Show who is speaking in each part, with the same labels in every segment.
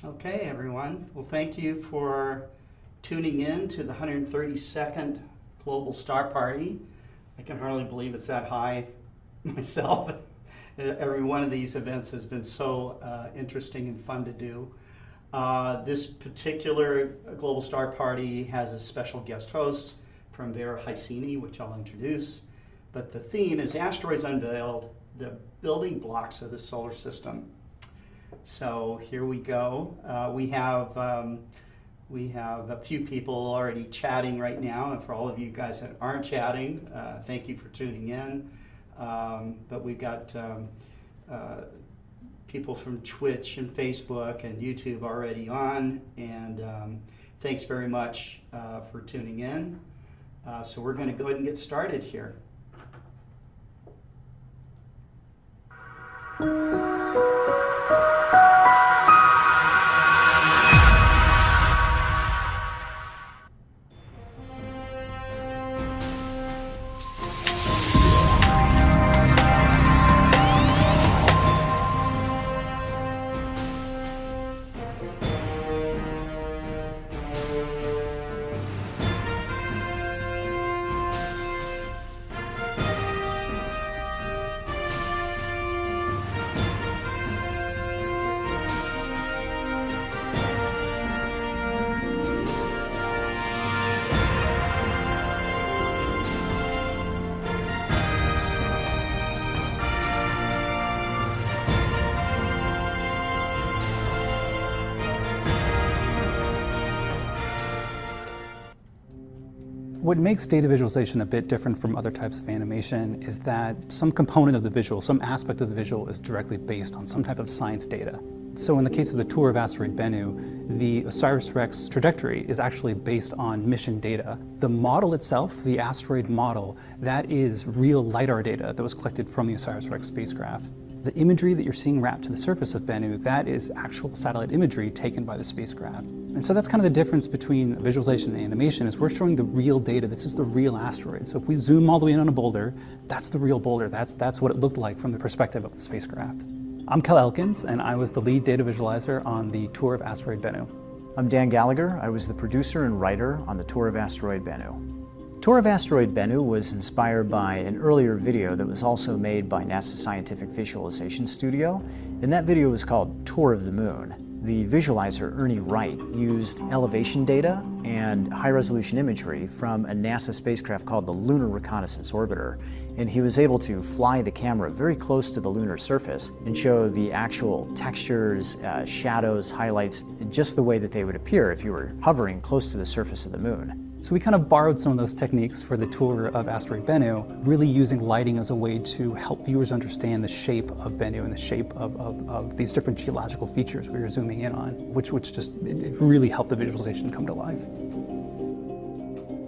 Speaker 1: Okay, everyone. Well, thank you for tuning in to the 132nd Global Star Party. I can hardly believe it's that high myself. Every one of these events has been so interesting and fun to do. This particular Global Star Party has a special guest host, Pranvera Hyseni, which I'll introduce. But the theme is Asteroids Unveiled, the building blocks of the solar system. So here we go. We have a few people already chatting right now, and for all of you guys that aren't chatting, thank you for tuning in. But we've got people from Twitch and Facebook and YouTube already on, and thanks very much for tuning in. So we're going to go ahead and get started here.
Speaker 2: What makes data visualization a bit different from other types of animation is that some component of the visual, some aspect of the visual is directly based on some type of science data. So in the case of the tour of asteroid Bennu, the OSIRIS-REx trajectory is actually based on mission data. The model itself, the asteroid model, that is real LiDAR data that was collected from the OSIRIS-REx spacecraft. The imagery that you're seeing wrapped to the surface of Bennu, that is actual satellite imagery taken by the spacecraft. And so that's kind of the difference between visualization and animation, is we're showing the real data. This is the real asteroid. So if we zoom all the way in on a boulder, that's the real boulder. That's what it looked like from the perspective of the spacecraft. I'm ALCon, and I was the lead data visualizer on the tour of asteroid Bennu.
Speaker 3: I'm Dan Gallagher. I was the producer and writer on the tour of asteroid Bennu. Tour of Asteroid Bennu was inspired by an earlier video that was also made by NASA's Scientific Visualization Studio, and that video was called Tour of the Moon. The visualizer, Ernie Wright, used elevation data and high-resolution imagery from a NASA spacecraft called the Lunar Reconnaissance Orbiter, and he was able to fly the camera very close to the lunar surface and show the actual textures, shadows, highlights, just the way that they would appear if you were hovering close to the surface of the moon.
Speaker 2: So we kind of borrowed some of those techniques for the tour of asteroid Bennu, really using lighting as a way to help viewers understand the shape of Bennu and the shape of these different geological features we were zooming in on, which just it really helped the visualization come to life.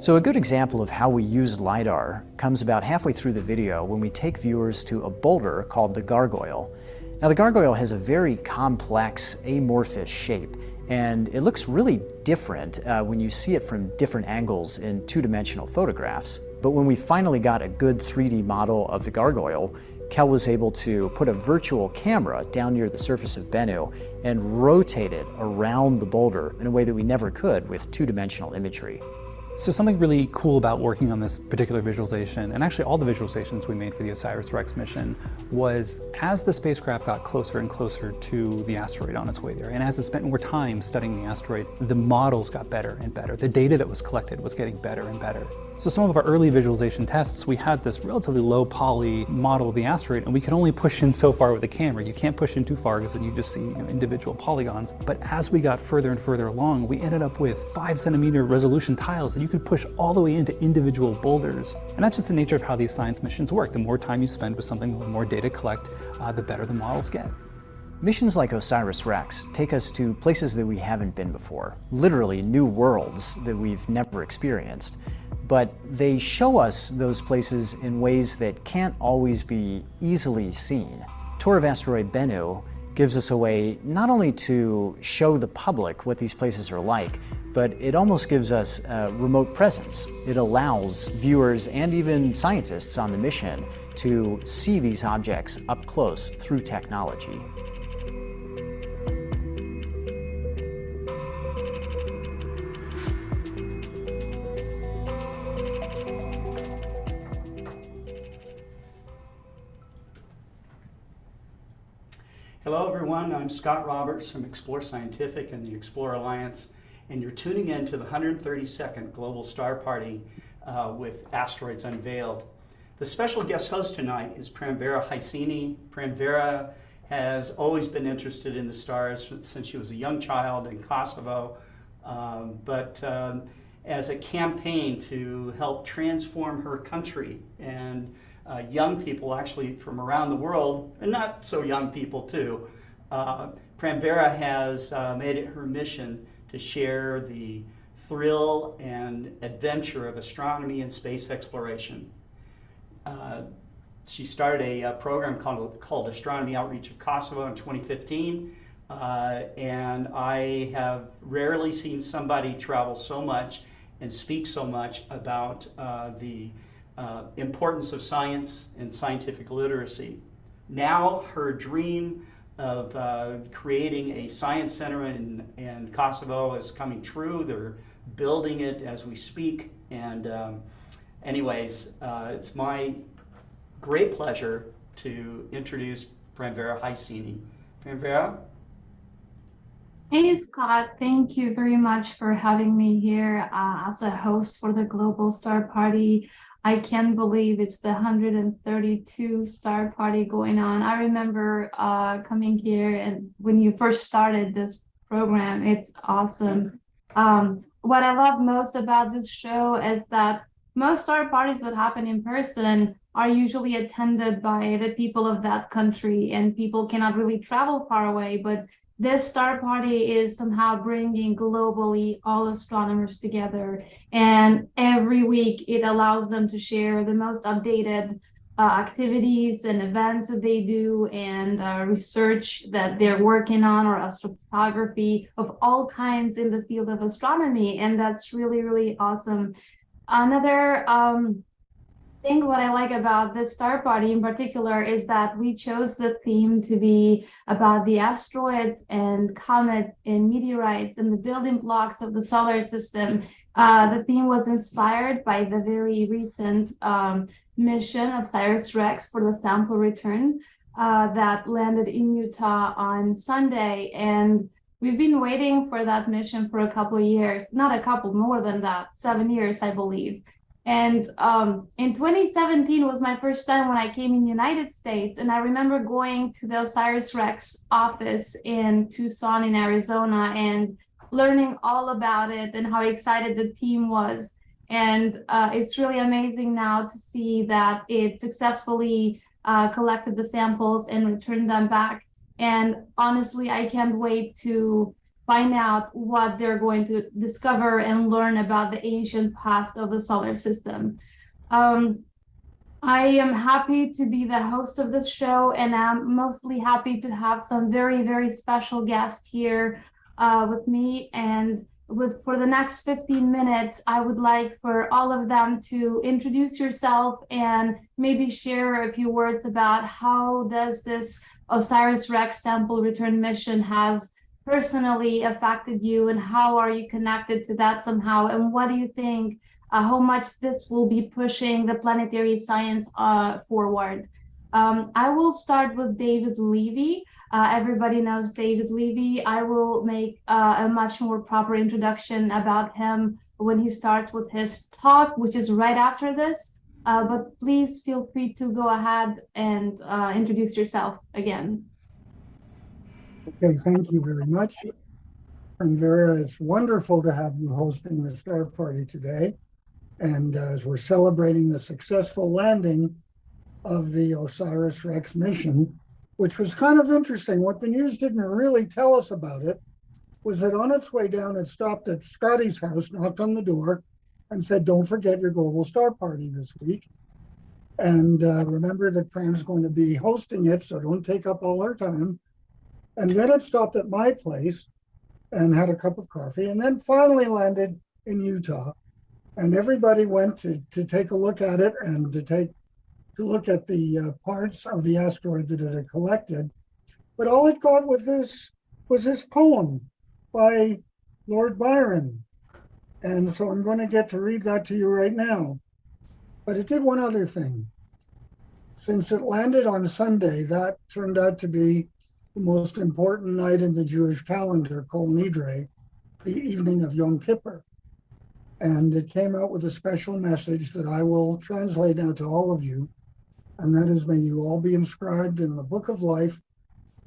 Speaker 3: So a good example of how we use LiDAR comes about halfway through the video when we take viewers to a boulder called the gargoyle. Now the gargoyle has a very complex amorphous shape, and it looks really different when you see it from different angles in two-dimensional photographs. But when we finally got a good 3D model of the gargoyle, Kel was able to put a virtual camera down near the surface of Bennu and rotate it around the boulder in a way that we never could with two-dimensional imagery.
Speaker 2: So something really cool about working on this particular visualization, and actually all the visualizations we made for the OSIRIS-REx mission, was as the spacecraft got closer and closer to the asteroid on its way there, and as it spent more time studying the asteroid, the models got better and better. The data that was collected was getting better and better. So some of our early visualization tests, we had this relatively low poly model of the asteroid, and we could only push in so far with the camera. You can't push in too far because then you just see individual polygons. But as we got further and further along, we ended up with 5-centimeter resolution tiles that you could push all the way into individual boulders. And that's just the nature of how these science missions work. The more time you spend with something, the more data collect, the better the models get.
Speaker 3: Missions like OSIRIS-REx take us to places that we haven't been before, literally new worlds that we've never experienced. But they show us those places in ways that can't always be easily seen. Tour of Asteroid Bennu gives us a way not only to show the public what these places are like, but it almost gives us a remote presence. It allows viewers and even scientists on the mission to see these objects up close through technology.
Speaker 1: Hello everyone, I'm Scott Roberts from Explore Scientific and the Explore Alliance, and you're tuning in to the 132nd Global Star Party with Asteroids Unveiled. The special guest host tonight is Pranvera Hyseni. Pranvera has always been interested in the stars since she was a young child in Kosovo, but as a campaign to help transform her country and young people actually from around the world, and not so young people too. Pranvera has made it her mission to share the thrill and adventure of astronomy and space exploration. She started a program called Astronomy Outreach of Kosovo in 2015, and I have rarely seen somebody travel so much and speak so much about the importance of science and scientific literacy. Now her dream of creating a science center in Kosovo is coming true. They're building it as we speak. And anyways, it's my great pleasure to introduce Pranvera Hyseni. Pranvera?
Speaker 4: Hey Scott, thank you very much for having me here as a host for the Global Star Party. I can't believe it's the 132 star party going on. I remember coming here and when you first started this program, it's awesome. What I love most about this show is that most star parties that happen in person are usually attended by the people of that country, and people cannot really travel far away, but this star party is somehow bringing globally all astronomers together, and every week it allows them to share the most updated activities and events that they do, and research that they're working on, or astrophotography of all kinds in the field of astronomy, and that's really, really awesome. Another thing what I like about this star party in particular is that we chose the theme to be about the asteroids and comets and meteorites and the building blocks of the solar system. The theme was inspired by the very recent mission of OSIRIS-REx for the sample return that landed in Utah on Sunday. And we've been waiting for that mission for a couple of years, not a couple, more than that, 7 years, I believe. And in 2017 was my first time when I came in the United States, and I remember going to the OSIRIS-REx office in Tucson in Arizona and learning all about it and how excited the team was. And it's really amazing now to see that it successfully collected the samples and returned them back. And honestly, I can't wait to find out what they're going to discover and learn about the ancient past of the solar system. I am happy to be the host of this show, and I'm mostly happy to have some very, very special guests here with me. And for the next 15 minutes, I would like for all of them to introduce yourself and maybe share a few words about how does this OSIRIS-REx sample return mission has personally affected you, and how are you connected to that somehow, and what do you think, how much this will be pushing the planetary science forward. I will start with David Levy. Everybody knows David Levy. I will make a much more proper introduction about him when he starts with his talk, which is right after this, but please feel free to go ahead and introduce yourself again.
Speaker 5: Okay, thank you very much. Pranvera, it's wonderful to have you hosting the Star Party today. And as we're celebrating the successful landing of the OSIRIS-REx mission, which was kind of interesting. What the news didn't really tell us about it was that on its way down, it stopped at Scotty's house, knocked on the door, and said, "Don't forget your Global Star Party this week. And remember that Pran's going to be hosting it, so don't take up all our time." And then it stopped at my place and had a cup of coffee, and then finally landed in Utah. And everybody went to take a look at it and to look at the parts of the asteroid that it had collected. But all it got was this poem by Lord Byron. And so I'm going to get to read that to you right now. But it did one other thing. Since it landed on Sunday, that turned out to be the most important night in the Jewish calendar, Kol Nidre, the evening of Yom Kippur. And it came out with a special message that I will translate now to all of you. And that is, may you all be inscribed in the book of life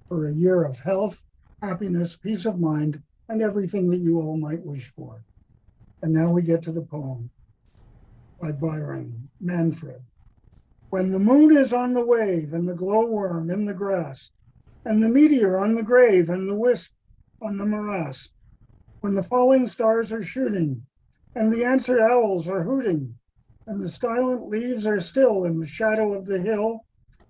Speaker 5: for a year of health, happiness, peace of mind, and everything that you all might wish for. And now we get to the poem by Byron Manfred. When the moon is on the wave and the glowworm in the grass, and the meteor on the grave and the wisp on the morass, when the falling stars are shooting and the answered owls are hooting, and the silent leaves are still in the shadow of the hill,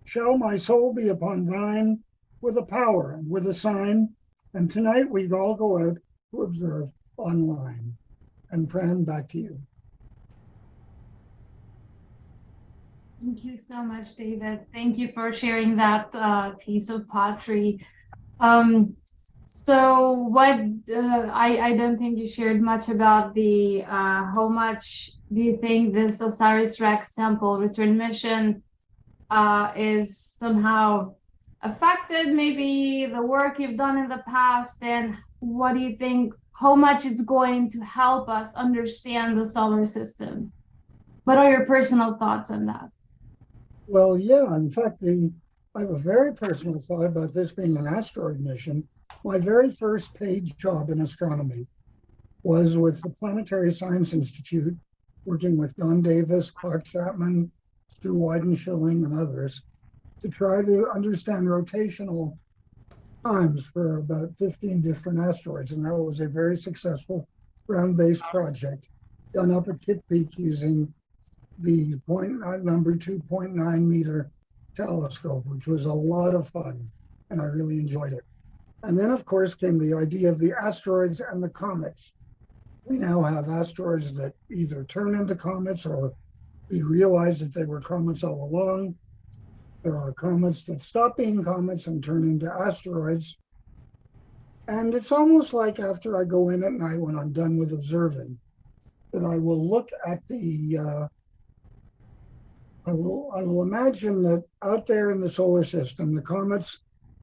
Speaker 5: shall my soul be upon thine with a power and with a sign, and tonight we all go out to observe online. And Pran, back to you.
Speaker 4: Thank you so much, David. Thank you for sharing that piece of poetry. So what, I don't think you shared much about the, how much do you think this OSIRIS-REx sample return mission is somehow affected maybe the work you've done in the past, and what do you think, how much it's going to help us understand the solar system? What are your personal thoughts on that?
Speaker 5: Well, yeah, in fact, I have a very personal thought about this being an asteroid mission. My very first paid job in astronomy was with the Planetary Science Institute, working with Don Davis, Clark Chapman, Stu Weidenschilling, and others, to try to understand rotational times for about 15 different asteroids. And that was a very successful ground-based project done up at Kitt Peak using the number 2.9 meter telescope, which was a lot of fun, and I really enjoyed it. And then, of course, came the idea of the asteroids and the comets. We now have asteroids that either turn into comets, or we realized that they were comets all along. There are comets that stop being comets and turn into asteroids. And it's almost like after I go in at night, when I'm done with observing, that I will look at the I will imagine that out there in the solar system, the comets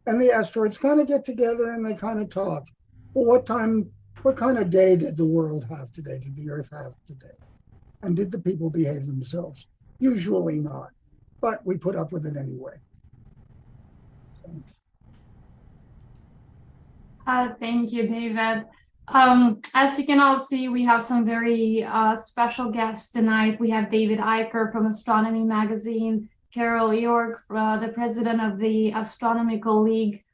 Speaker 5: and the asteroids kind of get together and they kind of talk. Well, what kind of day did the world have today? Did the Earth have today? And did the people behave themselves? Usually not, but we put up with it anyway.
Speaker 4: Thank you, David. As you can all see, we have some very special guests tonight. We have David Eicher from Astronomy Magazine, Carol York, the president of the Astronomical League,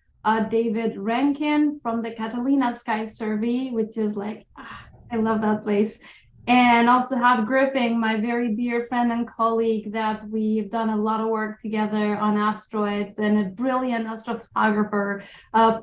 Speaker 4: David Rankin from the Catalina Sky Survey, which is like, I love that place. And also have Griffin, my very dear friend and colleague that we've done a lot of work together on asteroids, and a brilliant astrophotographer.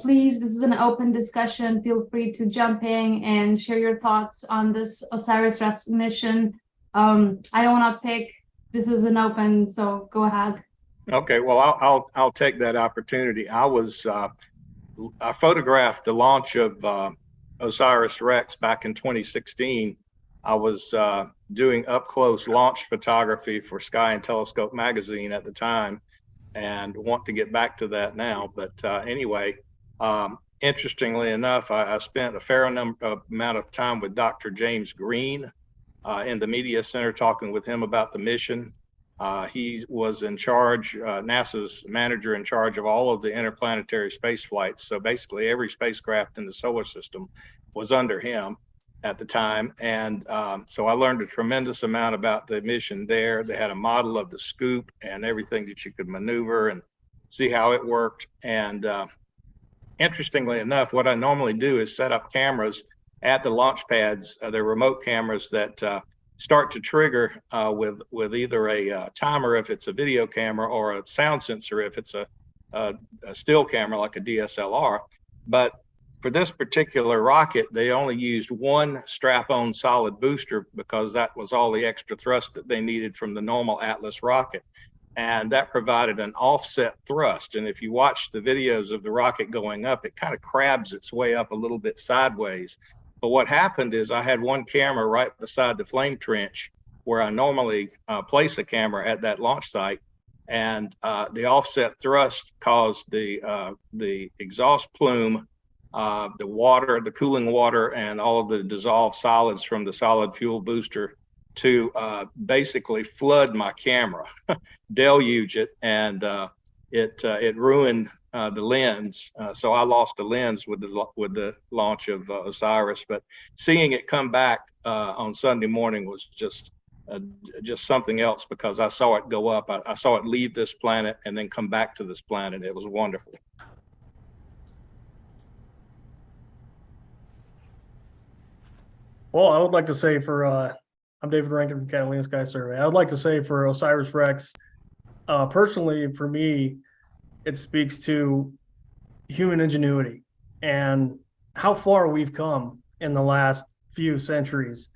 Speaker 4: Please, this is an open discussion. Feel free to jump in and share your thoughts on this OSIRIS-REx mission. I don't want to pick. This is an open, so go ahead.
Speaker 6: Okay, well, I'll take that opportunity. I photographed the launch of OSIRIS-REx back in 2016. I was doing up-close launch photography for Sky and Telescope magazine at the time, and want to get back to that now. But anyway, interestingly enough, I spent a fair amount of time with Dr. James Green in the media center, talking with him about the mission. He was in charge, NASA's manager in charge of all of the interplanetary space flights. So basically every spacecraft in the solar system was under him at the time. And so I learned a tremendous amount about the mission there. They had a model of the scoop and everything that you could maneuver and see how it worked. And interestingly enough, what I normally do is set up cameras at the launch pads. They're remote cameras that start to trigger with either a timer if it's a video camera, or a sound sensor if it's a still camera like a DSLR. But for this particular rocket, they only used one strap-on solid booster because that was all the extra thrust that they needed from the normal Atlas rocket. And that provided an offset thrust. And if you watch the videos of the rocket going up, it kind of crabs its way up a little bit sideways. But what happened is I had one camera right beside the flame trench where I normally place a camera at that launch site. and the offset thrust caused the exhaust plume, the water, the cooling water, and all of the dissolved solids from the solid fuel booster to basically flood my camera, deluge it, and it ruined the lens. So I lost the lens with the launch of OSIRIS. But seeing it come back on Sunday morning was just something else, because I saw it go up. I saw it leave this planet and then come back to this planet. It was wonderful.
Speaker 7: Well, I would like to say I'm David Rankin from Catalina Sky Survey. I would like to say for OSIRIS-REx, personally, for me, it speaks to human ingenuity and how far we've come in the last few centuries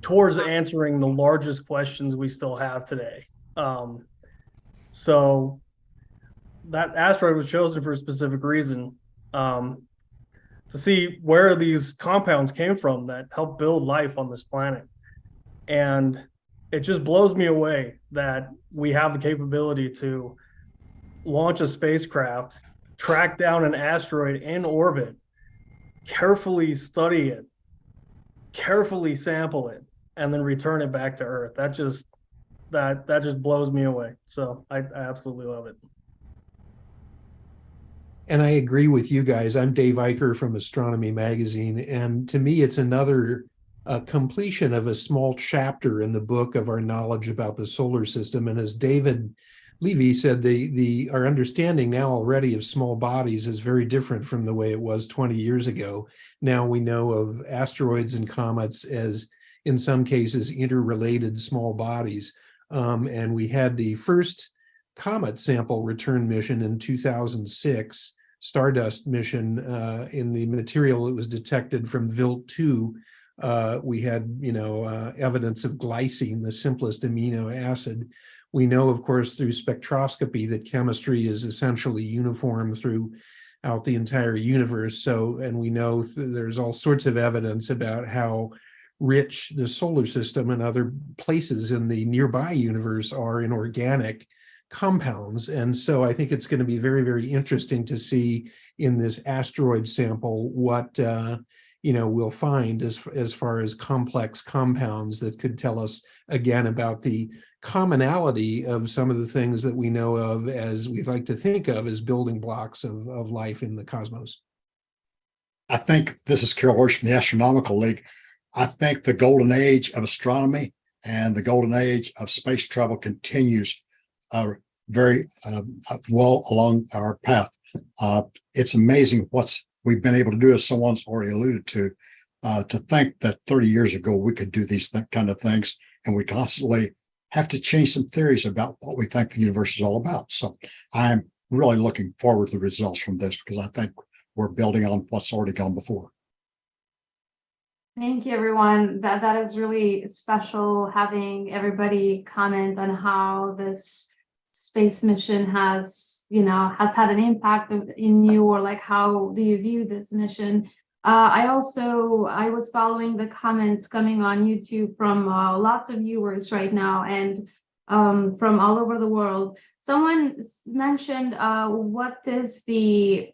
Speaker 7: towards answering the largest questions we still have today. So that asteroid was chosen for a specific reason, to see where these compounds came from that helped build life on this planet. And it just blows me away that we have the capability to launch a spacecraft, track down an asteroid in orbit, carefully study it, carefully sample it, and then return it back to Earth. That just blows me away. So I absolutely love it.
Speaker 8: And I agree with you guys. I'm Dave Eicher from Astronomy Magazine. And to me, it's another completion of a small chapter in the book of our knowledge about the solar system. And as David Levy said, our understanding now already of small bodies is very different from the way it was 20 years ago. Now we know of asteroids and comets as, in some cases, interrelated small bodies. And we had the first Comet sample return mission in 2006, Stardust mission. In the material that was detected from Wilt-2, we had evidence of glycine, the simplest amino acid. We know, of course, through spectroscopy that chemistry is essentially uniform throughout the entire universe. So, and we know there's all sorts of evidence about how rich the solar system and other places in the nearby universe are in organic compounds. And so I think it's going to be very, very interesting to see in this asteroid sample what we'll find as far as complex compounds that could tell us again about the commonality of some of the things that we know of, as we like to think of as building blocks of life in the cosmos.
Speaker 9: I think, this is Carol Hirsch from the Astronomical League, I think the golden age of astronomy and the golden age of space travel continues very well along our path. It's amazing what we've been able to do, as someone's already alluded to think that 30 years ago we could do these kind of things, and we constantly have to change some theories about what we think the universe is all about. So I'm really looking forward to the results from this, because I think we're building on what's already gone before.
Speaker 4: Thank you, everyone. That is really special, having everybody comment on how this space mission has had an impact in you, or like, how do you view this mission? I was following the comments coming on YouTube from lots of viewers right now, and from all over the world. Someone mentioned what is the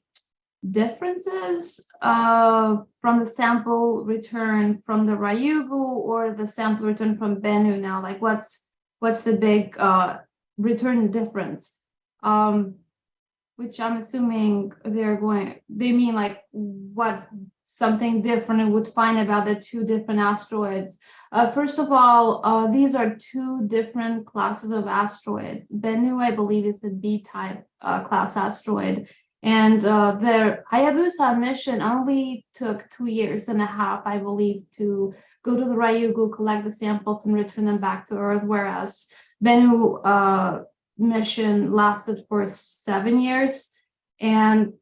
Speaker 4: differences from the sample return from the Ryugu or the sample return from Bennu now? Like, what's the big return difference? Which I'm assuming they mean like what something different it would find about the two different asteroids. First of all, these are two different classes of asteroids. Bennu, I believe, is a B-type class asteroid. And their Hayabusa mission only took 2.5 years, I believe, to go to the Ryugu, collect the samples, and return them back to Earth, whereas Bennu mission lasted for 7 years. And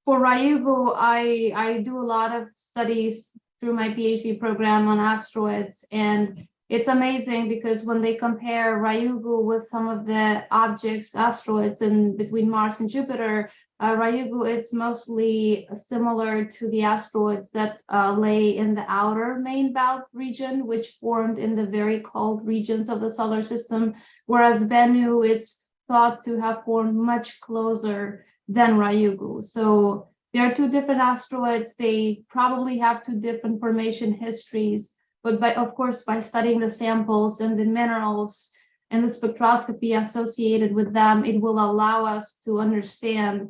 Speaker 4: for Ryugu, I do a lot of studies through my PhD program on asteroids, and it's amazing because when they compare Ryugu with some of the objects, asteroids in between Mars and Jupiter, Ryugu is mostly similar to the asteroids that lay in the outer main belt region, which formed in the very cold regions of the solar system, whereas Bennu is thought to have formed much closer than Ryugu. So there are two different asteroids. They probably have two different formation histories. But of course, by studying the samples and the minerals and the spectroscopy associated with them, it will allow us to understand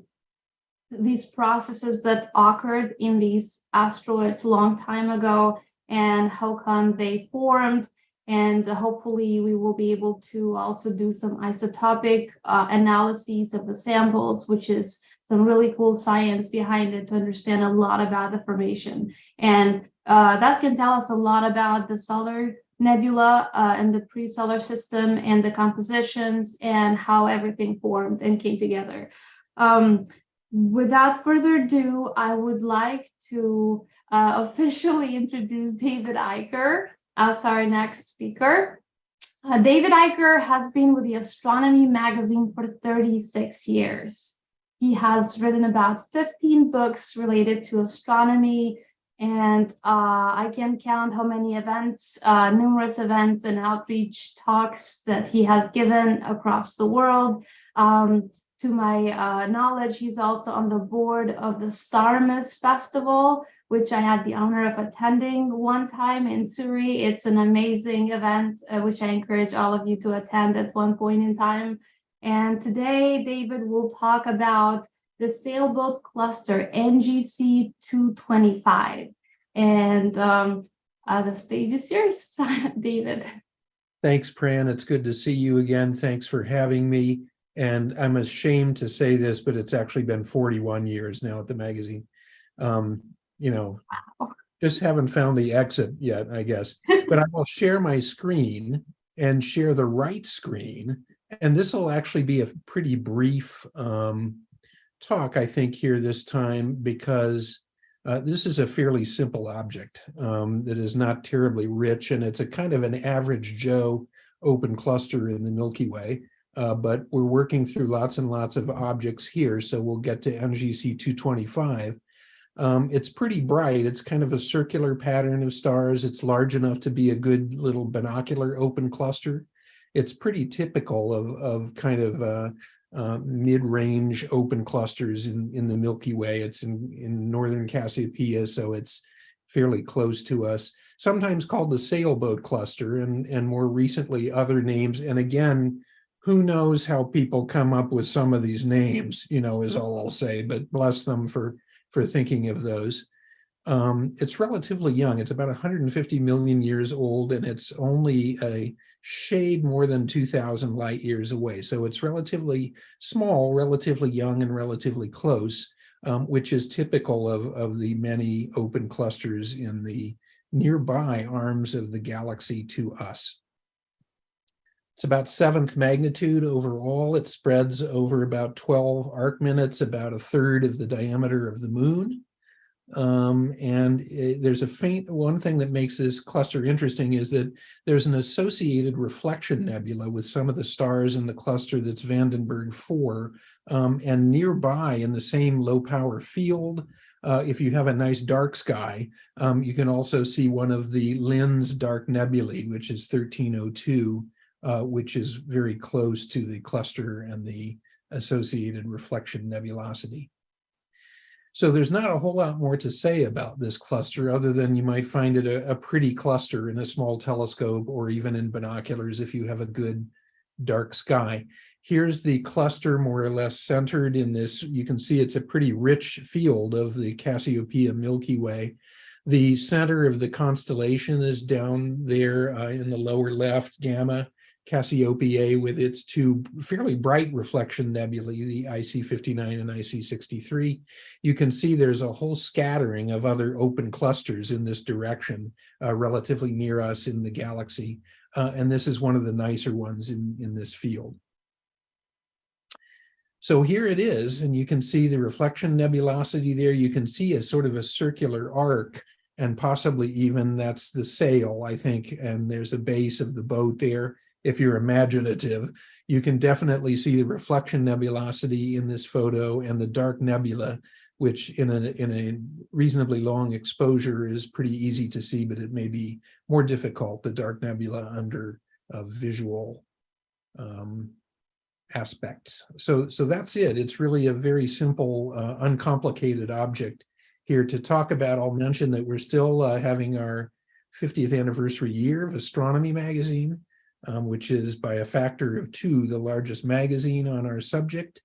Speaker 4: these processes that occurred in these asteroids a long time ago and how come they formed. And hopefully we will be able to also do some isotopic analyses of the samples, which is some really cool science behind it to understand a lot about the formation. And that can tell us a lot about the solar nebula and the pre-solar system and the compositions and how everything formed and came together. Without further ado, I would like to officially introduce David Eicher as our next speaker. David Eicher has been with the Astronomy magazine for 36 years. He has written about 15 books related to astronomy, and I can count how many events, numerous events and outreach talks that he has given across the world. To my knowledge, he's also on the board of the Starmus Festival, which I had the honor of attending one time in Surrey. It's an amazing event, which I encourage all of you to attend at one point in time. And today, David will talk about the Sailboat cluster, NGC 225. And the stage is yours, David.
Speaker 8: Thanks, Pran. It's good to see you again. Thanks for having me. And I'm ashamed to say this, but it's actually been 41 years now at the magazine. You know, just haven't found the exit yet, I guess. But I will share my screen and share the right screen. And this will actually be a pretty brief talk, I think, here this time, because this is a fairly simple object that is not terribly rich, and it's a kind of an average Joe open cluster in the Milky Way. But we're working through lots and lots of objects here, so we'll get to NGC 225. It's pretty bright. It's kind of a circular pattern of stars. It's large enough to be a good little binocular open cluster. It's pretty typical of kind of mid-range open clusters in the Milky Way. It's in northern Cassiopeia, so it's fairly close to us. Sometimes called the Sailboat cluster, and more recently other names. And again, who knows how people come up with some of these names, you know, is all I'll say, but bless them for thinking of those. It's relatively young. It's about 150 million years old, and it's only a shade more than 2,000 light years away. So it's relatively small, relatively young, and relatively close, which is typical of the many open clusters in the nearby arms of the galaxy to us. It's about 7th magnitude overall. It spreads over about 12 arc minutes, about a third of the diameter of the moon. There's a one thing that makes this cluster interesting is that there's an associated reflection nebula with some of the stars in the cluster that's Vandenberg 4, and nearby in the same low power field, if you have a nice dark sky, you can also see one of the Lyn's dark nebulae, which is 1302, which is very close to the cluster and the associated reflection nebulosity. So there's not a whole lot more to say about this cluster other than you might find it a pretty cluster in a small telescope or even in binoculars if you have a good dark sky. Here's the cluster more or less centered in this. You can see it's a pretty rich field of the Cassiopeia Milky Way. The center of the constellation is down there in the lower left, Gamma Cassiopeia, with its two fairly bright reflection nebulae, the IC59 and IC63. You can see there's a whole scattering of other open clusters in this direction, relatively near us in the galaxy. And this is one of the nicer ones in this field. So here it is, and you can see the reflection nebulosity there. You can see a sort of a circular arc and possibly even that's the sail, I think, and there's a base of the boat there. If you're imaginative, you can definitely see the reflection nebulosity in this photo and the dark nebula, which in a reasonably long exposure is pretty easy to see, but it may be more difficult, the dark nebula under visual aspects. So that's it. It's really a very simple, uncomplicated object here to talk about. I'll mention that we're still having our 50th anniversary year of Astronomy magazine, which is by a factor of 2, the largest magazine on our subject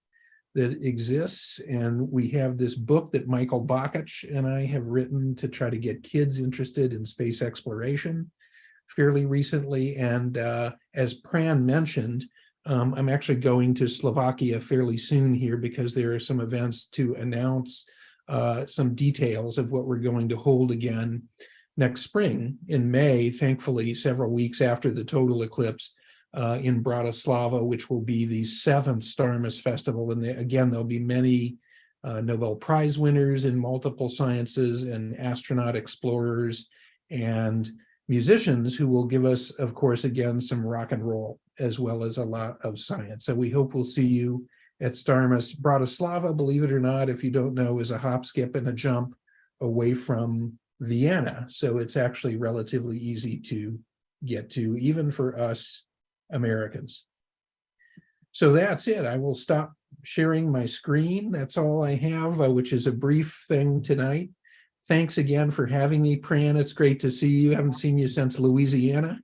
Speaker 8: that exists. And we have this book that Michael Bakich and I have written to try to get kids interested in space exploration fairly recently. And as Pran mentioned, I'm actually going to Slovakia fairly soon here because there are some events to announce some details of what we're going to hold again next spring in May, thankfully, several weeks after the total eclipse in Bratislava, which will be the 7th Starmus Festival. And again, there'll be many Nobel Prize winners in multiple sciences and astronaut explorers and musicians who will give us, of course, again, some rock and roll, as well as a lot of science. So we hope we'll see you at Starmus. Bratislava, believe it or not, if you don't know, is a hop, skip, and a jump away from Vienna. So it's actually relatively easy to get to, even for us Americans. So that's it. I will stop sharing my screen. That's all I have, which is a brief thing tonight. Thanks again for having me, Pran. It's great to see you. I haven't seen you since Louisiana,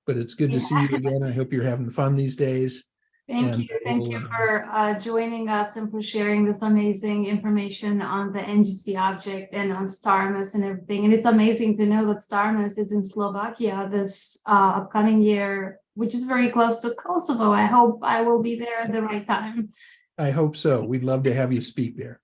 Speaker 8: but it's good to see you again. I hope you're having fun these days.
Speaker 4: Thank you for joining us and for sharing this amazing information on the NGC object and on Starmus and everything. And it's amazing to know that Starmus is in Slovakia this upcoming year, which is very close to Kosovo. I hope I will be there at the right time.
Speaker 8: I hope so. We'd love to have you speak there.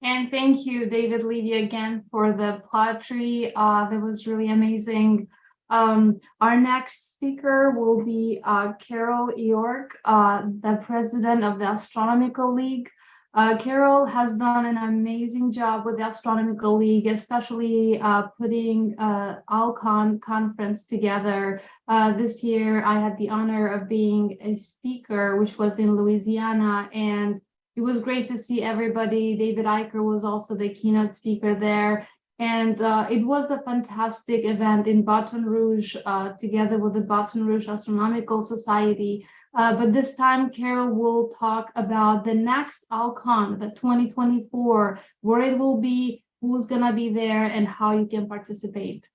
Speaker 4: And thank you, David Levy, again for the poetry. That was really amazing. Our next speaker will be Carol York, the president of the Astronomical League. Carol has done an amazing job with the Astronomical League, especially putting ALCon conference together. This year, I had the honor of being a speaker, which was in Louisiana, and it was great to see everybody. David Eicher was also the keynote speaker there. And it was a fantastic event in Baton Rouge, together with the Baton Rouge Astronomical Society. But this time, Carol will talk about the next ALCon, the 2024, where it will be, who's going to be there, and how you can participate.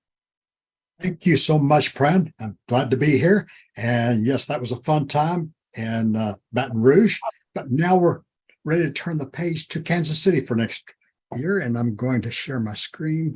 Speaker 9: Thank you so much, Pran. I'm glad to be here. And yes, that was a fun time in Baton Rouge. But now we're ready to turn the page to Kansas City for next year, and I'm going to share my screen.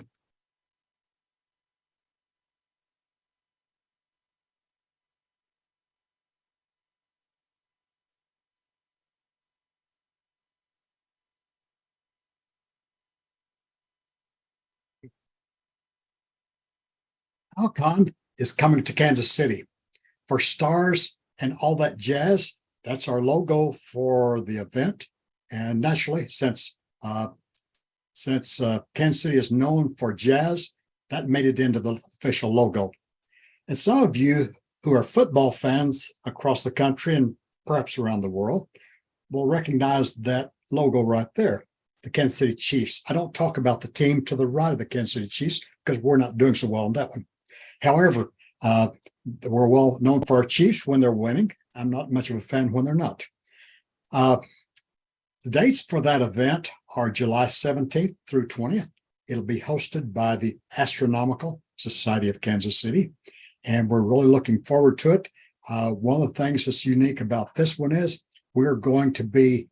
Speaker 9: ALCon is coming to Kansas City. For stars and all that jazz, that's our logo for the event. And naturally, since Kansas City is known for jazz, that made it into the official logo. And some of you who are football fans across the country and perhaps around the world will recognize that logo right there, the Kansas City Chiefs. I don't talk about the team to the right of the Kansas City Chiefs because we're not doing so well on that one. However, we're well known for our Chiefs when they're winning. I'm not much of a fan when they're not. The dates for that event are July 17th through 20th. It'll be hosted by the Astronomical Society of Kansas City, and we're really looking forward to it. One of the things that's unique about this one is we're going to be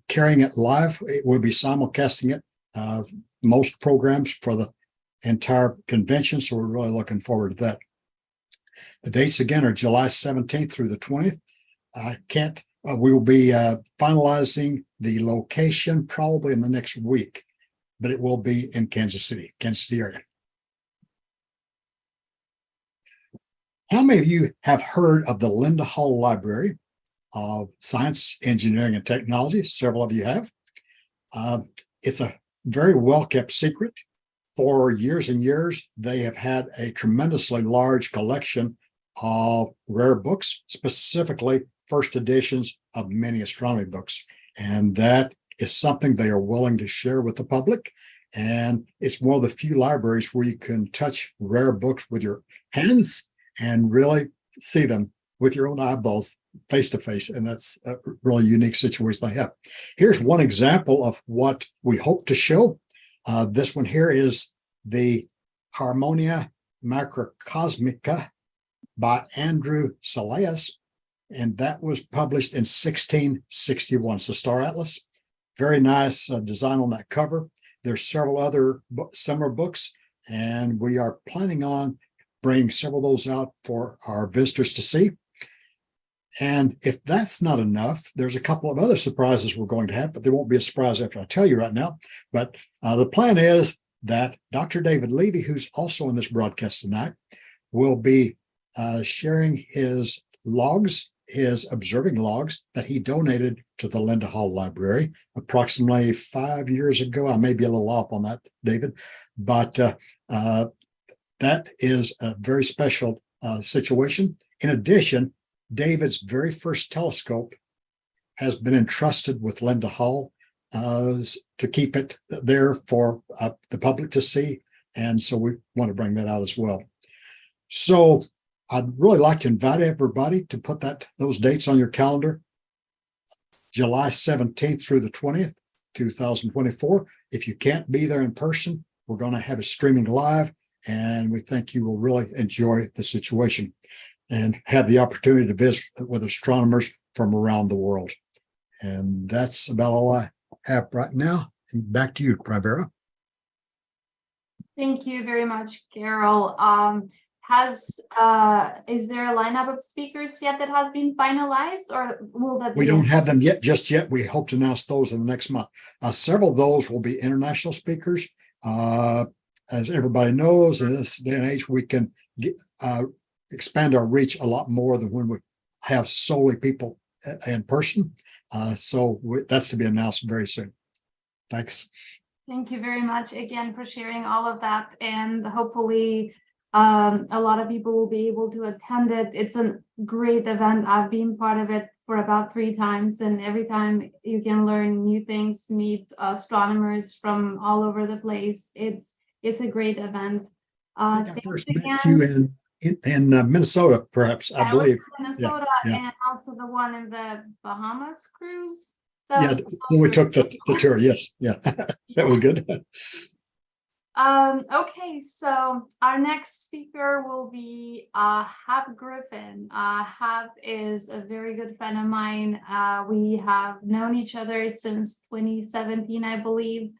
Speaker 9: carrying it live. We'll be simulcasting it, most programs for the entire convention, so we're really looking forward to that. The dates again are July 17th through the 20th. We will be finalizing the location probably in the next week, but it will be in Kansas City area. How many of you have heard of the Linda Hall Library of Science, Engineering, and Technology? Several of you have. It's a very well-kept secret. For years and years, they have had a tremendously large collection of rare books, specifically first editions of many astronomy books. And that is something they are willing to share with the public. And it's one of the few libraries where you can touch rare books with your hands and really see them with your own eyeballs face to face. And that's a really unique situation they have. Here's one example of what we hope to show. This one here is the Harmonia Macrocosmica by Andrew Salias, and that was published in 1661. It's a star atlas. Very nice design on that cover. There's several other similar books, and we are planning on bringing several of those out for our visitors to see. And if that's not enough, there's a couple of other surprises we're going to have, but they won't be a surprise after I tell you right now. But the plan is that Dr. David Levy, who's also in this broadcast tonight, will be sharing his logs, his observing logs that he donated to the Linda Hall Library approximately 5 years ago. I may be a little off on that, David, but that is a very special situation. In addition, David's very first telescope has been entrusted with Linda Hall to keep it there for the public to see. And so we want to bring that out as well. So I'd really like to invite everybody to put those dates on your calendar. July 17th through the 20th, 2024. If you can't be there in person, we're going to have it streaming live, and we think you will really enjoy the situation and have the opportunity to visit with astronomers from around the world. And that's about all I have right now. And back to you, Pranvera.
Speaker 4: Thank you very much, Carol. Is there a lineup of speakers yet that has been finalized, or will that?
Speaker 9: We don't have them just yet. We hope to announce those in the next month. Several of those will be international speakers. As everybody knows, in this day and age, we can expand our reach a lot more than when we have solely people in person. So that's to be announced very soon. Thanks.
Speaker 4: Thank you very much again for sharing all of that, and hopefully a lot of people will be able to attend it. It's a great event. I've been part of it for about 3 times, and every time you can learn new things, meet astronomers from all over the place. It's a great event.
Speaker 9: I first met you in Minnesota, perhaps, I believe.
Speaker 4: Minnesota,
Speaker 9: yeah.
Speaker 4: And also the one in the Bahamas cruise.
Speaker 9: When we took the tour, yes, yeah, that was good.
Speaker 4: Okay, so our next speaker will be Hap Griffin. Hap is a very good friend of mine. We have known each other since 2017, I believe.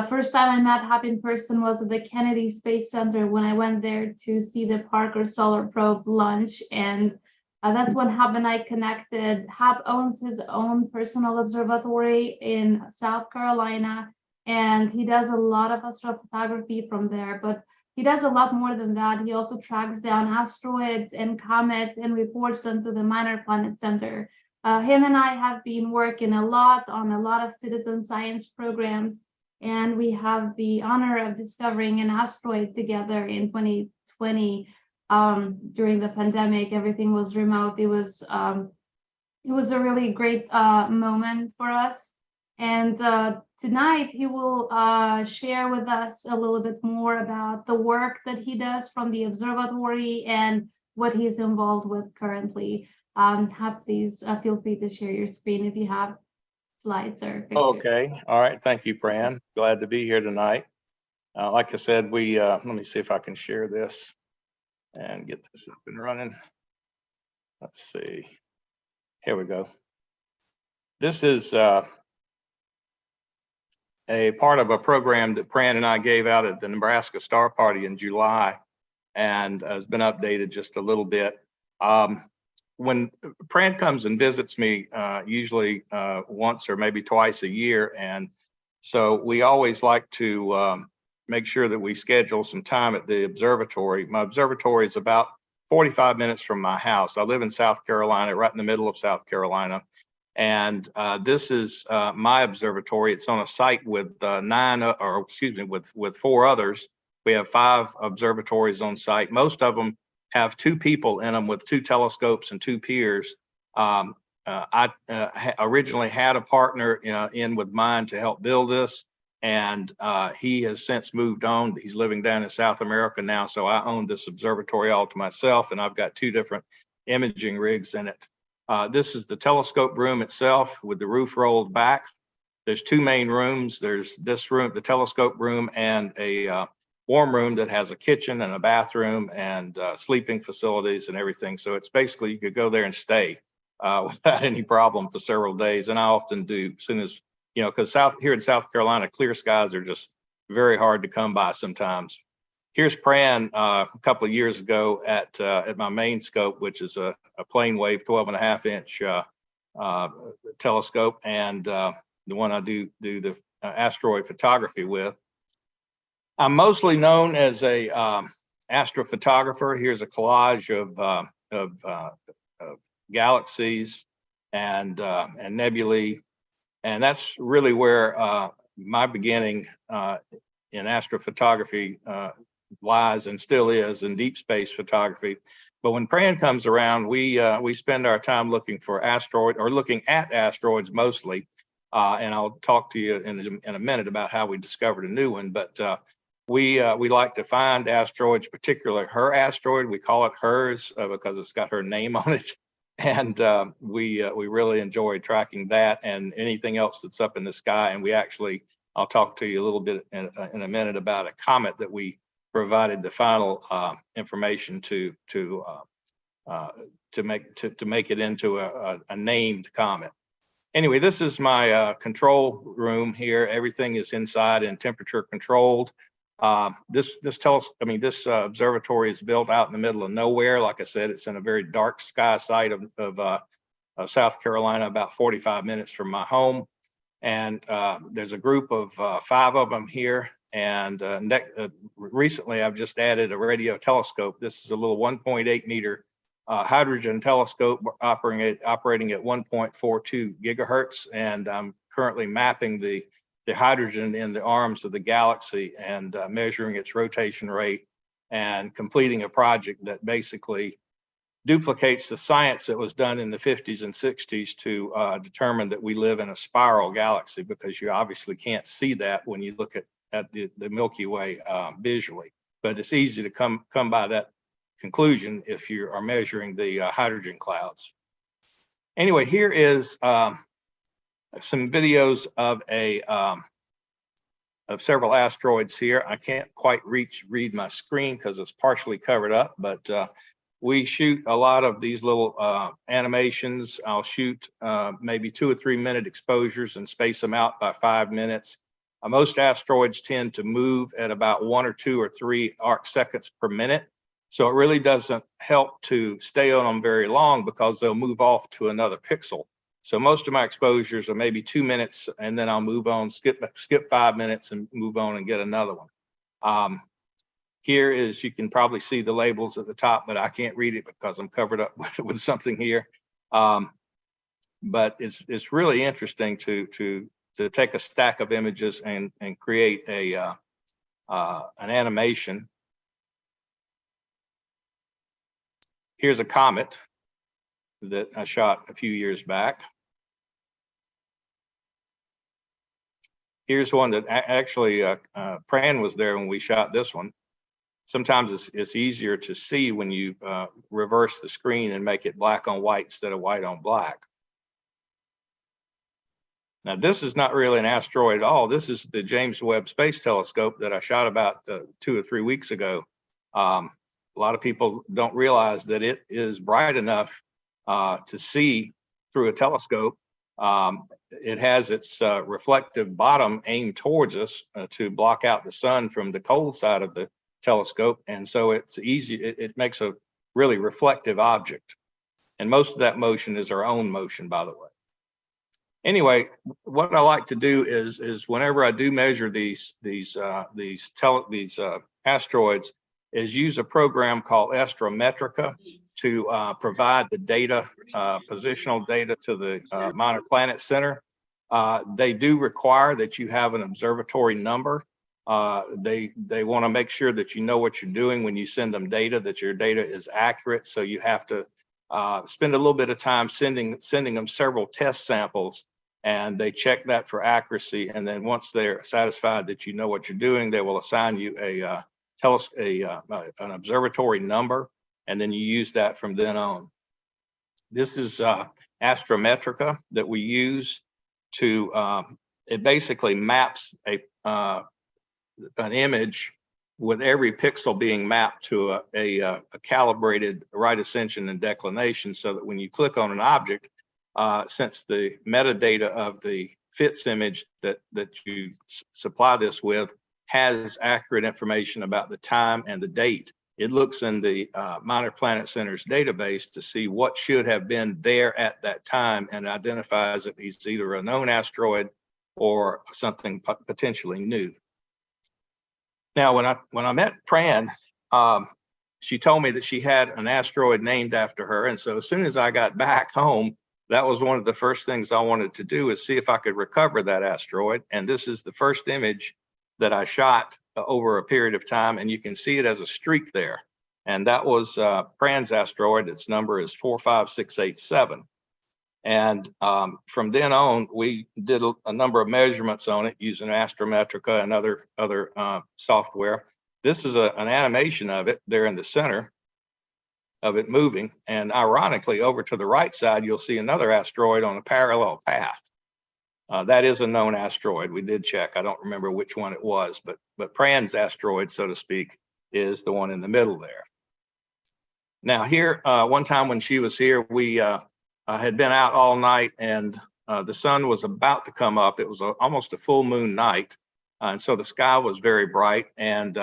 Speaker 4: First time I met Hap in person was at the Kennedy Space Center when I went there to see the Parker Solar Probe launch, and that's when Hap and I connected. Hap owns his own personal observatory in South Carolina, and he does a lot of astrophotography from there, but he does a lot more than that. He also tracks down asteroids and comets and reports them to the Minor Planet Center. Him and I have been working a lot on a lot of citizen science programs, and we have the honor of discovering an asteroid together in 2020. During the pandemic, everything was remote. It was a really great moment for us. And tonight he will share with us a little bit more about the work that he does from the observatory and what he's involved with currently. Please feel free to share your screen if you have slides or pictures.
Speaker 6: Okay, all right, thank you, Pran. Glad to be here tonight. Like I said, let me see if I can share this and get this up and running. Let's see. Here we go. This is a part of a program that Pran and I gave out at the Nebraska Star Party in July, and has been updated just a little bit. When Pran comes and visits me, usually once or maybe twice a year, and so we always like to make sure that we schedule some time at the observatory. My observatory is about 45 minutes from my house. I live in South Carolina, right in the middle of South Carolina. And this is my observatory. It's on a site with with 4 others. We have 5 observatories on site. Most of them have 2 people in them with 2 telescopes and 2 piers. I originally had a partner in with mine to help build this, and he has since moved on. He's living down in South America now, so I own this observatory all to myself, and I've got 2 different imaging rigs in it. This is the telescope room itself with the roof rolled back. There's 2 main rooms. There's this room, the telescope room, and a warm room that has a kitchen and a bathroom and sleeping facilities and everything. So it's basically, you could go there and stay without any problem for several days. And I often do, as soon as, you know, because here in South Carolina, clear skies are just very hard to come by sometimes. Here's Pran a couple of years ago at my main scope, which is a plane wave 12.5-inch telescope, and the one I do the asteroid photography with. I'm mostly known as a astrophotographer. Here's a collage of galaxies and nebulae, and that's really where my beginning in astrophotography lies and still is, in deep space photography. But when Pran comes around, we spend our time looking for looking at asteroids mostly. And I'll talk to you in a minute about how we discovered a new one. But we like to find asteroids, particularly her asteroid. We call it hers because it's got her name on it. And we really enjoy tracking that and anything else that's up in the sky. And I'll talk to you a little bit in a minute about a comet that we provided the final information to make it into a named comet. Anyway, this is my control room here. Everything is inside and temperature controlled. This observatory is built out in the middle of nowhere. Like I said, it's in a very dark sky site of South Carolina, about 45 minutes from my home. And there's a group of 5 of them here. And recently, I've just added a radio telescope. This is a little 1.8 meter hydrogen telescope operating at 1.42 gigahertz. And I'm currently mapping the hydrogen in the arms of the galaxy and measuring its rotation rate and completing a project that basically duplicates the science that was done in the 50s and 60s to determine that we live in a spiral galaxy, because you obviously can't see that when you look at the Milky Way visually. But it's easy to come by that conclusion if you are measuring the hydrogen clouds. Anyway, here is some videos of several asteroids here. I can't quite read my screen because it's partially covered up, but we shoot a lot of these little animations. I'll shoot maybe 2 or 3 minute exposures and space them out by 5 minutes. Most asteroids tend to move at about 1 or 2 or 3 arc seconds per minute. So it really doesn't help to stay on them very long because they'll move off to another pixel. So most of my exposures are maybe 2 minutes, and then I'll move on, skip 5 minutes and move on and get another one. Here is, you can probably see the labels at the top, but I can't read it because I'm covered up with something here. But it's really interesting to take a stack of images and create an animation. Here's a comet that I shot a few years back. Here's one that actually Pran was there when we shot this one. Sometimes it's easier to see when you reverse the screen and make it black on white instead of white on black. Now, this is not really an asteroid at all. This is the James Webb Space Telescope that I shot about 2 or 3 weeks ago. A lot of people don't realize that it is bright enough to see through a telescope. It has its reflective bottom aimed towards us to block out the sun from the cold side of the telescope. And so it's easy, it makes a really reflective object. And most of that motion is our own motion, by the way. Anyway, what I like to do is whenever I do measure these asteroids, is use a program called Astrometrica to provide the data, positional data to the Minor Planet Center. They do require that you have an observatory number. They want to make sure that you know what you're doing when you send them data, that your data is accurate. So you have to spend a little bit of time sending them several test samples, and they check that for accuracy. And then once they're satisfied that you know what you're doing, they will assign you an observatory number, and then you use that from then on. This is Astrometrica that we use to, it basically maps an image with every pixel being mapped to a calibrated right ascension and declination, so that when you click on an object, since the metadata of the FITS image that you supply this with has accurate information about the time and the date, it looks in the Minor Planet Center's database to see what should have been there at that time, and identifies if it's either a known asteroid or something potentially new. Now, when I met Pran, she told me that she had an asteroid named after her. And so as soon as I got back home, that was one of the first things I wanted to do, is see if I could recover that asteroid. And this is the first image that I shot over a period of time, and you can see it as a streak there. And that was Pran's asteroid. Its number is 45687. And from then on, we did a number of measurements on it using Astrometrica and other software. This is an animation of it there in the center of it moving. And ironically, over to the right side, you'll see another asteroid on a parallel path. That is a known asteroid. We did check. I don't remember which one it was, but Pran's asteroid, so to speak, is the one in the middle there. Now here, one time when she was here, we had been out all night, and the sun was about to come up. It was almost a full moon night, and so the sky was very bright. And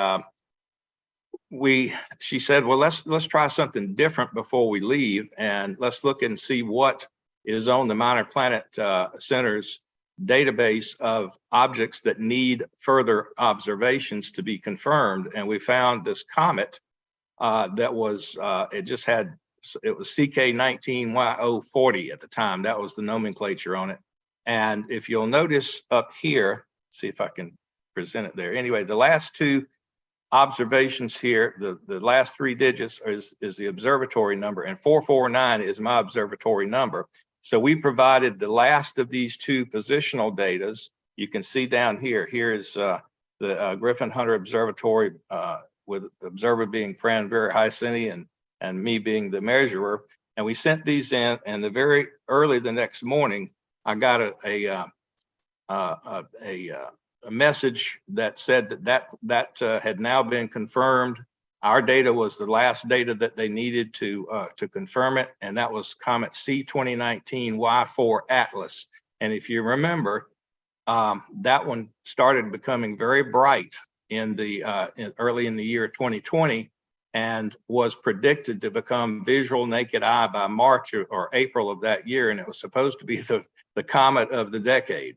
Speaker 6: she said, well, let's try something different before we leave, and let's look and see what is on the Minor Planet Center's database of objects that need further observations to be confirmed. And we found this comet that was it was CK19Y040 at the time. That was the nomenclature on it. And if you'll notice up here, see if I can present it there. Anyway, the last two observations here, the last three digits is the observatory number, and 449 is my observatory number. So we provided the last of these two positional datas. You can see down here, here's the Griffin Hunter Observatory with observer being Pranvera Hyseni and me being the measurer. And we sent these in, and very early the next morning, I got a message that said that had now been confirmed. Our data was the last data that they needed to confirm it, and that was Comet C2019Y4 Atlas. And if you remember, that one started becoming very bright early in the year 2020, and was predicted to become visual naked eye by March or April of that year, and it was supposed to be the comet of the decade.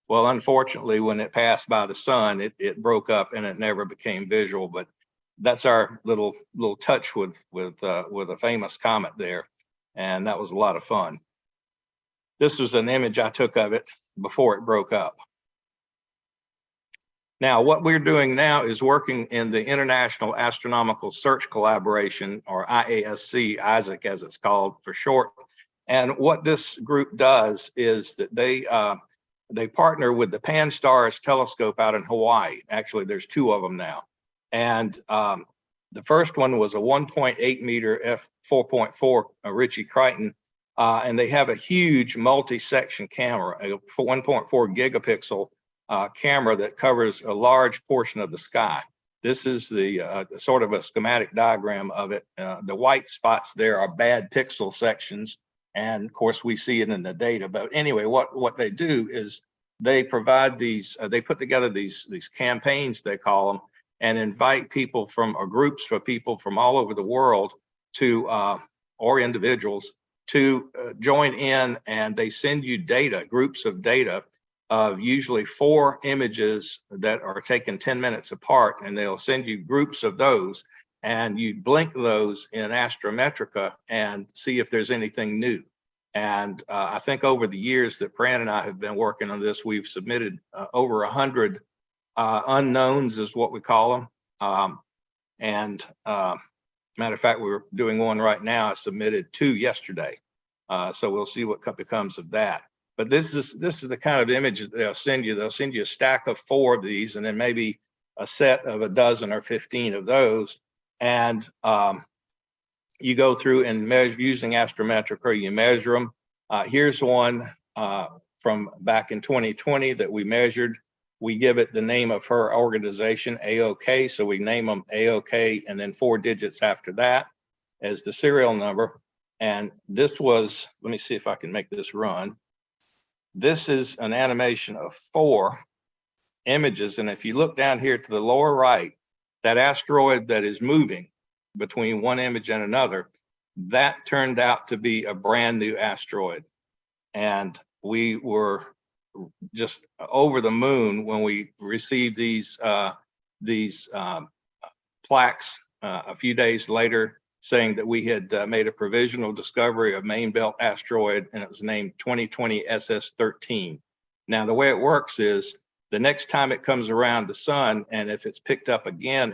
Speaker 6: Well, unfortunately, when it passed by the sun, it broke up and it never became visual. But that's our little touch with a famous comet there, and that was a lot of fun. This was an image I took of it before it broke up. Now, what we're doing now is working in the International Astronomical Search Collaboration, or IASC, ISAC as it's called for short. And what this group does is that they partner with the Pan-STARRS telescope out in Hawaii. Actually, there's two of them now. And the first one was a 1.8 meter f4.4 Ritchie Crichton, and they have a huge multi-section camera, a 1.4 gigapixel camera that covers a large portion of the sky. This is the sort of a schematic diagram of it. The white spots there are bad pixel sections, and of course we see it in the data. But anyway, what they do is they provide these, they put together these campaigns, they call them, and invite people from, or groups of people from all over the world to, or individuals to join in, and they send you data, groups of data of usually 4 images that are taken 10 minutes apart, and they'll send you groups of those, and you blink those in Astrometrica and see if there's anything new. And I think over the years that Pran and I have been working on this, we've submitted over 100 unknowns is what we call them. Matter of fact, we're doing one right now. I submitted 2 yesterday. So we'll see what becomes of that. But this is the kind of image they'll send you. They'll send you a stack of 4 of these, and then maybe a set of a dozen or 15 of those. And you go through and measure using astrometric, you measure them. Here's one from back in 2020 that we measured. We give it the name of her organization, ALCon. So we name them ALCon and then 4 digits after that as the serial number. And this was, let me see if I can make this run. This is an animation of 4 images. And if you look down here to the lower right, that asteroid that is moving between one image and another, that turned out to be a brand new asteroid. And we were just over the moon when we received these plaques a few days later, saying that we had made a provisional discovery of main belt asteroid, and it was named 2020 SS13. Now, the way it works is the next time it comes around the sun, and if it's picked up again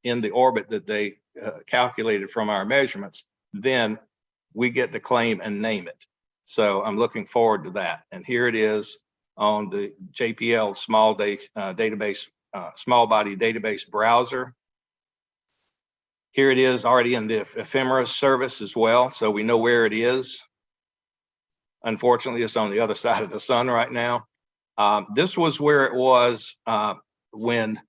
Speaker 6: in the orbit that they calculated from our measurements, then we get to claim and name it. So I'm looking forward to that. And here it is on the JPL small body database browser. Here it is already in the ephemera service as well, so we know where it is. Unfortunately, it's on the other side of the sun right now. This was where it was when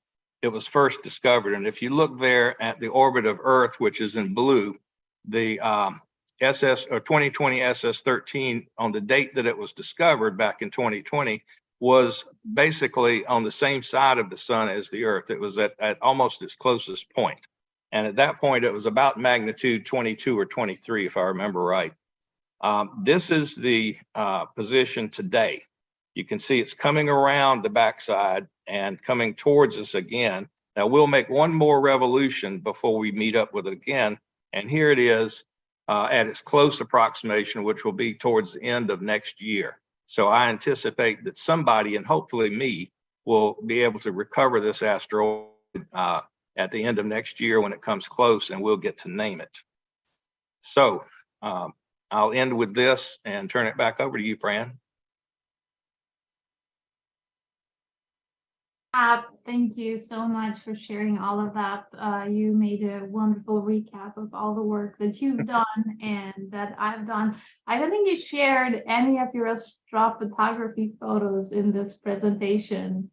Speaker 6: it was first discovered. And if you look there at the orbit of Earth, which is in blue, the 2020 SS13 on the date that it was discovered back in 2020 was basically on the same side of the sun as the Earth. It was at almost its closest point. And at that point, it was about magnitude 22 or 23, if I remember right. This is the position today. You can see it's coming around the backside and coming towards us again. Now we'll make one more revolution before we meet up with it again. And here it is at its close approximation, which will be towards the end of next year. So I anticipate that somebody, and hopefully me, will be able to recover this asteroid at the end of next year when it comes close, and we'll get to name it. So I'll end with this and turn it back over to you, Pran.
Speaker 4: Thank you so much for sharing all of that. You made a wonderful recap of all the work that you've done and that I've done. I don't think you shared any of your astrophotography photos in this presentation.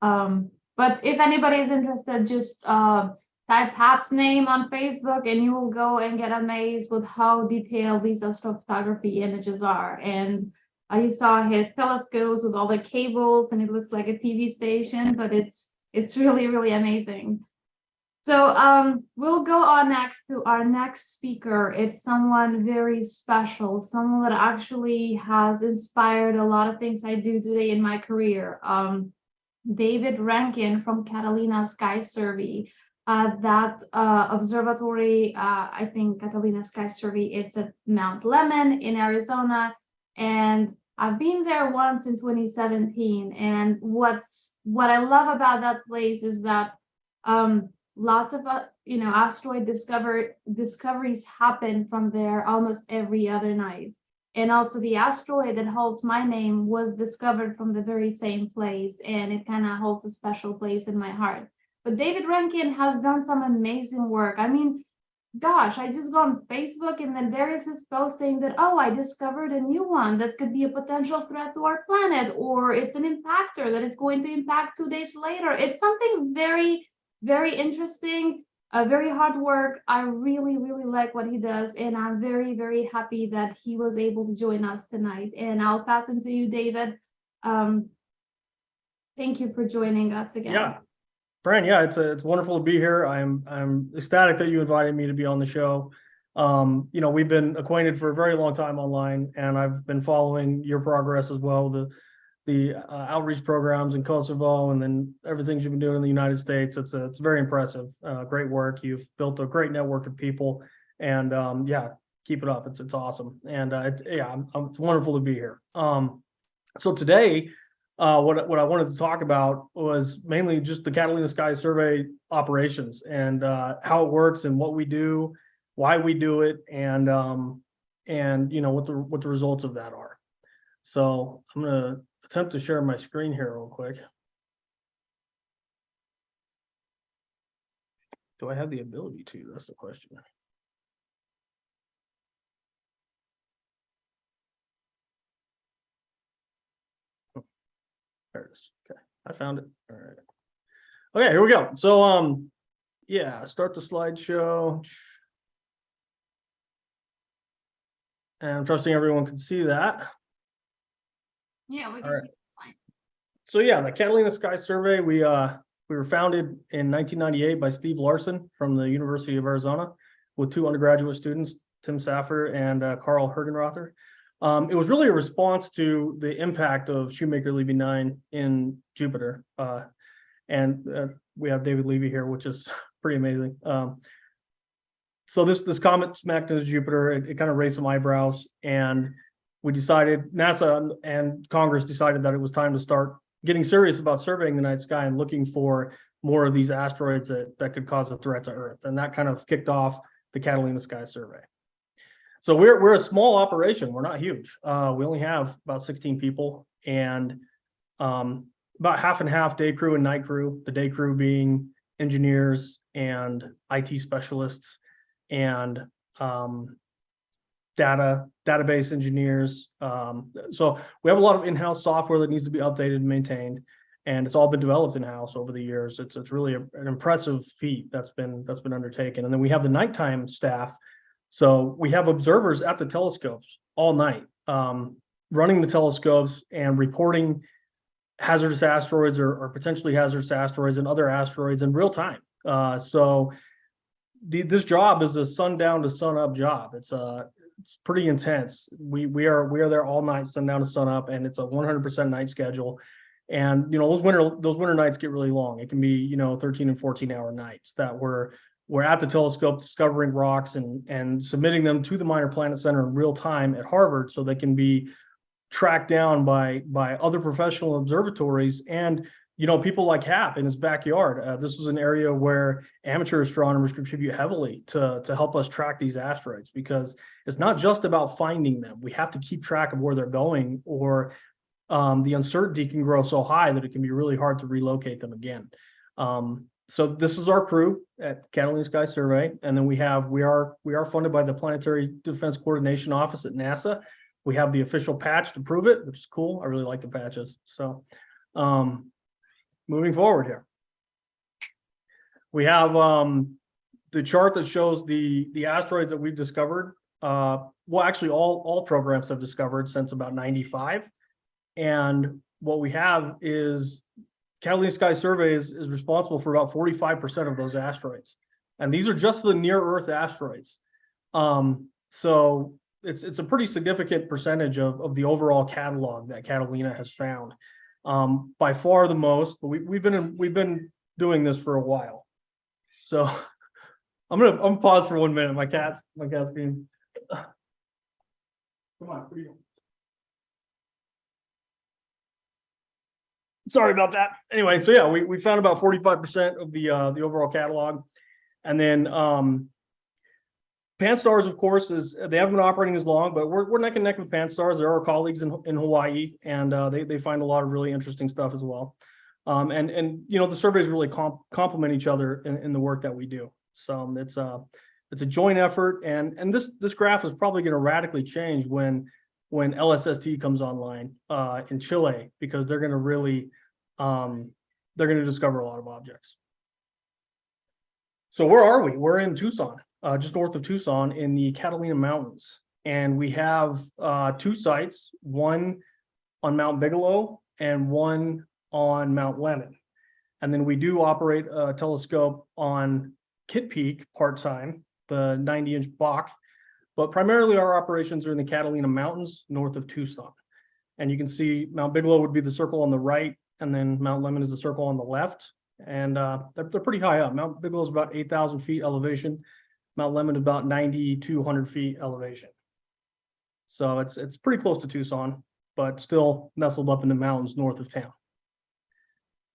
Speaker 4: But if anybody is interested, just type Hap's name on Facebook and you will go and get amazed with how detailed these astrophotography images are. And you saw his telescopes with all the cables, and it looks like a TV station, but it's really, really amazing. So we'll go on next to our next speaker. It's someone very special, someone that actually has inspired a lot of things I do today in my career. David Rankin from Catalina Sky Survey. That observatory, I think Catalina Sky Survey, it's at Mount Lemmon in Arizona. And I've been there once in 2017. And what I love about that place is that lots of asteroid discoveries happen from there almost every other night. And also the asteroid that holds my name was discovered from the very same place, and it kind of holds a special place in my heart. But David Rankin has done some amazing work. I mean, gosh, I just go on Facebook and then there is his post saying that, oh, I discovered a new one that could be a potential threat to our planet, or it's an impactor that it's going to impact 2 days later. It's something very, very interesting. Very hard work. I really, really like what he does, and I'm very, very happy that he was able to join us tonight. And I'll pass it to you, David. Thank you for joining us again.
Speaker 7: Yeah, Brian. Yeah, it's wonderful to be here. I'm ecstatic that you invited me to be on the show. We've been acquainted for a very long time online, and I've been following your progress as well. The outreach programs in Kosovo, and then everything you've been doing in the United States. It's very impressive. Great work. You've built a great network of people, and yeah, keep it up. It's awesome. And it's wonderful to be here. So today what I wanted to talk about was mainly just the Catalina Sky Survey operations and how it works and what we do, why we do it, and what the results of that are. So I'm gonna attempt to share my screen here real quick. Do I have the ability to? That's the question. There it is. Okay, I found it. All right. Okay, here we go. So yeah, start the slideshow. And I'm trusting everyone can see that.
Speaker 4: Yeah, we can
Speaker 7: All right.
Speaker 4: see it fine.
Speaker 7: So yeah, the Catalina Sky Survey, we were founded in 1998 by Steve Larson from the University of Arizona with 2 undergraduate students, Tim Saffer and Carl Hergenrother. It was really a response to the impact of Shoemaker Levy 9 in Jupiter. And we have David Levy here, which is pretty amazing. So this comet smacked into Jupiter. It kind of raised some eyebrows, and we decided, NASA and Congress decided that it was time to start getting serious about surveying the night sky and looking for more of these asteroids that could cause a threat to Earth. And that kind of kicked off the Catalina Sky Survey. So we're a small operation. We're not huge. We only have about 16 people, and about half and half day crew and night crew. The day crew being engineers and IT specialists and database engineers. So we have a lot of in-house software that needs to be updated and maintained, and it's all been developed in-house over the years. It's really an impressive feat that's been undertaken. And then we have the nighttime staff. So we have observers at the telescopes all night, running the telescopes and reporting hazardous asteroids or potentially hazardous asteroids and other asteroids in real time. So this job is a sundown to sun up job. It's pretty intense. We are there all night, sundown to sun up, and it's a 100% night schedule. And those winter nights get really long. It can be 13 and 14-hour nights that we're at the telescope discovering rocks and submitting them to the Minor Planet Center in real time at Harvard, so they can be tracked down by other professional observatories and people like Hap in his backyard. This is an area where amateur astronomers contribute heavily to help us track these asteroids, because it's not just about finding them. We have to keep track of where they're going, or the uncertainty can grow so high that it can be really hard to relocate them again. So this is our crew at Catalina Sky Survey, and then we are funded by the Planetary Defense Coordination Office at NASA. We have the official patch to prove it, which is cool. I really like the patches. So moving forward here, we have the chart that shows the asteroids that we've discovered. Well, actually, all programs have discovered since about 95. And what we have is Catalina Sky Survey is responsible for about 45% of those asteroids. And these are just the near-Earth asteroids. So it's a pretty significant percentage of the overall catalog that Catalina has found. By far the most, but we've been doing this for a while. So I'm gonna pause for 1 minute. My cat's being come on, freedom. Sorry about that. Anyway, so yeah, we found about 45% of the overall catalog. And then Pan-STARRS, of course, they haven't been operating as long, but we're neck and neck with Pan-STARRS. They're our colleagues in Hawaii, and they find a lot of really interesting stuff as well. And the surveys really complement each other in the work that we do. So it's a joint effort, and this graph is probably going to radically change when LSST comes online in Chile, because they're going to really discover a lot of objects. So where are we? We're in Tucson. Just north of Tucson in the Catalina Mountains. And we have 2 sites, one on Mount Bigelow and one on Mount Lemmon. And then we do operate a telescope on Kitt Peak part-time, the 90-inch Bach, but primarily our operations are in the Catalina Mountains north of Tucson. And you can see Mount Bigelow would be the circle on the right, and then Mount Lemmon is the circle on the left. And they're pretty high up. Mount Bigelow is about 8,000 feet elevation. Mount Lemmon is about 9,200 feet elevation. So it's pretty close to Tucson. but still nestled up in the mountains north of town.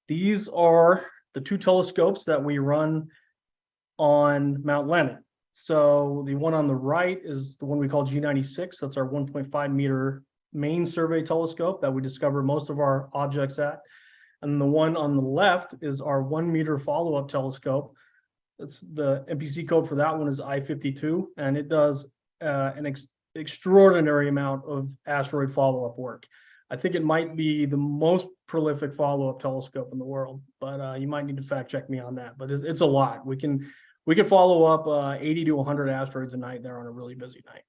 Speaker 7: These are the two telescopes that we run on Mount Lemmon. So the one on the right is the one we call G96. That's our 1.5 meter main survey telescope that we discover most of our objects at. And the one on the left is our 1 meter follow-up telescope. That's the MPC code for that one is I-52, and it does an extraordinary amount of asteroid follow-up work. I think it might be the most prolific follow-up telescope in the world, but you might need to fact check me on that. But it's a lot. We can follow up 80 to 100 asteroids a night there on a really busy night.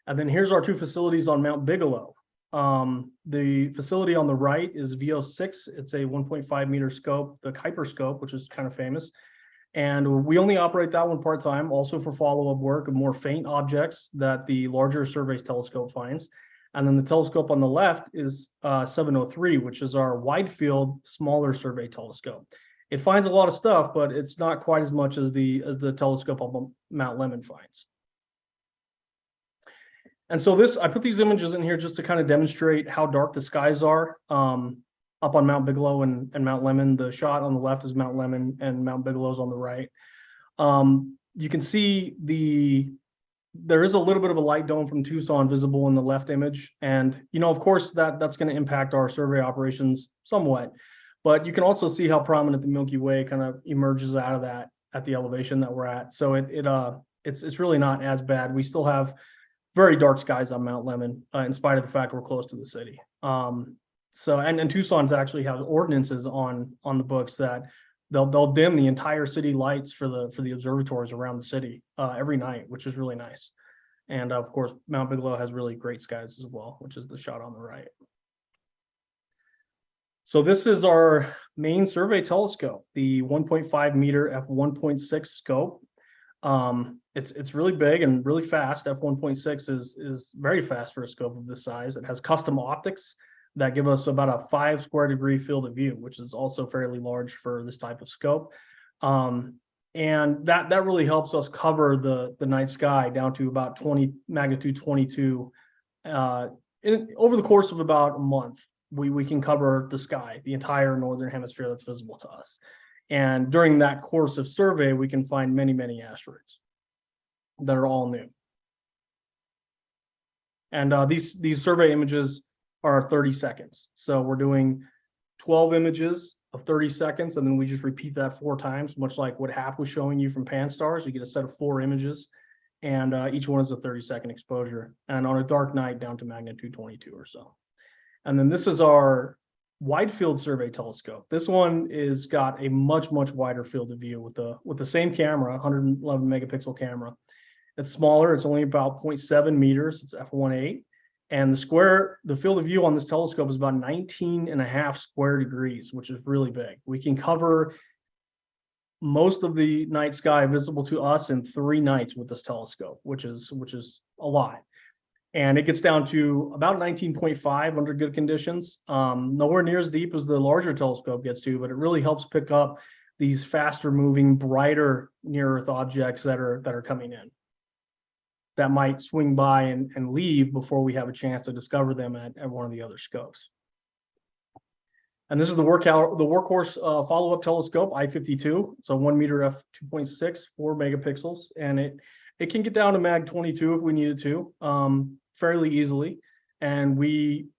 Speaker 7: And then here's our two facilities on Mount Bigelow. The facility on the right is VO6. It's a 1.5 meter scope, the Kuiper scope, which is kind of famous. And we only operate that one part-time, also for follow-up work of more faint objects that the larger surveys telescope finds. And then the telescope on the left is 703, which is our wide field, smaller survey telescope. It finds a lot of stuff, but it's not quite as much as the telescope on Mount Lemmon finds. And so I put these images in here just to kind of demonstrate how dark the skies are up on Mount Bigelow and Mount Lemmon. The shot on the left is Mount Lemmon and Mount Bigelow's on the right. You can see there is a little bit of a light dome from Tucson visible in the left image. And, of course, that's going to impact our survey operations somewhat. But you can also see how prominent the Milky Way kind of emerges out of that at the elevation that we're at. So it's really not as bad. We still have very dark skies on Mount Lemmon, in spite of the fact we're close to the city. And Tucson's actually has ordinances on the books that they'll dim the entire city lights for the observatories around the city every night, which is really nice. And of course, Mount Bigelow has really great skies as well, which is the shot on the right. So this is our main survey telescope, the 1.5 meter f1.6 scope. It's really big and really fast. F1.6 is very fast for a scope of this size. It has custom optics that give us about a 5 square degree field of view, which is also fairly large for this type of scope. And that really helps us cover the night sky down to about magnitude 22. Over the course of about a month, we can cover the sky, the entire northern hemisphere that's visible to us. And during that course of survey, we can find many, many asteroids that are all new. And these survey images are 30 seconds. So we're doing 12 images of 30 seconds, and then we just repeat that 4 times, much like what Hap was showing you from Pan-STARRS. You get a set of 4 images, and each one is a 30-second exposure. And on a dark night, down to magnitude 22 or so. And then this is our wide field survey telescope. This one is got a much wider field of view with the same camera, 111 megapixel camera. It's smaller. It's only about 0.7 meters. It's f1.8, and the field of view on this telescope is about 19.5 square degrees, which is really big. We can cover most of the night sky visible to us in 3 nights with this telescope, which is a lot. And it gets down to about 19.5 under good conditions. Nowhere near as deep as the larger telescope gets to, but it really helps pick up these faster moving, brighter near Earth objects that are coming in, that might swing by and leave before we have a chance to discover them at one of the other scopes. And this is the workhorse follow-up telescope, I-52. It's a 1 meter f2.6, 4 megapixels, and it can get down to mag 22 if we needed to, fairly easily. And we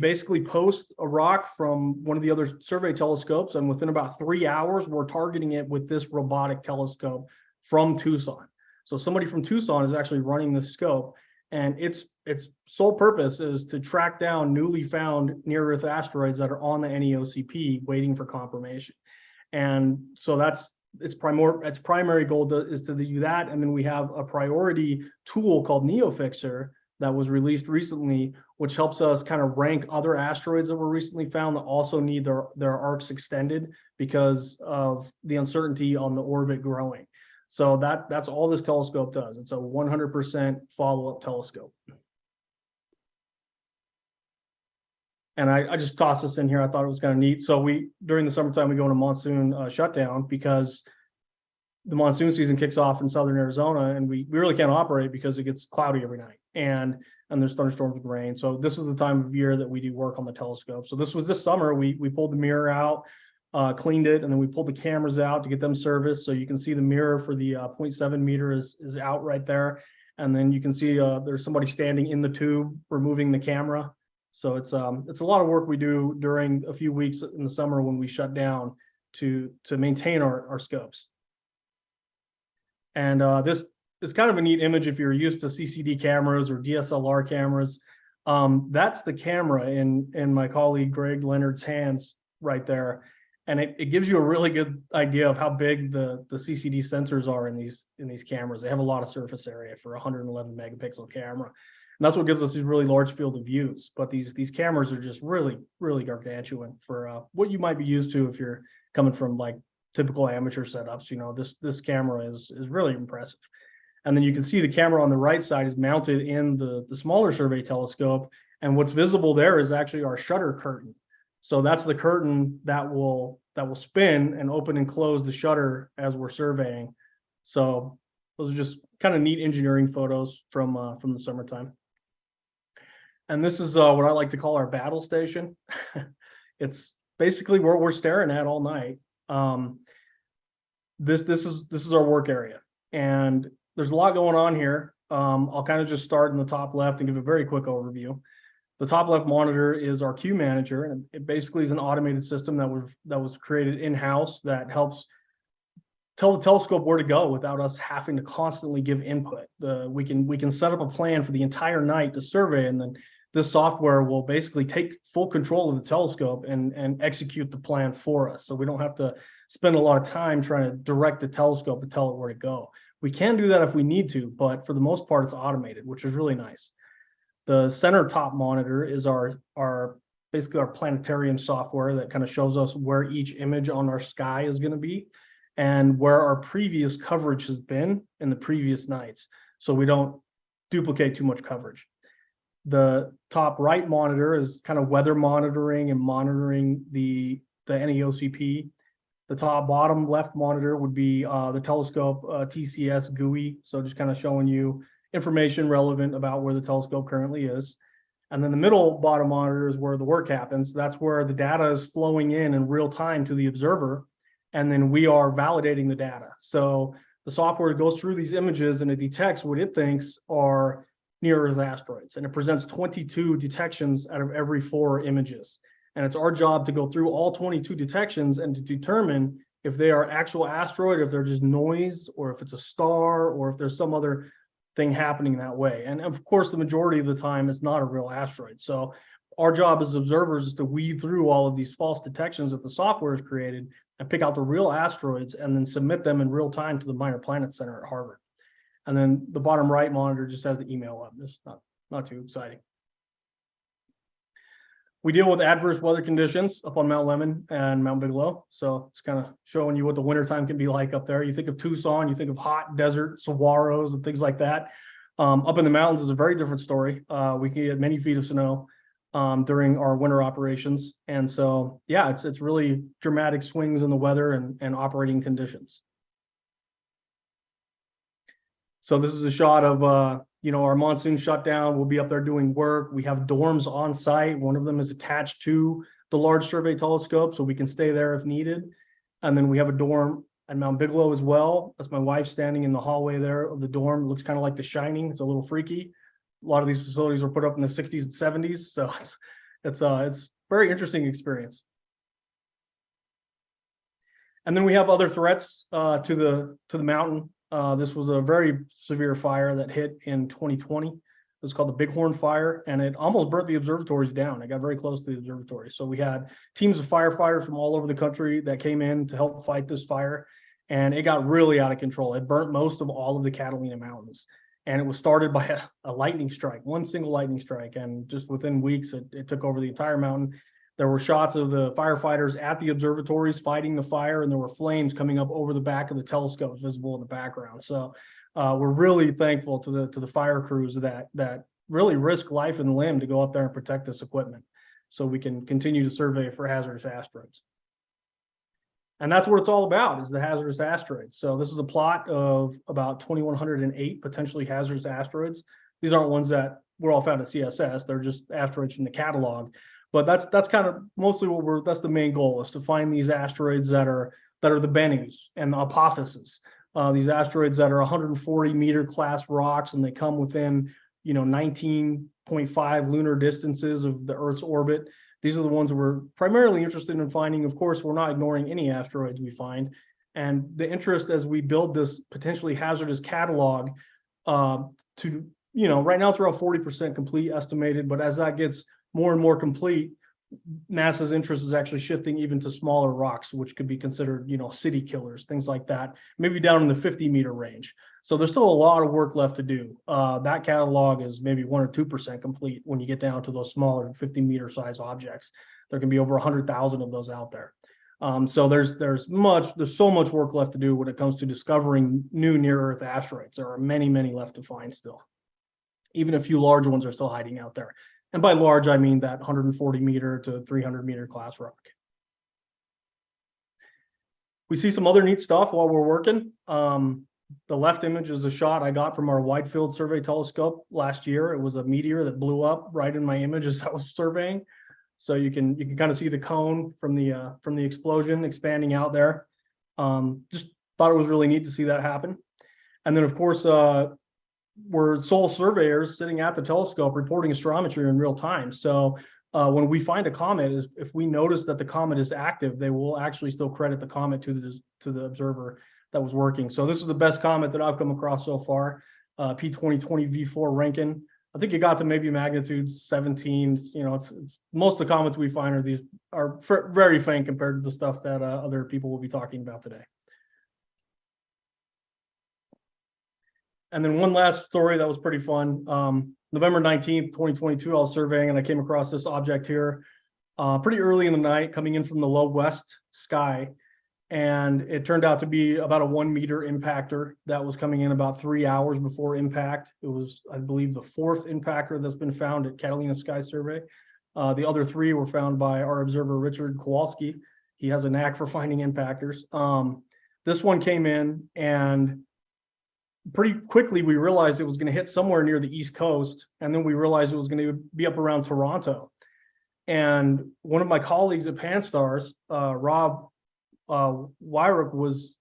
Speaker 7: basically post a rock from one of the other survey telescopes, and within about 3 hours, we're targeting it with this robotic telescope from Tucson. So somebody from Tucson is actually running this scope, and its sole purpose is to track down newly found near-Earth asteroids that are on the NEOCP waiting for confirmation. And so its primary goal is to do that. And then we have a priority tool called NeoFixer that was released recently, which helps us kind of rank other asteroids that were recently found that also need their arcs extended because of the uncertainty on the orbit growing. So that's all this telescope does. It's a 100% follow-up telescope. And I just tossed this in here. I thought it was kind of neat. So during the summertime, we go into monsoon shutdown because the monsoon season kicks off in southern Arizona, and we really can't operate because it gets cloudy every night. And and there's thunderstorms with rain. So this is the time of year that we do work on the telescope. So this was this summer. We pulled the mirror out, cleaned it, and then we pulled the cameras out to get them serviced. So you can see the mirror for the 0.7 meter is out right there. And then you can see there's somebody standing in the tube removing the camera. So it's a lot of work we do during a few weeks in the summer when we shut down to maintain our scopes. And this is kind of a neat image if you're used to CCD cameras or DSLR cameras. That's the camera in my colleague Greg Leonard's hands right there. And it gives you a really good idea of how big the CCD sensors are in these cameras. They have a lot of surface area for a 111 megapixel camera. And that's what gives us these really large field of views. But these cameras are just really, really gargantuan for what you might be used to if you're coming from like typical amateur setups. You know, this camera is really impressive. And then you can see the camera on the right side is mounted in the smaller survey telescope. And what's visible there is actually our shutter curtain. So that's the curtain that will spin and open and close the shutter as we're surveying. So those are just kind of neat engineering photos from the summertime. And this is what I like to call our battle station. It's basically where we're staring at all night. This is our work area, and there's a lot going on here. I'll kind of just start in the top left and give a very quick overview. The top left monitor is our queue manager, and it basically is an automated system that was created in-house that helps tell the telescope where to go without us having to constantly give input. We can set up a plan for the entire night to survey, and then this software will basically take full control of the telescope and execute the plan for us. So we don't have to spend a lot of time trying to direct the telescope and tell it where to go. We can do that if we need to, but for the most part, it's automated, which is really nice. The center top monitor is basically our planetarium software that kind of shows us where each image on our sky is going to be and where our previous coverage has been in the previous nights, so we don't duplicate too much coverage. The top right monitor is kind of weather monitoring and monitoring the NEOCP. The top bottom left monitor would be the telescope TCS GUI, so just kind of showing you information relevant about where the telescope currently is. And then the middle bottom monitor is where the work happens. That's where the data is flowing in real time to the observer, and then we are validating the data. So the software goes through these images and it detects what it thinks are near-Earth asteroids, and it presents 22 detections out of every 4 images. And it's our job to go through all 22 detections and to determine if they are actual asteroid, if they're just noise, or if it's a star, or if there's some other thing happening that way. And of course, the majority of the time, it's not a real asteroid. So our job as observers is to weed through all of these false detections that the software has created and pick out the real asteroids and then submit them in real time to the Minor Planet Center at Harvard. And then the bottom right monitor just has the email up. It's not too exciting. We deal with adverse weather conditions up on Mount Lemmon and Mount Bigelow. So it's kind of showing you what the wintertime can be like up there. You think of Tucson, you think of hot desert saguaros and things like that. Up in the mountains is a very different story. We can get many feet of snow during our winter operations. And so, yeah, it's really dramatic swings in the weather and operating conditions. So this is a shot of, our monsoon shutdown. We'll be up there doing work. We have dorms on site. One of them is attached to the large survey telescope, so we can stay there if needed. And then we have a dorm at Mount Bigelow as well. That's my wife standing in the hallway there of the dorm. It looks kind of like The Shining. It's a little freaky. A lot of these facilities were put up in the 60s and 70s, so it's a very interesting experience. And then we have other threats to the mountain. This was a very severe fire that hit in 2020. It was called the Bighorn Fire, and it almost burnt the observatories down. It got very close to the observatory. So we had teams of firefighters from all over the country that came in to help fight this fire, and it got really out of control. It burnt most of all of the Catalina Mountains, and it was started by a lightning strike, one single lightning strike, and just within weeks, it took over the entire mountain. There were shots of the firefighters at the observatories fighting the fire, and there were flames coming up over the back of the telescopes visible in the background. So we're really thankful to the fire crews that really risk life and limb to go up there and protect this equipment so we can continue to survey for hazardous asteroids. And that's what it's all about, is the hazardous asteroids. So this is a plot of about 2,108 potentially hazardous asteroids. These aren't ones that were all found at CSS. They're just asteroids in the catalog. But that's kind of mostly that's the main goal, is to find these asteroids that are the Bennus and the Apophyses. These asteroids that are 140 meter class rocks, and they come within 19.5 lunar distances of the Earth's orbit. These are the ones that we're primarily interested in finding. Of course, we're not ignoring any asteroids we find. And the interest as we build this potentially hazardous catalog to, right now it's around 40% complete estimated, but as that gets more and more complete, NASA's interest is actually shifting even to smaller rocks, which could be considered, city killers, things like that, maybe down in the 50-meter range. So there's still a lot of work left to do. That catalog is maybe 1 or 2% complete when you get down to those smaller 50-meter size objects. There can be over 100,000 of those out there. So there's so much work left to do when it comes to discovering new near-Earth asteroids. There are many, many left to find still. Even a few large ones are still hiding out there. And by large, I mean that 140 meter to 300 meter class rock. We see some other neat stuff while we're working. The left image is a shot I got from our Wide Field Survey telescope last year. It was a meteor that blew up right in my image as I was surveying. So you can kind of see the cone from the explosion expanding out there. Just thought it was really neat to see that happen. And then of course, we're sole surveyors sitting at the telescope reporting astrometry in real time. So when we find a comet, if we notice that the comet is active, they will actually still credit the comet to the observer that was working. So this is the best comet that I've come across so far, P2020 V4 Rankin. I think it got to maybe magnitude 17. It's most of the comets we find are very faint compared to the stuff that other people will be talking about today. And then one last story that was pretty fun. November 19th, 2022, I was surveying and I came across this object here pretty early in the night coming in from the low west sky. And it turned out to be about a 1 meter impactor that was coming in about 3 hours before impact. It was, I believe, the 4th impactor that's been found at Catalina Sky Survey. The other 3 were found by our observer, Richard Kowalski. He has a knack for finding impactors. This one came in, and pretty quickly we realized it was going to hit somewhere near the East Coast, and then we realized it was going to be up around Toronto. And one of my colleagues at Pan-STARRS, Rob Wyrick, was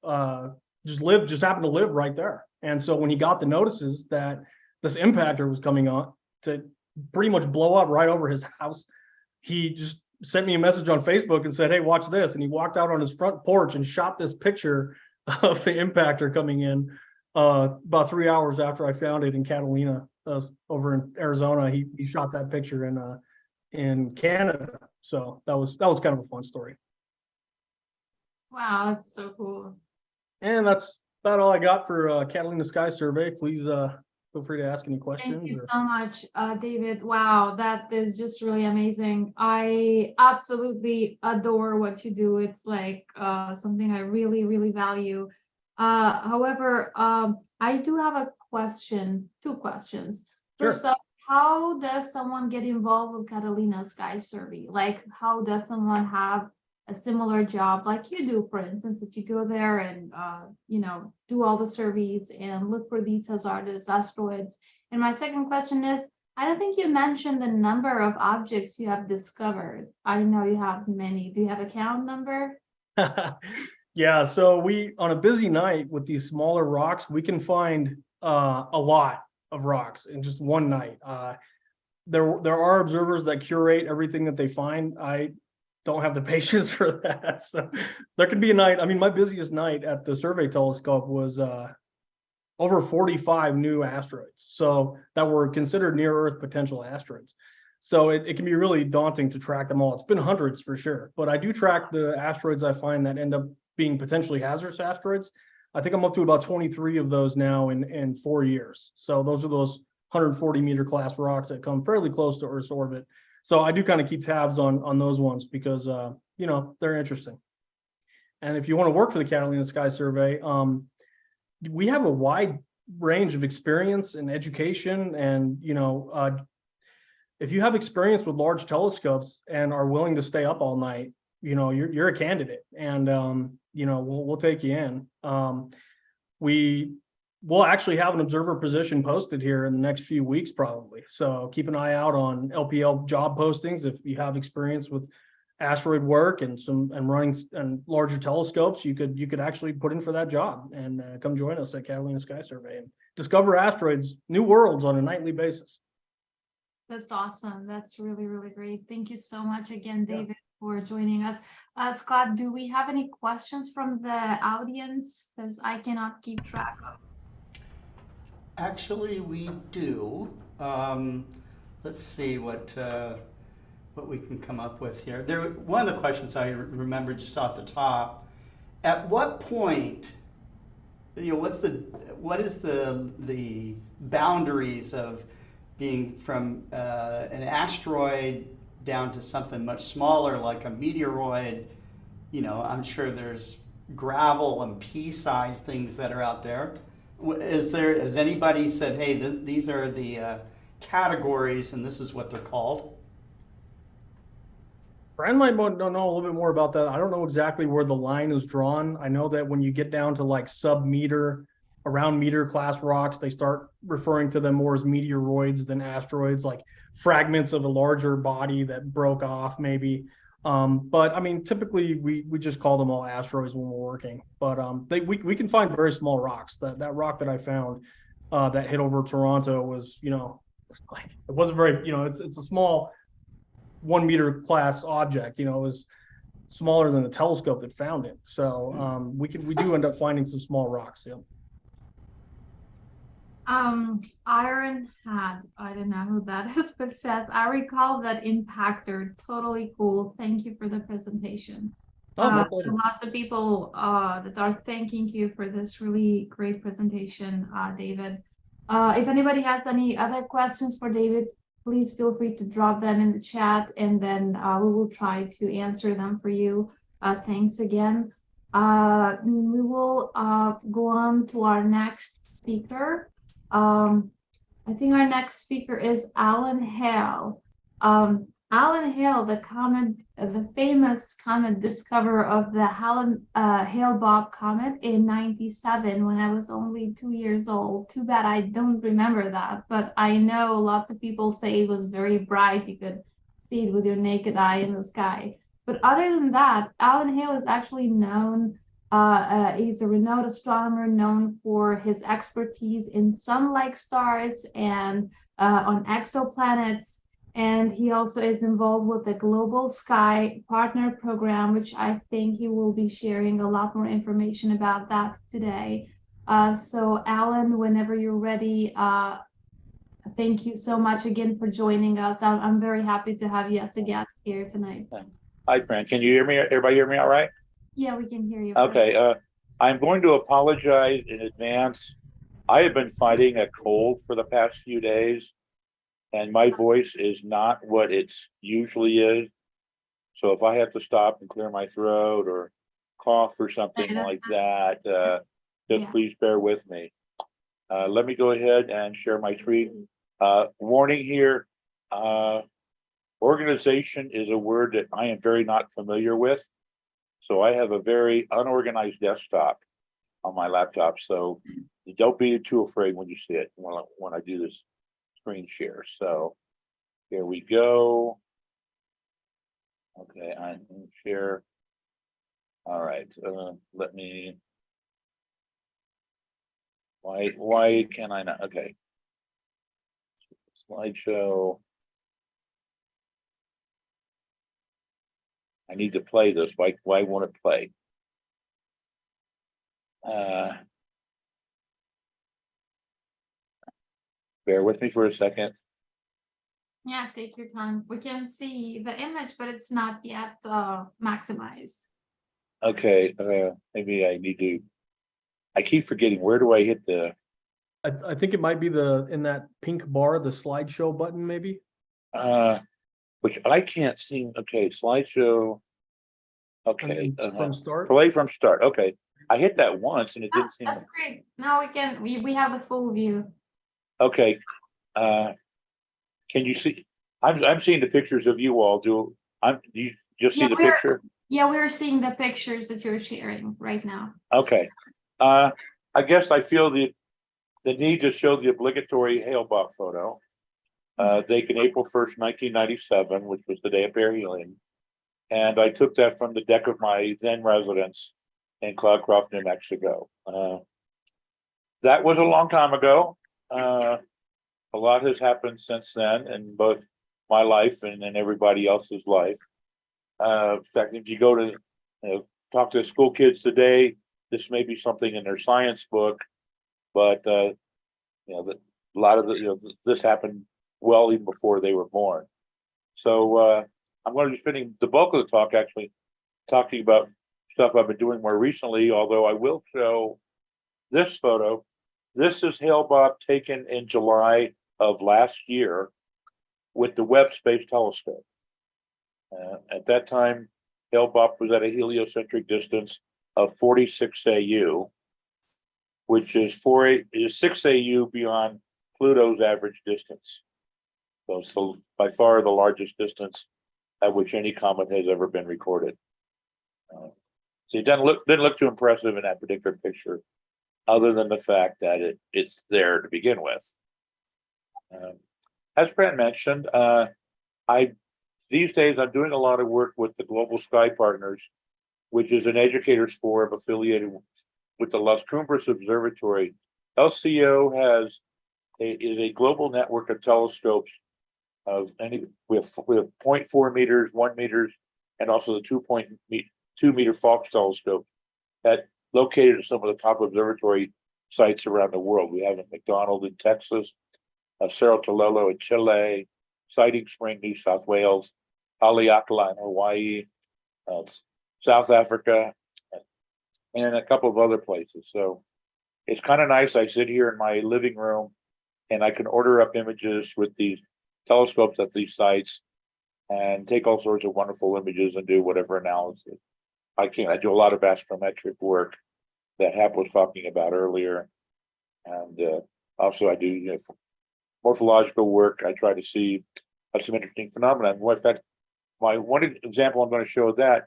Speaker 7: just happened to live right there. And so when he got the notices that this impactor was coming on to pretty much blow up right over his house, he just sent me a message on Facebook and said, "Hey, watch this." And he walked out on his front porch and shot this picture of the impactor coming in about 3 hours after I found it in Catalina over in Arizona. He shot that picture in Canada. So that was kind of a fun story.
Speaker 4: Wow, that's so cool.
Speaker 7: And that's about all I got for Catalina Sky Survey. Please feel free to ask any questions.
Speaker 4: Thank you so much, David. Wow, that is just really amazing. I absolutely adore what you do. It's like something I really, really value. However, I do have a question, 2 questions.
Speaker 7: Sure.
Speaker 4: First off, how does someone get involved with Catalina Sky Survey? Like, how does someone have a similar job like you do, for instance, if you go there and do all the surveys and look for these hazardous asteroids? And my second question is, I don't think you mentioned the number of objects you have discovered. I know you have many. Do you have a count number?
Speaker 7: Yeah, so we, on a busy night with these smaller rocks, we can find a lot of rocks in just one night. There are observers that curate everything that they find. I don't have the patience for that. So there can be a night. I mean, my busiest night at the survey telescope was over 45 new asteroids, so that were considered near Earth potential asteroids. So it can be really daunting to track them all. It's been hundreds for sure, but I do track the asteroids I find that end up being potentially hazardous asteroids. I think I'm up to about 23 of those now in 4 years. So those are those 140 meter class rocks that come fairly close to Earth's orbit. So I do kind of keep tabs on those ones because they're interesting. And if you want to work for the Catalina Sky Survey, we have a wide range of experience and education. And if you have experience with large telescopes and are willing to stay up all night, you're a candidate, and we'll take you in. We we'll actually have an observer position posted here in the next few weeks, probably. So keep an eye out on LPL job postings if you have experience with asteroid work and running and larger telescopes. You could actually put in for that job and come join us at Catalina Sky Survey and discover asteroids, new worlds on a nightly basis.
Speaker 4: That's awesome. That's really, really great. Thank you so much again, David, for joining us. Scott, do we have any questions from the audience? Because I cannot keep track of.
Speaker 1: Actually, we do. Let's see what we can come up with here. One of the questions I remember just off the top. At what point, what is the boundaries of being from an asteroid down to something much smaller like a meteoroid? I'm sure there's gravel and pea-sized things that are out there. Has anybody said, hey, these are the categories and this is what they're called?
Speaker 7: Brian might know a little bit more about that. I don't know exactly where the line is drawn. I know that when you get down to like sub-meter, around meter class rocks, they start referring to them more as meteoroids than asteroids, like fragments of a larger body that broke off maybe. But I mean, typically we just call them all asteroids when we're working. But we can find very small rocks. That rock that I found that hit over Toronto was, like it wasn't very, it's a small 1 meter class object. It was smaller than the telescope that found it. So we do end up finding some small rocks. Yeah.
Speaker 4: Iron Hat, I don't know who that is, but says, I recall that impactor, totally cool. Thank you for the presentation.
Speaker 7: My pleasure.
Speaker 4: Lots of people that are thanking you for this really great presentation, David. If anybody has any other questions for David, please feel free to drop them in the chat, and then we will try to answer them for you. Thanks again. We will go on to our next speaker. I think our next speaker is Alan Hale. Alan Hale, the famous comet discoverer of the Hale-Bopp comet in '97, when I was only 2 years old. Too bad I don't remember that, but I know lots of people say it was very bright. You could see it with your naked eye in the sky. But other than that, Alan Hale is actually known. He's a renowned astronomer known for his expertise in sun-like stars and on exoplanets. And he also is involved with the Global Sky Partner Program, which I think he will be sharing a lot more information about that today. So Alan, whenever you're ready, thank you so much again for joining us. I'm very happy to have you as a guest here tonight.
Speaker 10: Hi, Fran. Can you hear me? Everybody hear me all right?
Speaker 4: Yeah, we can hear you.
Speaker 10: Okay. I'm going to apologize in advance. I have been fighting a cold for the past few days, and my voice is not what it usually is. So if I have to stop and clear my throat or cough or something like that, just please bear with me. Let me go ahead and share my screen. Warning here, organization is a word that I am very not familiar with. So I have a very unorganized desktop on my laptop. So don't be too afraid when you see it when I do this screen share. So here we go. Okay, I'm going to share. All right, let me. Why can I not? Okay. Slideshow. I need to play this. Why won't it play? Bear with me for a second.
Speaker 4: Yeah, take your time. We can see the image, but it's not yet maximized.
Speaker 10: Okay, maybe I need to. I keep forgetting. Where do I hit the?
Speaker 7: I think it might be in that pink bar, the slideshow button, maybe.
Speaker 10: Which I can't see. Okay, slideshow. Okay,
Speaker 7: from start.
Speaker 10: Play from start. Okay, I hit that once and it didn't seem.
Speaker 4: That's great. Now we have the full view.
Speaker 10: Okay, can you see? I'm seeing the pictures of you all. Do you just see the picture?
Speaker 4: Yeah, we're seeing the pictures that you're sharing right now.
Speaker 10: Okay, I guess I feel the need to show the obligatory Hale-Bopp photo, taken April 1st, 1997, which was the day of perihelion. And I took that from the deck of my then residence in Cloudcroft, New Mexico. That was a long time ago. A lot has happened since then in both my life and in everybody else's life. In fact, if you go to talk to school kids today, this may be something in their science book, but a lot of this happened well even before they were born. So I'm going to be spending the bulk of the talk actually talking about stuff I've been doing more recently, although I will show this photo. This is Hale-Bopp taken in July of last year with the Webb Space Telescope. At that time, Hale-Bopp was at a heliocentric distance of 46 AU, which is 6 AU beyond Pluto's average distance. So by far the largest distance at which any comet has ever been recorded. So it didn't look too impressive in that particular picture, other than the fact that it's there to begin with. As Brent mentioned, these days I'm doing a lot of work with the Global Sky Partners, which is an educators forum affiliated with the Las Cumbres Observatory. LCO is a global network of telescopes we have 0.4 meters, 1 meters, and also the 2.2 meter Fox telescope that located at some of the top observatory sites around the world. We have in McDonald in Texas, Cerro Tololo in Chile, Siding Spring, New South Wales, Haleakala in Hawaii, South Africa, and a couple of other places. So it's kind of nice. I sit here in my living room and I can order up images with these telescopes at these sites and take all sorts of wonderful images and do whatever analysis I can. I do a lot of astrometric work that Hap was talking about earlier. And also I do morphological work. I try to see some interesting phenomena. In fact, my one example I'm going to show that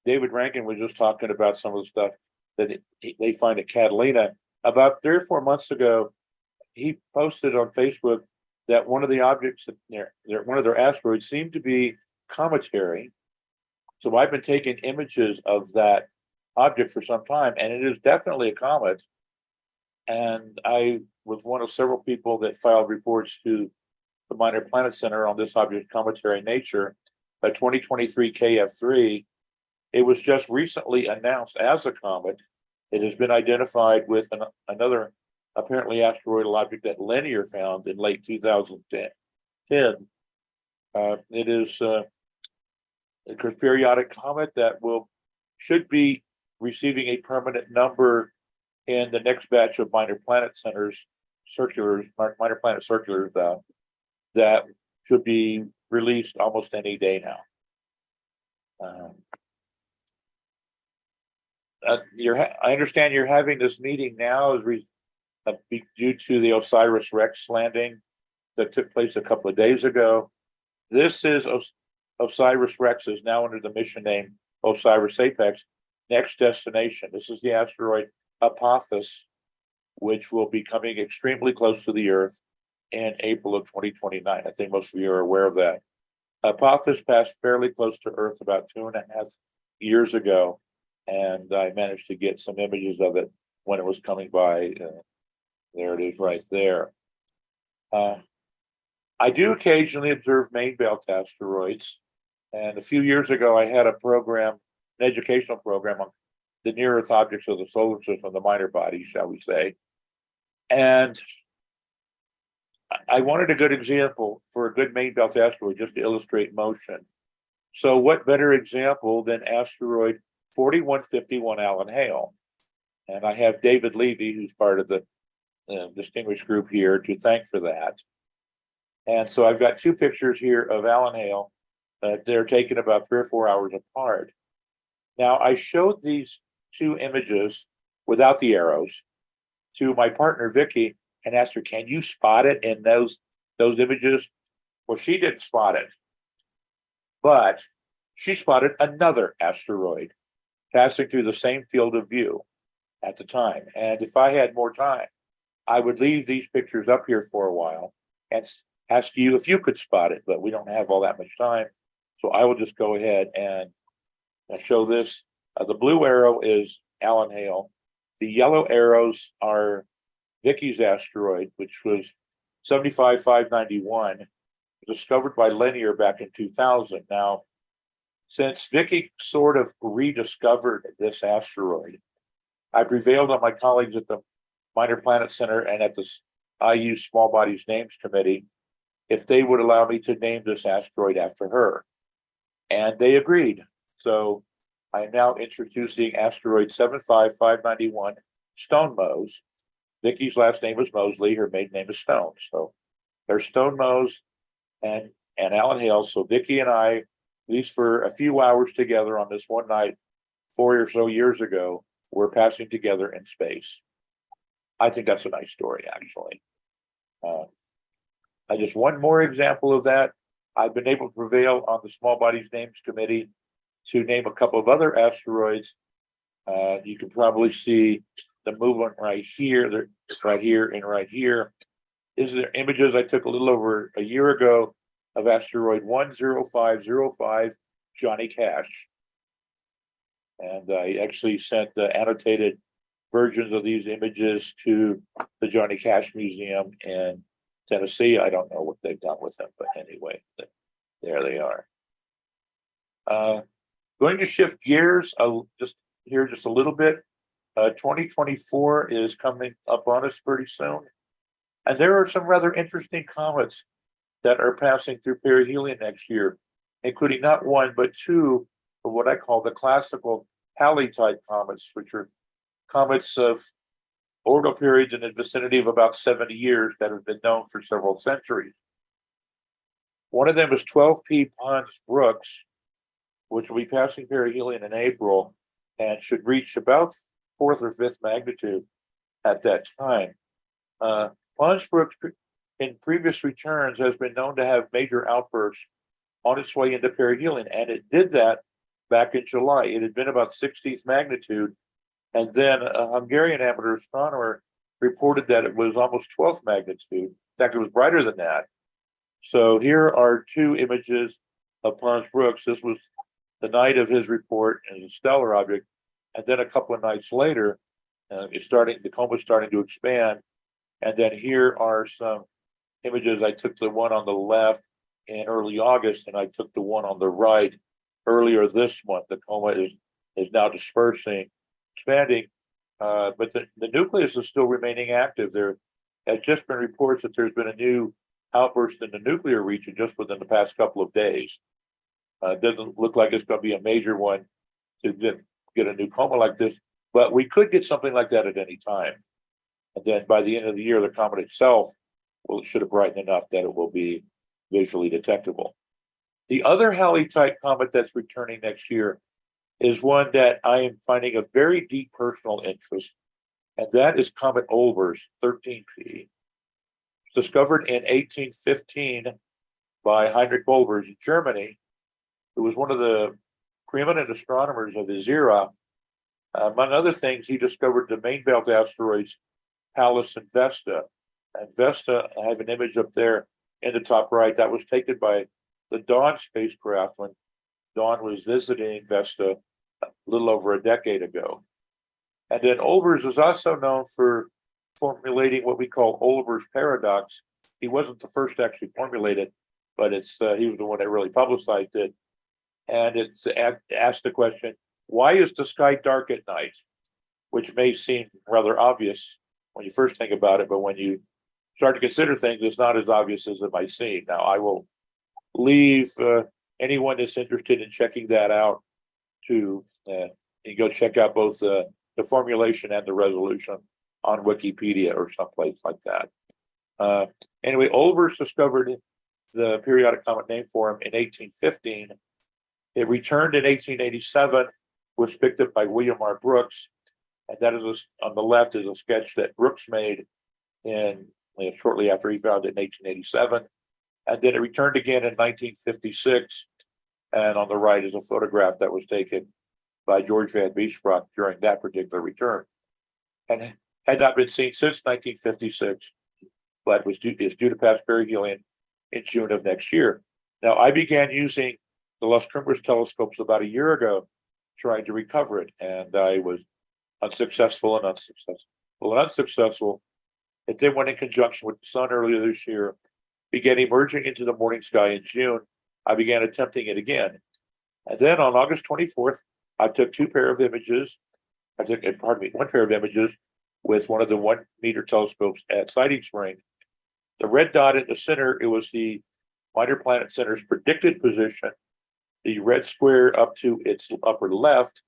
Speaker 10: David Rankin was just talking about some of the stuff that they find at Catalina. About 3 or 4 months ago, he posted on Facebook that one of the objects, one of their asteroids, seemed to be cometary. So I've been taking images of that object for some time, and it is definitely a comet. And I was one of several people that filed reports to the Minor Planet Center on this object's cometary nature. By 2023 KF3, it was just recently announced as a comet. It has been identified with another apparently asteroidal object that Linear found in late 2010. It is a periodic comet that should be receiving a permanent number in the next batch of Minor Planet Center's Minor Planet circulars that should be released almost any day now. I understand you're having this meeting now due to the OSIRIS-REx landing that took place a couple of days ago. This is OSIRIS-REx is now under the mission name OSIRIS-APEX, next destination. This is the asteroid Apophis, which will be coming extremely close to the Earth in April of 2029. I think most of you are aware of that. Apophis passed fairly close to Earth about 2.5 years ago, and I managed to get some images of it when it was coming by. There it is right there. I do occasionally observe main belt asteroids, and a few years ago I had an educational program on the near-Earth objects of the solar system, the minor bodies, shall we say. And I wanted a good example for a good main belt asteroid just to illustrate motion. So what better example than asteroid 4151 Alan Hale? And I have David Levy, who's part of the distinguished group here, to thank for that. And so I've got 2 pictures here of Alan Hale. They're taken about 3 or 4 hours apart. Now, I showed these 2 images without the arrows to my partner, Vicky, and asked her, can you spot it in those images? Well, she didn't spot it, but she spotted another asteroid passing through the same field of view at the time. And if I had more time, I would leave these pictures up here for a while and ask you if you could spot it, but we don't have all that much time. So I will just go ahead and show this. The blue arrow is Alan Hale. The yellow arrows are Vicky's asteroid, which was 75591, discovered by Linear back in 2000. Now, since Vicky sort of rediscovered this asteroid, I prevailed on my colleagues at the Minor Planet Center and at the IU Small Bodies Names Committee if they would allow me to name this asteroid after her. And they agreed. So I am now introducing asteroid 75591 Stone Mose. Vicky's last name is Mosley, her maiden name is Stone. So there's Stone Mose and Alan Hale. So Vicky and I, at least for a few hours together on this one night, 4 or so years ago, were passing together in space. I think that's a nice story, actually. I just one more example of that. I've been able to prevail on the Small Bodies Names Committee to name a couple of other asteroids. You can probably see the movement right here, right here, and right here. These are images I took a little over a year ago of asteroid 10505 Johnny Cash. And I actually sent the annotated versions of these images to the Johnny Cash Museum in Tennessee. I don't know what they've done with them, but anyway, there they are. Going to shift gears just a little bit. 2024 is coming up on us pretty soon. And there are some rather interesting comets that are passing through perihelion next year, including not one, but two of what I call the classical Halley type comets, which are comets of orbital periods in the vicinity of about 70 years that have been known for several centuries. One of them is 12P Pons Brooks, which will be passing perihelion in April and should reach about 4th or 5th magnitude at that time. Pons Brooks, in previous returns, has been known to have major outbursts on its way into perihelion, and it did that back in July. It had been about 60th magnitude, and then a Hungarian amateur astronomer reported that it was almost 12th magnitude. In fact, it was brighter than that. So here are two images of Pons Brooks. This was the night of his report as a stellar object, and then a couple of nights later, the comet's starting to expand. And then here are some images. I took the one on the left in early August, and I took the one on the right earlier this month. The comet is now dispersing, expanding, but the nucleus is still remaining active. There has just been reports that there's been a new outburst in the nuclear region just within the past couple of days. It doesn't look like it's going to be a major one to get a new comet like this, but we could get something like that at any time. And then by the end of the year, the comet itself should have brightened enough that it will be visually detectable. The other Halley type comet that's returning next year is one that I am finding a very deep personal interest, and that is Comet Olbers 13P. Discovered in 1815 by Heinrich Olbers in Germany, who was one of the preeminent astronomers of his era. Among other things, he discovered the main belt asteroids Pallas and Vesta. And Vesta, I have an image up there in the top right, that was taken by the Dawn spacecraft when Dawn was visiting Vesta a little over a decade ago. And then Olbers is also known for formulating what we call Olbers' paradox. He wasn't the first to actually formulate it, but he was the one that really publicized it. And it's asked the question, why is the sky dark at night? Which may seem rather obvious when you first think about it, but when you start to consider things, it's not as obvious as it might seem. Now, I will leave anyone that's interested in checking that out to go check out both the formulation and the resolution on Wikipedia or someplace like that. Anyway, Olbers discovered the periodic comet named for him in 1815. It returned in 1887, was picked up by William R. Brooks, and that is on the left is a sketch that Brooks made shortly after he found it in 1887. And then it returned again in 1956. And on the right is a photograph that was taken by George Van Biesbroek during that particular return. And had not been seen since 1956, but is due to pass perihelion in June of next year. Now, I began using the Los Cumbres telescopes about a year ago, trying to recover it, and I was unsuccessful and unsuccessful. It then went in conjunction with the sun earlier this year, began emerging into the morning sky in June. I began attempting it again. And then on August 24th, I took one pair of images with one of the 1 meter telescopes at Sighting Spring. The red dot in the center, it was the minor planet center's predicted position. The red square up to its upper left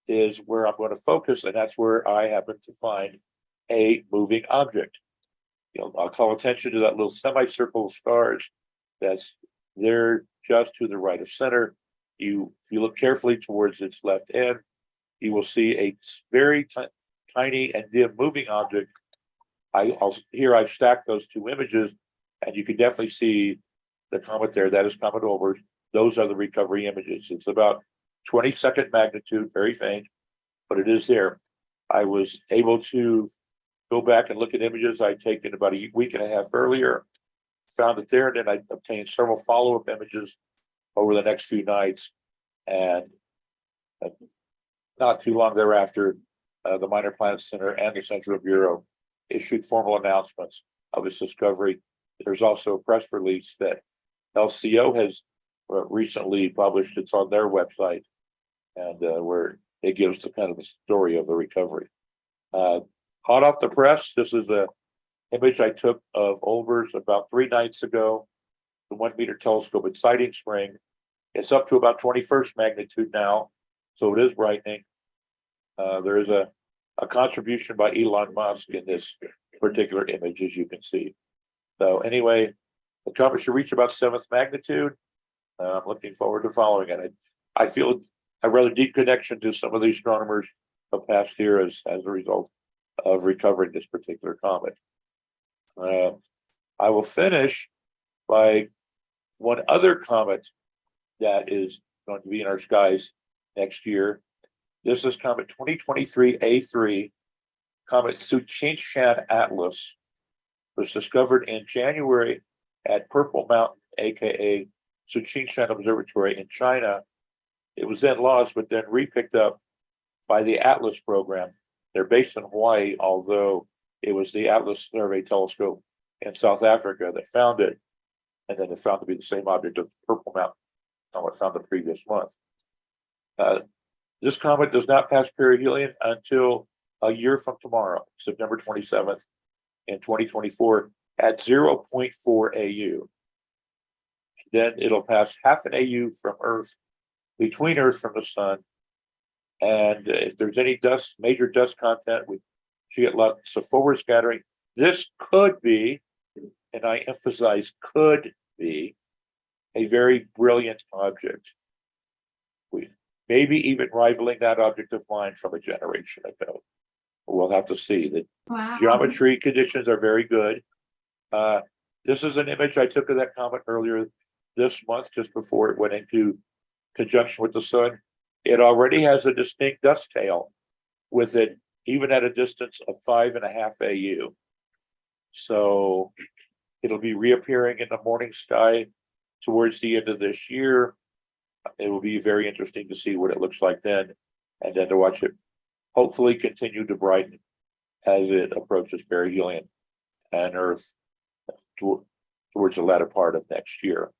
Speaker 10: is where I'm going to focus, and that's where I happen to find a moving object. I'll call attention to that little semicircle of stars that's there just to the right of center. If you look carefully towards its left end, you will see a very tiny and dim moving object. Here I've stacked those 2 images, and you can definitely see the comet there. That is Comet Olbers. Those are the recovery images. It's about 20-second magnitude, very faint, but it is there. I was able to go back and look at images I'd taken about a week and a half earlier, found it there, and then I obtained several follow-up images over the next few nights. And not too long thereafter, the Minor Planet Center and the Central Bureau issued formal announcements of its discovery. There's also a press release that LCO has recently published. It's on their website, and where it gives the kind of the story of the recovery. Hot off the press, this is a image I took of Olbers about 3 nights ago, the 1 meter telescope at Sighting Spring. It's up to about 21st magnitude now, so it is brightening. There is a contribution by Elon Musk in this particular image, as you can see. So anyway, the comet should reach about 7th magnitude. I'm looking forward to following it. I feel a rather deep connection to some of the astronomers of past years as a result of recovering this particular comet. I will finish by one other comet that is going to be in our skies next year. This is Comet 2023 A3, Comet Tsuchinshan Atlas. It was discovered in January at Purple Mountain, aka Tsuchinshan Observatory in China. It was then lost, but then re-picked up by the Atlas program. They're based in Hawaii, although it was the Atlas Survey telescope in South Africa that found it, and then it found to be the same object of Purple Mountain comet found the previous month. This comet does not pass perihelion until a year from tomorrow, September 27th in 2024 at 0.4 AU. Then it'll pass half an AU from Earth, between Earth from the sun. And if there's any dust, major dust content, we should get lots of forward scattering. This could be, and I emphasize could be, a very brilliant object. Maybe even rivaling that object of mine from a generation ago. We'll have to see. The geometry conditions are very good. This is an image I took of that comet earlier this month, just before it went into conjunction with the sun. It already has a distinct dust tail with it, even at a distance of 5.5 AU. So it'll be reappearing in the morning sky towards the end of this year. It will be very interesting to see what it looks like then, and then to watch it hopefully continue to brighten as it approaches perihelion and Earth towards the latter part of next year.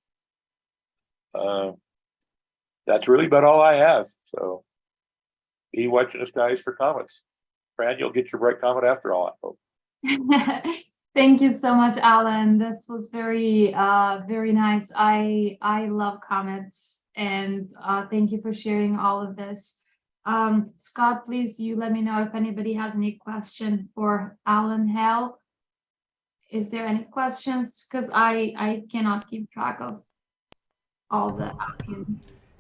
Speaker 10: That's really about all I have. So be watching the skies for comets. Fran, you'll get your bright comet after all, I hope.
Speaker 4: Thank you so much, Alan. This was very, very nice. I love comets, and thank you for sharing all of this. Scott, please, you let me know if anybody has any question for Alan Hale. Is there any questions? Because I cannot keep track of all the.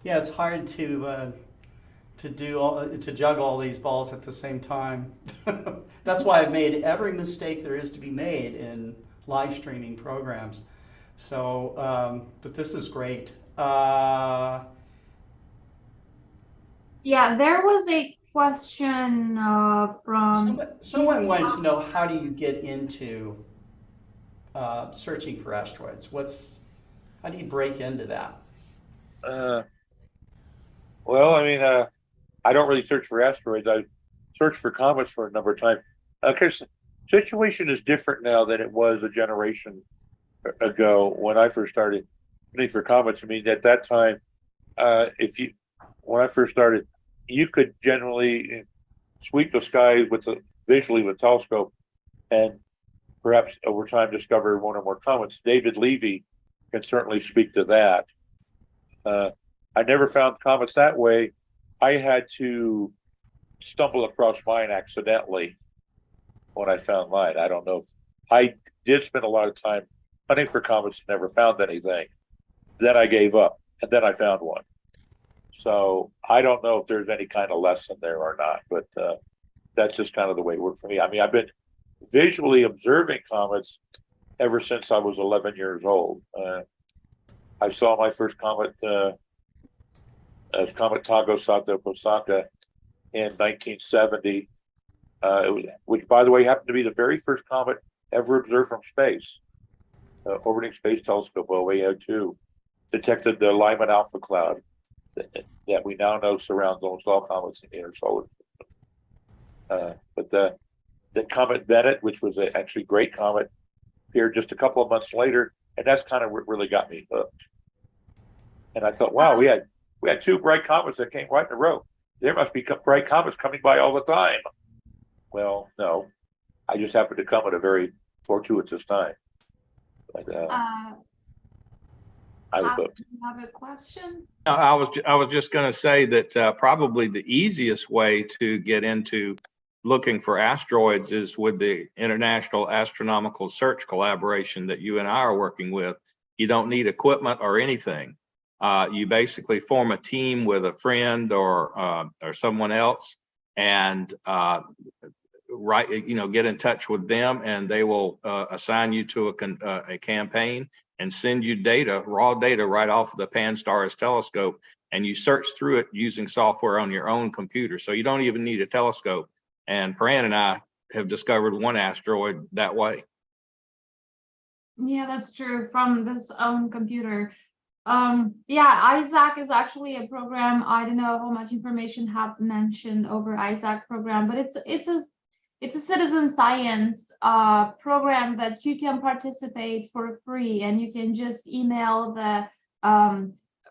Speaker 1: Yeah, it's hard to juggle all these balls at the same time. That's why I've made every mistake there is to be made in live streaming programs. So, but this is great.
Speaker 4: Yeah, there was a question from
Speaker 1: Someone wanted to know, how do you get into searching for asteroids? How do you break into that?
Speaker 10: Well, I mean, I don't really search for asteroids. I searched for comets for a number of times. Because situation is different now than it was a generation ago when I first started looking for comets. I mean, at that time, when I first started, you could generally sweep the sky visually with a telescope, and perhaps over time discover one or more comets. David Levy can certainly speak to that. I never found comets that way. I had to stumble across mine accidentally when I found mine. I don't know. I did spend a lot of time hunting for comets and never found anything. Then I gave up, and then I found one. So I don't know if there's any kind of lesson there or not, but that's just kind of the way it worked for me. I mean, I've been visually observing comets ever since I was 11 years old. I saw my first comet, Comet Tago Sato Posaka, in 1970, which, by the way, happened to be the very first comet ever observed from space. Orbiting Space Telescope, OAO2, detected the Lyman alpha cloud that we now know surrounds almost all comets in the inner solar system. But the Comet Bennett, which was actually a great comet, appeared just a couple of months later, and that's kind of what really got me hooked. And I thought, wow, we had two bright comets that came right in a row. There must be bright comets coming by all the time. Well, no, I just happened to come at a very fortuitous time. But I was hooked.
Speaker 4: Do you have a question?
Speaker 6: I was just going to say that probably the easiest way to get into looking for asteroids is with the International Astronomical Search Collaboration that you and I are working with. You don't need equipment or anything. You basically form a team with a friend or someone else, and get in touch with them, and they will assign you to a campaign and send you raw data right off of the Pan-STARRS telescope, and you search through it using software on your own computer. So you don't even need a telescope. And Pran and I have discovered one asteroid that way.
Speaker 4: Yeah, that's true, from this own computer. Yeah, ISAC is actually a program. I don't know how much information have mentioned over ISAC program, but it's a citizen science program that you can participate for free, and you can just email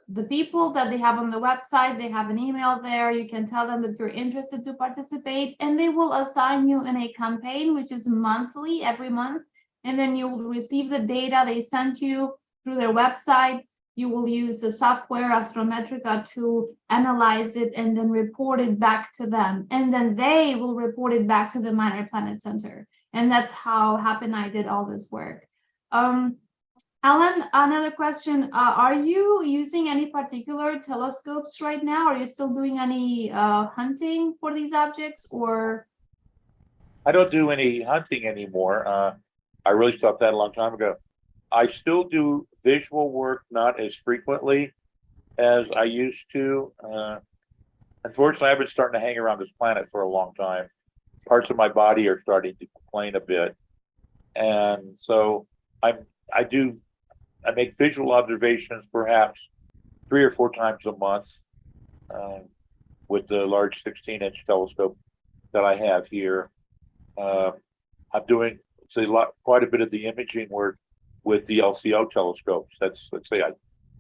Speaker 4: the people that they have on the website. They have an email there. You can tell them that you're interested to participate, and they will assign you in a campaign, which is monthly, every month, and then you will receive the data they sent you through their website. You will use the software Astrometrica to analyze it and then report it back to them. And then they will report it back to the Minor Planet Center. And that's how Hap and I did all this work. Alan, another question. Are you using any particular telescopes right now? Are you still doing any hunting for these objects, or?
Speaker 10: I don't do any hunting anymore. I really stopped that a long time ago. I still do visual work, not as frequently as I used to. Unfortunately, I've been starting to hang around this planet for a long time. Parts of my body are starting to complain a bit. And so I make visual observations perhaps 3 or 4 times a month with the large 16-inch telescope that I have here. I'm doing quite a bit of the imaging work with the LCO telescopes. Let's say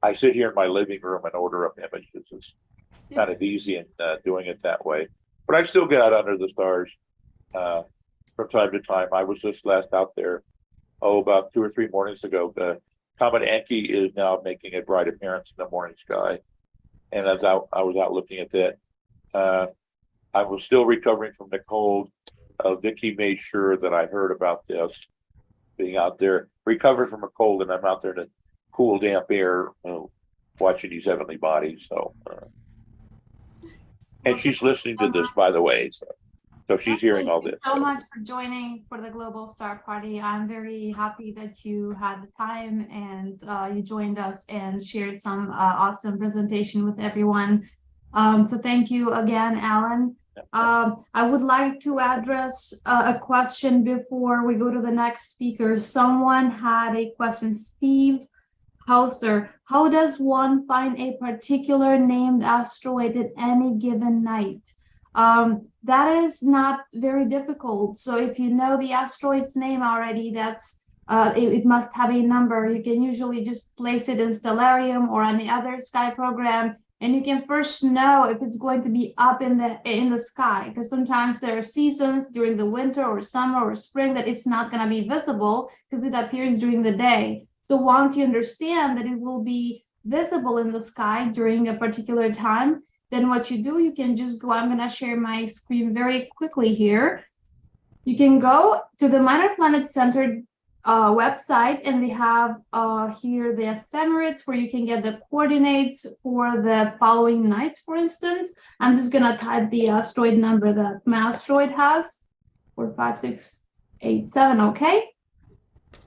Speaker 10: I sit here in my living room and order up images. It's kind of easy in doing it that way. But I still get out under the stars from time to time. I was just last out there, about 2 or 3 mornings ago. The Comet Encke is now making a bright appearance in the morning sky. And I was out looking at that. I was still recovering from the cold. Vicky made sure that I heard about this, being out there, recovered from a cold, and I'm out there in the cool, damp air, watching these heavenly bodies. So, and she's listening to this, by the way. So she's hearing all this.
Speaker 4: Thank you so much for joining for the Global Star Party. I'm very happy that you had the time and you joined us and shared some awesome presentation with everyone. So thank you again, Alan. I would like to address a question before we go to the next speaker. Someone had a question. Steve Hauser, how does one find a particular named asteroid at any given night? That is not very difficult. So if you know the asteroid's name already, it must have a number. You can usually just place it in Stellarium or any other sky program, and you can first know if it's going to be up in the sky, because sometimes there are seasons during the winter or summer or spring that it's not going to be visible because it appears during the day. So once you understand that it will be visible in the sky during a particular time, then what you do, you can just go, I'm going to share my screen very quickly here. You can go to the Minor Planet Center website, and they have here the ephemerides where you can get the coordinates for the following nights, for instance. I'm just going to type the asteroid number that my asteroid has, 45687, okay?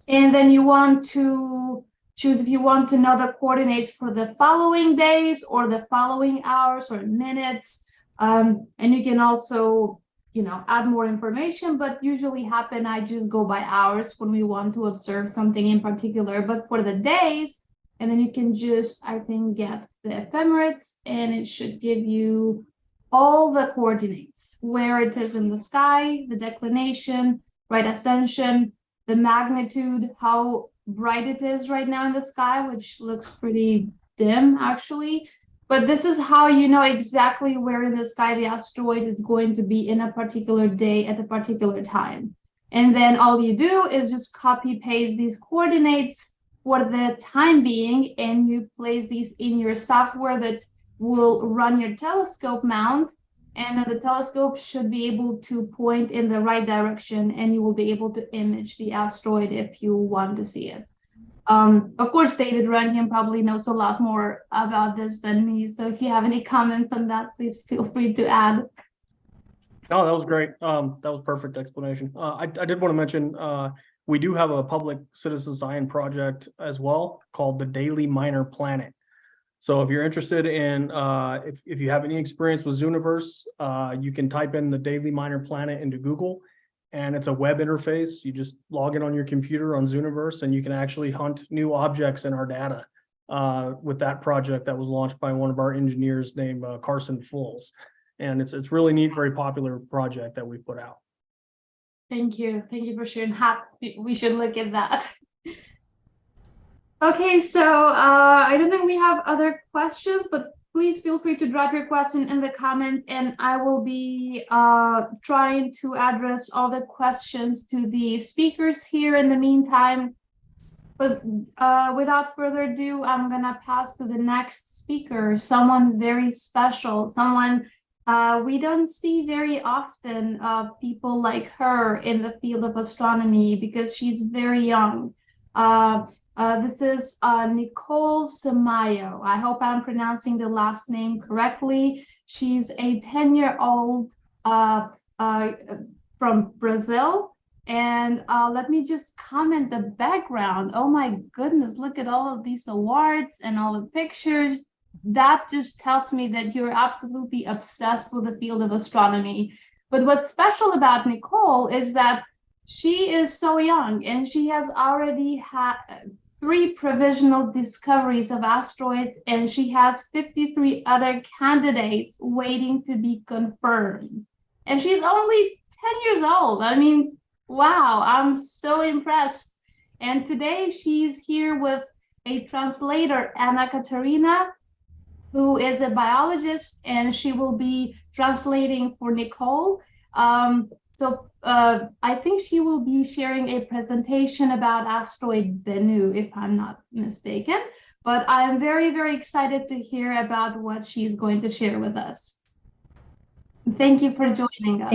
Speaker 4: And then you want to choose if you want to know the coordinates for the following days or the following hours or minutes. And you can also, add more information, but usually I just go by hours when we want to observe something in particular. But for the days, and then you can just, I think, get the ephemerides, and it should give you all the coordinates, where it is in the sky, the declination, right ascension, the magnitude, how bright it is right now in the sky, which looks pretty dim actually. But this is how you know exactly where in the sky the asteroid is going to be in a particular day at a particular time. And then all you do is just copy paste these coordinates for the time being, and you place these in your software that will run your telescope mount, and the telescope should be able to point in the right direction, and you will be able to image the asteroid if you want to see it. Of course, David Runyon probably knows a lot more about this than me, so if you have any comments on that, please feel free to add.
Speaker 7: Oh, that was great. That was perfect explanation. I did want to mention we do have a public citizen science project as well called the Daily Minor Planet. So if you're interested in, if you have any experience with Zooniverse, you can type in the Daily Minor Planet into Google, and it's a web interface. You just log in on your computer on Zooniverse, and you can actually hunt new objects in our data with that project that was launched by one of our engineers named Carson Fulls. And it's really neat, very popular project that we put out.
Speaker 4: Thank you for sharing. We should look at that. Okay, so I don't think we have other questions, but please feel free to drop your question in the comments, and I will be trying to address all the questions to the speakers here in the meantime. But without further ado, I'm gonna pass to the next speaker, someone very special, someone we don't see very often, people like her in the field of astronomy, because she's very young. This is Nicole Samayo. I hope I'm pronouncing the last name correctly. She's a 10-year-old from Brazil. And let me just comment the background. Oh my goodness, look at all of these awards and all the pictures. That just tells me that you're absolutely obsessed with the field of astronomy. But what's special about Nicole is that she is so young, and she has already had 3 provisional discoveries of asteroids, and she has 53 other candidates waiting to be confirmed. And she's only 10 years old. I mean, wow, I'm so impressed. And today she's here with a translator, Anna Katarina, who is a biologist, and she will be translating for Nicole. So I think she will be sharing a presentation about asteroid Bennu, if I'm not mistaken. But I'm very, very excited to hear about what she's going to share with us. Thank you for joining us.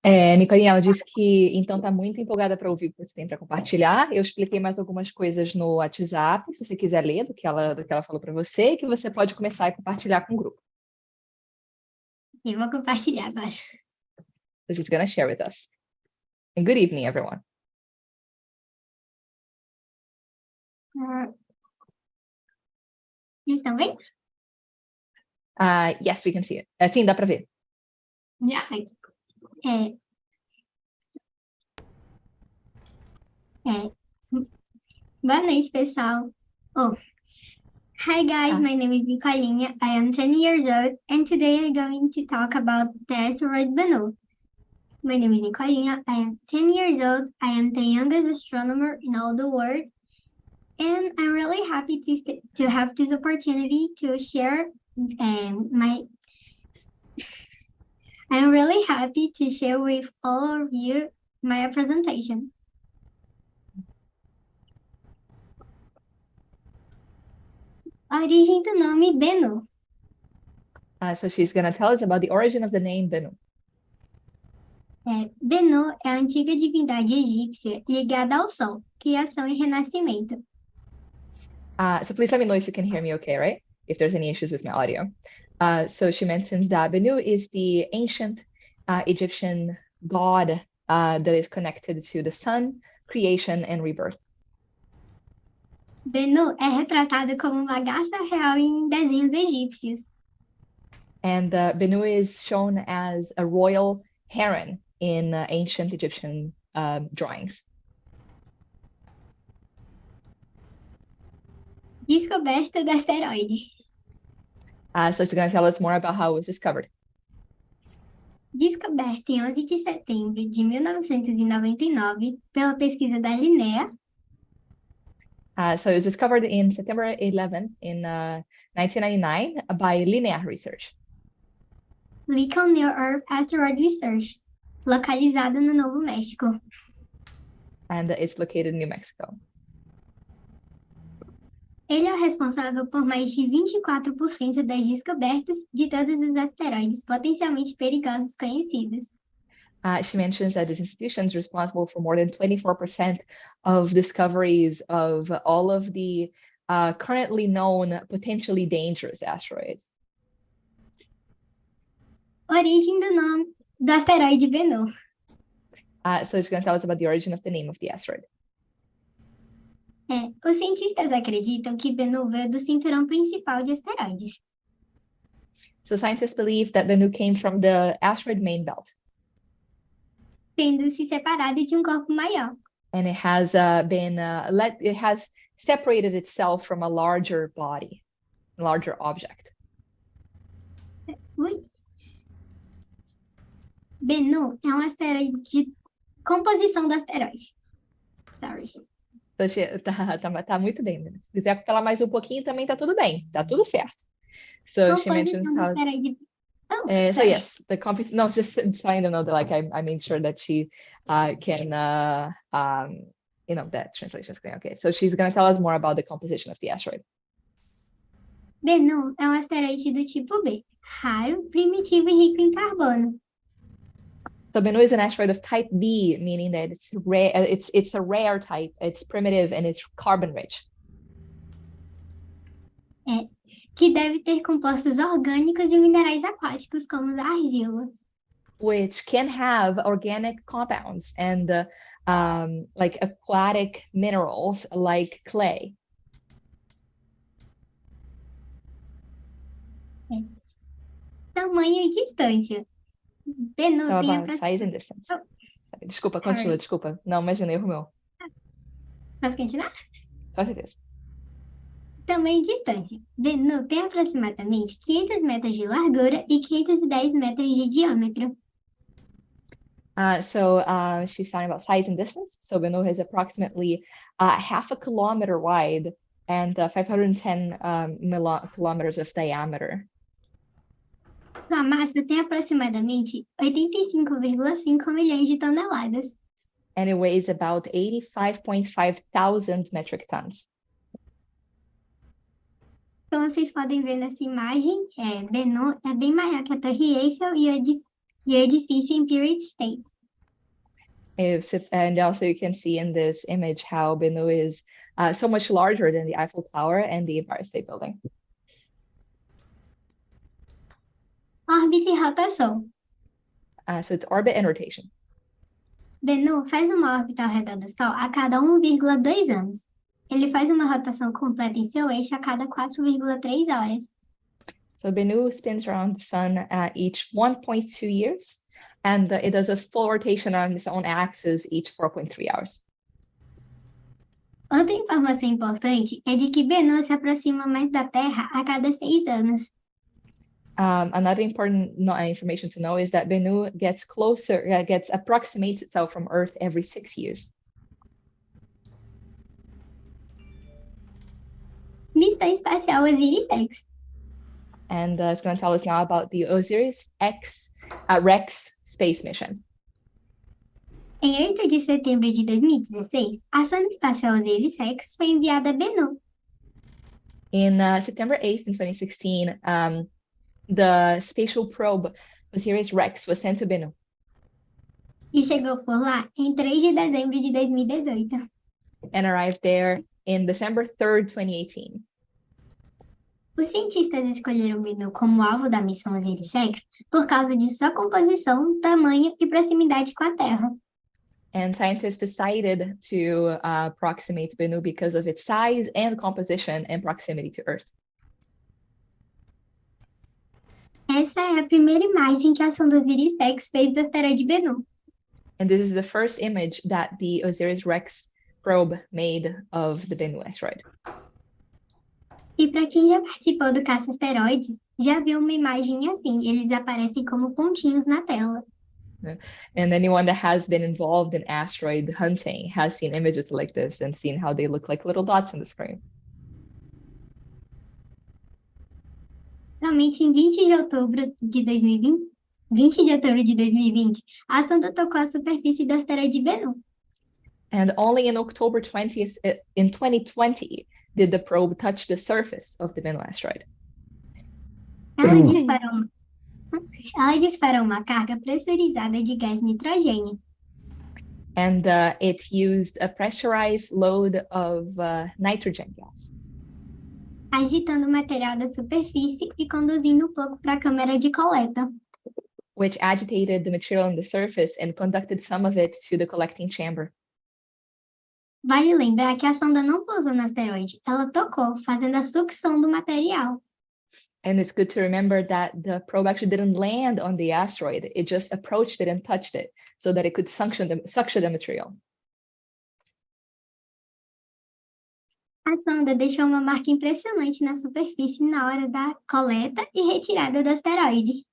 Speaker 11: Então, Nicolinha, ela disse que então está muito empolgada para ouvir o que você tem para compartilhar. Eu expliquei mais algumas coisas no WhatsApp, se você quiser ler do que ela falou para você, que você pode começar a compartilhar com o grupo.
Speaker 12: Eu vou compartilhar agora.
Speaker 11: So she's going to share with us. And good evening, everyone.
Speaker 12: Vocês estão vendo?
Speaker 11: Yes, we can see it. Sim, dá para ver.
Speaker 12: Yeah. Boa noite, pessoal. Oh, hi guys, my name is Nicolinha. I am 10 years old, and today I'm going to talk about the asteroid Bennu. My name is Nicolinha. I am 10 years old. I am the youngest astronomer in all the world, and I'm really happy to have this opportunity to share I'm really happy to share with all of you my presentation. A origem do nome Bennu.
Speaker 11: So she's going to tell us about the origin of the name Bennu.
Speaker 12: Bennu é a antiga divindade egípcia ligada ao Sol, criação e renascimento.
Speaker 11: So please let me know if you can hear me okay, right? If there's any issues with my audio. So she mentions that Bennu is the ancient Egyptian god that is connected to the sun, creation, and rebirth.
Speaker 12: Bennu é retratado como uma garça real em desenhos egípcios.
Speaker 11: And Bennu is shown as a royal heron in ancient Egyptian drawings.
Speaker 12: Descoberta do asteroide.
Speaker 11: So she's going to tell us more about how it was discovered.
Speaker 12: Descoberto em 11 de setembro de 1999 pela pesquisa da Linnea.
Speaker 11: So it was discovered in September 11 in 1999 by Linnea Research.
Speaker 12: Lincoln Near Earth Asteroid Research, localizado no Novo México.
Speaker 11: And it's located in New Mexico.
Speaker 12: Ele é o responsável por mais de 24% das descobertas de todos os asteroides potencialmente perigosos conhecidos.
Speaker 11: She mentions that this institution is responsible for more than 24% of discoveries of all of the currently known potentially dangerous asteroids.
Speaker 12: Origem do nome do asteroide Bennu.
Speaker 11: So she's going to tell us about the origin of the name of the asteroid.
Speaker 12: Os cientistas acreditam que Bennu veio do cinturão principal de asteroides.
Speaker 11: So scientists believe that Bennu came from the asteroid main belt.
Speaker 12: Tendo se separado de corpo maior.
Speaker 11: And it has it has separated itself from a larger body, a larger object.
Speaker 12: Bennu é asteroide de composição do asteroide. Sorry.
Speaker 11: Tá muito bem. Se quiser falar mais pouquinho também tá tudo bem. Tá tudo certo. So she mentions how. So yes, the composition. No, just trying to know that I made sure that she can that translation is clear. Okay, so she's going to tell us more about the composition of the asteroid.
Speaker 12: Bennu é asteroide do tipo B, raro, primitivo e rico em carbono.
Speaker 11: So Bennu is an asteroid of type B, meaning that it's rare. It's a rare type. It's primitive and it's carbon rich.
Speaker 12: Que deve ter compostos orgânicos e minerais aquáticos como a argila.
Speaker 11: Which can have organic compounds and like aquatic minerals like clay.
Speaker 12: Tamanho e distância. Bennu
Speaker 11: So
Speaker 12: tem
Speaker 11: about size and distance. Desculpa, continua, desculpa. Não, imagina, erro meu.
Speaker 12: Posso continuar?
Speaker 11: Com certeza.
Speaker 12: Tamanho e distância. Bennu tem aproximadamente 500 metros de largura e 510 metros de diâmetro.
Speaker 11: So she's talking about size and distance. So Bennu is approximately half a kilometer wide and 510 kilometers of diameter.
Speaker 12: Sua massa tem aproximadamente 85,5 milhões de toneladas.
Speaker 11: And it weighs about 85.5 thousand metric tons.
Speaker 12: Então, vocês podem ver nessa imagem, Bennu é bem maior que a Torre Eiffel e o edifício Empire State.
Speaker 11: And also you can see in this image how Bennu is so much larger than the Eiffel Tower and the Empire State Building.
Speaker 12: Órbita e rotação.
Speaker 11: So it's orbit and rotation.
Speaker 12: Bennu faz uma órbita ao redor do Sol a cada 1,2 anos. Ele faz uma rotação completa em seu eixo a cada 4,3 horas.
Speaker 11: So Bennu spins around the sun each 1.2 years, and it does a full rotation around its own axis each 4.3 hours.
Speaker 12: Outra informação importante é de que Bennu se aproxima mais da Terra a cada 6 anos.
Speaker 11: Another important information to know is that Bennu gets approximates itself from Earth every 6 years.
Speaker 12: Missão espacial OSIRIS-REx.
Speaker 11: And it's going to tell us now about the OSIRIS-REx space mission.
Speaker 12: Em 8 de setembro de 2016, a sonda espacial OSIRIS-REx foi enviada a Bennu.
Speaker 11: In September 8th, in 2016, the spatial probe OSIRIS-REx was sent to Bennu.
Speaker 12: E chegou por lá em 3 de dezembro de 2018.
Speaker 11: And arrived there in December 3rd, 2018.
Speaker 12: Os cientistas escolheram Bennu como alvo da missão OSIRIS-REx por causa de sua composição, tamanho e proximidade com a Terra.
Speaker 11: And scientists decided to approximate Bennu because of its size and composition and proximity to Earth.
Speaker 12: Essa é a primeira imagem que a sonda OSIRIS-REx fez do asteroide Bennu.
Speaker 11: And this is the first image that the OSIRIS-REx probe made of the Bennu asteroid.
Speaker 12: E para quem já participou do caça asteroides, já viu uma imagem assim, eles aparecem como pontinhos na tela.
Speaker 11: And anyone that has been involved in asteroid hunting has seen images like this and seen how they look like little dots on the screen.
Speaker 12: Somente em 20 de outubro de 2020, a sonda tocou a superfície do asteroide Bennu.
Speaker 11: And only in October 20th, in 2020, did the probe touch the surface of the Bennu asteroid.
Speaker 12: Ela disparou uma carga pressurizada de gás nitrogênio.
Speaker 11: And it used a pressurized load of nitrogen gas,
Speaker 12: agitando o material da superfície e conduzindo um pouco para a câmara de coleta.
Speaker 11: which agitated the material on the surface and conducted some of it to the collecting chamber.
Speaker 12: Vale lembrar que a sonda não pousou no asteroide, ela tocou, fazendo a sucção do material.
Speaker 11: And it's good to remember that the probe actually didn't land on the asteroid. It just approached it and touched it so that it could suction the material.
Speaker 12: A sonda deixou uma marca impressionante na superfície na hora da coleta e retirada do asteroide.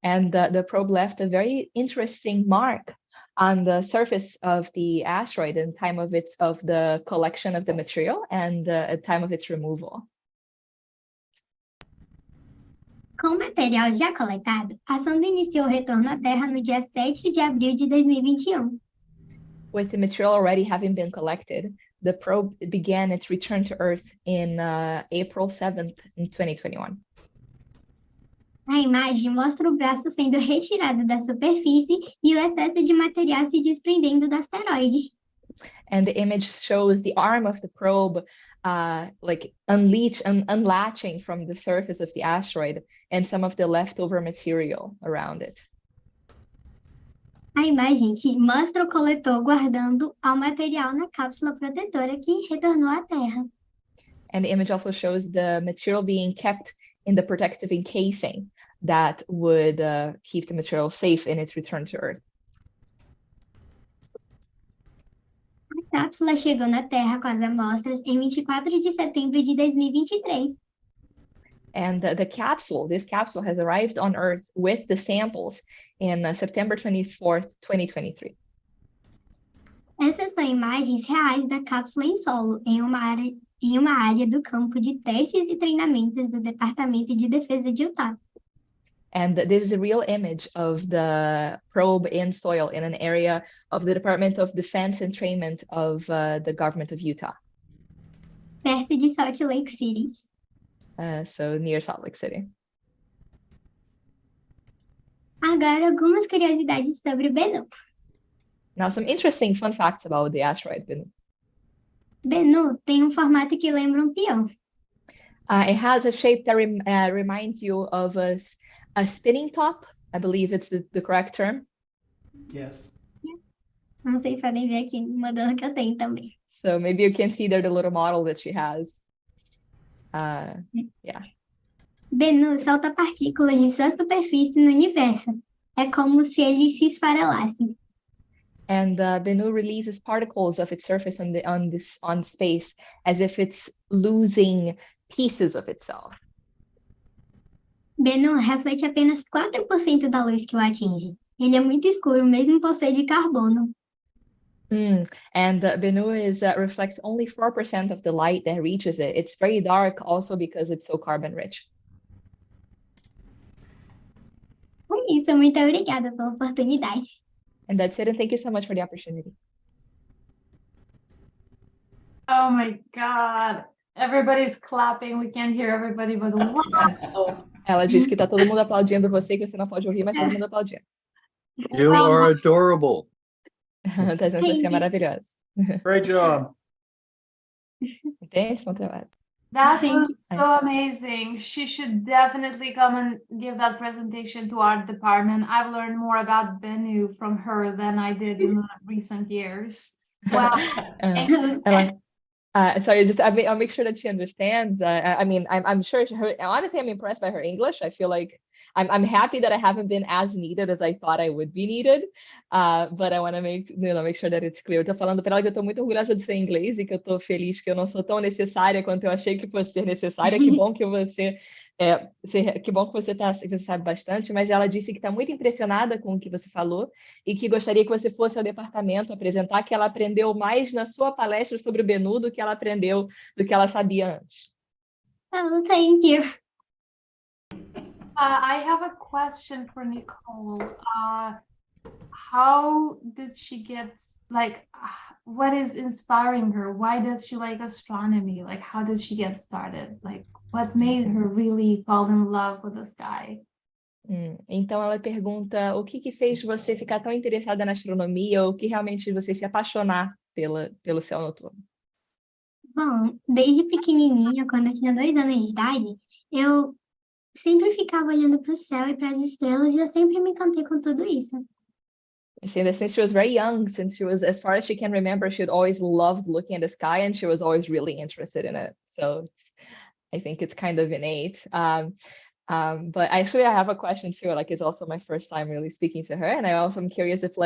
Speaker 11: And the probe left a very interesting mark on the surface of the asteroid in time of the collection of the material and at time of its removal.
Speaker 12: Com o material já coletado, a sonda iniciou o retorno à Terra no dia 7 de abril de 2021.
Speaker 11: With the material already having been collected, the probe began its return to Earth in April 7th, in 2021.
Speaker 12: A imagem mostra o braço sendo retirado da superfície e o excesso de material se desprendendo do asteroide.
Speaker 11: And the image shows the arm of the probe unlatching from the surface of the asteroid and some of the leftover material around it.
Speaker 12: A imagem aqui mostra o coletor guardando o material na cápsula protetora que retornou à Terra.
Speaker 11: And the image also shows the material being kept in the protective encasing that would keep the material safe in its return to Earth.
Speaker 12: A cápsula chegou na Terra com as amostras em 24 de setembro de 2023.
Speaker 11: And this capsule has arrived on Earth with the samples in September 24th, 2023.
Speaker 12: Essas são imagens reais da cápsula em solo, em uma área do campo de testes e treinamentos do Departamento de Defesa de Utah.
Speaker 11: And this is a real image of the probe in soil in an area of the Department of Defense and Trainment of the government of Utah.
Speaker 12: Perto de Salt Lake City.
Speaker 11: So near Salt Lake City.
Speaker 12: Agora, algumas curiosidades sobre Bennu.
Speaker 11: Now, some interesting fun facts about the asteroid Bennu.
Speaker 12: Bennu tem formato que lembra peão.
Speaker 11: It has a shape that reminds you of a spinning top. I believe it's the correct term.
Speaker 1: Yes.
Speaker 12: Não sei se podem ver aqui no modelo que eu tenho também.
Speaker 11: So maybe you can see there the little model that she has. Yeah.
Speaker 12: Bennu solta partículas de sua superfície no universo. É como se eles se esfarelassem.
Speaker 11: And Bennu releases particles of its surface on space as if it's losing pieces of itself.
Speaker 12: Bennu reflete apenas 4% da luz que o atinge. Ele é muito escuro, mesmo por ser de carbono.
Speaker 11: And Bennu reflects only 4% of the light that reaches it. It's very dark also because it's so carbon rich.
Speaker 12: É isso, muito obrigada pela oportunidade.
Speaker 11: And that's it, and thank you so much for the opportunity.
Speaker 4: Oh my God. Everybody's clapping. We can't hear everybody, but wow.
Speaker 11: Ela diz que tá todo mundo aplaudindo você, que você não pode ouvir, mas todo mundo aplaudindo.
Speaker 13: You are adorable.
Speaker 11: Tá dizendo que você é maravilhosa.
Speaker 7: Great job.
Speaker 11: Entende? Bom trabalho.
Speaker 4: That
Speaker 12: Thank
Speaker 4: was so amazing. She should definitely come and give that presentation to our department. I've learned more about Bennu from her than I did in recent years. Wow.
Speaker 11: So I'll make sure that she understands. I mean, I'm sure honestly, I'm impressed by her English. I feel like I'm happy that I haven't been as needed as I thought I would be needed. But I want to make sure that it's clear. Eu tô falando para ela que eu tô muito orgulhosa de ser inglês e que eu tô feliz que eu não sou tão necessária quanto eu achei que fosse ser necessária. Que bom que você você sabe bastante, mas ela disse que está muito impressionada com o que você falou e que gostaria que você fosse ao departamento apresentar que ela aprendeu mais na sua palestra sobre o Bennu do que ela sabia antes.
Speaker 12: Oh, thank you.
Speaker 4: I have a question for Nicole. How did she get, what is inspiring her? Why does she like astronomy? Like, how did she get started? Like, what made her really fall in love with the sky?
Speaker 11: Então ela pergunta o que fez você ficar tão interessada na astronomia ou o que realmente você se apaixonar pelo céu noturno?
Speaker 12: Bom, desde pequenininha, quando eu tinha 2 anos de idade, eu sempre ficava olhando para o céu e para as estrelas e eu sempre me encantei com tudo isso.
Speaker 11: Saying that since she was very young, since she was, as far as she can remember, she had always loved looking at the sky and she was always really interested in it. So I think it's kind of innate. But actually I have a question too, like it's also my first time really speaking to her. And I also am curious if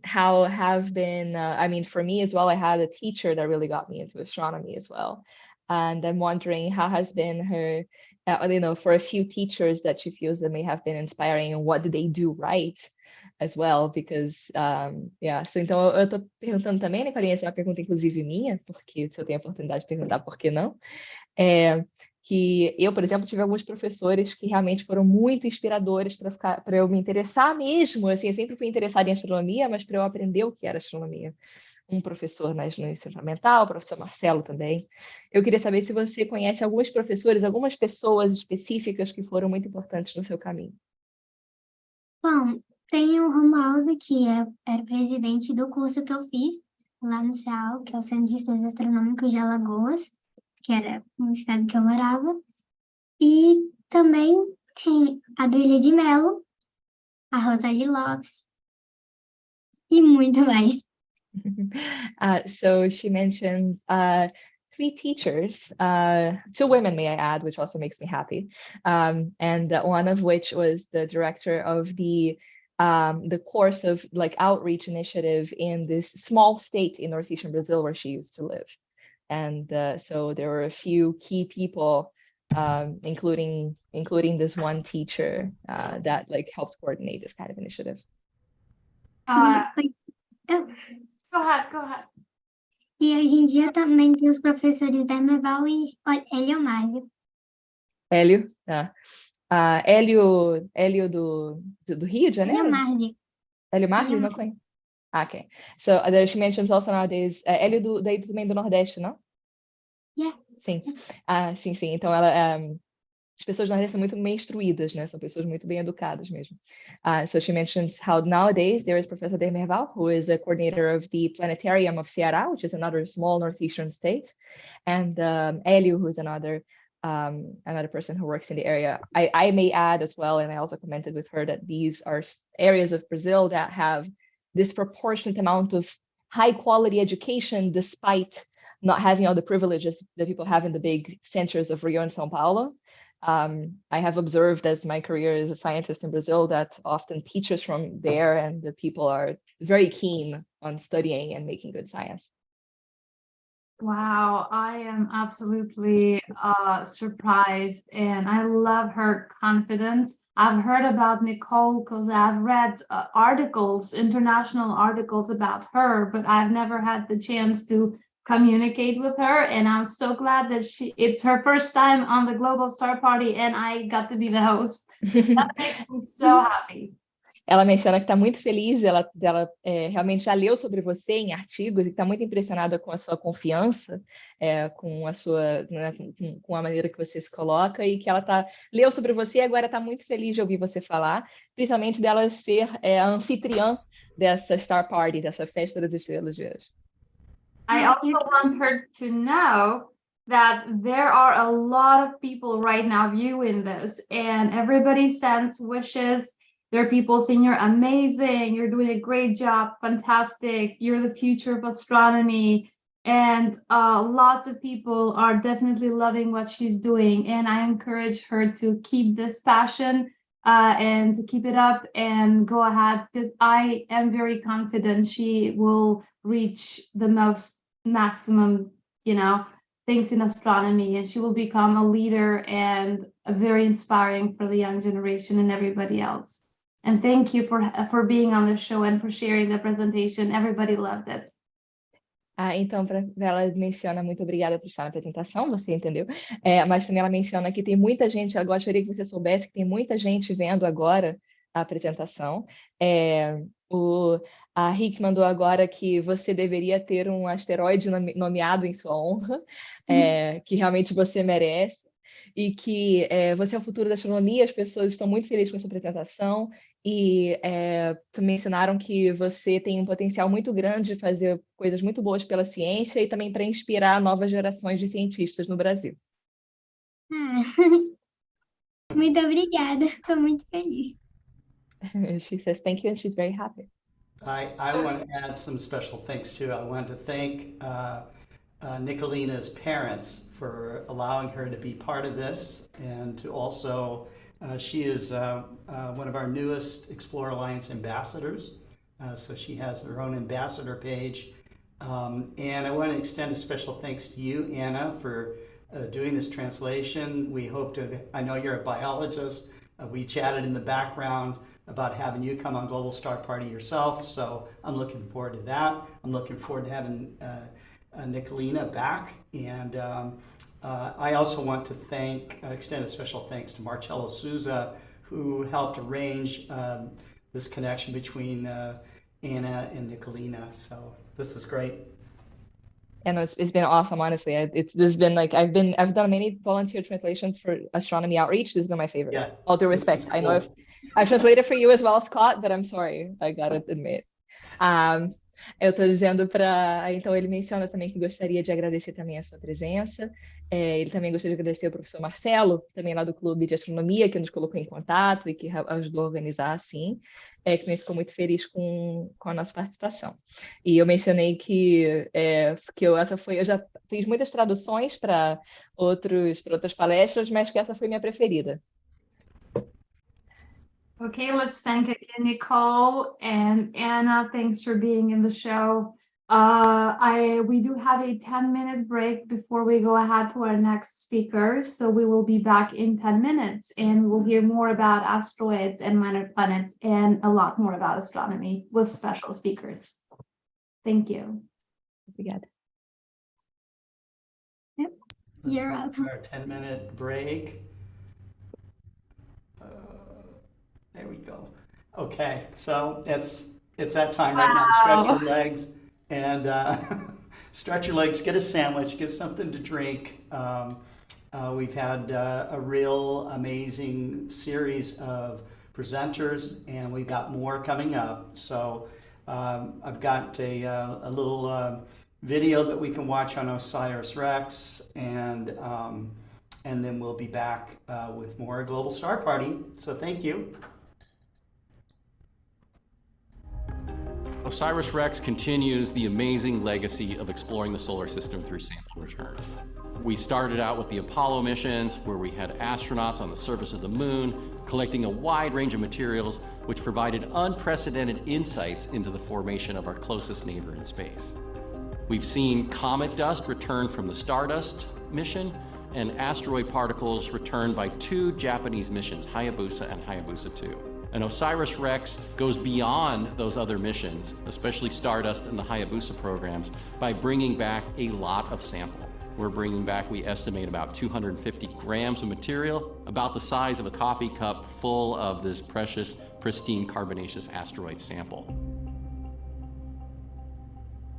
Speaker 11: how have been, I mean, for me as well, I had a teacher that really got me into astronomy as well. And I'm wondering how has been her, for a few teachers that she feels that may have been inspiring and what did they do right as well, because, so então eu tô perguntando também, né, Clarinha, essa é uma pergunta inclusive minha, porque se eu tenho a oportunidade de perguntar por que não, que eu, por exemplo, tive alguns professores que realmente foram muito inspiradores para eu me interessar mesmo, assim, eu sempre fui interessada em astronomia, mas para eu aprender o que era astronomia. Um professor no ensino fundamental, o professor Marcelo também. Eu queria saber se você conhece alguns professores, algumas pessoas específicas que foram muito importantes no seu caminho.
Speaker 12: Bom, tem o Romualdo, que era presidente do curso que eu fiz lá no CEAL, que é o Centro de Estudos Astronômicos de Alagoas, que era um estado que eu morava. E também tem a Duília de Mello, a Rosali Lopes e muito mais.
Speaker 11: So she mentions 3 teachers, 2 women, may I add, which also makes me happy. And one of which was the director of the course of outreach initiative in this small state in northeastern Brazil where she used to live. And so there were a few key people, including this one teacher that helped coordinate this kind of initiative.
Speaker 4: Go ahead.
Speaker 12: E hoje em dia também tem os professores da Meval e Hélio Márcio.
Speaker 11: Hélio, tá. Hélio do Rio de Janeiro? Hélio Márcio, não conheço. Okay. So she mentions also nowadays, Hélio daí também do Nordeste, não?
Speaker 12: Yeah.
Speaker 11: Sim. Sim. Então as pessoas do Nordeste são muito bem instruídas, né? São pessoas muito bem educadas mesmo. So she mentions how nowadays there is Professor Demerval, who is a coordinator of the Planetarium of Ceará, which is another small northeastern state, and Hélio, who is another person who works in the area. I may add as well, and I also commented with her that these are areas of Brazil that have disproportionate amount of high quality education despite not having all the privileges that people have in the big centers of Rio and São Paulo. I have observed as my career as a scientist in Brazil that often teachers from there and the people are very keen on studying and making good science.
Speaker 4: Wow, I am absolutely surprised, and I love her confidence. I've heard about Nicole because I've read articles, international articles about her, but I've never had the chance to communicate with her, and I'm so glad that it's her first time on the Global Star Party, and I got to be the host. That makes me so happy.
Speaker 11: Ela menciona que está muito feliz dela realmente já leu sobre você em artigos e está muito impressionada com a sua confiança, com a sua, né, com a maneira que você se coloca e que ela leu sobre você e agora está muito feliz de ouvir você falar, principalmente dela ser a anfitriã dessa Star Party, dessa festa das estrelas de hoje.
Speaker 4: I also want her to know that there are a lot of people right now viewing this, and everybody sends wishes. There are people saying you're amazing, you're doing a great job, fantastic, you're the future of astronomy. And lots of people are definitely loving what she's doing. And I encourage her to keep this passion and to keep it up and go ahead, because I am very confident she will reach the maximum, things in astronomy, and she will become a leader and very inspiring for the young generation and everybody else. And thank you for being on the show and for sharing the presentation. Everybody loved it.
Speaker 11: Então, ela menciona, muito obrigada por estar na apresentação, você entendeu? Mas também ela menciona que tem muita gente, eu gostaria que você soubesse que tem muita gente vendo agora a apresentação. A Rick mandou agora que você deveria ter um asteroide nomeado em sua honra, que realmente você merece. E que você é o futuro da astronomia, as pessoas estão muito felizes com a sua apresentação e mencionaram que você tem um potencial muito grande de fazer coisas muito boas pela ciência e também para inspirar novas gerações de cientistas no Brasil.
Speaker 12: Muito obrigada, estou muito feliz.
Speaker 11: She says thank you and she's very happy.
Speaker 1: I want to add some special thanks too. I want to thank Nicolina's parents for allowing her to be part of this, and to also, she is one of our newest Explore Alliance ambassadors, so she has her own ambassador page, and I want to extend a special thanks to you, Anna, for doing this translation. We hope to, I know you're a biologist, we chatted in the background about having you come on Global Star Party yourself, so I'm looking forward to that. I'm looking forward to having Nicolina back, and I also want to extend a special thanks to Marcello Souza, who helped arrange this connection between Anna and Nicolina. So this is great.
Speaker 11: And it's been awesome, honestly. This has been like I've done many volunteer translations for astronomy outreach. This has been my favorite.
Speaker 1: Yeah,
Speaker 11: all due respect,
Speaker 1: cool.
Speaker 11: I know I've translated for you as well, Scott, but I'm sorry, I gotta admit. Eu estou dizendo então ele menciona também que gostaria de agradecer também a sua presença. Ele também gostaria de agradecer ao professor Marcelo, também lá do Clube de Astronomia, que nos colocou em contato e que ajudou a organizar, assim, que também ficou muito feliz com a nossa participação. E eu mencionei que eu já fiz muitas traduções para outras palestras, mas que essa foi minha preferida.
Speaker 4: Okay, let's thank again Nicole and Anna. Thanks for being in the show. We do have a 10-minute break before we go ahead to our next speaker. So we will be back in 10 minutes and we'll hear more about asteroids and minor planets and a lot more about astronomy with special speakers. Thank you.
Speaker 11: Obrigada.
Speaker 12: Yep. You're welcome.
Speaker 1: Our 10-minute break. There we go. Okay, so it's that time right now. Stretch your legs and stretch your legs. Get a sandwich. Get something to drink. We've had a real amazing series of presenters, and we've got more coming up. So I've got a little video that we can watch on OSIRIS-REx, and then we'll be back with more Global Star Party. So thank you.
Speaker 14: OSIRIS-REx continues the amazing legacy of exploring the solar system through sample return. We started out with the Apollo missions, where we had astronauts on the surface of the moon, collecting a wide range of materials, which provided unprecedented insights into the formation of our closest neighbor in space. We've seen comet dust return from the Stardust mission, and asteroid particles returned by 2 Japanese missions, Hayabusa and Hayabusa 2. And OSIRIS-REx goes beyond those other missions, especially Stardust and the Hayabusa programs, by bringing back a lot of sample. We're bringing back, we estimate, about 250 grams of material, about the size of a coffee cup, full of this precious, pristine carbonaceous asteroid sample.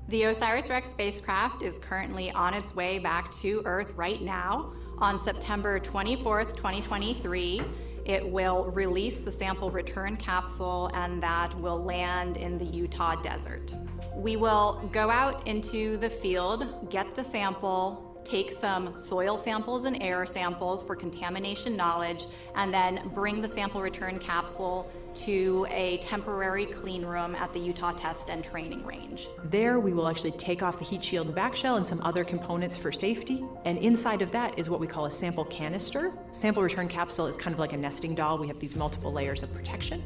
Speaker 15: The OSIRIS-REx spacecraft is currently on its way back to Earth right now. On September 24th, 2023, it will release the sample return capsule, and that will land in the Utah desert. We will go out into the field, get the sample, take some soil samples and air samples for contamination knowledge, and then bring the sample return capsule to a temporary clean room at the Utah Test and Training Range.
Speaker 16: There we will actually take off the heat shield and back shell and some other components for safety. And inside of that is what we call a sample canister. Sample return capsule is kind of like a nesting doll. We have these multiple layers of protection.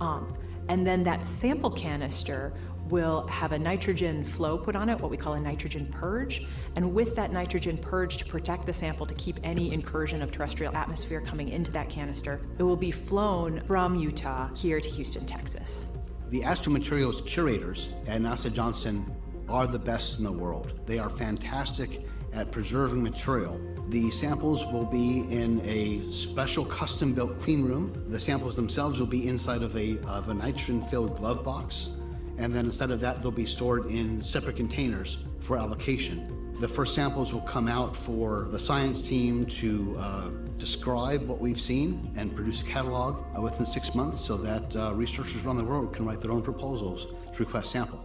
Speaker 16: And then that sample canister will have a nitrogen flow put on it, what we call a nitrogen purge. And with that nitrogen purge to protect the sample, to keep any incursion of terrestrial atmosphere coming into that canister, it will be flown from Utah here to Houston, Texas.
Speaker 17: The astromaterials curators at NASA Johnson are the best in the world. They are fantastic at preserving material. The samples will be in a special custom-built clean room. The samples themselves will be inside of a nitrogen-filled glove box. And then instead of that, they'll be stored in separate containers for allocation. The first samples will come out for the science team to describe what we've seen and produce a catalog within 6 months, so that researchers around the world can write their own proposals to request sample.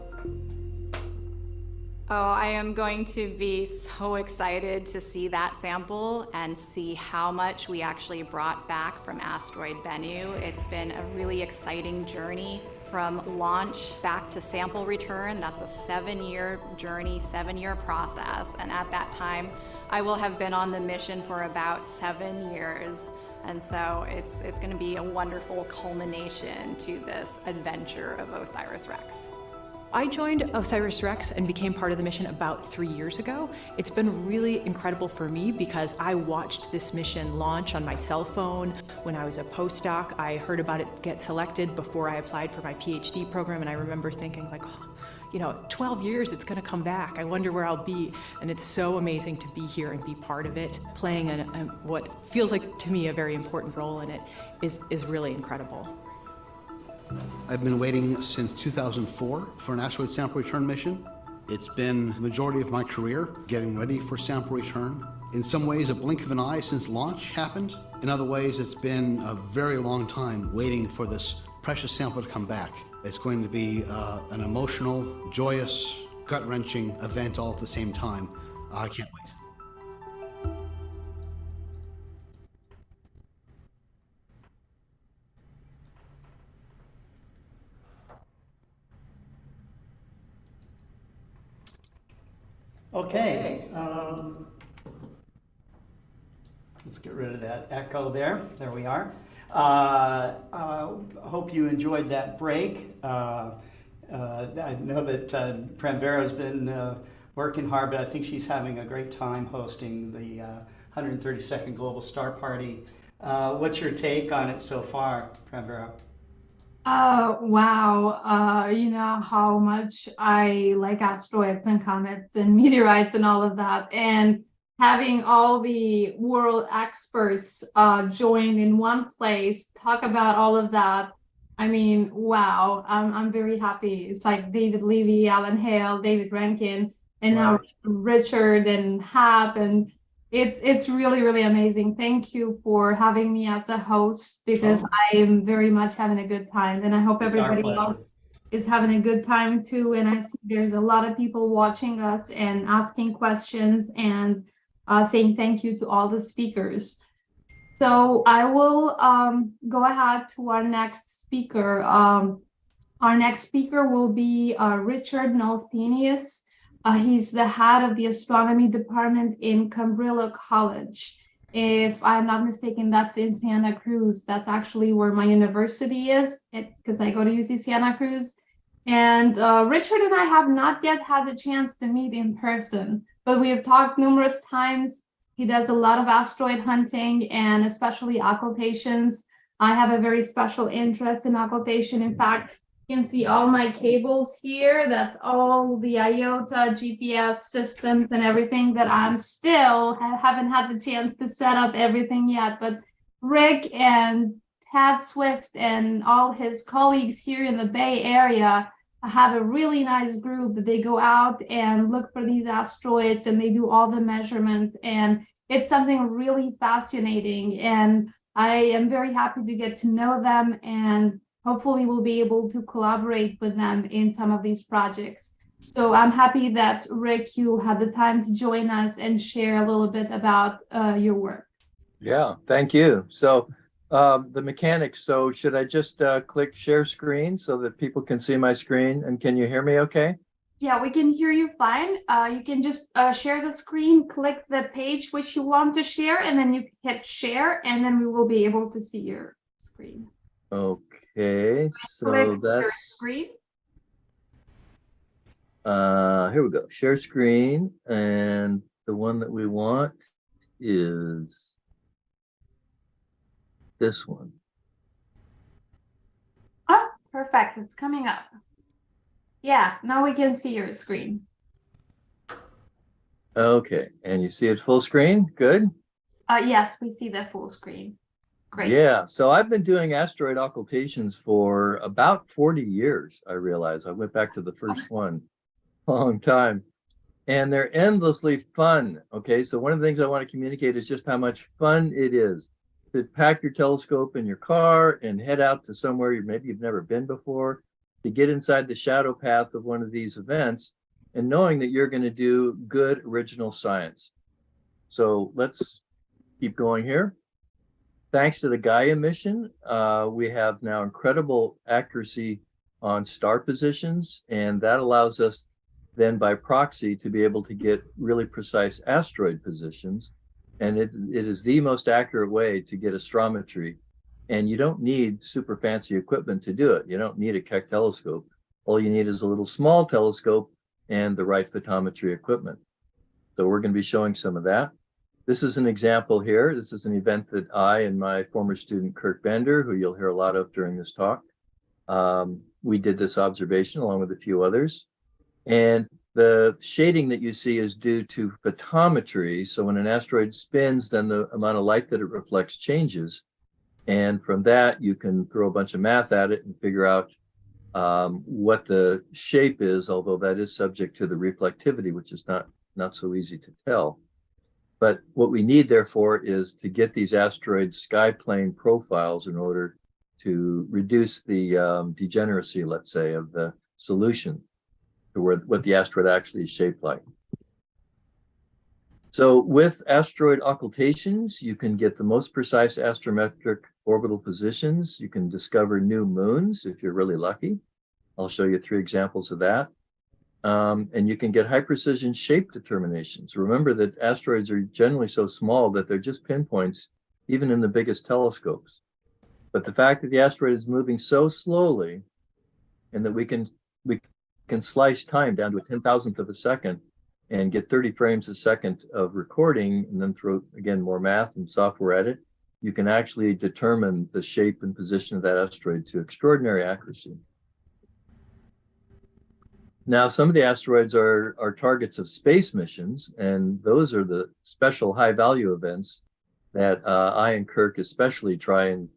Speaker 15: Oh, I am going to be so excited to see that sample and see how much we actually brought back from asteroid Bennu. It's been a really exciting journey from launch back to sample return. That's a 7-year journey, 7-year process. And at that time, I will have been on the mission for about 7 years. And so it's going to be a wonderful culmination to this adventure of OSIRIS-REx.
Speaker 16: I joined OSIRIS-REx and became part of the mission about 3 years ago. It's been really incredible for me because I watched this mission launch on my cell phone when I was a postdoc. I heard about it get selected before I applied for my PhD program, and I remember thinking like, oh, 12 years, it's gonna come back. I wonder where I'll be. And it's so amazing to be here and be part of it. Playing what feels like to me a very important role in it is really incredible.
Speaker 17: I've been waiting since 2004 for an asteroid sample return mission. It's been the majority of my career getting ready for sample return. In some ways, a blink of an eye since launch happened. In other ways, it's been a very long time waiting for this precious sample to come back. It's going to be an emotional, joyous, gut-wrenching event all at the same time. I can't wait.
Speaker 1: Okay, let's get rid of that echo there. There we are. Hope you enjoyed that break. I know that Pranvera's been working hard, but I think she's having a great time hosting the 132nd Global Star Party. What's your take on it so far, Pranvera?
Speaker 4: Wow. You know how much I like asteroids and comets and meteorites and all of that. And having all the world experts join in one place, talk about all of that. I mean, wow, I'm very happy. It's like David Levy, Alan Hale, David Rankin, and now Richard and Hap, and it's really, really amazing. Thank you for having me as a host, because I am very much having a good time, and I hope everybody else is having a good time too. And I see there's a lot of people watching us and asking questions and saying thank you to all the speakers. So I will go ahead to our next speaker. Our next speaker will be Richard Nolthenius. He's the head of the astronomy department in Cambrillo College. If I'm not mistaken, that's in Santa Cruz. That's actually where my university is, because I go to UC Santa Cruz. And Richard and I have not yet had the chance to meet in person, but we have talked numerous times. He does a lot of asteroid hunting and especially occultations. I have a very special interest in occultation. In fact, you can see all my cables here. That's all the IOTA GPS systems and everything that I'm still haven't had the chance to set up everything yet. But Rick and Tad Swift and all his colleagues here in the Bay Area have a really nice group that they go out and look for these asteroids and they do all the measurements. And it's something really fascinating. And I am very happy to get to know them, and hopefully we'll be able to collaborate with them in some of these projects. So I'm happy that Rick, you had the time to join us and share a little bit about your work.
Speaker 13: Yeah, thank you. So the mechanics, so should I just click share screen so that people can see my screen? And can you hear me okay?
Speaker 4: Yeah, we can hear you fine. You can just share the screen, click the page which you want to share, and then you hit share, and then we will be able to see your screen.
Speaker 13: Okay, so
Speaker 4: Click
Speaker 13: that's
Speaker 4: your screen.
Speaker 13: here we go. Share screen, and the one that we want is this one.
Speaker 4: Oh, perfect. It's coming up. Yeah, now we can see your screen.
Speaker 13: Okay, and you see it full screen? Good.
Speaker 4: Yes, we see the full screen. Great.
Speaker 13: Yeah, so I've been doing asteroid occultations for about 40 years, I realize. I went back to the first one a long time. And they're endlessly fun. Okay, so one of the things I want to communicate is just how much fun it is to pack your telescope in your car and head out to somewhere maybe you've never been before, to get inside the shadow path of one of these events and knowing that you're going to do good original science. So let's keep going here. Thanks to the Gaia mission, we have now incredible accuracy on star positions, and that allows us then by proxy to be able to get really precise asteroid positions. And it is the most accurate way to get astrometry. And you don't need super fancy equipment to do it. You don't need a Keck telescope. All you need is a little small telescope and the right photometry equipment. So we're going to be showing some of that. This is an example here. This is an event that I and my former student, Kirk Bender, who you'll hear a lot of during this talk, we did this observation along with a few others. And the shading that you see is due to photometry. So when an asteroid spins, then the amount of light that it reflects changes. And from that, you can throw a bunch of math at it and figure out what the shape is, although that is subject to the reflectivity, which is not so easy to tell. But what we need, therefore, is to get these asteroid sky plane profiles in order to reduce the degeneracy, let's say, of the solution to what the asteroid actually is shaped like. So with asteroid occultations, you can get the most precise astrometric orbital positions. You can discover new moons if you're really lucky. I'll show you 3 examples of that. And you can get high precision shape determinations. Remember that asteroids are generally so small that they're just pinpoints, even in the biggest telescopes. But the fact that the asteroid is moving so slowly, and that we can slice time down to a 10,000th of a second and get 30 frames a second of recording, and then throw, again, more math and software at it, you can actually determine the shape and position of that asteroid to extraordinary accuracy. Now, some of the asteroids are targets of space missions, and those are the special high-value events that I and Kirk especially try and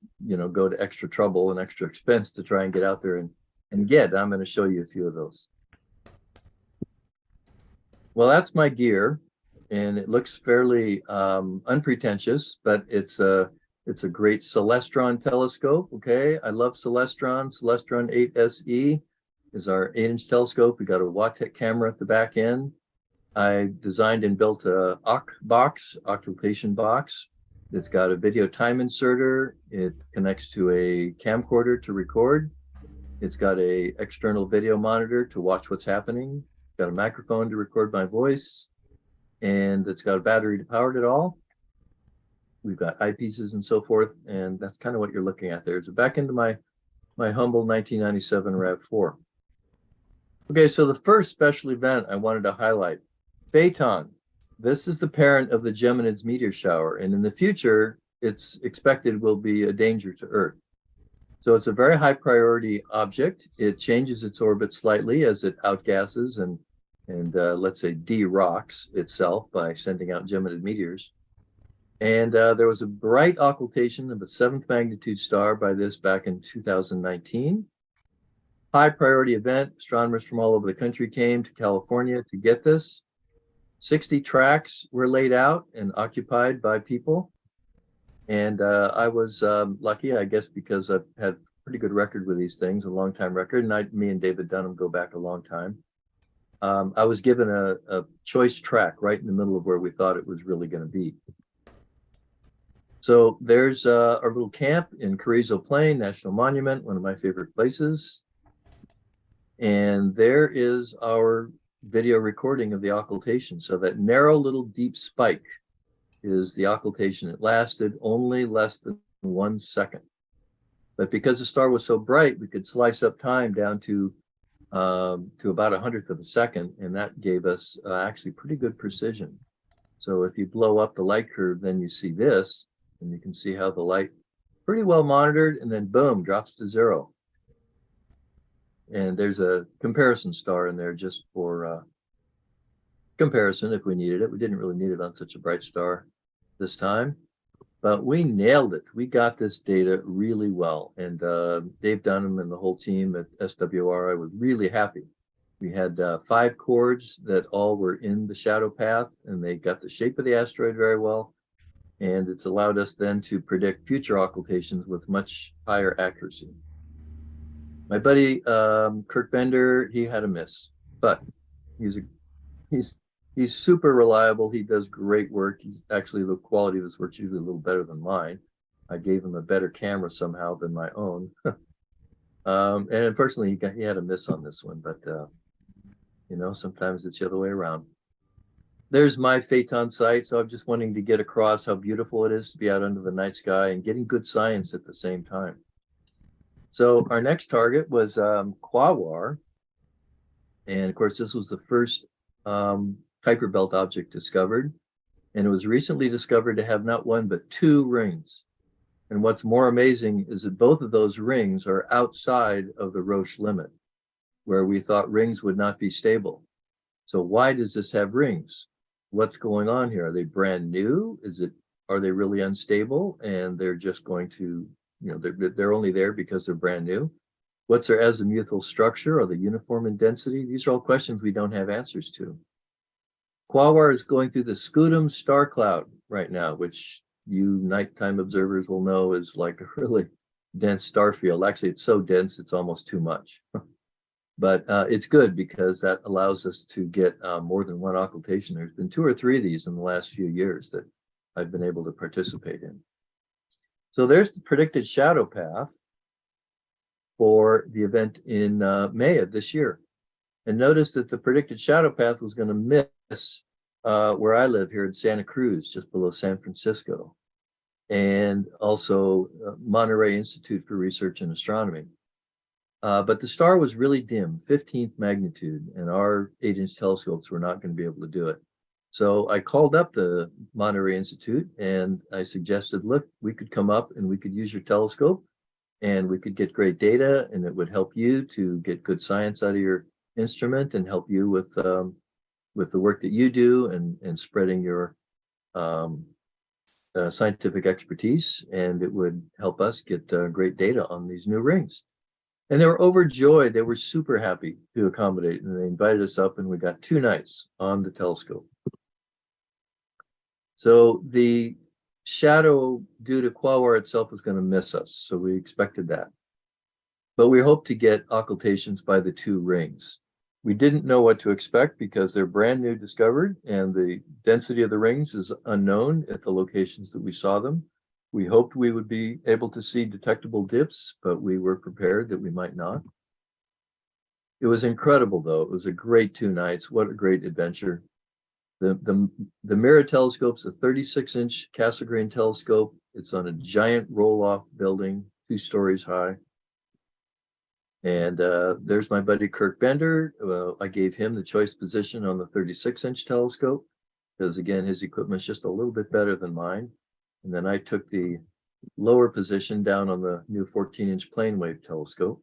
Speaker 13: go to extra trouble and extra expense to try and get out there and get. I'm going to show you a few of those. Well, that's my gear, and it looks fairly unpretentious, but it's a great Celestron telescope. Okay, I love Celestron. Celestron 8SE is our 8-inch telescope. We got a Wattec camera at the back end. I designed and built a occultation box. It's got a video time inserter. It connects to a camcorder to record. It's got a external video monitor to watch what's happening. got a microphone to record my voice, and it's got a battery to power it all. We've got eyepieces and so forth, and that's kind of what you're looking at there. It's back into my humble 1997 RAV4. Okay, so the first special event I wanted to highlight, Phaeton. This is the parent of the Geminids meteor shower, and in the future, it's expected will be a danger to Earth. So it's a very high priority object. It changes its orbit slightly as it outgasses and let's say de-rocks itself by sending out Geminid meteors. And there was a bright occultation of a 7th magnitude star by this back in 2019. High priority event. Astronomers from all over the country came to California to get this. 60 tracks were laid out and occupied by people. And I was lucky, I guess, because I've had a pretty good record with these things, a long time record. And me and David Dunham go back a long time. I was given a choice track right in the middle of where we thought it was really going to be. So there's our little camp in Carrizo Plain National Monument, one of my favorite places. And there is our video recording of the occultation. So that narrow little deep spike is the occultation. It lasted only less than 1 second. But because the star was so bright, we could slice up time down to about 1/100th of a second, and that gave us actually pretty good precision. So if you blow up the light curve, then you see this, and you can see how the light pretty well monitored, and then boom, drops to 0. And there's a comparison star in there just for comparison if we needed it. We didn't really need it on such a bright star this time, but we nailed it. We got this data really well. And Dave Dunham and the whole team at SWRI was really happy. We had 5 chords that all were in the shadow path, and they got the shape of the asteroid very well. And it's allowed us then to predict future occultations with much higher accuracy. My buddy Kurt Bender, he had a miss, but he's super reliable. He does great work. He's actually, the quality of his work is usually a little better than mine. I gave him a better camera somehow than my own. And unfortunately, he had a miss on this one, but you know, sometimes it's the other way around. There's my Phaeton site. So I'm just wanting to get across how beautiful it is to be out under the night sky and getting good science at the same time. So our next target was Quaoar. And of course, this was the first Kuiper belt object discovered. And it was recently discovered to have not 1, but 2 rings. And what's more amazing is that both of those rings are outside of the Roche limit, where we thought rings would not be stable. So why does this have rings? What's going on here? Are they brand new? Are they really unstable? And they're just going to, you know, they're only there because they're brand new. What's their azimuthal structure? Are they uniform in density? These are all questions we don't have answers to. Quaoar is going through the Scutum star cloud right now, which you nighttime observers will know is like a really dense star field. Actually, it's so dense, it's almost too much. But it's good because that allows us to get more than 1 occultation. There's been 2 or 3 of these in the last few years that I've been able to participate in. So there's the predicted shadow path for the event in May of this year. And notice that the predicted shadow path was going to miss where I live here in Santa Cruz, just below San Francisco, and also Monterey Institute for Research in Astronomy. But the star was really dim, 15th magnitude, and our 8-inch telescopes were not going to be able to do it. So I called up the Monterey Institute and I suggested, look, we could come up and we could use your telescope and we could get great data, and it would help you to get good science out of your instrument and help you with the work that you do and spreading your scientific expertise, and it would help us get great data on these new rings. And they were overjoyed. They were super happy to accommodate, and they invited us up, and we got 2 nights on the telescope. So the shadow due to Quaoar itself is going to miss us, so we expected that. But we hope to get occultations by the 2 rings. We didn't know what to expect because they're brand new discovered, and the density of the rings is unknown at the locations that we saw them. We hoped we would be able to see detectable dips, but we were prepared that we might not. It was incredible, though. It was a great 2 nights. What a great adventure. The Mira telescope's a 36-inch Cassegrain telescope. It's on a giant roll-off building, 2 stories high. And there's my buddy Kirk Bender. I gave him the choice position on the 36-inch telescope because, again, his equipment's just a little bit better than mine. And then I took the lower position down on the new 14-inch plane wave telescope.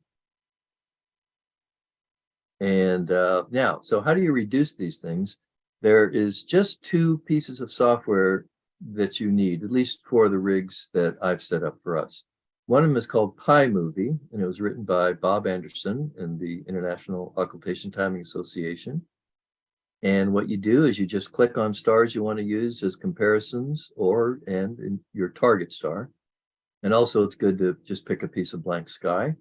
Speaker 13: And now, so how do you reduce these things? There is just 2 pieces of software that you need, at least for the rigs that I've set up for us. One of them is called PyMovie, and it was written by Bob Anderson in the International Occultation Timing Association. And what you do is you just click on stars you want to use as comparisons and in your target star. And also it's good to just pick a piece of blank sky.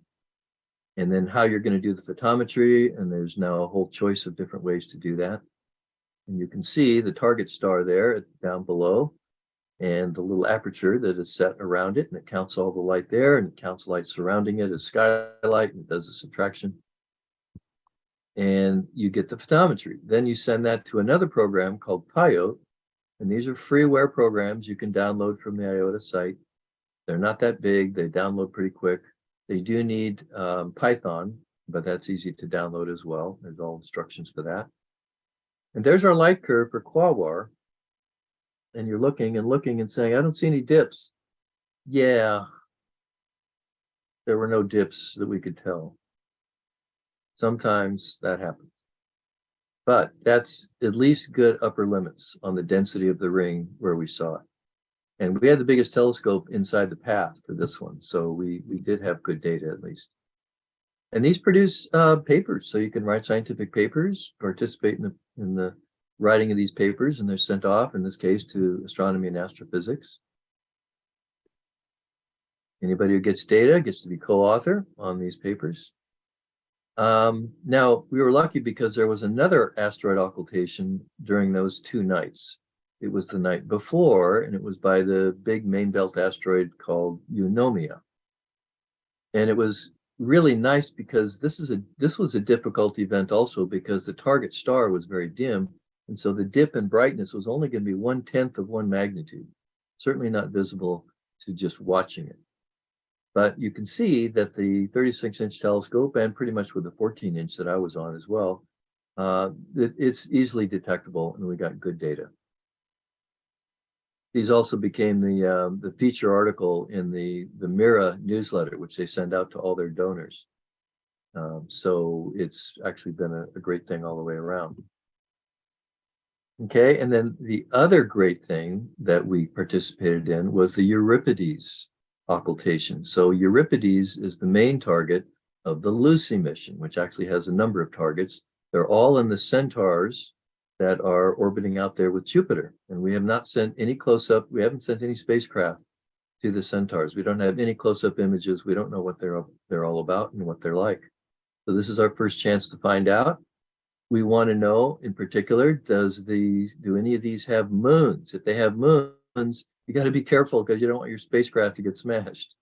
Speaker 13: And then how you're going to do the photometry, and there's now a whole choice of different ways to do that. And you can see the target star there down below and the little aperture that is set around it, and it counts all the light there, and it counts light surrounding it as skylight, and it does the subtraction. And you get the photometry. Then you send that to another program called Pyote, and these are freeware programs you can download from the IOTA site. They're not that big. They download pretty quick. They do need Python, but that's easy to download as well. There's all instructions for that. And there's our light curve for Quaoar. And you're looking and saying, I don't see any dips. Yeah, there were no dips that we could tell. Sometimes that happens. But that's at least good upper limits on the density of the ring where we saw it. And we had the biggest telescope inside the path for this one. So we did have good data at least. And these produce papers. So you can write scientific papers, participate in the writing of these papers, and they're sent off, in this case, to astronomy and astrophysics. Anybody who gets data gets to be co-author on these papers. Now, we were lucky because there was another asteroid occultation during those 2 nights. It was the night before, and it was by the big main belt asteroid called Eunomia. And it was really nice because this was a difficult event also because the target star was very dim. And so the dip in brightness was only going to be 1/10 of 1 magnitude, certainly not visible to just watching it. But you can see that the 36-inch telescope, and pretty much with the 14-inch that I was on as well, it's easily detectable, and we got good data. These also became the feature article in the Mira newsletter, which they send out to all their donors. So it's actually been a great thing all the way around. Okay, and then the other great thing that we participated in was the Euripides occultation. So Euripides is the main target of the Lucy mission, which actually has a number of targets. They're all in the Centaurs that are orbiting out there with Jupiter. And we have not sent any close-up, we haven't sent any spacecraft to the Centaurs. We don't have any close-up images. We don't know what they're all about and what they're like. So this is our first chance to find out. We want to know, in particular, do any of these have moons? If they have moons, you got to be careful because you don't want your spacecraft to get smashed.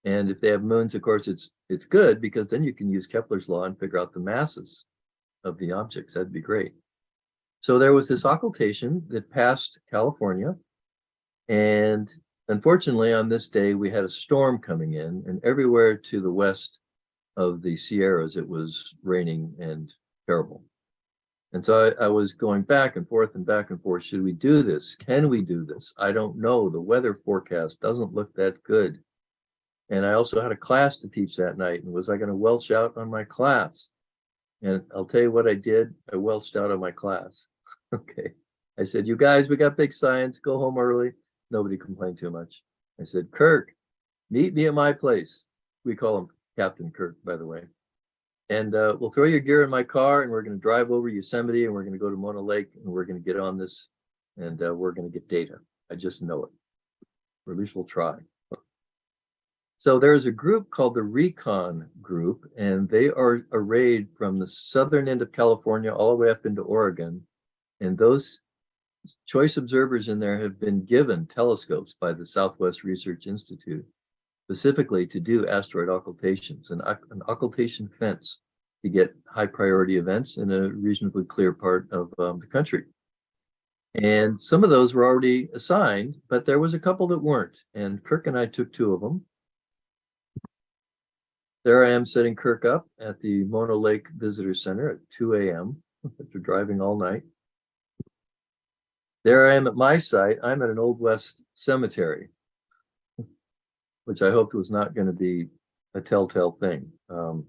Speaker 13: And if they have moons, of course, it's good because then you can use Kepler's law and figure out the masses of the objects. That'd be great. So there was this occultation that passed California. And unfortunately, on this day, we had a storm coming in, and everywhere to the west of the Sierras, it was raining and terrible. And so I was going back and forth and back and forth. Should we do this? Can we do this? I don't know. The weather forecast doesn't look that good. And I also had a class to teach that night. And was I going to welch out on my class? And I'll tell you what I did. I welched out on my class. Okay. I said, you guys, we got big science. Go home early. Nobody complained too much. I said, Kirk, meet me at my place. We call him Captain Kirk, by the way. And we'll throw your gear in my car, and we're going to drive over Yosemite, and we're going to go to Mona Lake, and we're going to get on this, and we're going to get data. I just know it. Or at least we'll try. So there's a group called the Recon Group, and they are arrayed from the southern end of California all the way up into Oregon. And those choice observers in there have been given telescopes by the Southwest Research Institute, specifically to do asteroid occultations, an occultation fence to get high priority events in a reasonably clear part of the country. And some of those were already assigned, but there was a couple that weren't. And Kirk and I took 2 of them. There I am setting Kirk up at the Mono Lake Visitor Center at 2 a.m. after driving all night. There I am at my site. I'm at an Old West cemetery, which I hoped was not going to be a telltale thing. And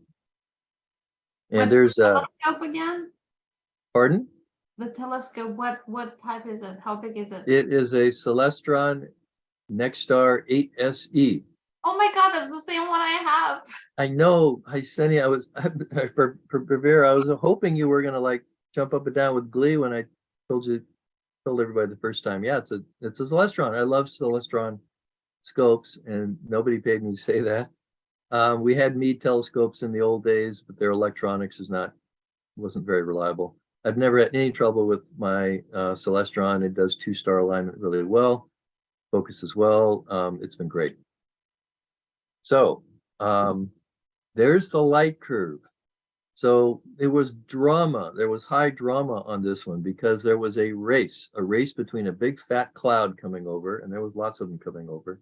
Speaker 4: What's
Speaker 13: there's
Speaker 4: the
Speaker 13: a
Speaker 4: telescope again?
Speaker 13: Pardon?
Speaker 4: The telescope, what type is it? How big is it?
Speaker 13: It is a Celestron Nexstar 8SE.
Speaker 4: Oh my God, that's the same one I have.
Speaker 13: I know, Hyseni, for Pranvera, I was hoping you were gonna like jump up and down with glee when I told everybody the first time. Yeah, it's a Celestron. I love Celestron scopes, and nobody paid me to say that. We had Meade telescopes in the old days, but their electronics wasn't very reliable. I've never had any trouble with my Celestron. It does 2-star alignment really well, focuses well. It's been great. So there's the light curve. So it was drama. There was high drama on this one because there was a race between a big fat cloud coming over, and there was lots of them coming over.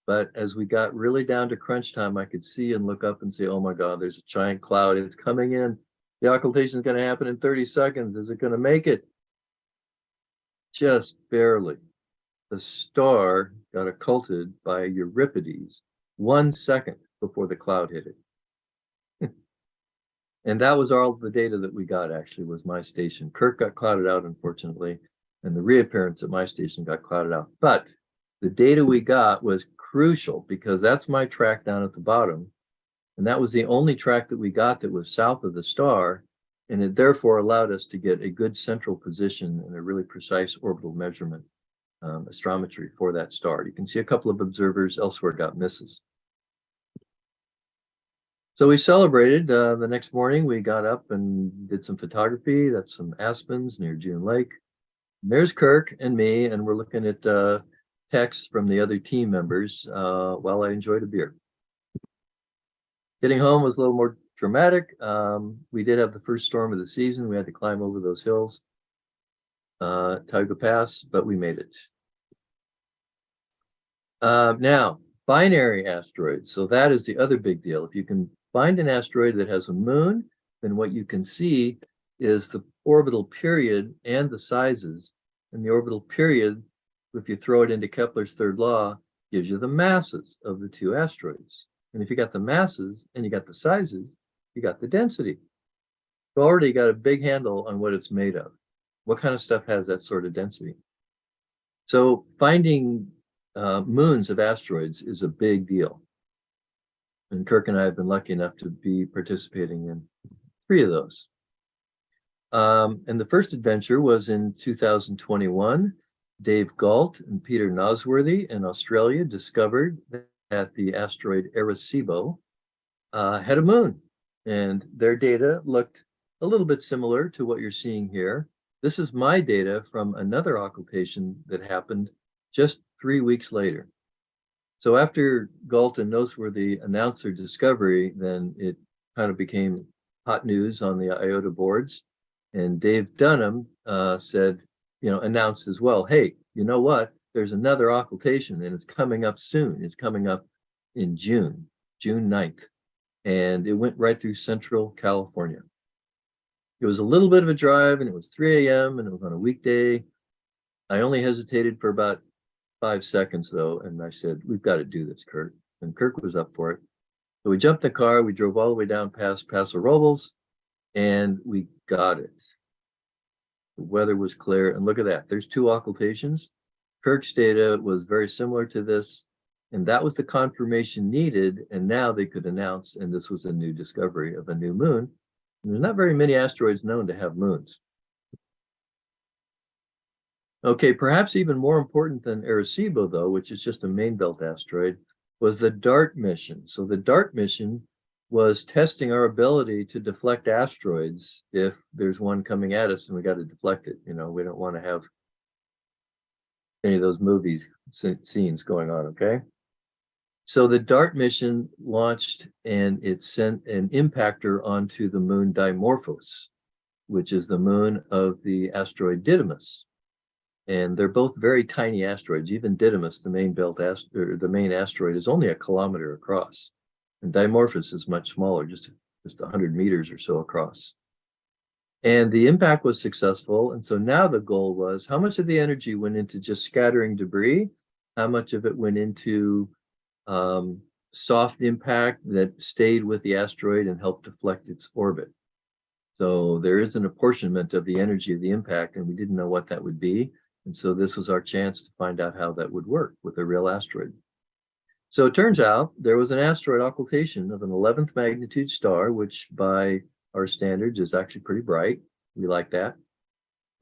Speaker 13: But as we got really down to crunch time, I could see and look up and say, oh my God, there's a giant cloud. It's coming in. The occultation is going to happen in 30 seconds. Is it going to make it? Just barely. The star got occulted by Euripides 1 second before the cloud hit it. And that was all the data that we got, actually, was my station. Kirk got clouded out, unfortunately, and the reappearance at my station got clouded out. But the data we got was crucial because that's my track down at the bottom. And that was the only track that we got that was south of the star. And it therefore allowed us to get a good central position and a really precise orbital measurement astrometry for that star. You can see a couple of observers elsewhere got misses. So we celebrated the next morning. We got up and did some photography. That's some aspens near June Lake. And there's Kirk and me, and we're looking at texts from the other team members while I enjoyed a beer. Getting home was a little more dramatic. We did have the first storm of the season. We had to climb over those hills, Taiga Pass, but we made it. Now, binary asteroids. So that is the other big deal. If you can find an asteroid that has a moon, then what you can see is the orbital period and the sizes. And the orbital period, if you throw it into Kepler's third law, gives you the masses of the 2 asteroids. And if you got the masses and you got the sizes, you got the density. You already got a big handle on what it's made of. What kind of stuff has that sort of density? So finding moons of asteroids is a big deal. And Kirk and I have been lucky enough to be participating in 3 of those. And the first adventure was in 2021. Dave Galt and Peter Nosworthy in Australia discovered that the asteroid Arecibo had a moon. And their data looked a little bit similar to what you're seeing here. This is my data from another occultation that happened just 3 weeks later. So after Galt and Nosworthy announced their discovery, then it kind of became hot news on the IOTA boards. And Dave Dunham said, announced as well, hey, you know what? There's another occultation and it's coming up soon. It's coming up in June 9th. And it went right through Central California. It was a little bit of a drive and it was 3 a.m. and it was on a weekday. I only hesitated for about 5 seconds though. And I said, we've got to do this, Kirk. And Kirk was up for it. So we jumped in the car, we drove all the way down past Paso Robles and we got it. The weather was clear and look at that. There's 2 occultations. Kirk's data was very similar to this. And that was the confirmation needed. And now they could announce, and this was a new discovery of a new moon. And there's not very many asteroids known to have moons. Okay, perhaps even more important than Arecibo, though, which is just a main belt asteroid, was the DART mission. So the DART mission was testing our ability to deflect asteroids if there's one coming at us and we got to deflect it. We don't want to have any of those movies scenes going on, okay? So the DART mission launched and it sent an impactor onto the moon Dimorphos, which is the moon of the asteroid Didymos. And they're both very tiny asteroids. Even Didymos, the main asteroid, is only 1 kilometer across. And Dimorphos is much smaller, just 100 meters or so across. And the impact was successful. And so now the goal was, how much of the energy went into just scattering debris? How much of it went into soft impact that stayed with the asteroid and helped deflect its orbit? So there is an apportionment of the energy of the impact, and we didn't know what that would be. And so this was our chance to find out how that would work with a real asteroid. So it turns out there was an asteroid occultation of an 11th magnitude star, which by our standards is actually pretty bright. We like that.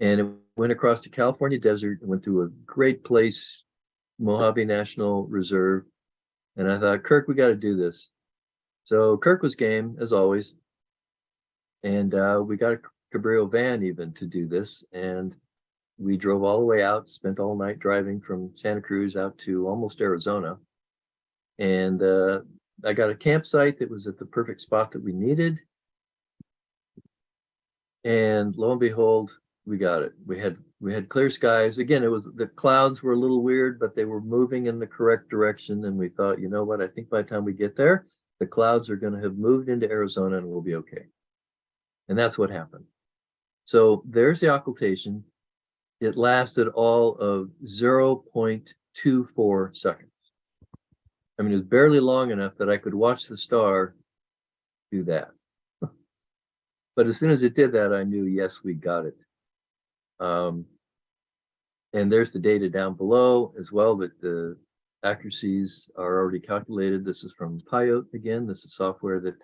Speaker 13: And it went across the California desert and went through a great place, Mojave National Reserve. And I thought, Kirk, we got to do this. So Kirk was game, as always. And we got a Cabrillo van even to do this. And we drove all the way out, spent all night driving from Santa Cruz out to almost Arizona. And I got a campsite that was at the perfect spot that we needed. And lo and behold, we got it. We had clear skies. Again, the clouds were a little weird, but they were moving in the correct direction. And we thought, you know what? I think by the time we get there, the clouds are going to have moved into Arizona and we'll be okay. And that's what happened. So there's the occultation. It lasted all of 0.24 seconds. I mean, it was barely long enough that I could watch the star do that. But as soon as it did that, I knew, yes, we got it. And there's the data down below as well, that the accuracies are already calculated. This is from Pyote again. This is software that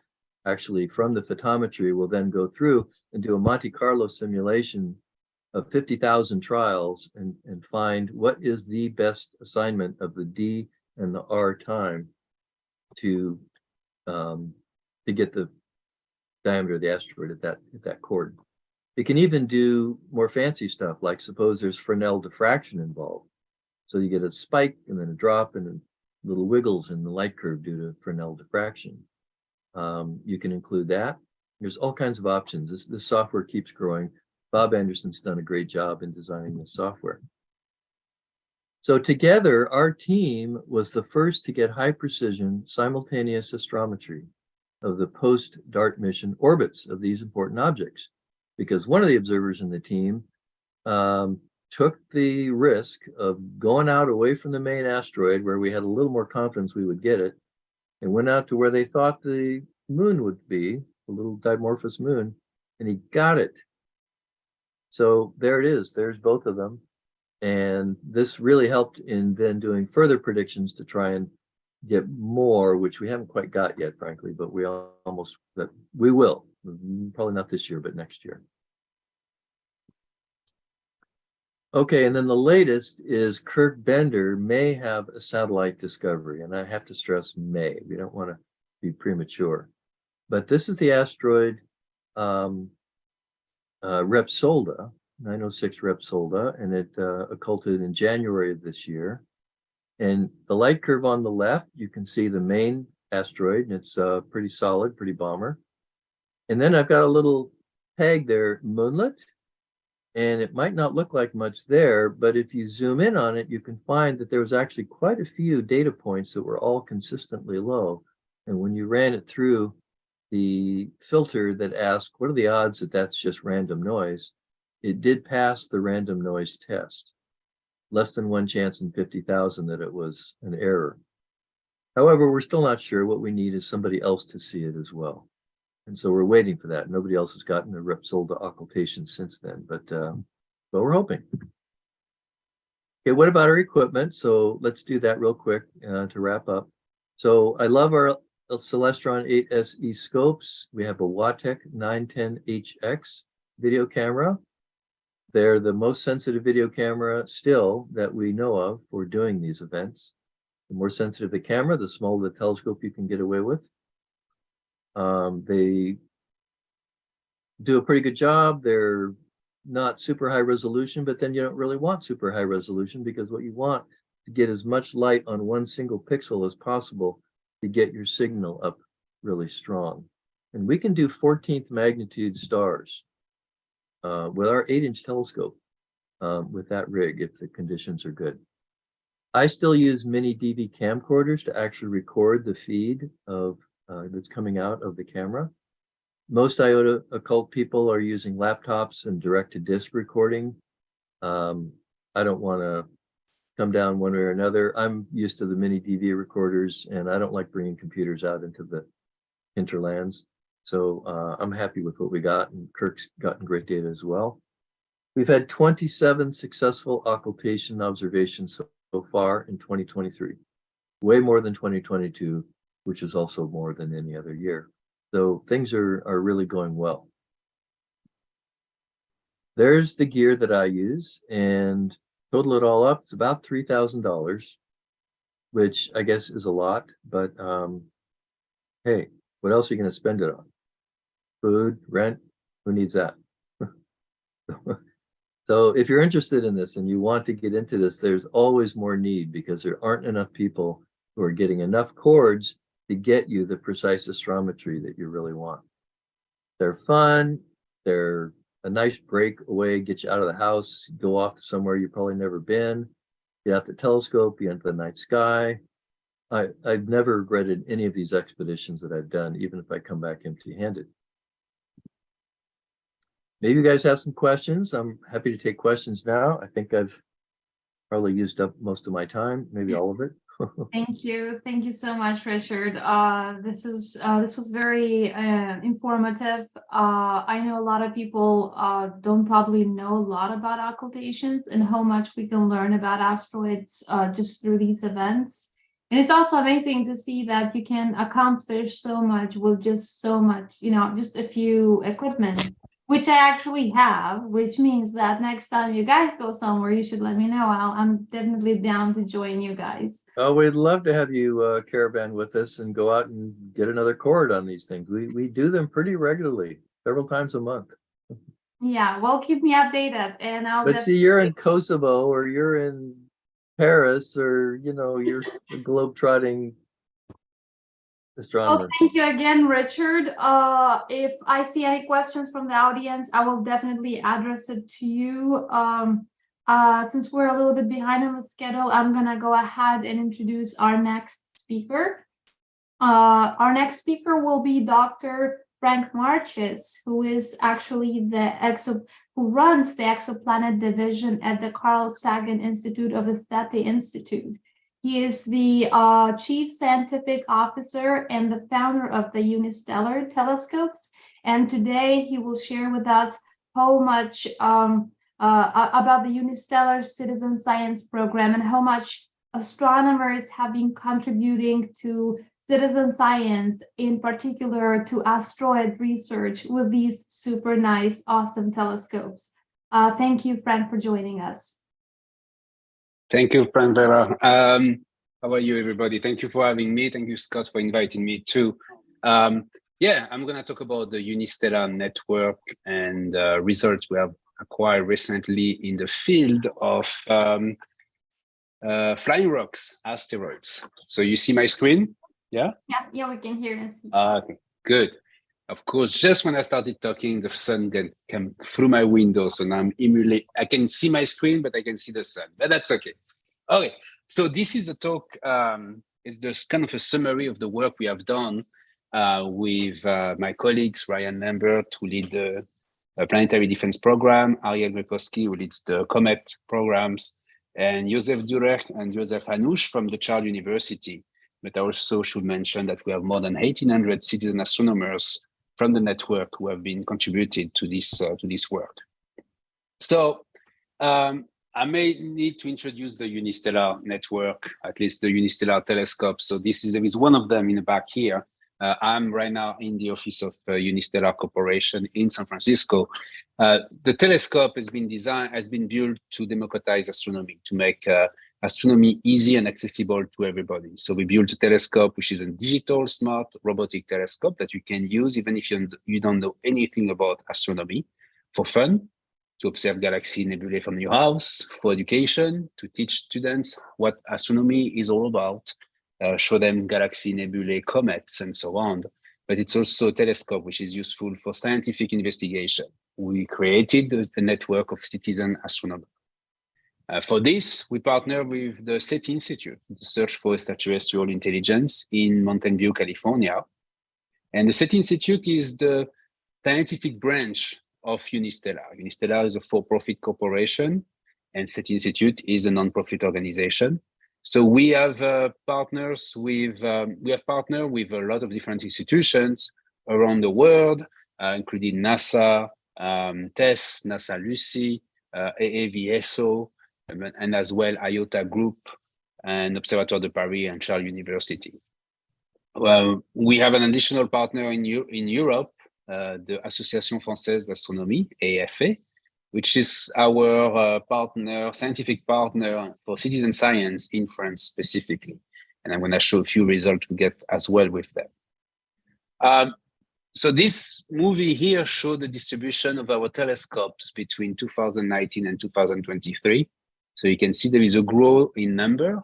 Speaker 13: actually from the photometry will then go through and do a Monte Carlo simulation of 50,000 trials and find what is the best assignment of the D and the R time to get the diameter of the asteroid at that chord. It can even do more fancy stuff, like suppose there's Fresnel diffraction involved. So you get a spike and then a drop and then little wiggles in the light curve due to Fresnel diffraction. You can include that. There's all kinds of options. This software keeps growing. Bob Anderson's done a great job in designing this software. So together, our team was the first to get high precision simultaneous astrometry of the post-DART mission orbits of these important objects, because one of the observers in the team took the risk of going out away from the main asteroid where we had a little more confidence we would get it, and went out to where they thought the moon would be, the little Dimorphos moon, and he got it. So there it is, there's both of them. And this really helped in then doing further predictions to try and get more, which we haven't quite got yet, frankly, but we will, probably not this year, but next year. Okay, and then the latest is Kirk Bender may have a satellite discovery, and I have to stress may. We don't want to be premature. But this is the asteroid Repsolda, 906 Repsolda, and it occulted in January of this year. And the light curve on the left, you can see the main asteroid, and it's pretty solid, pretty bomber. And then I've got a little tag there, moonlet, and it might not look like much there, but if you zoom in on it, you can find that there was actually quite a few data points that were all consistently low. And when you ran it through the filter that asked, what are the odds that that's just random noise? It did pass the random noise test. Less than 1 chance in 50,000 that it was an error. However, we're still not sure. What we need is somebody else to see it as well. And so we're waiting for that. Nobody else has gotten a Repsolda occultation since then, but we're hoping. Okay, what about our equipment? So let's do that real quick to wrap up. So I love our Celestron 8 SE scopes. We have a Wattec 910HX video camera. They're the most sensitive video camera still that we know of for doing these events. The more sensitive the camera, the smaller the telescope you can get away with. They do a pretty good job. They're not super high resolution, but then you don't really want super high resolution because what you want to get as much light on one single pixel as possible to get your signal up really strong. And we can do 14th magnitude stars with our 8-inch telescope with that rig if the conditions are good. I still use mini DV camcorders to actually record the feed of that's coming out of the camera. Most IOTA occult people are using laptops and direct-to-disc recording. I don't want to come down one way or another. I'm used to the mini DV recorders, and I don't like bringing computers out into the hinterlands. So I'm happy with what we got, and Kirk's gotten great data as well. We've had 27 successful occultation observations so far in 2023, way more than 2022, which is also more than any other year. So things are really going well. There's the gear that I use, and total it all up, it's about $3,000, which I guess is a lot, but hey, what else are you going to spend it on? Food, rent, who needs that? So if you're interested in this and you want to get into this, there's always more need because there aren't enough people who are getting enough cords to get you the precise astrometry that you really want. They're fun, they're a nice break away, get you out of the house, go off to somewhere you've probably never been, get out the telescope, get into the night sky. I've never regretted any of these expeditions that I've done, even if I come back empty-handed. Maybe you guys have some questions. I'm happy to take questions now. I think I've probably used up most of my time, maybe all of it.
Speaker 4: Thank you so much, Richard. This was very informative. I know a lot of people don't probably know a lot about occultations and how much we can learn about asteroids just through these events. And it's also amazing to see that you can accomplish so much with just so much, just a few equipment, which I actually have, which means that next time you guys go somewhere, you should let me know. I'm definitely down to join you guys.
Speaker 13: Oh, we'd love to have you caravan with us and go out and get another cord on these things. We do them pretty regularly, several times a month.
Speaker 4: Yeah, well, keep me updated, and I'll.
Speaker 13: But see, you're in Kosovo, or you're in Paris, or you're a globe-trotting astronomer.
Speaker 4: Well, thank you again, Richard. If I see any questions from the audience, I will definitely address it to you. Since we're a little bit behind on the schedule, I'm gonna go ahead and introduce our next speaker. Our next speaker will be Dr. Frank Marches, who is actually who runs the exoplanet division at the Carl Sagan Institute of the SETI Institute. He is the chief scientific officer and the founder of the Unistellar telescopes. And today he will share with us how much about the Unistellar Citizen Science Program and how much astronomers have been contributing to citizen science, in particular to asteroid research with these super nice, awesome telescopes. Thank you, Frank, for joining us.
Speaker 18: Thank you, Pranvera. How are you, everybody? Thank you for having me. Thank you, Scott, for inviting me too. Yeah, I'm going to talk about the Unistellar network and results we have acquired recently in the field of flying rocks, asteroids. So you see my screen? Yeah?
Speaker 4: Yeah, we can hear and see.
Speaker 18: Okay, good. Of course, just when I started talking, the sun came through my window. So now I can see my screen, but I can see the sun, but that's okay. Okay, so this is a talk, it's just kind of a summary of the work we have done with my colleagues, Ryan Lambert, who lead the Planetary Defense Program, Ariel Grykowski, who leads the Comet programs, and Josef Durek and Josef Hanush from the Charles University. But I also should mention that we have more than 1,800 citizen astronomers from the network who have been contributed to this work. So I may need to introduce the Unistellar network, at least the Unistellar telescope. So there is one of them in the back here. I'm right now in the office of Unistellar Corporation in San Francisco. The telescope has been built to democratize astronomy, to make astronomy easy and accessible to everybody. So we built a telescope, which is a digital, smart, robotic telescope that you can use even if you don't know anything about astronomy for fun. to observe galaxy nebulae from your house, for education, to teach students what astronomy is all about, show them galaxy nebulae, comets, and so on. But it's also a telescope which is useful for scientific investigation. We created a network of citizen astronomers. For this, we partner with the SETI Institute, the Search for Extraterrestrial Intelligence in Mountain View, California. And the SETI Institute is the scientific branch of Unistellar. Unistellar is a for-profit corporation, and SETI Institute is a non-profit organization. So we have partnered with a lot of different institutions around the world, including NASA, TESS, NASA Lucy, AAVSO, and as well IOTA Group and Observatory de Paris and Charles University. We have an additional partner in Europe, the Association Française d'Astronomie, AFA, which is our scientific partner for citizen science in France specifically. And I'm going to show a few results we get as well with them. So this movie here shows the distribution of our telescopes between 2019 and 2023. So you can see there is a growth in number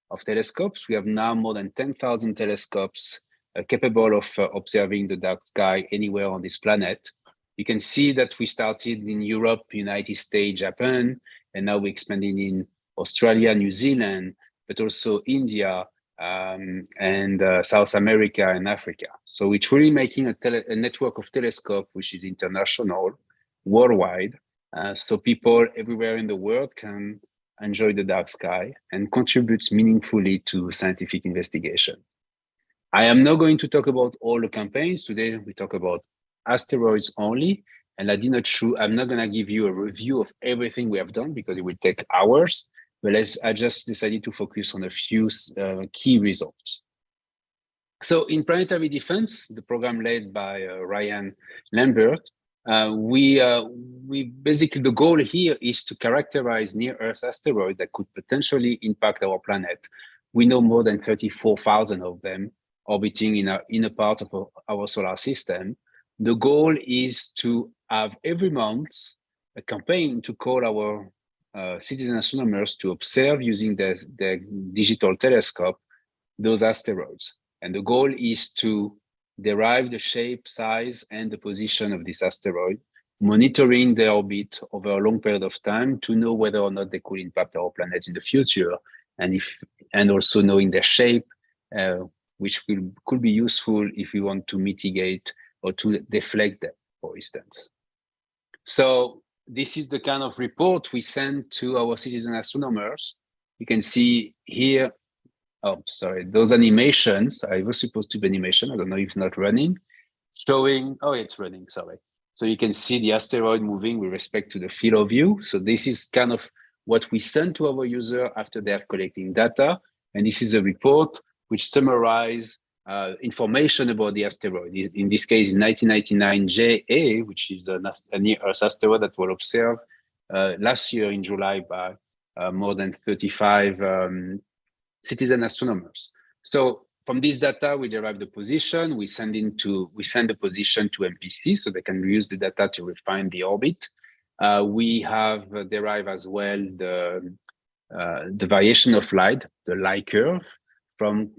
Speaker 18: of telescopes. We have now more than 10,000 telescopes capable of observing the dark sky anywhere on this planet. You can see that we started in Europe, United States, Japan, and now we're expanding in Australia, New Zealand, but also India, and South America and Africa. So it's really making a network of telescopes which is international, worldwide, so people everywhere in the world can enjoy the dark sky and contribute meaningfully to scientific investigation. I am not going to talk about all the campaigns. Today we talk about asteroids only, and I'm not going to give you a review of everything we have done because it will take hours, but I just decided to focus on a few key results. So in planetary defense, the program led by Ryan Lambert, we basically, the goal here is to characterize near-Earth asteroids that could potentially impact our planet. We know more than 34,000 of them orbiting in a part of our solar system. The goal is to have every month a campaign to call our citizen astronomers to observe using their digital telescope those asteroids. And the goal is to derive the shape, size, and the position of this asteroid, monitoring their orbit over a long period of time to know whether or not they could impact our planet in the future, and also knowing their shape, which could be useful if we want to mitigate or to deflect them, for instance. So this is the kind of report we send to our citizen astronomers. You can see here, oh, sorry, those animations, I was supposed to be animation, I don't know if it's not running, showing, oh, it's running, sorry. So you can see the asteroid moving with respect to the field of view. So this is kind of what we send to our user after they're collecting data. And this is a report which summarizes information about the asteroid. In this case, in 1999 JA, which is a near-Earth asteroid that was observed last year in July by more than 35 citizen astronomers. So from this data, we derive the position. We send the position to MPC so they can use the data to refine the orbit. We have derived as well the variation of light, the light curve, from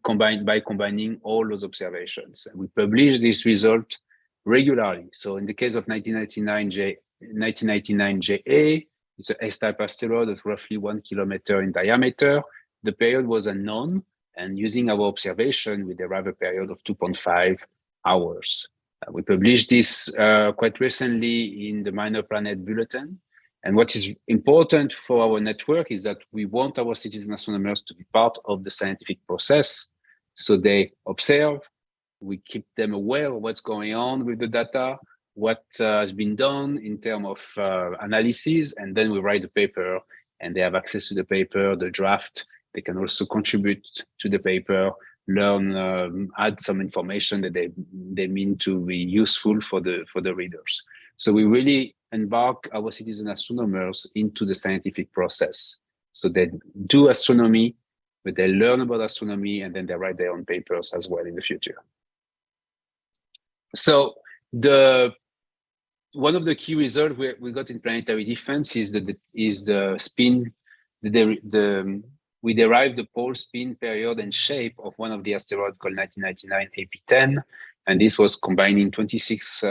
Speaker 18: combining all those observations. And we publish this result regularly. So in the case of 1999 JA, it's an S-type asteroid of roughly 1 kilometer in diameter. The period was unknown, and using our observation, we derive a period of 2.5 hours. We published this quite recently in the Minor Planet Bulletin. And what is important for our network is that we want our citizen astronomers to be part of the scientific process. So they observe, we keep them aware of what's going on with the data, what has been done in terms of analysis, and then we write the paper, and they have access to the paper, the draft. They can also contribute to the paper, learn, add some information that they mean to be useful for the readers. So we really embark our citizen astronomers into the scientific process. So they do astronomy, but they learn about astronomy, and then they write their own papers as well in the future. So the one of the key results we got in planetary defense is the spin. We derived the pole spin period and shape of one of the asteroids called 1999 AP10, and this was combining 26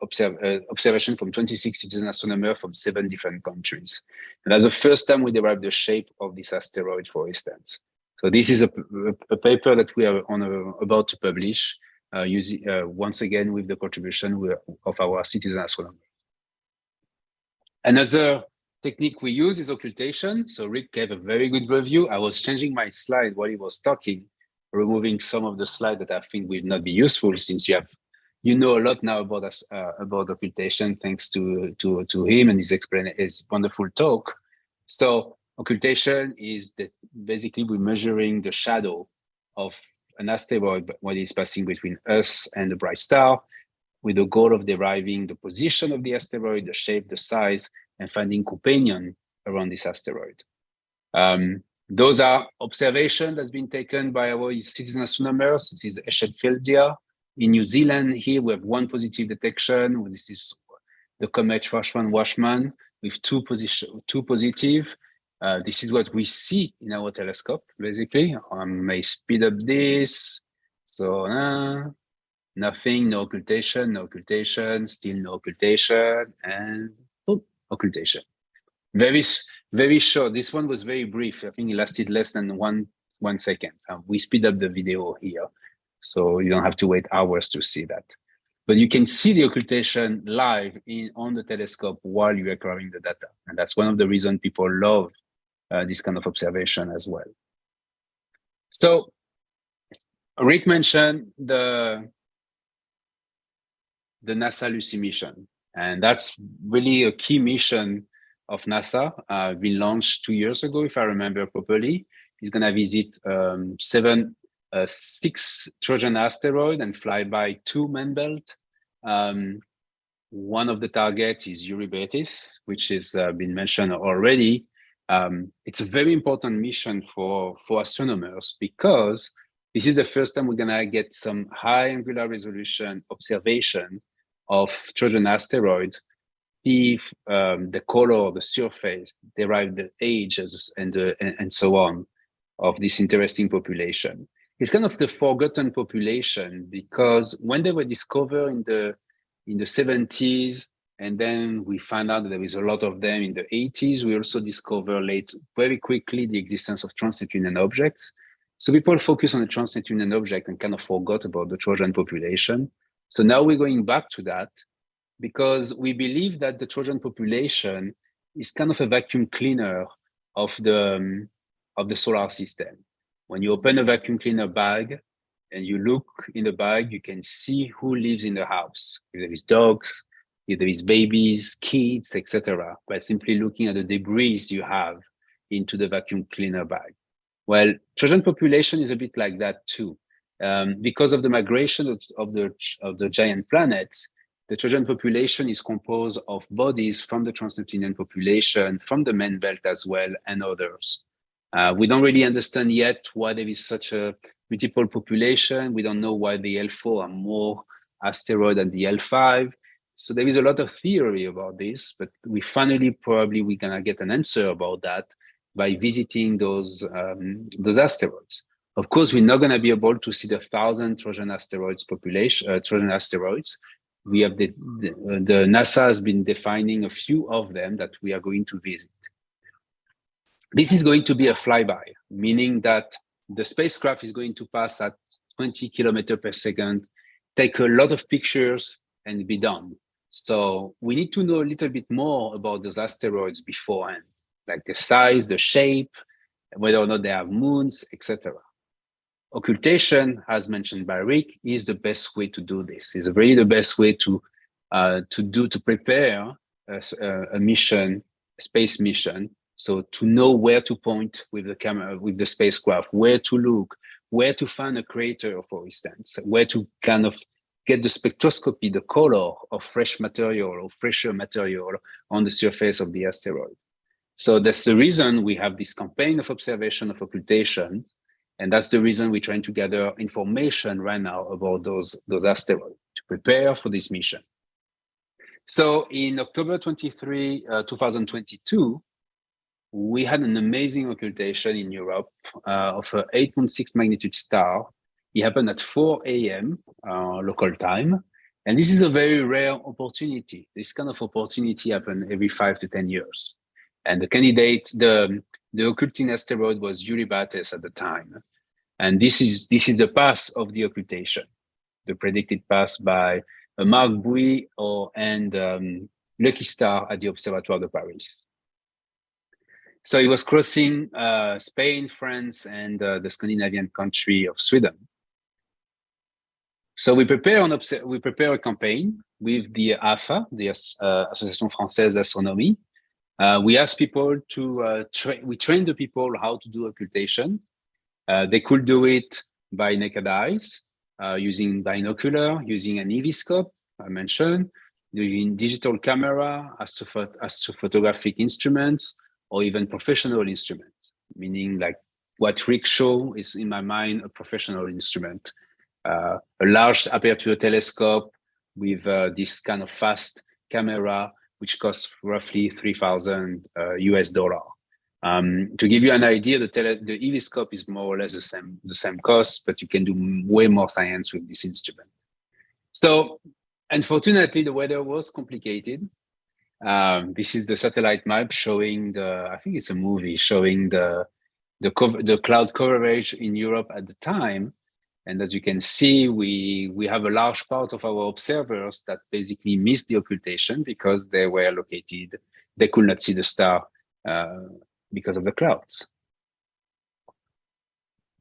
Speaker 18: observation from 26 citizen astronomers from 7 different countries. And that's the first time we derived the shape of this asteroid, for instance. So this is a paper that we are about to publish, using once again with the contribution of our citizen astronomers. Another technique we use is occultation. So Rick gave a very good review. I was changing my slide while he was talking, removing some of the slides that I think will not be useful, since you know a lot now about us about occultation, thanks to him and his wonderful talk. So occultation is that basically we're measuring the shadow of an asteroid when it's passing between us and the bright star, with the goal of deriving the position of the asteroid, the shape, the size, and finding companion around this asteroid. Those are observations that's been taken by our citizen astronomers. This is Eshelfeldia. In New Zealand, here we have 1 positive detection. This is the Comet Washman with 2 positive. This is what we see in our telescope, basically. I may speed up this. So nothing, no occultation, still no occultation, and occultation. Very short. This one was very brief. I think it lasted less than one second. We speed up the video here, so you don't have to wait hours to see that. But you can see the occultation live on the telescope while you are acquiring the data. And that's one of the reasons people love this kind of observation as well. So Rick mentioned the NASA Lucy mission. And that's really a key mission of NASA. Been launched 2 years ago, if I remember properly. It's going to visit 6 Trojan asteroids and fly by 2 main belts. One of the targets is Eurybates, which has been mentioned already. It's a very important mission for astronomers, because this is the first time we're going to get some high angular resolution observation of Trojan asteroid. If the color, the surface, derive the ages and so on of this interesting population. It's kind of the forgotten population, because when they were discovered in the 70s, and then we found out that there is a lot of them in the 80s, we also discovered very quickly the existence of trans-Neptunian objects. So people focus on the trans-Neptunian object and kind of forgot about the Trojan population. So now we're going back to that, because we believe that the Trojan population is kind of a vacuum cleaner of the solar system. When you open a vacuum cleaner bag and you look in the bag, you can see who lives in the house. If there is dogs, if there is babies, kids, etc., by simply looking at the debris you have into the vacuum cleaner bag. Well, Trojan population is a bit like that too. Because of the migration of the giant planets, the Trojan population is composed of bodies from the trans-Neptunian population, from the main belt as well, and others. We don't really understand yet why there is such a multiple population. We don't know why the L4 are more asteroid than the L5. So there is a lot of theory about this, but we're gonna get an answer about that by visiting those asteroids. Of course, we're not gonna be able to see the 1,000 Trojan asteroids population, Trojan asteroids. We have the NASA has been defining a few of them that we are going to visit. This is going to be a flyby, meaning that the spacecraft is going to pass at 20 kilometers per second, take a lot of pictures, and be done. So we need to know a little bit more about those asteroids beforehand, like the size, the shape, whether or not they have moons, etc. Occultation, as mentioned by Rick, is the best way to do this. It's really the best way to prepare a mission, a space mission. So to know where to point with the camera, with the spacecraft, where to look, where to find a crater, for instance, where to kind of get the spectroscopy, the color of fresh material or fresher material on the surface of the asteroid. So that's the reason we have this campaign of observation of occultation. And that's the reason we're trying to gather information right now about those asteroids to prepare for this mission. So in October 23, 2022, we had an amazing occultation in Europe of an 8.6 magnitude star. It happened at 4 a.m. Local time. And this is a very rare opportunity. This kind of opportunity happens every 5 to 10 years. And the candidate, the occulting asteroid was Eurybates at the time. And this is the path of the occultation, the predicted path by Marc Bouy and Lucky Star at the Observatory de Paris. So it was crossing Spain, France, and the Scandinavian country of Sweden. So we prepare a campaign with the AFA, the Association Française d'Astronomie. We ask people to we train the people how to do occultation. They could do it by naked eyes, using binocular, using an EV scope, I mentioned, using digital camera, astrophotographic instruments, or even professional instruments, meaning like what Rick show is in my mind a professional instrument. A large aperture telescope with this kind of fast camera, which costs roughly $3,000 US. To give you an idea, the EV scope is more or less the same cost, but you can do way more science with this instrument. So, unfortunately, the weather was complicated. This is the satellite map showing I think it's a movie showing the cloud coverage in Europe at the time. And as you can see, we have a large part of our observers that basically missed the occultation because they were located, they could not see the star because of the clouds.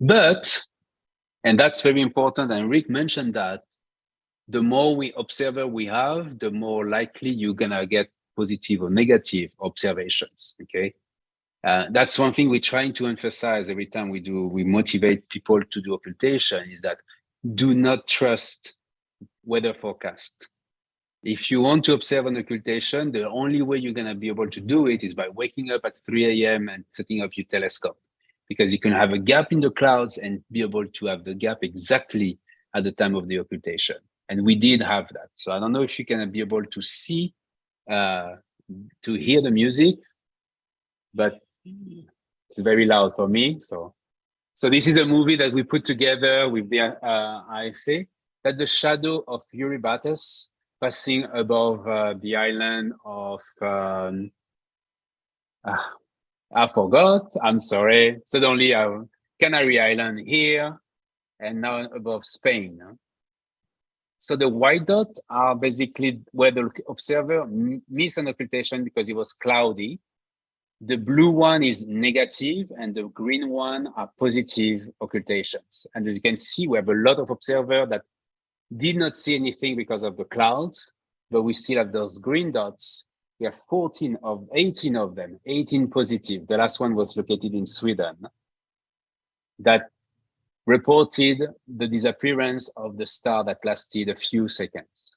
Speaker 18: But, and that's very important, and Rick mentioned that, the more observer we have, the more likely you're gonna get positive or negative observations, okay? That's one thing we're trying to emphasize every time we motivate people to do occultation, is that do not trust weather forecast. If you want to observe an occultation, the only way you're gonna be able to do it is by waking up at 3 a.m. and setting up your telescope, because you can have a gap in the clouds and be able to have the gap exactly at the time of the occultation. And we did have that. So I don't know if you can be able to see, to hear the music, but it's very loud for me. So this is a movie that we put together with the IFA, that the shadow of Eurybates passing above the island of, I forgot, I'm sorry. Suddenly Canary Island here, and now above Spain. So the white dots are basically where the observer missed an occultation because it was cloudy. The blue one is negative, and the green one are positive occultations. And as you can see, we have a lot of observers that did not see anything because of the clouds, but we still have those green dots. We have 18 of them, 18 positive. The last one was located in Sweden, that reported the disappearance of the star that lasted a few seconds.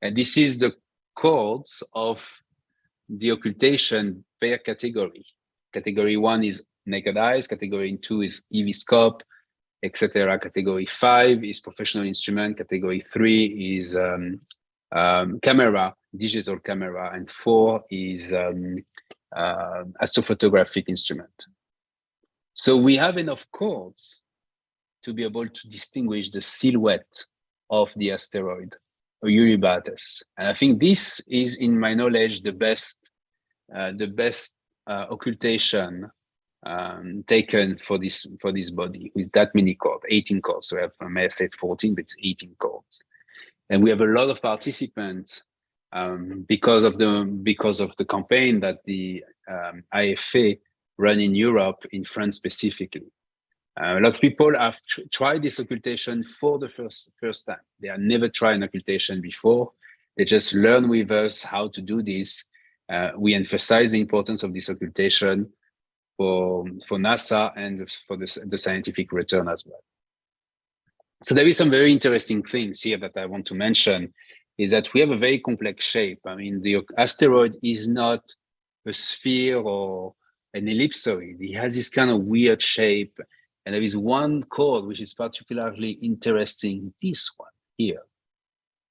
Speaker 18: And this is the codes of the occultation per category. Category 1 is naked eyes, category 2 is EV scope, etc. Category 5 is professional instrument, category 3 is camera, digital camera, and 4 is astrophotographic instrument. So we have enough codes to be able to distinguish the silhouette of the asteroid, or Eurybates. And I think this is, in my knowledge, the best occultation taken for this body, with that many chords, 18 chords. So I may have said 14, but it's 18 chords. And we have a lot of participants because of the campaign that the IFA run in Europe, in France specifically. A lot of people have tried this occultation for the first time. They have never tried an occultation before. They just learn with us how to do this. We emphasize the importance of this occultation for NASA and for the scientific return as well. So there is some very interesting things here that I want to mention, is that we have a very complex shape. I mean, the asteroid is not a sphere or an ellipsoid. It has this kind of weird shape. And there is one chord which is particularly interesting, this one here.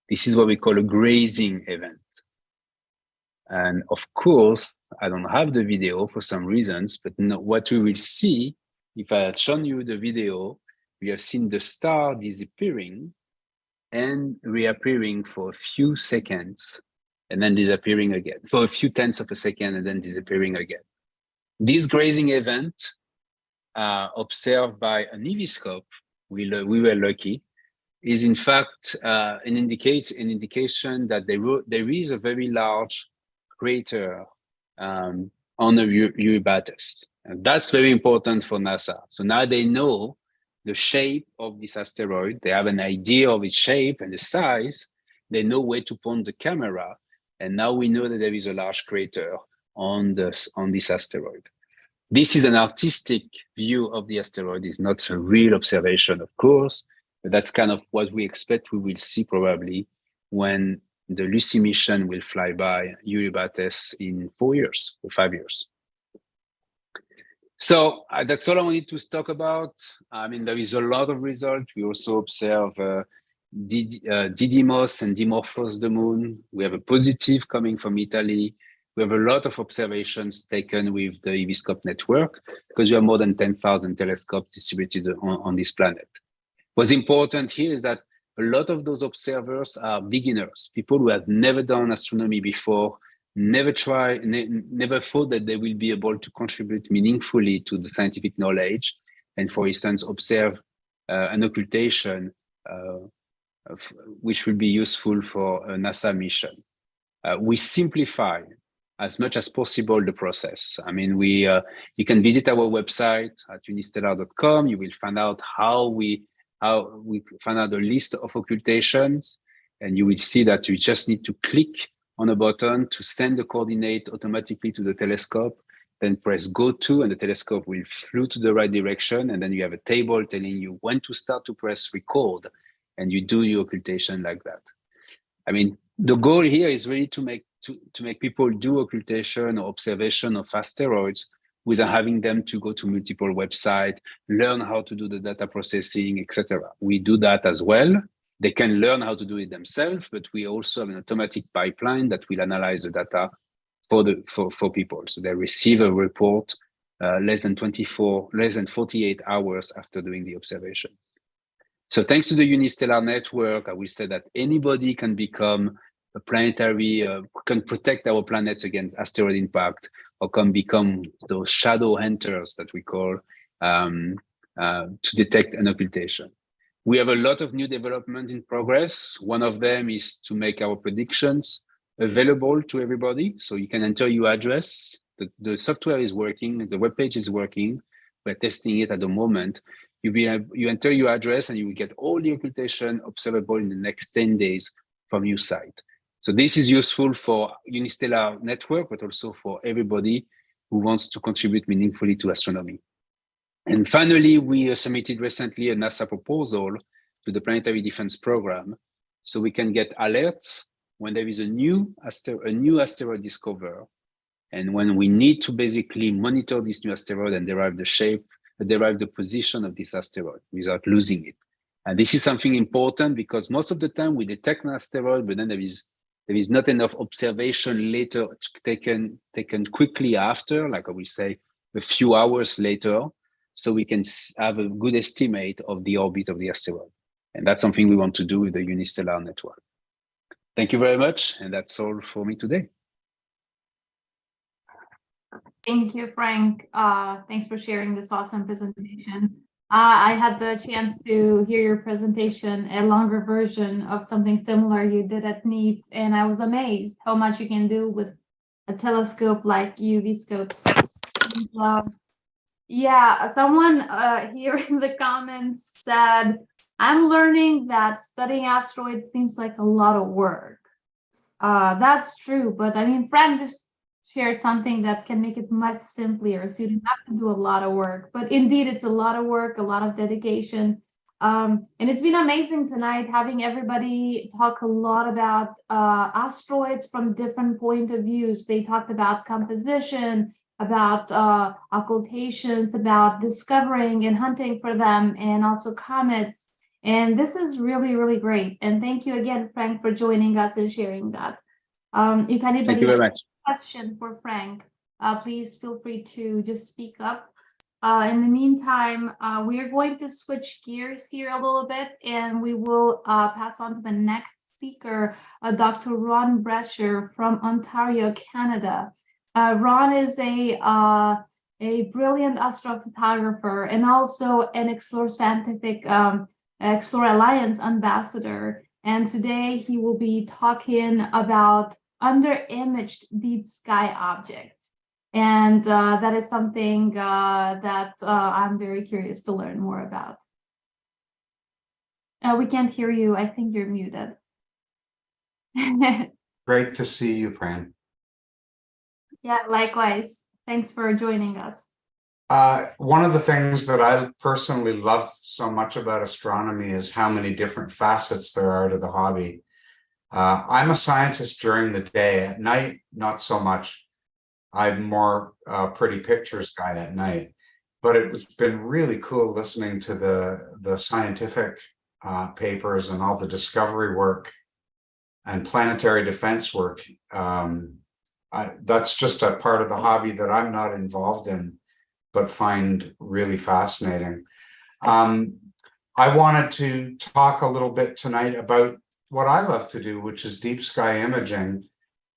Speaker 18: This is what we call a grazing event. And of course, I don't have the video for some reasons, but no, what we will see, if I had shown you the video, we have seen the star disappearing and reappearing for a few seconds and then disappearing again, for a few tenths of a second and then disappearing again. This grazing event, observed by an EV scope, we were lucky, is in fact an indication that there is a very large crater on the Eurybates. And that's very important for NASA. So now they know the shape of this asteroid. They have an idea of its shape and the size. They know where to point the camera. And now we know that there is a large crater on this asteroid. This is an artistic view of the asteroid. It's not a real observation, of course, but that's kind of what we expect we will see probably when the Lucy mission will fly by Eurybates in 4 years or 5 years. So that's all I wanted to talk about. I mean, there is a lot of results. We also observe Didymos and Dimorphos, the moon. We have a positive coming from Italy. We have a lot of observations taken with the EVscope network because we have more than 10,000 telescopes distributed on this planet. What's important here is that a lot of those observers are beginners, people who have never done astronomy before, never thought that they will be able to contribute meaningfully to the scientific knowledge, and for instance, observe an occultation which will be useful for a NASA mission. We simplify as much as possible the process. I mean, you can visit our website at unistellar.com. You will find out how we find out a list of occultations, and you will see that you just need to click on a button to send the coordinate automatically to the telescope, then press go to, and the telescope will flew to the right direction. And then you have a table telling you when to start to press record, and you do your occultation like that. I mean, the goal here is really to make people do occultation or observation of asteroids without having them to go to multiple websites, learn how to do the data processing, etc. We do that as well. They can learn how to do it themselves, but we also have an automatic pipeline that will analyze the data for people. So they receive a report less than 48 hours after doing the observation. So thanks to the Unistellar network, I will say that anybody can become a planetary, can protect our planets against asteroid impact, or can become those shadow hunters that we call to detect an occultation. We have a lot of new development in progress. One of them is to make our predictions available to everybody. So you can enter your address. The software is working, the webpage is working. We're testing it at the moment. You enter your address and you will get all the occultation observable in the next 10 days from your site. So this is useful for Unistellar network, but also for everybody who wants to contribute meaningfully to astronomy. And finally, we submitted recently a NASA proposal to the Planetary Defense Program, so we can get alerts when there is a new asteroid discovered, and when we need to basically monitor this new asteroid and derive the position of this asteroid without losing it. And this is something important because most of the time we detect an asteroid, but then there is not enough observation later taken quickly after, like I will say, a few hours later, so we can have a good estimate of the orbit of the asteroid. And that's something we want to do with the Unistellar network. Thank you very much, and that's all for me today.
Speaker 4: Thank you, Frank. Thanks for sharing this awesome presentation. I had the chance to hear your presentation, a longer version of something similar you did at NEAF, and I was amazed how much you can do with a telescope like UV scopes. Yeah, someone here in the comments said, I'm learning that studying asteroids seems like a lot of work. That's true, but I mean, Frank just shared something that can make it much simpler, so you don't have to do a lot of work. But indeed, it's a lot of work, a lot of dedication. And it's been amazing tonight having everybody talk a lot about asteroids from different point of views. They talked about composition, about occultations, about discovering and hunting for them, and also comets. And this is really, really great. And thank you again, Frank, for joining us and sharing that. If
Speaker 18: Thank
Speaker 4: anybody
Speaker 18: you very
Speaker 4: has
Speaker 18: much.
Speaker 4: a question for Frank, please feel free to just speak up. In the meantime, we are going to switch gears here a little bit, and we will pass on to the next speaker, Dr. Ron Brescher from Ontario, Canada. Ron is a brilliant astrophotographer and also an Explore Scientific Explore Alliance ambassador. And today he will be talking about under-imaged deep sky objects. And that is something that I'm very curious to learn more about. We can't hear you. I think you're muted.
Speaker 19: Great to see you, Fran.
Speaker 4: Yeah, likewise. Thanks for joining us.
Speaker 19: One of the things that I personally love so much about astronomy is how many different facets there are to the hobby. I'm a scientist during the day. At night, not so much. I'm more pretty pictures guy at night. But it's been really cool listening to the scientific papers and all the discovery work and planetary defense work. That's just a part of the hobby that I'm not involved in, but find really fascinating. I wanted to talk a little bit tonight about what I love to do, which is deep sky imaging,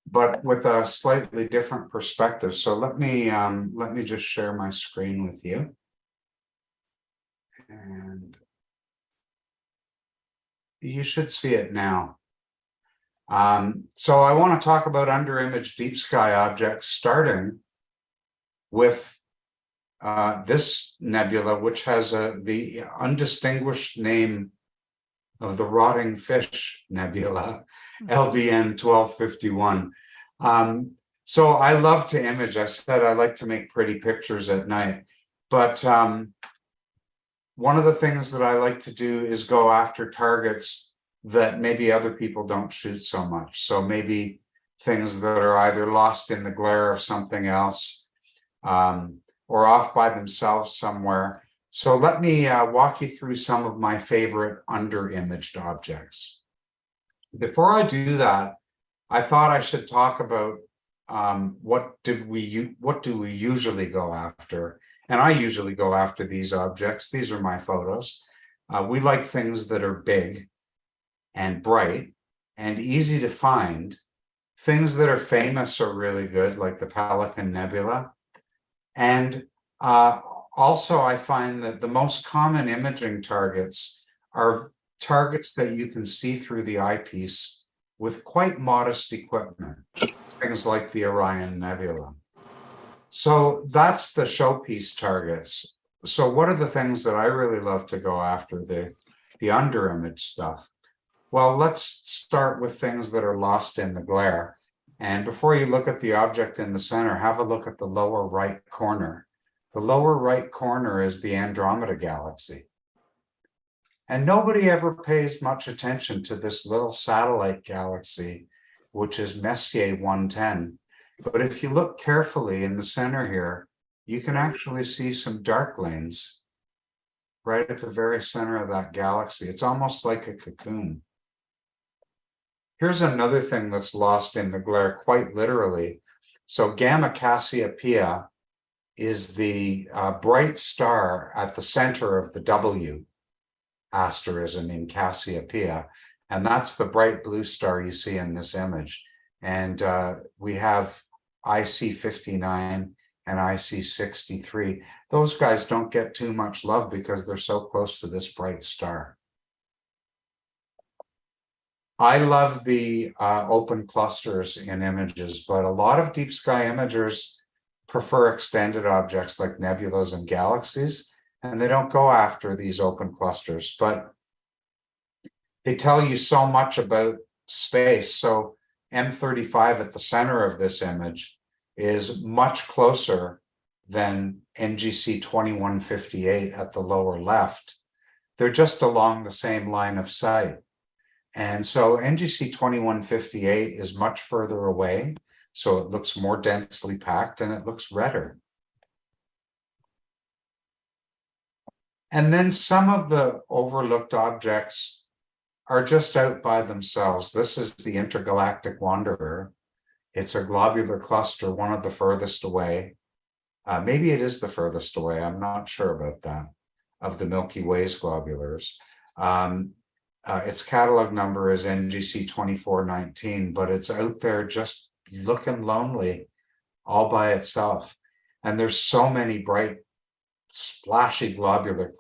Speaker 19: but with a slightly different perspective. So let me just share my screen with you. And you should see it now. So I want to talk about under-imaged deep sky objects, starting with this nebula, which has the undistinguished name of the Rotting Fish Nebula, LDN 1251. So I love to image. I said I like to make pretty pictures at night, but one of the things that I like to do is go after targets that maybe other people don't shoot so much. So maybe things that are either lost in the glare of something else, or off by themselves somewhere. So let me walk you through some of my favorite under-imaged objects. Before I do that, I thought I should talk about what do we usually go after. And I usually go after these objects. These are my photos. We like things that are big and bright and easy to find. Things that are famous are really good, like the Pelican Nebula. And also, I find that the most common imaging targets are targets that you can see through the eyepiece with quite modest equipment, things like the Orion Nebula. So that's the showpiece targets. So what are the things that I really love to go after, the under-image stuff? Well, let's start with things that are lost in the glare. And before you look at the object in the center, have a look at the lower right corner. The lower right corner is the Andromeda Galaxy. And nobody ever pays much attention to this little satellite galaxy, which is Messier 110. But if you look carefully in the center here, you can actually see some dark lanes right at the very center of that galaxy. It's almost like a cocoon. Here's another thing that's lost in the glare, quite literally. So Gamma Cassiopeia is the bright star at the center of the W asterism in Cassiopeia. And that's the bright blue star you see in this image. And we have IC59 and IC63. Those guys don't get too much love because they're so close to this bright star. I love the open clusters in images, but a lot of deep sky imagers prefer extended objects like nebulas and galaxies, and they don't go after these open clusters, but they tell you so much about space. So M35 at the center of this image is much closer than NGC 2158 at the lower left. They're just along the same line of sight. And so NGC 2158 is much further away, so it looks more densely packed and it looks redder. And then some of the overlooked objects are just out by themselves. This is the Intergalactic Wanderer. It's a globular cluster, one of the furthest away. Maybe it is the furthest away, I'm not sure about that, of the Milky Way's globulars. Its catalog number is NGC 2419, but it's out there just looking lonely all by itself. And there's so many bright, splashy globular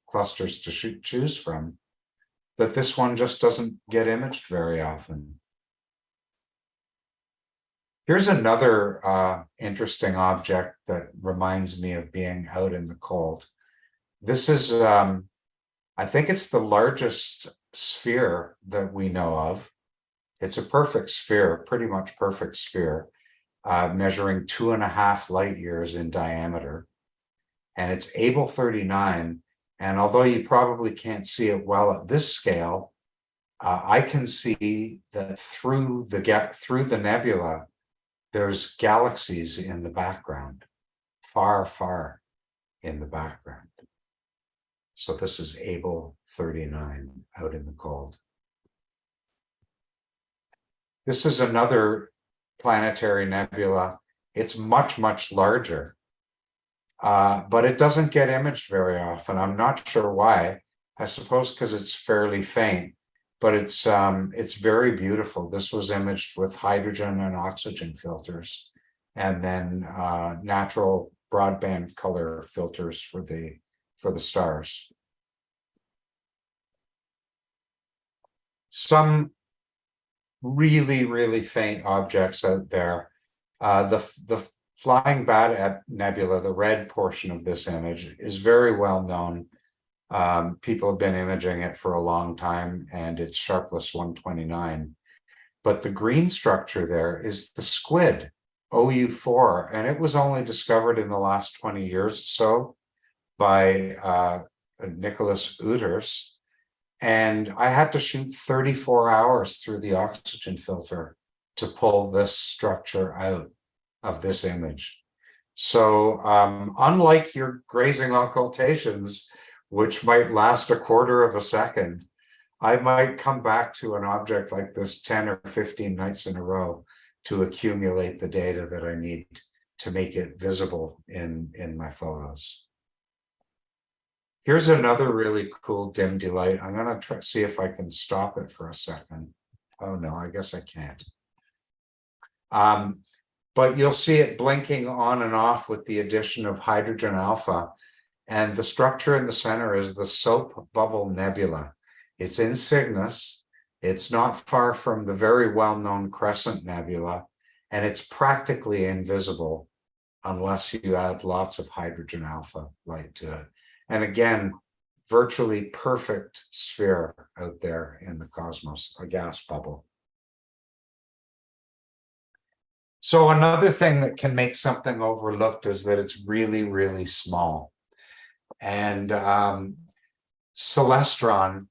Speaker 19: clusters to choose from that this one just doesn't get imaged very often. Here's another interesting object that reminds me of being out in the cold. This is, I think it's the largest sphere that we know of. It's a perfect sphere, pretty much perfect sphere, measuring 2.5 light years in diameter. And it's Able 39. And although you probably can't see it well at this scale, I can see that through the nebula, there's galaxies in the background, far, far in the background. So this is Able 39 out in the cold. This is another planetary nebula. It's much, much larger, but it doesn't get imaged very often. I'm not sure why. I suppose because it's fairly faint, but it's very beautiful. This was imaged with hydrogen and oxygen filters, and then natural broadband color filters for the stars. Some really, really faint objects out there. The Flying Bat Nebula, the red portion of this image, is very well known. People have been imaging it for a long time, and it's Sharpless 129. But the green structure there is the squid, OU4, and it was only discovered in the last 20 years or so by Nicholas Oeters. And I had to shoot 34 hours through the oxygen filter to pull this structure out of this image. So unlike your grazing occultations, which might last a quarter of a second, I might come back to an object like this 10 or 15 nights in a row to accumulate the data that I need to make it visible in my photos. Here's another really cool dim delight. I'm going to try see if I can stop it for a second. Oh no, I guess I can't. But you'll see it blinking on and off with the addition of hydrogen alpha. And the structure in the center is the Soap Bubble Nebula. It's in Cygnus. It's not far from the very well-known Crescent Nebula, and it's practically invisible unless you add lots of hydrogen alpha light to it. And again, virtually perfect sphere out there in the cosmos, a gas bubble. So another thing that can make something overlooked is that it's really, really small. And Celestron,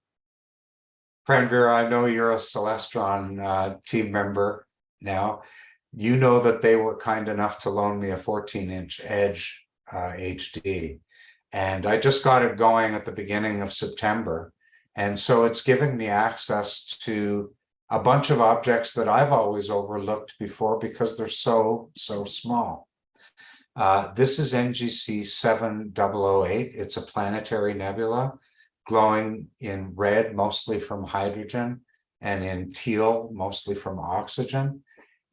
Speaker 19: Pranvera, I know you're a Celestron team member now. You know that they were kind enough to loan me a 14-inch Edge HD. And I just got it going at the beginning of September. And so it's giving me access to a bunch of objects that I've always overlooked before because they're so small. This is NGC 7008. It's a planetary nebula glowing in red, mostly from hydrogen, and in teal, mostly from oxygen.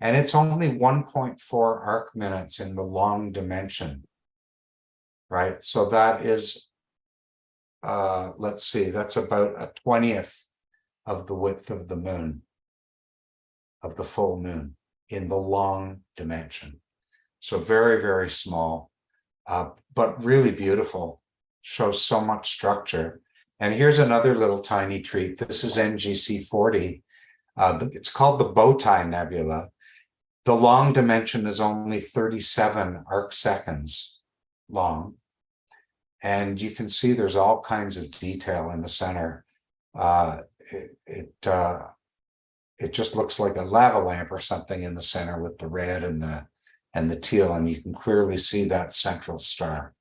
Speaker 19: And it's only 1.4 arc minutes in the long dimension, right? So that is, let's see, that's about a 20th of the width of the moon, of the full moon, in the long dimension. So very, very small, but really beautiful, shows so much structure. And here's another little tiny treat. This is NGC 40. It's called the Bowtie Nebula. The long dimension is only 37 arc seconds long. And you can see there's all kinds of detail in the center. It just looks like a lava lamp or something in the center with the red and the teal, and you can clearly see that central star.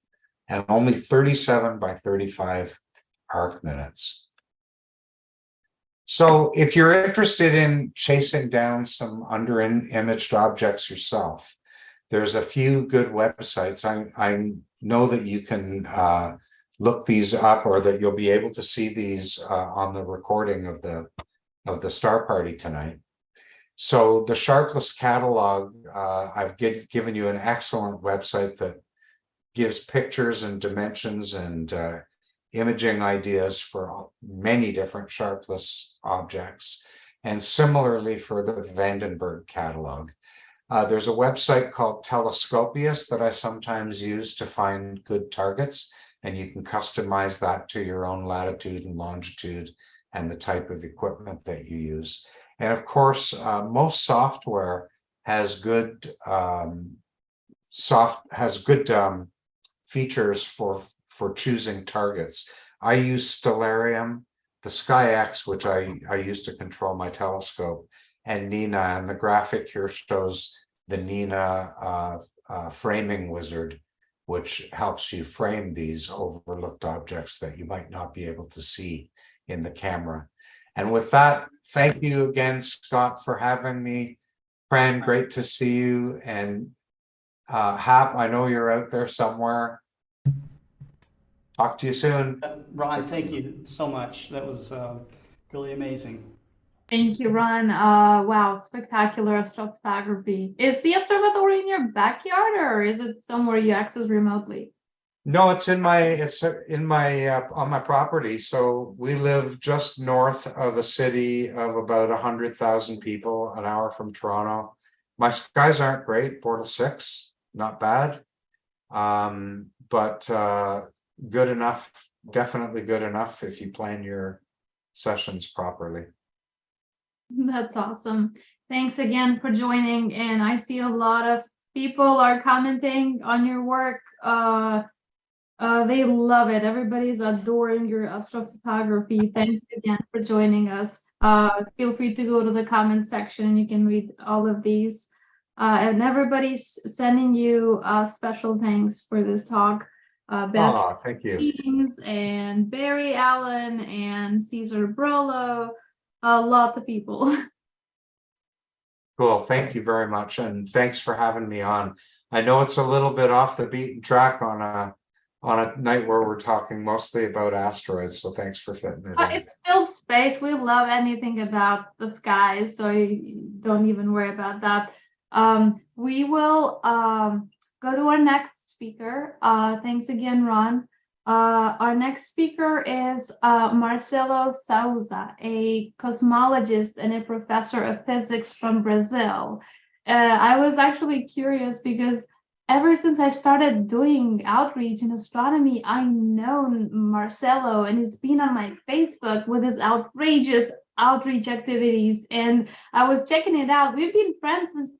Speaker 19: And only 37 by 35 arc minutes. So if you're interested in chasing down some under-imaged objects yourself, there's a few good websites. I know that you can look these up, or that you'll be able to see these on the recording of the Star Party tonight. So the Sharpless catalog, I've given you an excellent website that gives pictures and dimensions and imaging ideas for many different Sharpless objects, and similarly for the Vandenberg catalog. There's a website called Telescopius that I sometimes use to find good targets, and you can customize that to your own latitude and longitude and the type of equipment that you use. And of course, most software has good features for choosing targets. I use Stellarium, the SkyX, which I use to control my telescope, and Nina, and the graphic here shows the Nina framing wizard, which helps you frame these overlooked objects that you might not be able to see in the camera. And with that, thank you again, Scott, for having me. Fran, great to see you. And Hap, I know you're out there somewhere. Talk to you soon.
Speaker 1: Ron, thank you so much. That was really amazing.
Speaker 4: Thank you, Ron. Wow, spectacular astrophotography. Is the observatory in your backyard, or is it somewhere you access remotely?
Speaker 19: No, it's on my property. So we live just north of a city of about 100,000 people, an hour from Toronto. My skies aren't great, Portal 6, not bad. But good enough, definitely good enough if you plan your sessions properly.
Speaker 4: That's awesome. Thanks again for joining. And I see a lot of people are commenting on your work. They love it. Everybody's adoring your astrophotography. Thanks again for joining us. Feel free to go to the comment section. You can read all of these. And everybody's sending you special thanks for this talk.
Speaker 19: Thank you.
Speaker 4: And Barry Allen and Cesar Brolo. A lot of people.
Speaker 19: Cool. Thank you very much. And thanks for having me on. I know it's a little bit off the beaten track on a night where we're talking mostly about asteroids. So thanks for fitting it in.
Speaker 4: It's still space. We love anything about the skies, so you don't even worry about that. We will go to our next speaker. Thanks again, Ron. Our next speaker is Marcelo Souza, a cosmologist and a professor of physics from Brazil. I was actually curious because ever since I started doing outreach in astronomy, I know Marcelo, and he's been on my Facebook with his outrageous outreach activities. And I was checking it out. We've been friends since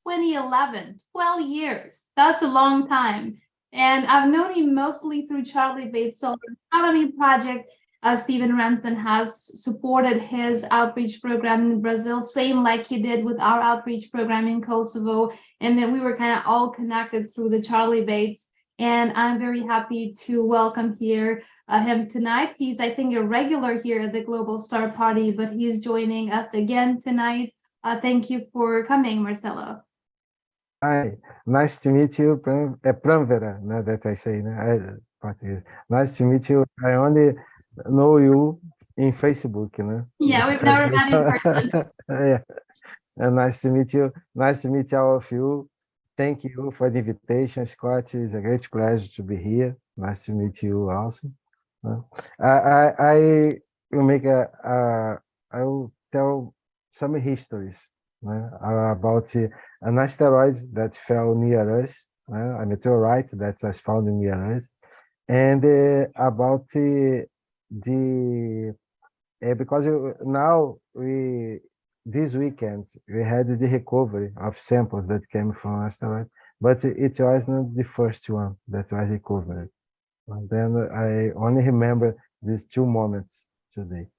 Speaker 4: 2011, 12 years. That's a long time. And I've known him mostly through Charlie Bates Solar Astronomy Project. Stephen Ramsden has supported his outreach program in Brazil, same like he did with our outreach program in Kosovo. And then we were kind of all connected through the Charlie Bates. And I'm very happy to welcome here him tonight. He's, I think, a regular here at the Global Star Party, but he's joining us again tonight. Thank you for coming, Marcelo.
Speaker 20: Hi, nice to meet you, Pranvera, now that I say, nice to meet you. I only know you in Facebook,
Speaker 4: Yeah, we've never met in person.
Speaker 20: Yeah, and nice to meet you. Nice to meet all of you. Thank you for the invitation, Scott. It's a great pleasure to be here. Nice to meet you also. I will make I will tell some histories about an asteroid that fell near us, a meteorite that was found near us, and about because now this weekend we had the recovery of samples that came from asteroid, but it was not the first one that was recovered. And then I only remember these two moments today,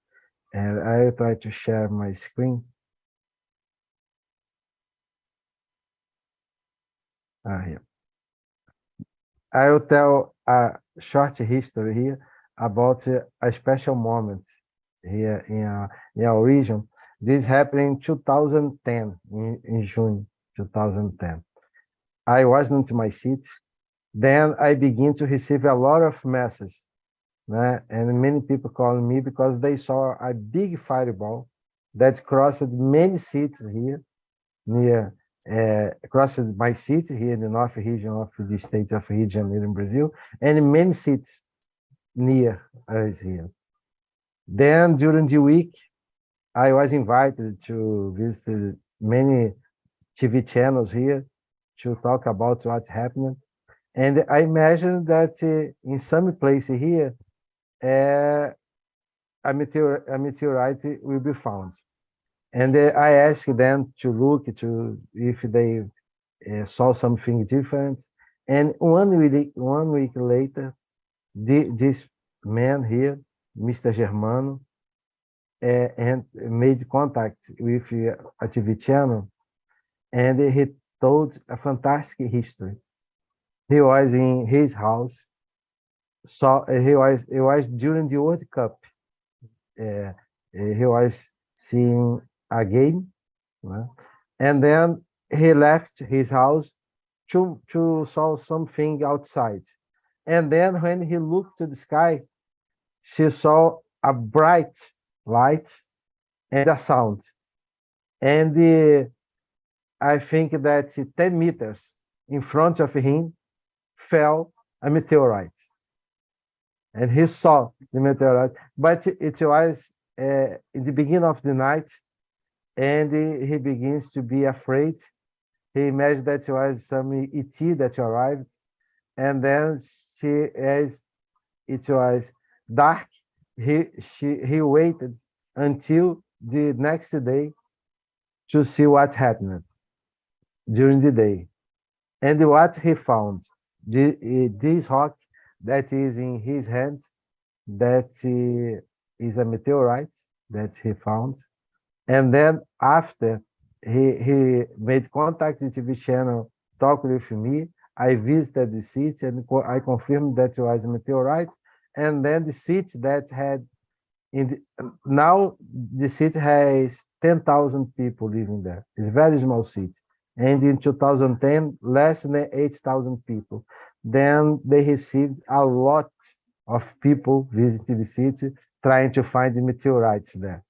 Speaker 20: and I will try to share my screen. Here. I will tell a short history here about a special moment here in our region. This happened in 2010, in June 2010. I wasn't in my seat. Then I began to receive a lot of messages, and many people calling me because they saw a big fireball that crossed many cities here, crossed my city here in the north region of the state of Rio de Janeiro in Brazil, and many cities near us here. Then during the week, I was invited to visit many TV channels here to talk about what's happening. And I imagine that in some place here, a meteorite will be found. And I asked them to look to if they saw something different. And 1 week later, this man here, Mr. Germano, and made contact with a TV channel, and he told a fantastic history. He was in his house, so he was during the World Cup. He was seeing a game, and then he left his house to saw something outside. And then when he looked to the sky, she saw a bright light and a sound. And I think that 10 meters in front of him fell a meteorite. And he saw the meteorite, but it was in the beginning of the night, and he begins to be afraid. He imagined that it was some ET that arrived, and then as it was dark, he waited until the next day to see what happened during the day. And what he found, this rock that is in his hands, that is a meteorite that he found. And then after he made contact with the TV channel, talked with me, I visited the city and I confirmed that it was a meteorite. And then the city that had, now the city has 10,000 people living there. It's a very small city. And in 2010, less than 8,000 people. Then they received a lot of people visiting the city, trying to find the meteorites there.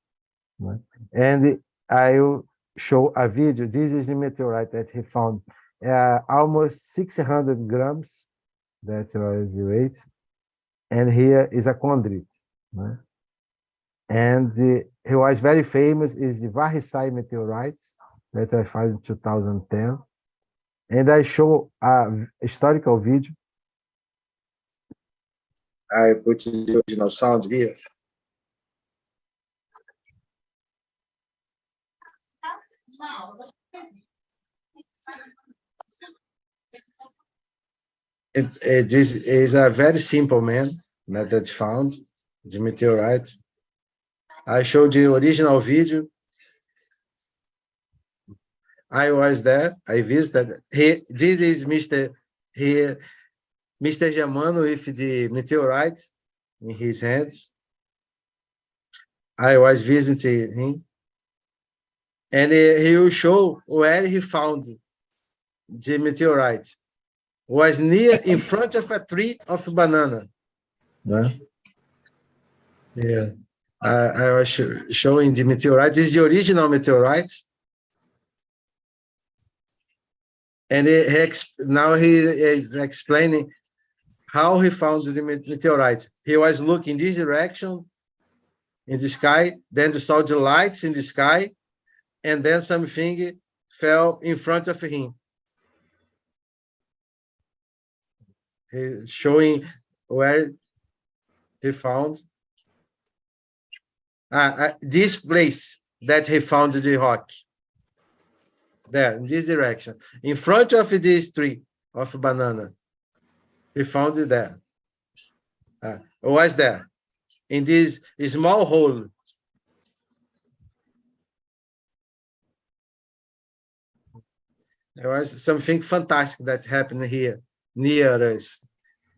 Speaker 20: And I will show a video. This is the meteorite that he found, almost 600 grams. That was the weight. And here is a chondrite. And he was very famous, is the Hyseni meteorites that I found in 2010. And I show a historical video. I put the original sound here. This is a very simple man that found the meteorite. I showed the original video. I was there. I visited. This is Mr. Germano with the meteorite in his hands. I was visiting him, and he will show where he found the meteorite. Was near in front of a tree of banana. Yeah, I was showing the meteorite. This is the original meteorite. And now he is explaining how he found the meteorite. He was looking this direction in the sky, then saw the lights in the sky, and then something fell in front of him. He's showing where he found this place that he found the rock. There, in this direction, in front of this tree of banana. He found it there. It was there, in this small hole. There was something fantastic that happened here, near us.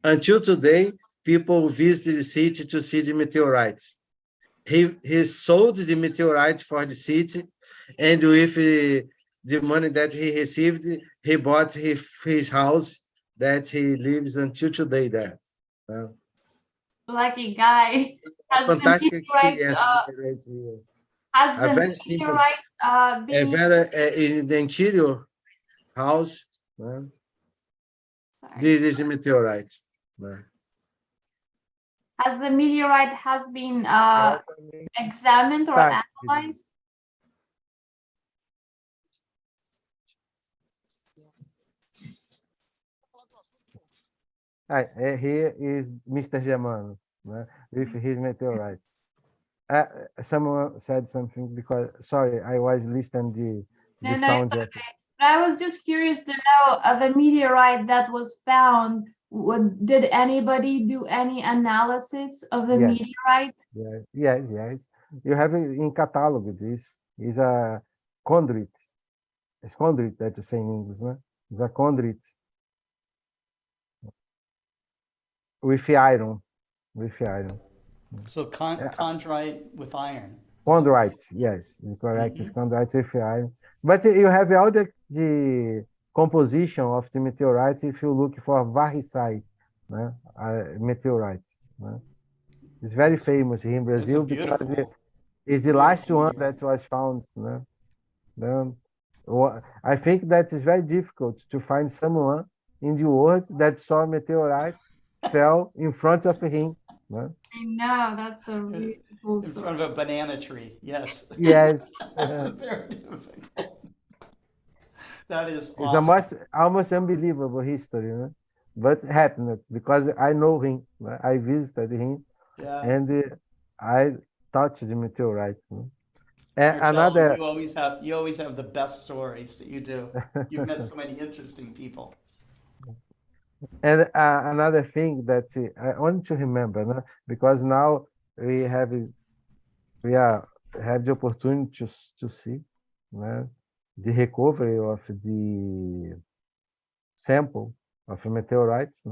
Speaker 20: Until today, people visit the city to see the meteorites. he sold the meteorite for the city, and with the money that he received, he bought his house that he lives until today there.
Speaker 4: Lucky guy. Has the
Speaker 20: Fantastic
Speaker 4: meteorite
Speaker 20: experience.
Speaker 4: has
Speaker 20: A
Speaker 4: the
Speaker 20: very simple,
Speaker 4: meteorite
Speaker 20: a
Speaker 4: been
Speaker 20: very in the interior house. This is the meteorite.
Speaker 4: has the meteorite has been examined or analyzed?
Speaker 20: Here is Mr. Germano with his meteorites. Someone said something because, sorry, I was listening the sound.
Speaker 4: Okay. I was just curious to know the meteorite that was found. Did anybody do any analysis of the meteorite?
Speaker 20: Yes. You have it in catalog. This is a conduit. It's conduit that you say in English, no? It's a conduit with iron.
Speaker 1: So chondrite with iron.
Speaker 20: Chondrite, yes, correct. It's chondrite with iron. But you have all the composition of the meteorites if you look for varicite meteorites. It's very famous here in Brazil because it's the last one that was found. I think that is very difficult to find someone in the world that saw meteorites fell in front of him.
Speaker 4: I know, that's a really cool story.
Speaker 1: In front of a banana tree, yes.
Speaker 20: Yes.
Speaker 1: Very difficult. That is
Speaker 20: It's
Speaker 1: awesome.
Speaker 20: almost unbelievable history, but happened because I know him. I visited him, and I touched the meteorites. And another,
Speaker 1: you always have the best stories that you do. You've met so many interesting people.
Speaker 20: and another thing that I want to remember, because now we have the opportunity to see the recovery of the sample of meteorites,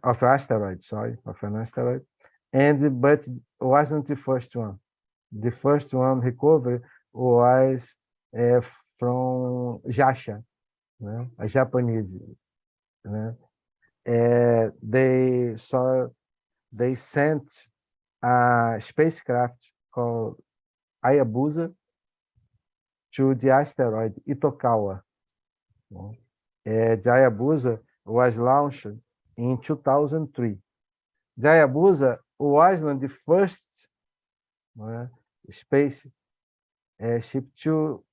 Speaker 20: of asteroid, sorry, of an asteroid, but wasn't the first one. The first one recovered was from Jasha, a Japanese. They sent a spacecraft called Hayabusa to the asteroid Itokawa. The Hayabusa was launched in 2003. The Hayabusa wasn't the first space ship to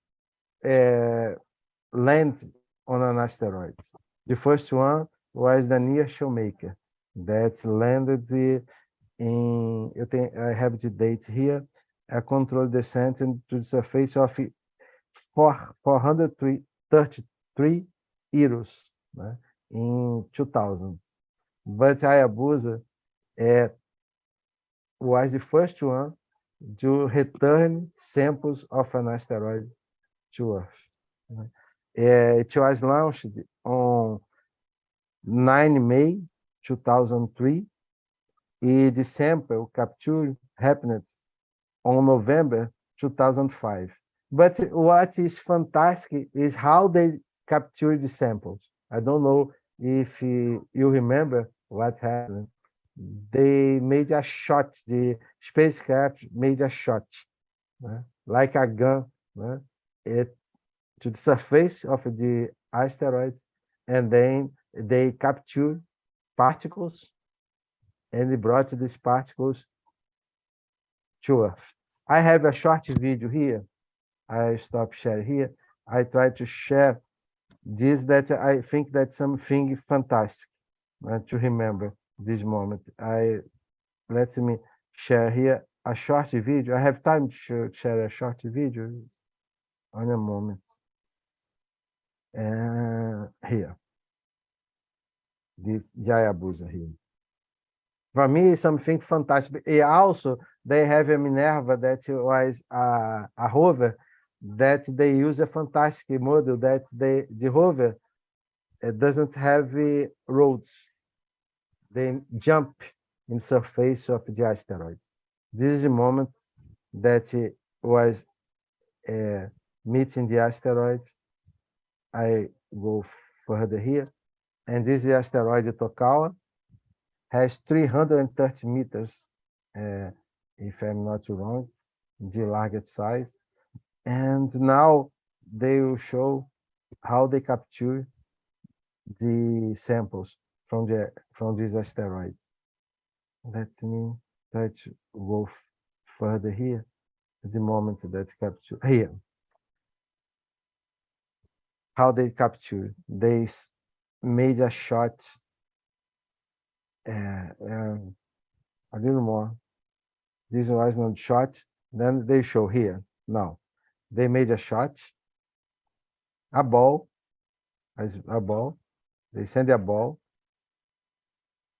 Speaker 20: land on an asteroid. The first one was the Nia Shoemaker that landed I have the date here, a controlled descent into the surface of 433 euros in 2000. But Hayabusa was the first one to return samples of an asteroid to Earth. It was launched on 9 May 2003. The sample capture happened on November 2005. But what is fantastic is how they captured the samples. I don't know if you remember what happened. They made a shot, the spacecraft made a shot, like a gun, to the surface of the asteroids, and then they captured particles, and they brought these particles to Earth. I have a short video here. I stop sharing here. I try to share this, that I think that's something fantastic to remember this moment. Let me share here a short video. I have time to share a short video on a moment. Here, this Hayabusa here. For me, it's something fantastic. And also, they have a Minerva that was a rover that they use a fantastic model that the rover doesn't have roads. They jump in surface of the asteroids. This is the moment that it was meeting the asteroids. I go further here, and this is the asteroid Tokawa, has 330 meters, if I'm not wrong, the largest size. And now they will show how they capture the samples from these asteroids. Let me try to go further here. The moment that capture here, how they capture. They made a shot, a little more. This was not shot. Then they show here. Now they made a shot, a ball, They send a ball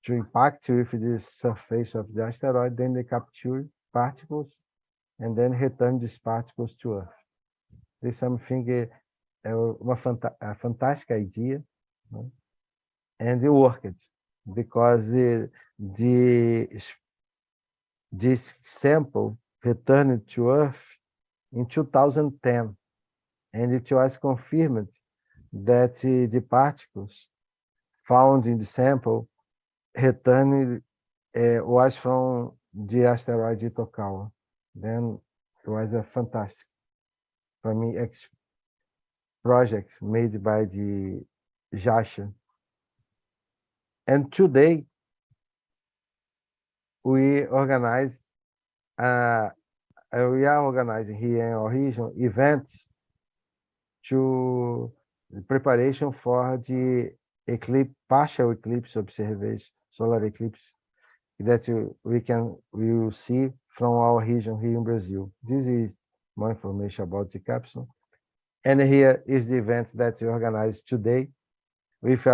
Speaker 20: to impact with the surface of the asteroid. Then they capture particles and then return these particles to Earth. This is something, a fantastic idea, no? And it worked because this sample returned to Earth in 2010, and it was confirmed that the particles found in the sample returned was from the asteroid Tokawa. Then it was a fantastic, for me, project made by the JAXA. And today we organize, we are organizing here in our region events to the preparation for the eclipse, partial eclipse observation, solar eclipse that we will see from our region here in Brazil. This is more information about the capsule. And here is the event that we organized today with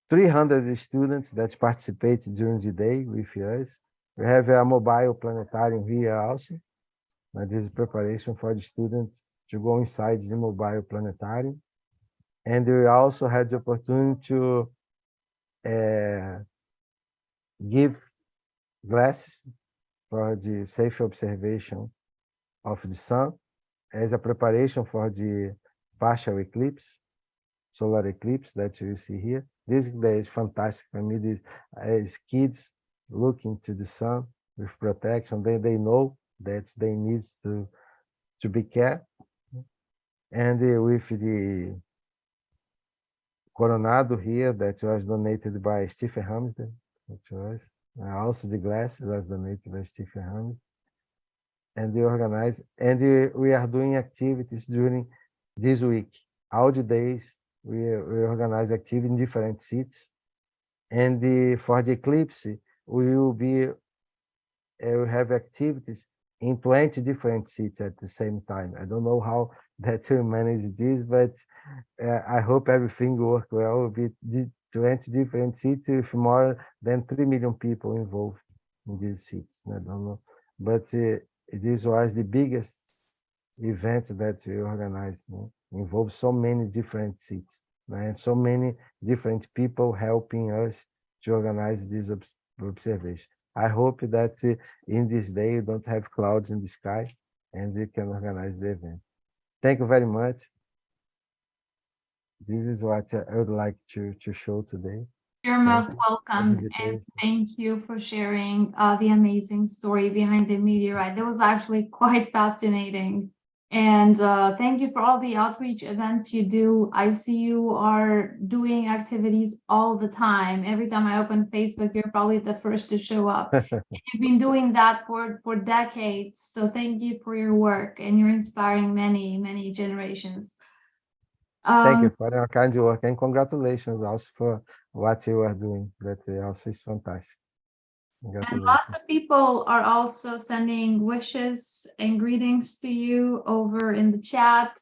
Speaker 20: 300 students that participate during the day with us. We have a mobile planetarium here also. This is preparation for the students to go inside the mobile planetarium. And we also had the opportunity to give glasses for the safe observation of the sun as a preparation for the partial eclipse, solar eclipse that you see here. This day is fantastic for me. This as kids looking to the sun with protection, they know that they need to be careful. And with the Coronado here that was donated by Stephen Hamilton, which was also the glass was donated by Stephen Hamilton. And they organize, and we are doing activities during this week. All the days we organize activity in different cities. And for the eclipse, we will have activities in 20 different cities at the same time. I don't know how that will manage this, but I hope everything will work well. It will be 20 different cities with more than 3 million people involved in these cities. I don't know, but this was the biggest event that we organized. Involved so many different cities, and so many different people helping us to organize this observation. I hope that in this day you don't have clouds in the sky and we can organize the event. Thank you very much. This is what I would like to show today.
Speaker 4: You're most welcome, and thank you for sharing the amazing story behind the meteorite. That was actually quite fascinating. And thank you for all the outreach events you do. I see you are doing activities all the time. Every time I open Facebook, you're probably the first to show up. You've been doing that for decades. So thank you for your work, and you're inspiring many, many generations.
Speaker 20: Thank you for your kind work, and congratulations also for what you are doing. That also is fantastic.
Speaker 4: And lots of people are also sending wishes and greetings to you over in the chat.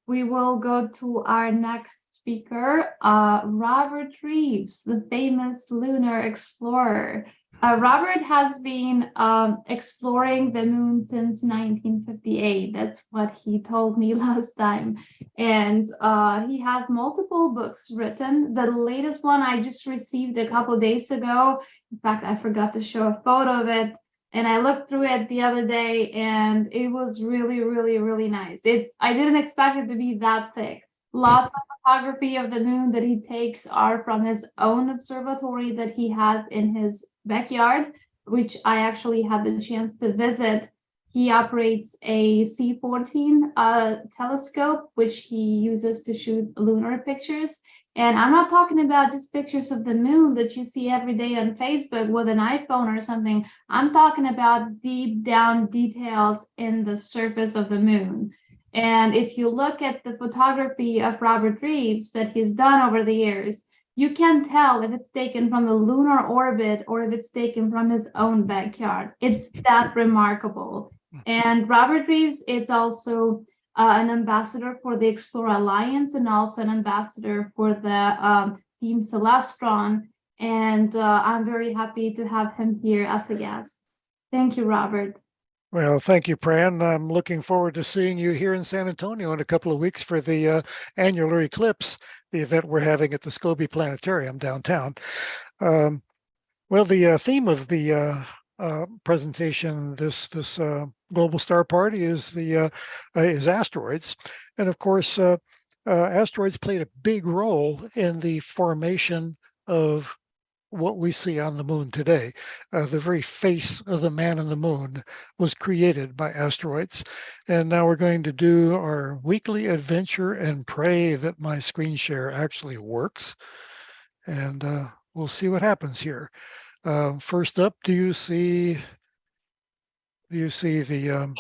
Speaker 4: We will go to our next speaker, Robert Reeves, the famous lunar explorer. Robert has been exploring the moon since 1958. That's what he told me last time. And he has multiple books written. The latest one I just received a couple of days ago. In fact, I forgot to show a photo of it. And I looked through it the other day, and it was really, really, really nice. I didn't expect it to be that thick. Lots of photography of the moon that he takes are from his own observatory that he has in his backyard, which I actually had the chance to visit. He operates a C14 telescope, which he uses to shoot lunar pictures. And I'm not talking about just pictures of the moon that you see every day on Facebook with an iPhone or something. I'm talking about deep down details in the surface of the moon. And if you look at the photography of Robert Reeves that he's done over the years, you can tell if it's taken from the lunar orbit or if it's taken from his own backyard. It's that remarkable. And Robert Reeves, it's also an ambassador for the Explore Alliance and also an ambassador for the Team Celestron. And I'm very happy to have him here as a guest. Thank you, Robert.
Speaker 21: Well, thank you, Pran. I'm looking forward to seeing you here in San Antonio in a couple of weeks for the annular eclipse, the event we're having at the Scobie Planetarium downtown. Well, the theme of the presentation, this Global Star Party, is asteroids, and of course, asteroids played a big role in the formation of what we see on the moon today. The very face of the man in the moon was created by asteroids. And now we're going to do our weekly adventure and pray that my screen share actually works. And we'll see what happens here. First up, do you see the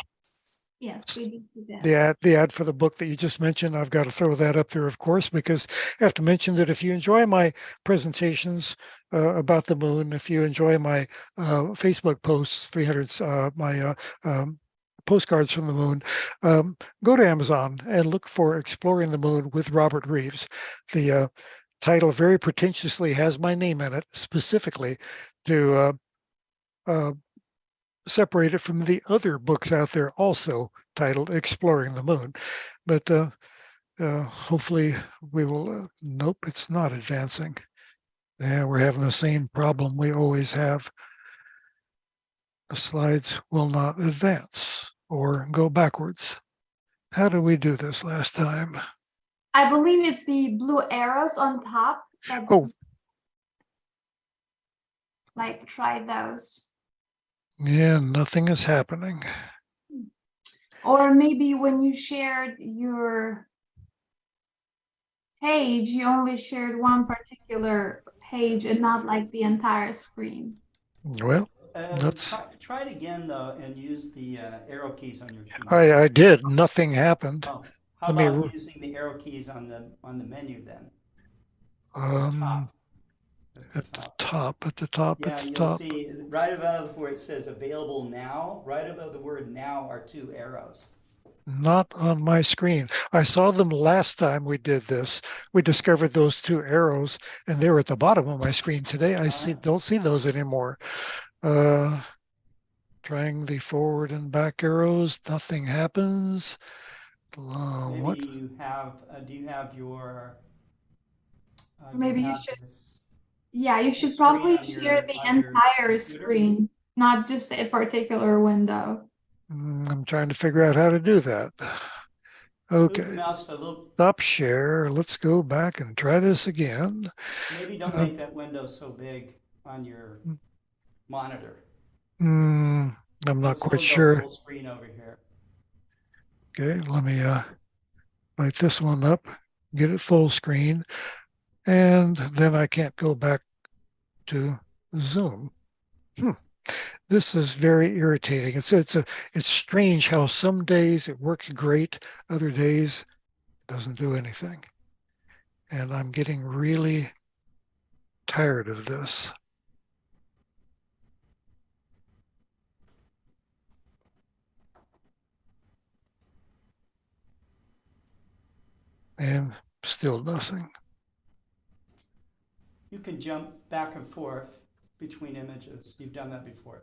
Speaker 4: Yes, we did do that.
Speaker 21: the ad for the book that you just mentioned? I've got to throw that up there, of course, because I have to mention that if you enjoy my presentations about the moon, if you enjoy my Facebook posts, 300 my postcards from the moon, go to Amazon and look for Exploring the Moon with Robert Reeves. The title very pretentiously has my name in it, specifically to separate it from the other books out there also titled Exploring the Moon. But hopefully we will, nope, it's not advancing. Yeah, we're having the same problem we always have. The slides will not advance or go backwards. How did we do this last time?
Speaker 4: I believe it's the blue arrows on top.
Speaker 21: Oh.
Speaker 4: Like, try those.
Speaker 21: Yeah, nothing is happening.
Speaker 4: Or maybe when you shared your page, you only shared one particular page and not like the entire screen.
Speaker 21: Well, let's
Speaker 1: try it again though, and use the arrow keys on your keyboard.
Speaker 21: I did. Nothing happened.
Speaker 1: Oh, how about using the arrow keys on the menu then?
Speaker 21: At the top.
Speaker 1: Yeah, you'll see right above where it says available now, right above the word now are two arrows.
Speaker 21: Not on my screen. I saw them last time we did this. We discovered those two arrows and they were at the bottom of my screen. Today I don't see those anymore. Trying the forward and back arrows, nothing happens.
Speaker 1: Maybe
Speaker 21: what?
Speaker 1: You have, do you have your...
Speaker 4: Maybe you should... Yeah, you should probably share the entire screen, not just a particular window.
Speaker 21: I'm trying to figure out how to do that. Okay. Stop share. Let's go back and try this again.
Speaker 1: Maybe don't make that window so big on your monitor.
Speaker 21: I'm not quite sure.
Speaker 1: Full screen over here.
Speaker 21: Okay, let me light this one up, get it full screen. And then I can't go back to Zoom. This is very irritating. It's strange how some days it works great, other days it doesn't do anything. And I'm getting really tired of this. And still nothing.
Speaker 1: You can jump back and forth between images. You've done that before.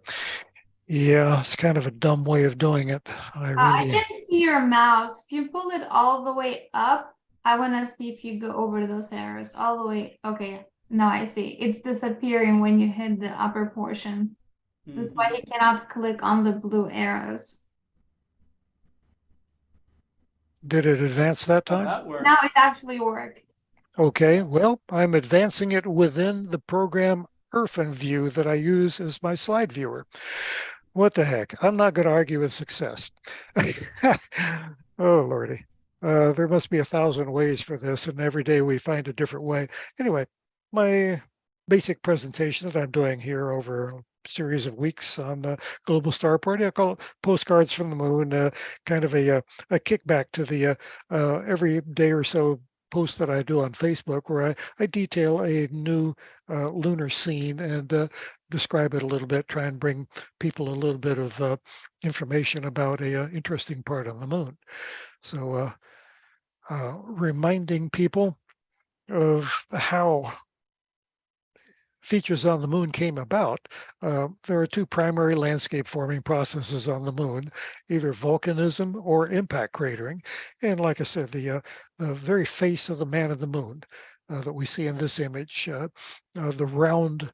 Speaker 21: Yeah, it's kind of a dumb way of doing it.
Speaker 4: I can see your mouse. If you pull it all the way up, I want to see if you go over those arrows all the way. Okay, now I see. It's disappearing when you hit the upper portion. That's why he cannot click on the blue arrows.
Speaker 21: Did it advance that
Speaker 1: Oh,
Speaker 21: time?
Speaker 1: that worked.
Speaker 4: Now it actually worked.
Speaker 21: Okay, well, I'm advancing it within the program View that I use as my slide viewer. What the heck? I'm not going to argue with success. Oh, Lordy. There must be 1,000 ways for this, and every day we find a different way. Anyway, my basic presentation that I'm doing here over a series of weeks on Global Star Party, I call it Postcards from the Moon, kind of a kickback to the every day or so post that I do on Facebook, where I detail a new lunar scene and describe it a little bit, try and bring people a little bit of information about a interesting part on the moon. So reminding people of how features on the moon came about. There are two primary landscape forming processes on the moon, either volcanism or impact cratering. And like I said, the very face of the man of the moon that we see in this image, the round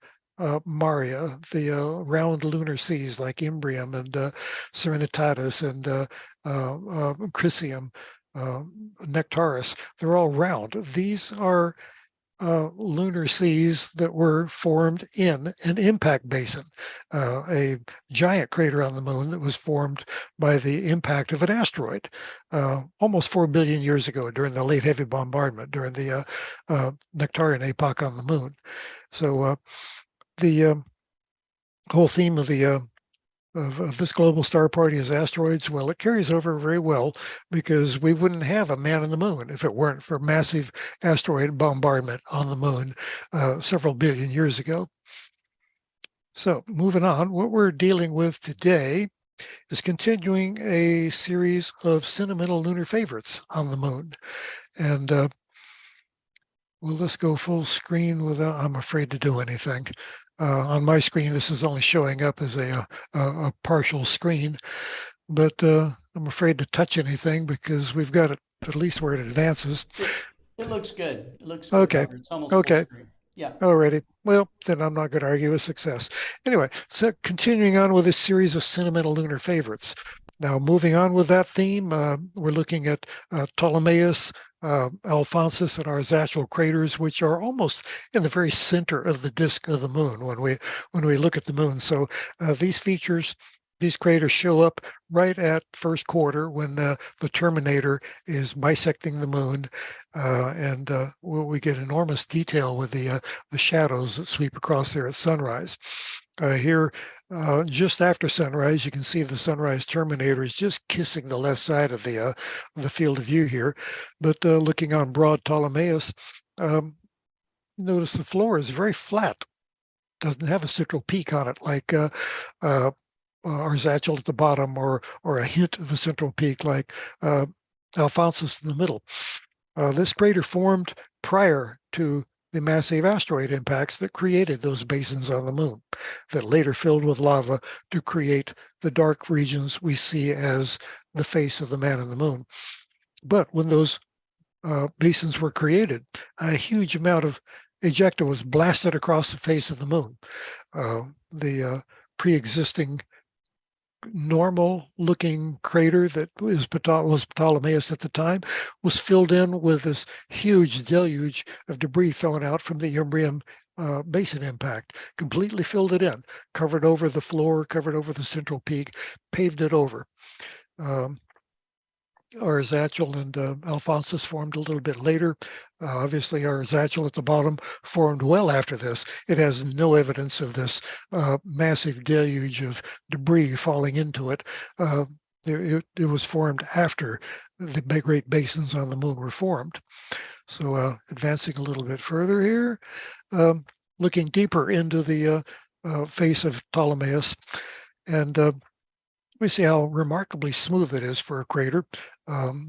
Speaker 21: Maria, the round lunar seas like Imbrium and Serenitatis and Chrysium, Nectaris, they're all round. These are lunar seas that were formed in an impact basin, a giant crater on the moon that was formed by the impact of an asteroid almost 4 billion years ago during the late heavy bombardment during the Nectarian epoch on the moon. So the whole theme of the of this global star party is asteroids. Well, it carries over very well because we wouldn't have a man on the moon if it weren't for massive asteroid bombardment on the moon several billion years ago. So moving on, what we're dealing with today is continuing a series of sentimental lunar favorites on the moon. And well, let's go full screen without, I'm afraid to do anything. On my screen, this is only showing up as a partial screen, but I'm afraid to touch anything because we've got it at least where it advances.
Speaker 1: It looks good. It looks good.
Speaker 21: Okay.
Speaker 1: Robert. It's almost full
Speaker 21: Okay.
Speaker 1: screen. Yeah.
Speaker 21: Alrighty. Well, then I'm not going to argue with success. Anyway, so continuing on with this series of sentimental lunar favorites. Now, moving on with that theme, we're looking at Ptolemaeus, Alphonsus, and Arzachel craters, which are almost in the very center of the disk of the moon when we look at the moon. So these craters show up right at first quarter when the terminator is bisecting the moon, and we get enormous detail with the shadows that sweep across there at sunrise. Here, just after sunrise, you can see the sunrise terminator is just kissing the left side of the field of view here. But looking on broad Ptolemaeus, notice the floor is very flat. Doesn't have a central peak on it like Arzachel at the bottom, or a hint of a central peak like Alphonsus in the middle. This crater formed prior to the massive asteroid impacts that created those basins on the moon, that later filled with lava to create the dark regions we see as the face of the man on the moon. But when those basins were created, a huge amount of ejecta was blasted across the face of the moon. The pre-existing normal looking crater that was Ptolemaeus at the time was filled in with this huge deluge of debris thrown out from the Imbrium basin impact, completely filled it in, covered over the floor, covered over the central peak, paved it over. Arzachel and Alphonsus formed a little bit later. Obviously, Arzachel at the bottom formed well after this. It has no evidence of this massive deluge of debris falling into it. It was formed after the great basins on the moon were formed. So advancing a little bit further here, looking deeper into the face of Ptolemaeus, and we see how remarkably smooth it is for a crater.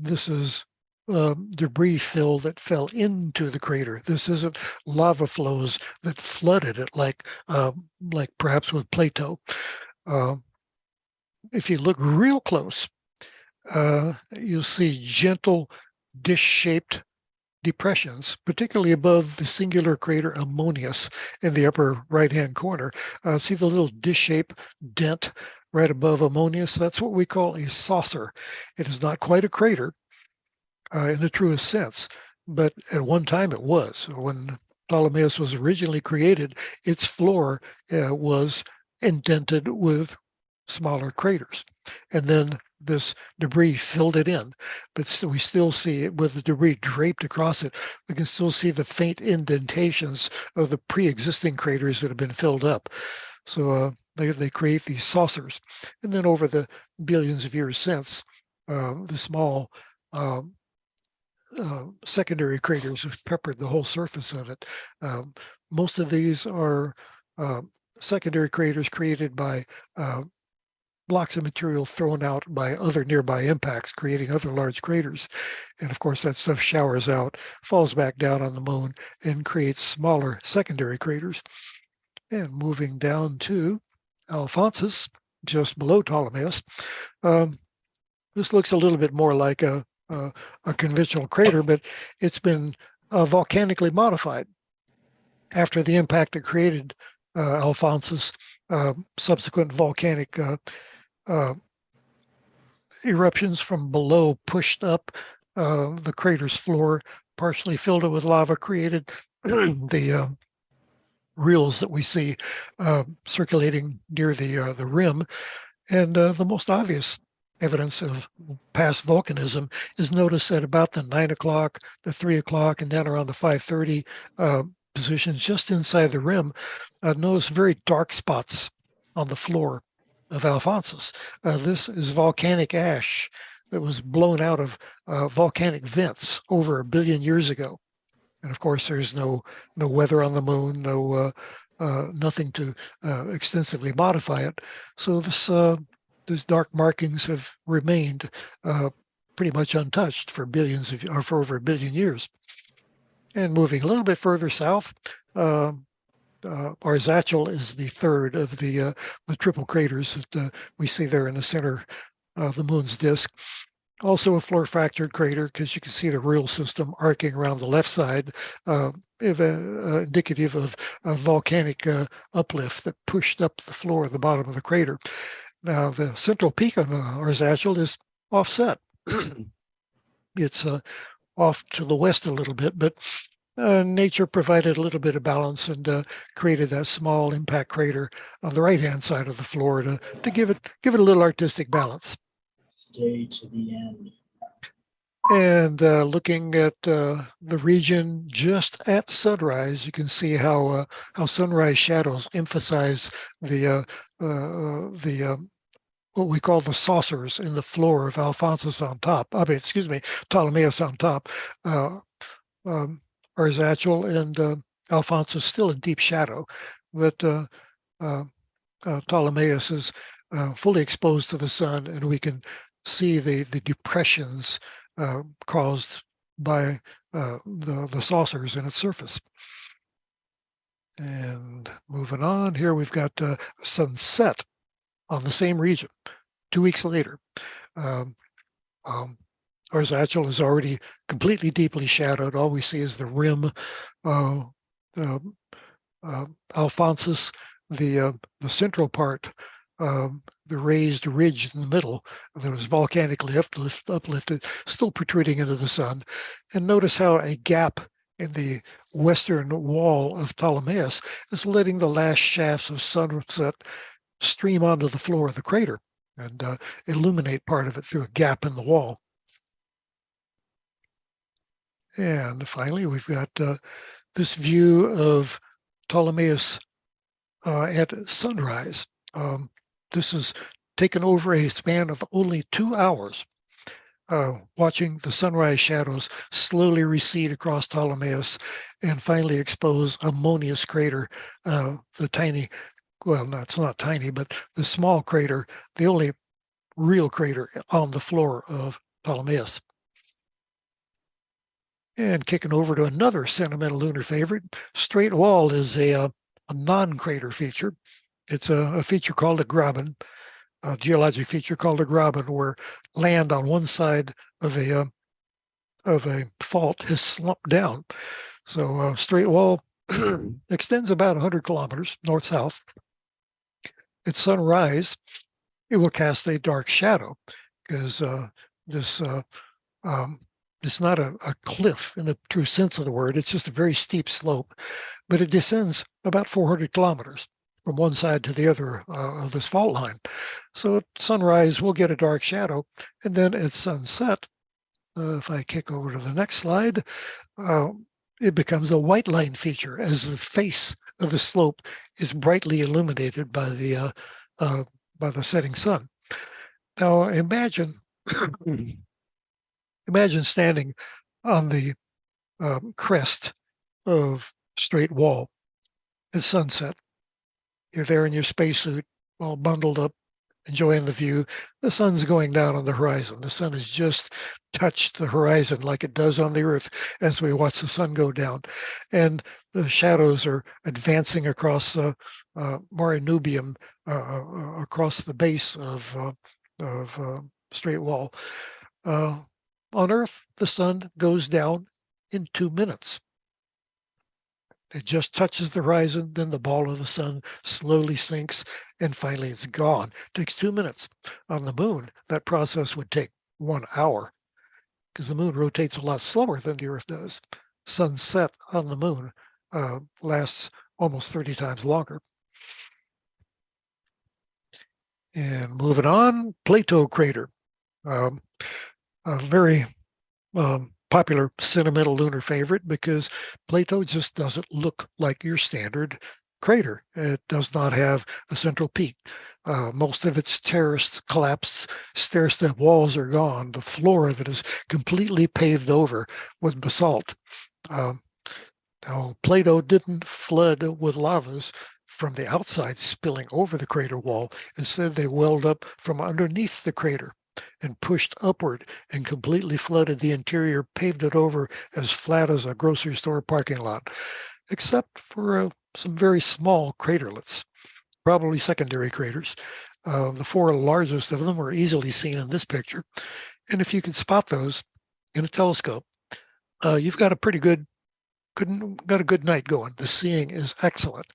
Speaker 21: This is debris fill that fell into the crater. This isn't lava flows that flooded it like perhaps with Plato. If you look real close, you'll see gentle dish-shaped depressions, particularly above the singular crater Ammonius in the upper right-hand corner. See the little dish-shaped dent right above Ammonius? That's what we call a saucer. It is not quite a crater in the truest sense, but at one time it was. When Ptolemaeus was originally created, its floor was indented with smaller craters. And then this debris filled it in, but we still see it with the debris draped across it. We can still see the faint indentations of the pre-existing craters that have been filled up. So they create these saucers. And then over the billions of years since, the small secondary craters have peppered the whole surface of it. Most of these are secondary craters created by blocks of material thrown out by other nearby impacts, creating other large craters. And of course, that stuff showers out, falls back down on the moon, and creates smaller secondary craters. And moving down to Alphonsus, just below Ptolemaeus, this looks a little bit more like a conventional crater, but it's been volcanically modified. After the impact it created Alphonsus, subsequent volcanic eruptions from below pushed up the crater's floor, partially filled it with lava, created the rills that we see circulating near the rim. And the most obvious evidence of past volcanism is noticed at about the 9 o'clock, the 3 o'clock, and then around the 5:30 positions just inside the rim. Notice very dark spots on the floor of Alphonsus. This is volcanic ash that was blown out of volcanic vents over 1 billion years ago. And of course, there's no weather on the moon, nothing to extensively modify it. So these dark markings have remained pretty much untouched for for over 1 billion years. And moving a little bit further south, Arzachel is the third of the triple craters that we see there in the center of the moon's disk. Also a floor fractured crater, because you can see the rill system arcing around the left side, indicative of a volcanic uplift that pushed up the floor at the bottom of the crater. Now, the central peak on Arzachel is offset. It's off to the west a little bit, but nature provided a little bit of balance and created that small impact crater on the right-hand side of the floor to give it a little artistic balance.
Speaker 2: Stay to the end.
Speaker 21: And looking at the region just at sunrise, you can see how sunrise shadows emphasize the what we call the saucers in the floor of Alphonsus on top. Ptolemaeus on top. Arzachel and Alphonsus still in deep shadow, but Ptolemaeus is fully exposed to the sun, and we can see the depressions caused by the saucers in its surface. And moving on, here we've got sunset on the same region 2 weeks later. Arzachel is already completely deeply shadowed. All we see is the rim. Alphonsus, the central part, the raised ridge in the middle that was volcanically uplifted, still protruding into the sun. And notice how a gap in the western wall of Ptolemaeus is letting the last shafts of sunset stream onto the floor of the crater and illuminate part of it through a gap in the wall. And finally, we've got this view of Ptolemaeus at sunrise. This is taken over a span of only 2 hours, watching the sunrise shadows slowly recede across Ptolemaeus and finally expose Ammonius crater, the tiny, well, no, it's not tiny, but the small crater, the only real crater on the floor of Ptolemaeus. And kicking over to another sentimental lunar favorite, straight wall is a non-crater feature. It's a feature called a graben, a geologic feature called a graben, where land on one side of a of a fault has slumped down. So straight wall extends about 100 kilometers north-south. At sunrise, it will cast a dark shadow because this it's not a cliff in the true sense of the word. It's just a very steep slope, but it descends about 400 kilometers from one side to the other of this fault line. So at sunrise, we'll get a dark shadow. And then at sunset, if I kick over to the next slide, it becomes a white line feature as the face of the slope is brightly illuminated by the setting sun. Now imagine imagine standing on the crest of straight wall at sunset. You're there in your spacesuit, all bundled up, enjoying the view. The sun's going down on the horizon. The sun has just touched the horizon like it does on the Earth as we watch the sun go down. And the shadows are advancing across Mare Nubium, across the base of straight wall. On Earth, the sun goes down in 2 minutes. It just touches the horizon, then the ball of the sun slowly sinks, and finally it's gone. It takes 2 minutes. On the moon, that process would take 1 hour because the moon rotates a lot slower than the Earth does. Sunset on the moon lasts almost 30 times longer. And moving on, Plato crater. A very popular sentimental lunar favorite because Plato just doesn't look like your standard crater. It does not have a central peak. Most of its terraced, collapsed stair-step walls are gone. The floor that is completely paved over with basalt. Now, Plato didn't flood with lavas from the outside spilling over the crater wall. Instead, they welled up from underneath the crater and pushed upward and completely flooded the interior, paved it over as flat as a grocery store parking lot, except for some very small craterlets, probably secondary craters. The 4 largest of them are easily seen in this picture. And if you can spot those in a telescope, you've got a pretty good, got a good night going. The seeing is excellent.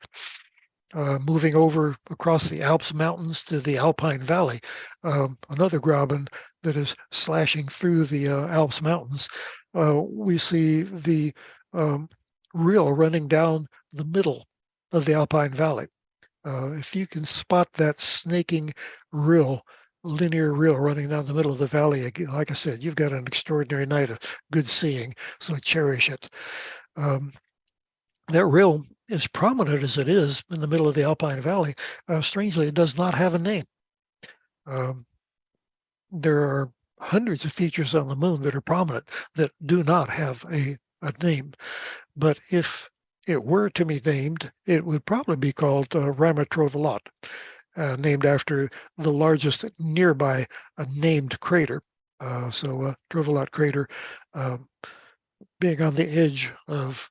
Speaker 21: Moving over across the Alps mountains to the Alpine Valley, another graben that is slashing through the Alps mountains, we see the rill running down the middle of the Alpine Valley. If you can spot that snaking rill, linear rill running down the middle of the valley, like I said, you've got an extraordinary night of good seeing, so cherish it. That rill, as prominent as it is in the middle of the Alpine Valley, strangely, it does not have a name. There are hundreds of features on the moon that are prominent that do not have a name. But if it were to be named, it would probably be called Ramatrovalot, named after the largest nearby named crater. So Trovalot crater being on the edge of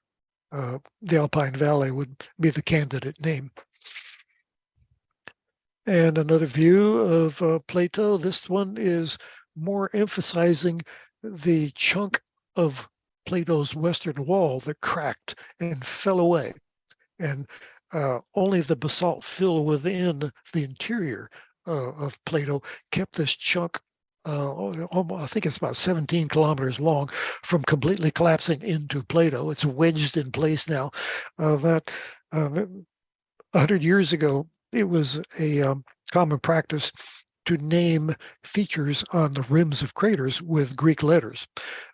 Speaker 21: the Alpine Valley would be the candidate name. And another view of Plato. This one is more emphasizing the chunk of Plato's western wall that cracked and fell away. And only the basalt fill within the interior of Plato kept this chunk, I think it's about 17 kilometers long, from completely collapsing into Plato. It's wedged in place now. 100 years ago, it was a common practice to name features on the rims of craters with Greek letters.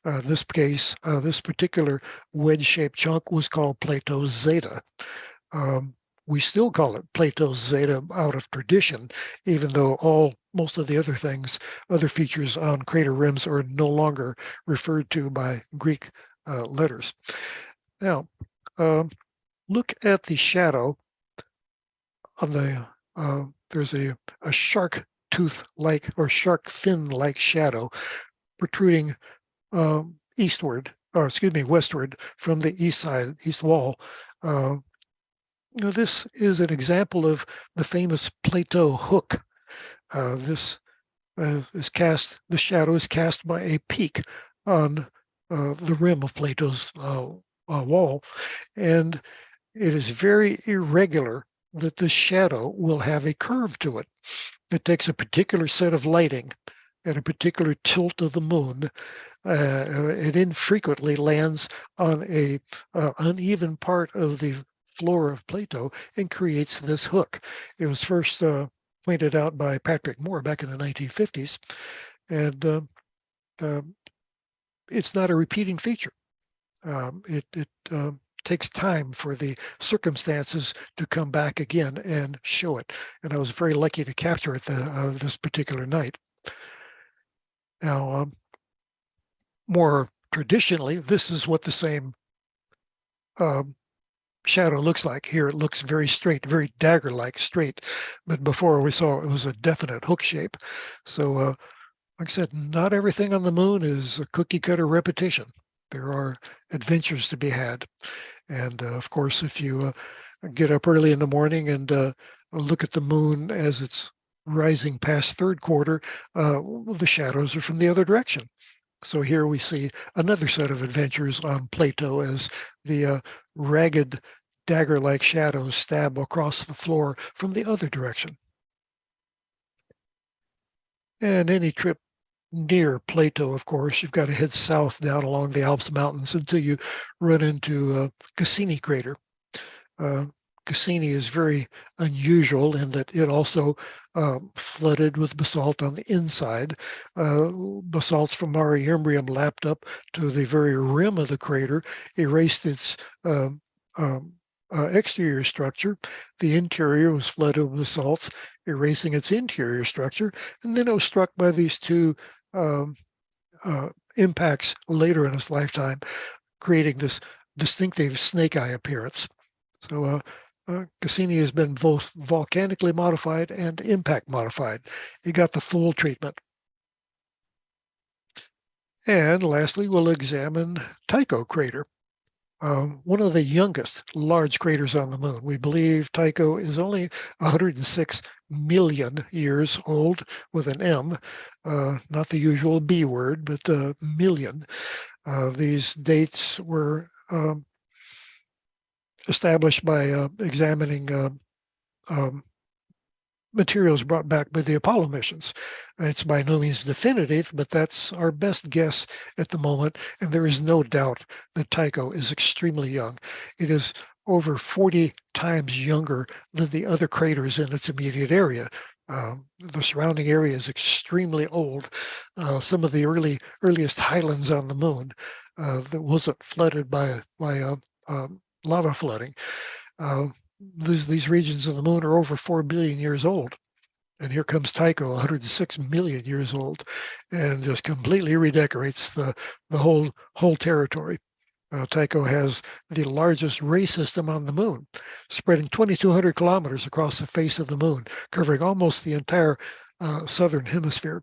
Speaker 21: This case, this particular wedge-shaped chunk was called Plato's Zeta. We still call it Plato's Zeta out of tradition, even though most of the other things, other features on crater rims are no longer referred to by Greek letters. Now, look at the shadow on the, there's a shark tooth-like or shark fin-like shadow protruding westward from the east wall. This is an example of the famous Plato hook. The shadow is cast by a peak on the rim of Plato's wall, and it is very irregular that the shadow will have a curve to it. It takes a particular set of lighting and a particular tilt of the moon. It infrequently lands on a uneven part of the floor of Plato and creates this hook. It was first pointed out by Patrick Moore back in the 1950s, and it's not a repeating feature. It takes time for the circumstances to come back again and show it. And I was very lucky to capture it this particular night. Now, more traditionally, this is what the same shadow looks like. Here it looks very straight, very dagger-like straight, but before we saw it was a definite hook shape. So, like I said, not everything on the moon is a cookie-cutter repetition. There are adventures to be had. And of course, if you get up early in the morning and look at the moon as it's rising past third quarter, the shadows are from the other direction. So here we see another set of adventures on Plato as the ragged dagger-like shadows stab across the floor from the other direction. And any trip near Plato, of course, you've got to head south down along the Alps mountains until you run into Cassini crater. Cassini is very unusual in that it also flooded with basalt on the inside. Basalts from Mare Imbrium lapped up to the very rim of the crater, erased its exterior structure. The interior was flooded with basalts, erasing its interior structure, and then it was struck by these two impacts later in its lifetime, creating this distinctive snake eye appearance. So Cassini has been both volcanically modified and impact modified. It got the full treatment. And lastly, we'll examine Tycho crater, one of the youngest large craters on the moon. We believe Tycho is only 106 million years old with an M, not the usual B word, but million. These dates were established by examining materials brought back by the Apollo missions. It's by no means definitive, but that's our best guess at the moment, and there is no doubt that Tycho is extremely young. It is over 40 times younger than the other craters in its immediate area. The surrounding area is extremely old. Some of the earliest highlands on the moon that wasn't flooded by lava flooding. These regions of the moon are over 4 billion years old. And here comes Tycho, 106 million years old, and just completely redecorates the whole territory. Tycho has the largest ray system on the moon, spreading 2,200 kilometers across the face of the moon, covering almost the entire southern hemisphere.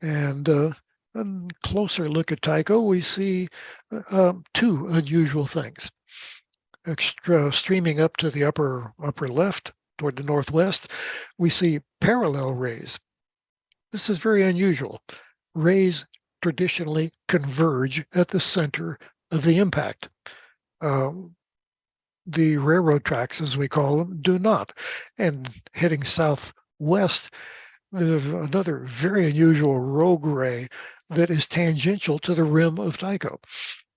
Speaker 21: And a closer look at Tycho, we see two unusual things. Streaming up to the upper left toward the northwest, we see parallel rays. This is very unusual. Rays traditionally converge at the center of the impact. The railroad tracks, as we call them, do not. And heading southwest, there's another very unusual rogue ray that is tangential to the rim of Tycho.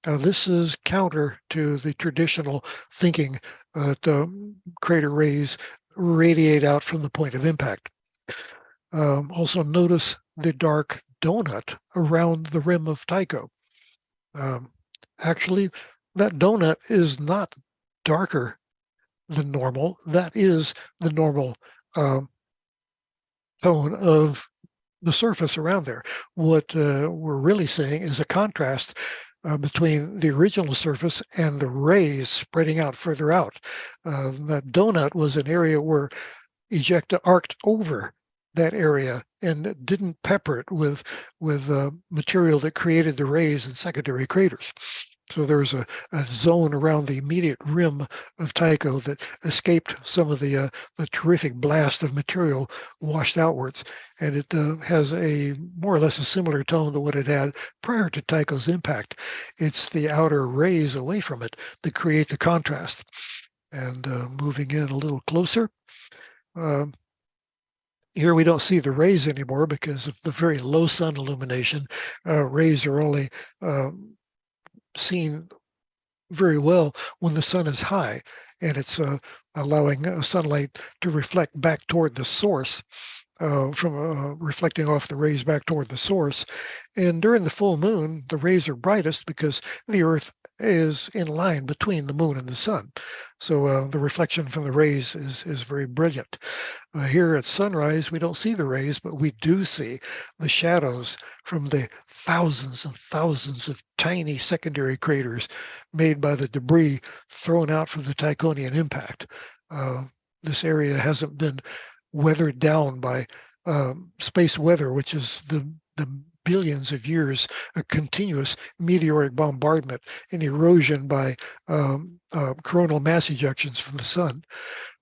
Speaker 21: This is counter to the traditional thinking that crater rays radiate out from the point of impact. Also notice the dark donut around the rim of Tycho. Actually, that donut is not darker than normal. That is the normal tone of the surface around there. What we're really seeing is a contrast between the original surface and the rays spreading out further out. That donut was an area where ejecta arced over that area and didn't pepper it with material that created the rays and secondary craters. So there's a zone around the immediate rim of Tycho that escaped some of the terrific blast of material washed outwards, and it has a more or less a similar tone to what it had prior to Tycho's impact. It's the outer rays away from it that create the contrast. And moving in a little closer, here we don't see the rays anymore because of the very low sun illumination. Rays are only seen very well when the sun is high, and it's allowing sunlight to reflect back toward the source, from reflecting off the rays back toward the source. And during the full moon, the rays are brightest because the Earth is in line between the moon and the sun. So the reflection from the rays is very brilliant. Here at sunrise, we don't see the rays, but we do see the shadows from the thousands and thousands of tiny secondary craters made by the debris thrown out from the Tychonian impact. This area hasn't been weathered down by space weather, which is the billions of years of continuous meteoric bombardment and erosion by coronal mass ejections from the sun.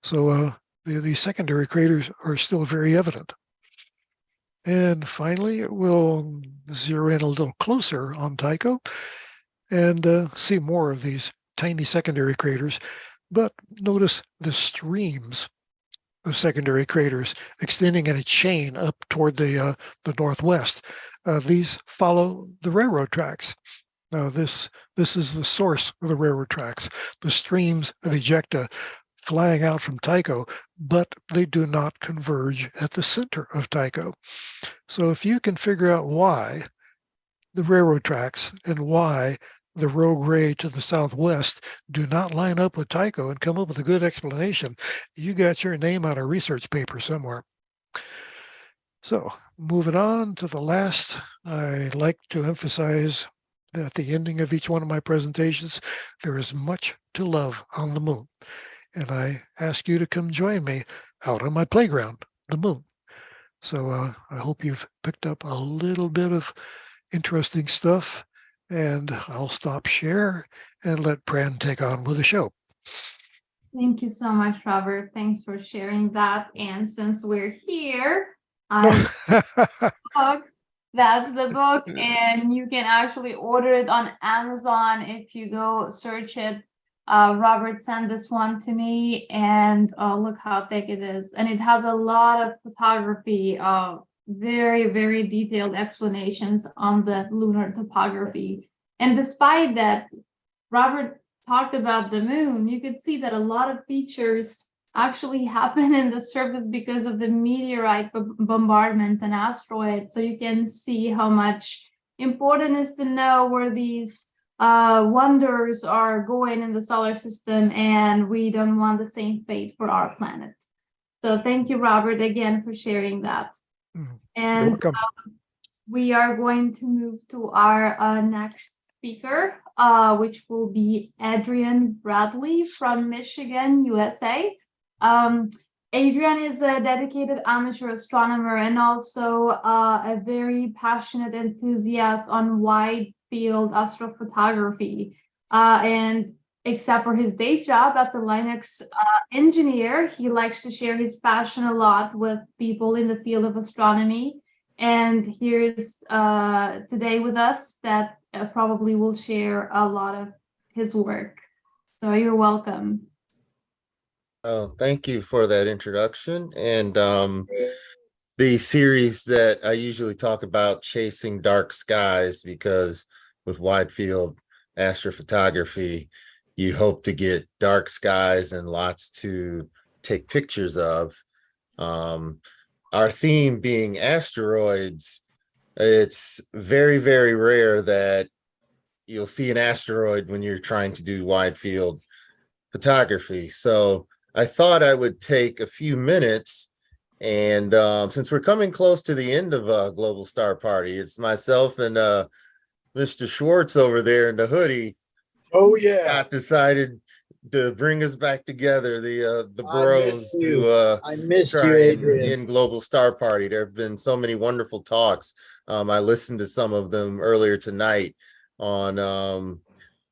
Speaker 21: So the secondary craters are still very evident. And finally, we'll zero in a little closer on Tycho and see more of these tiny secondary craters, but notice the streams of secondary craters extending in a chain up toward the northwest. These follow the railroad tracks. This is the source of the railroad tracks, the streams of ejecta flying out from Tycho, but they do not converge at the center of Tycho. So if you can figure out why the railroad tracks and why the rogue ray to the southwest do not line up with Tycho and come up with a good explanation, you got your name on a research paper somewhere. So moving on to the last, I like to emphasize at the ending of each one of my presentations, there is much to love on the moon. And I ask you to come join me out on my playground, the moon. So I hope you've picked up a little bit of interesting stuff, and I'll stop share and let Pran take on with the show.
Speaker 4: Thank you so much, Robert. Thanks for sharing that. And since we're here, book. That's the book, and you can actually order it on Amazon if you go search it. Robert sent this one to me, and look how thick it is. And it has a lot of photography, very, very detailed explanations on the lunar topography. And despite that, Robert talked about the moon. You could see that a lot of features actually happen in the surface because of the meteorite bombardments and asteroids. So you can see how much important is to know where these wonders are going in the solar system, and we don't want the same fate for our planet. So thank you, Robert, again for sharing that. And we are going to move to our next speaker, which will be Adrian Bradley from Michigan, USA. Adrian is a dedicated amateur astronomer and also a very passionate enthusiast on wide field astrophotography. And except for his day job as a Linux engineer, he likes to share his passion a lot with people in the field of astronomy. And here's today with us that probably will share a lot of his work. So you're welcome.
Speaker 3: Oh, thank you for that introduction. And the series that I usually talk about, Chasing Dark Skies, because with wide field astrophotography, you hope to get dark skies and lots to take pictures of. Our theme being asteroids, it's very, very rare that you'll see an asteroid when you're trying to do wide field photography. So I thought I would take a few minutes, and since we're coming close to the end of Global Star Party, it's myself and Mr. Schwartz over there in the hoodie.
Speaker 2: Oh yeah,
Speaker 3: Scott decided to bring us back together, the bros, to
Speaker 2: I missed
Speaker 3: try
Speaker 2: you,
Speaker 3: and
Speaker 2: Adrian.
Speaker 3: in Global Star Party. There have been so many wonderful talks. I listened to some of them earlier tonight on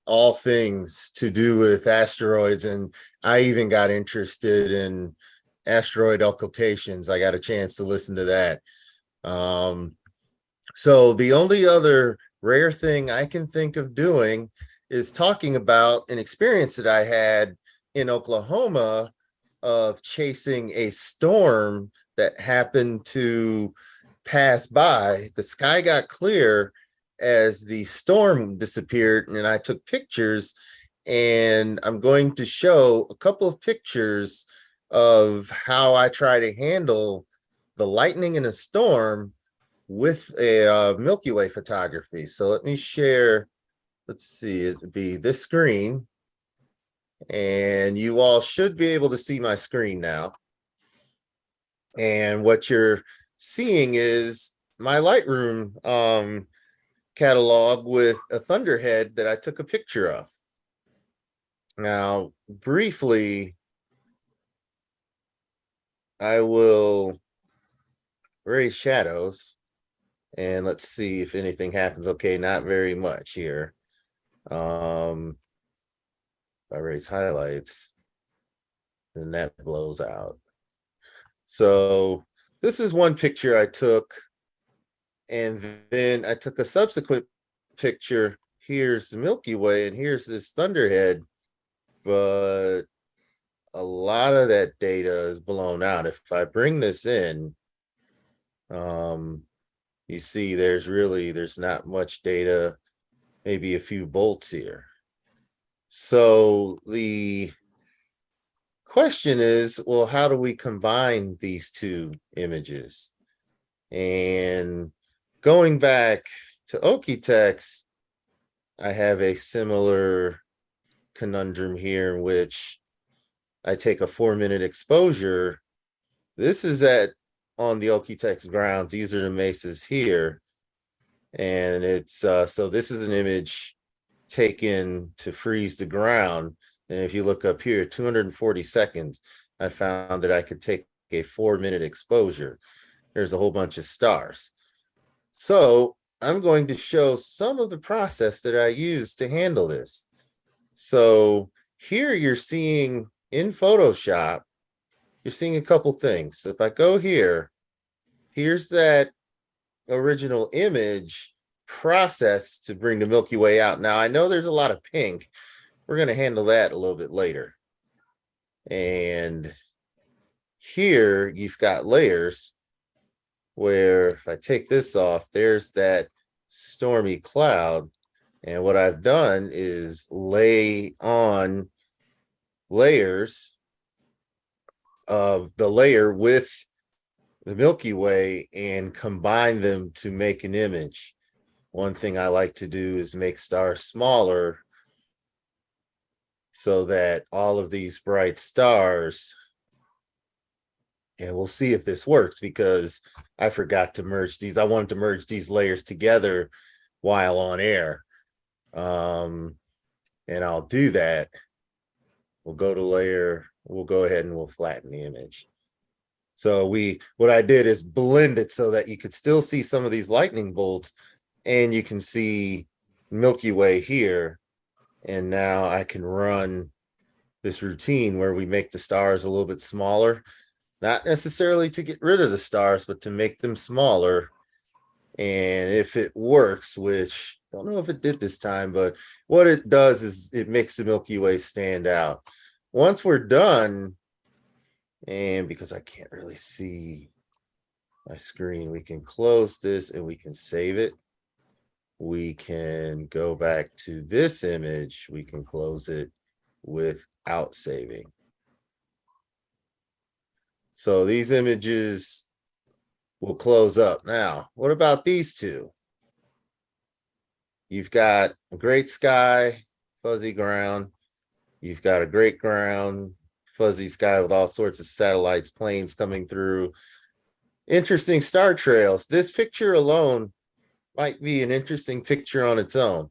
Speaker 3: all things to do with asteroids, and I even got interested in asteroid occultations. I got a chance to listen to that. So the only other rare thing I can think of doing is talking about an experience that I had in Oklahoma of chasing a storm that happened to pass by. The sky got clear as the storm disappeared, and I took pictures, and I'm going to show a couple of pictures of how I try to handle the lightning in a storm with a Milky Way photography. So let me share, let's see, it would be this screen, and you all should be able to see my screen now. And what you're seeing is my Lightroom catalog with a thunderhead that I took a picture of. Now, briefly, I will raise shadows and let's see if anything happens. Okay, not very much here. I raise highlights, then that blows out. So this is one picture I took, and then I took a subsequent picture. Here's the Milky Way, and here's this thunderhead, but a lot of that data is blown out. If I bring this in, you see there's not much data, maybe a few bolts here. So the question is, well, how do we combine these two images? And going back to Okie-Tex, I have a similar conundrum here in which I take a 4-minute exposure. This is on the Okie-Tex grounds. These are the mesas here. And it's so this is an image taken to freeze the ground. And if you look up here, 240 seconds, I found that I could take a 4-minute exposure. There's a whole bunch of stars. So I'm going to show some of the process that I use to handle this. So here you're seeing in Photoshop, you're seeing a couple things. So if I go here, here's that original image process to bring the Milky Way out. Now I know there's a lot of pink. We're going to handle that a little bit later. And here you've got layers where if I take this off, there's that stormy cloud. And what I've done is lay on layers of the layer with the Milky Way and combine them to make an image. One thing I like to do is make stars smaller so that all of these bright stars, and we'll see if this works because I forgot to merge these. I wanted to merge these layers together while on air. And I'll do that. We'll go to layer, we'll go ahead and we'll flatten the image. So what I did is blend it so that you could still see some of these lightning bolts and you can see Milky Way here. And now I can run this routine where we make the stars a little bit smaller, not necessarily to get rid of the stars, but to make them smaller. And if it works, which I don't know if it did this time, but what it does is it makes the Milky Way stand out. Once we're done, and because I can't really see my screen, we can close this and we can save it. We can go back to this image. We can close it without saving. So these images will close up. Now, what about these two? You've got a great sky, fuzzy ground. You've got a great ground, fuzzy sky with all sorts of satellites, planes coming through. Interesting star trails. This picture alone might be an interesting picture on its own.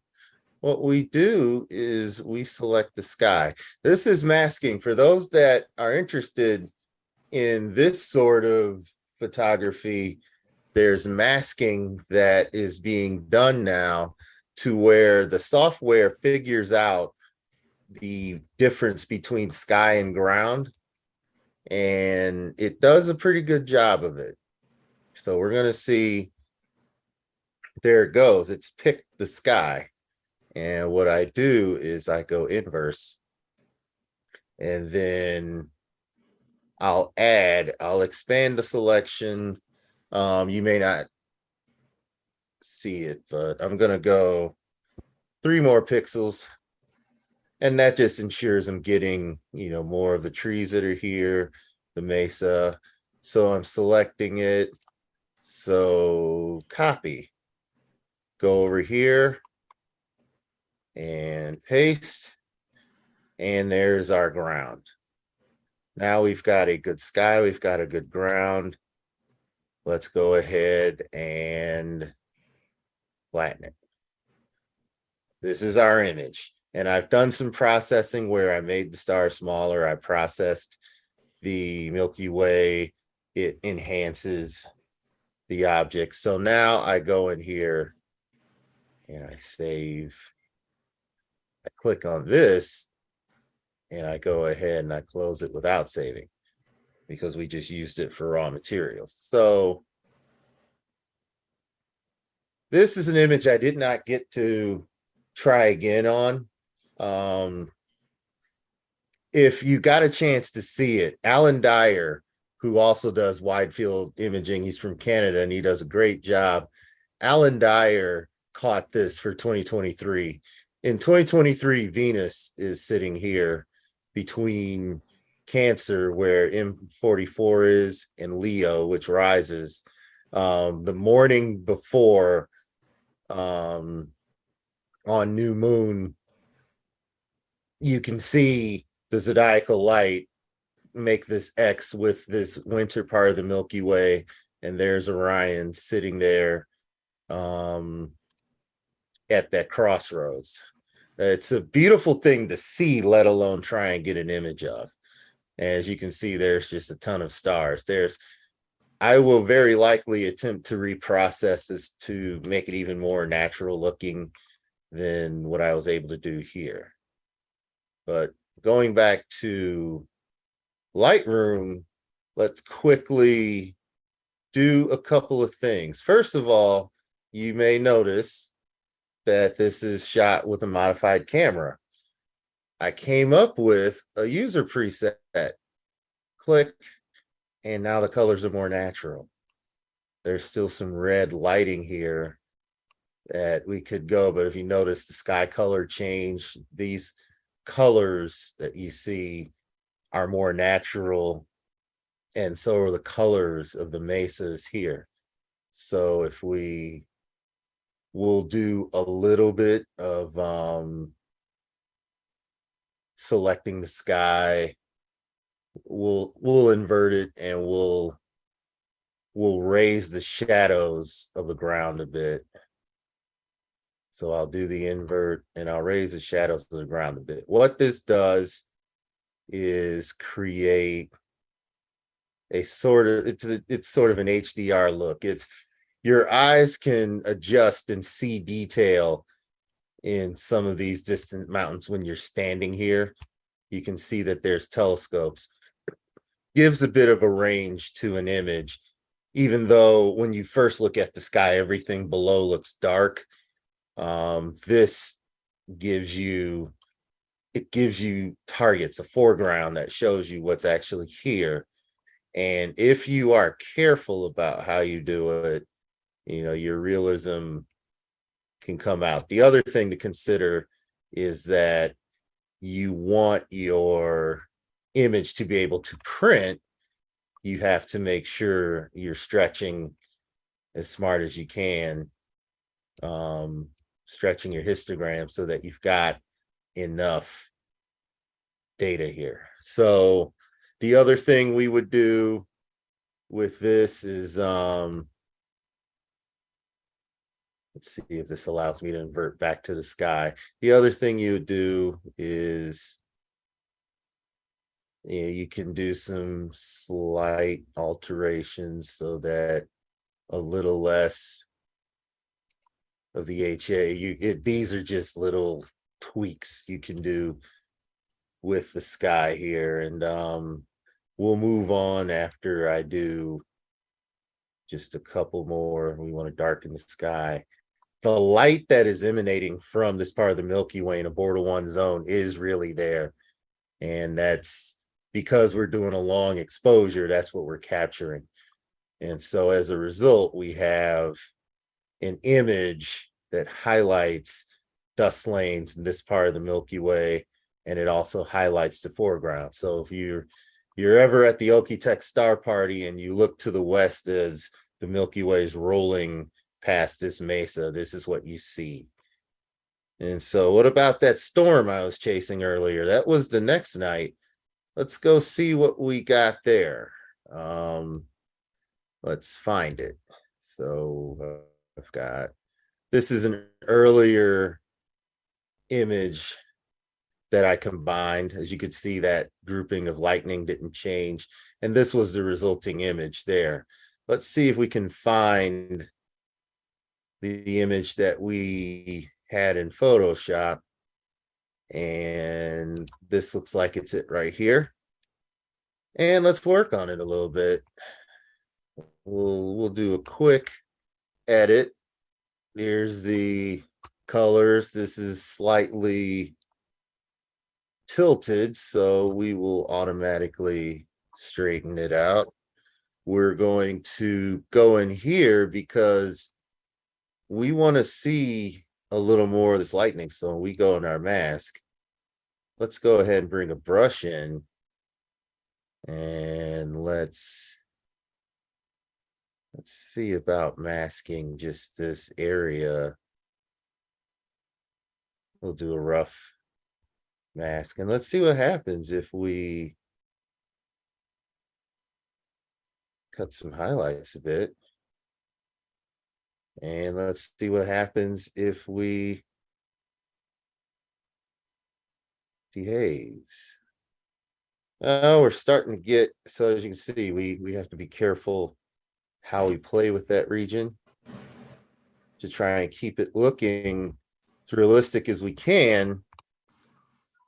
Speaker 3: What we do is we select the sky. This is masking. For those that are interested in this sort of photography, there's masking that is being done now to where the software figures out the difference between sky and ground, and it does a pretty good job of it. So we're going to see, there it goes. It's picked the sky. And what I do is I go inverse, and then I'll expand the selection. You may not see it, but I'm going to go 3 more pixels. And that just ensures I'm getting, more of the trees that are here, the mesa. So I'm selecting it. So copy, go over here and paste. And there's our ground. Now we've got a good sky. We've got a good ground. Let's go ahead and flatten it. This is our image. And I've done some processing where I made the star smaller. I processed the Milky Way. It enhances the object. So now I go in here and I save. I click on this and I go ahead and I close it without saving because we just used it for raw materials. So this is an image I did not get to try again on. If you got a chance to see it, Alan Dyer, who also does wide field imaging, he's from Canada and he does a great job. Alan Dyer caught this for 2023. In 2023, Venus is sitting here between Cancer, where M44 is, and Leo, which rises. The morning before, on new moon, you can see the zodiacal light make this X with this winter part of the Milky Way, and there's Orion sitting there at that crossroads. It's a beautiful thing to see, let alone try and get an image of. As you can see, there's just a ton of stars. I will very likely attempt to reprocess this to make it even more natural looking than what I was able to do here. But going back to Lightroom, let's quickly do a couple of things. First of all, you may notice that this is shot with a modified camera. I came up with a user preset. Click, and now the colors are more natural. There's still some red lighting here that we could go, but if you notice the sky color change, these colors that you see are more natural, and so are the colors of the mesas here. So if we'll do a little bit of selecting the sky, we'll invert it, and we'll raise the shadows of the ground a bit. So I'll do the invert and I'll raise the shadows of the ground a bit. What this does is create a sort of, it's sort of an HDR look. It's, your eyes can adjust and see detail in some of these distant mountains. When you're standing here, you can see that there's telescopes. Gives a bit of a range to an image, even though when you first look at the sky, everything below looks dark. This gives you targets, a foreground that shows you what's actually here. And if you are careful about how you do it, your realism can come out. The other thing to consider is that you want your image to be able to print. You have to make sure you're stretching as smart as you can, stretching your histogram so that you've got enough data here. So the other thing we would do with this is, let's see if this allows me to invert back to the sky. The other thing you would do is, you can do some slight alterations so that a little less of the HA. These are just little tweaks you can do with the sky here. And we'll move on after I do just a couple more. We want to darken the sky. The light that is emanating from this part of the Milky Way in a border one zone is really there. And that's because we're doing a long exposure, that's what we're capturing. And so as a result, we have an image that highlights dust lanes in this part of the Milky Way, and it also highlights the foreground. So if you're ever at the Okie-Tex Star Party and you look to the west as the Milky Way is rolling past this mesa, this is what you see. And so what about that storm I was chasing earlier? That was the next night. Let's go see what we got there. Let's find it. So I've got, this is an earlier image that I combined. As you could see, that grouping of lightning didn't change. And this was the resulting image there. Let's see if we can find the image that we had in Photoshop. And this looks like it's it right here. And let's work on it a little bit. We'll do a quick edit. Here's the colors. This is slightly tilted, so we will automatically straighten it out. We're going to go in here because we want to see a little more of this lightning. So when we go in our mask, let's go ahead and bring a brush in, and let's see about masking just this area. We'll do a rough mask, and let's see what happens if we cut some highlights a bit. And let's see what happens if we dehaze. Oh, we're starting to get, so as you can see, we have to be careful how we play with that region to try and keep it looking as realistic as we can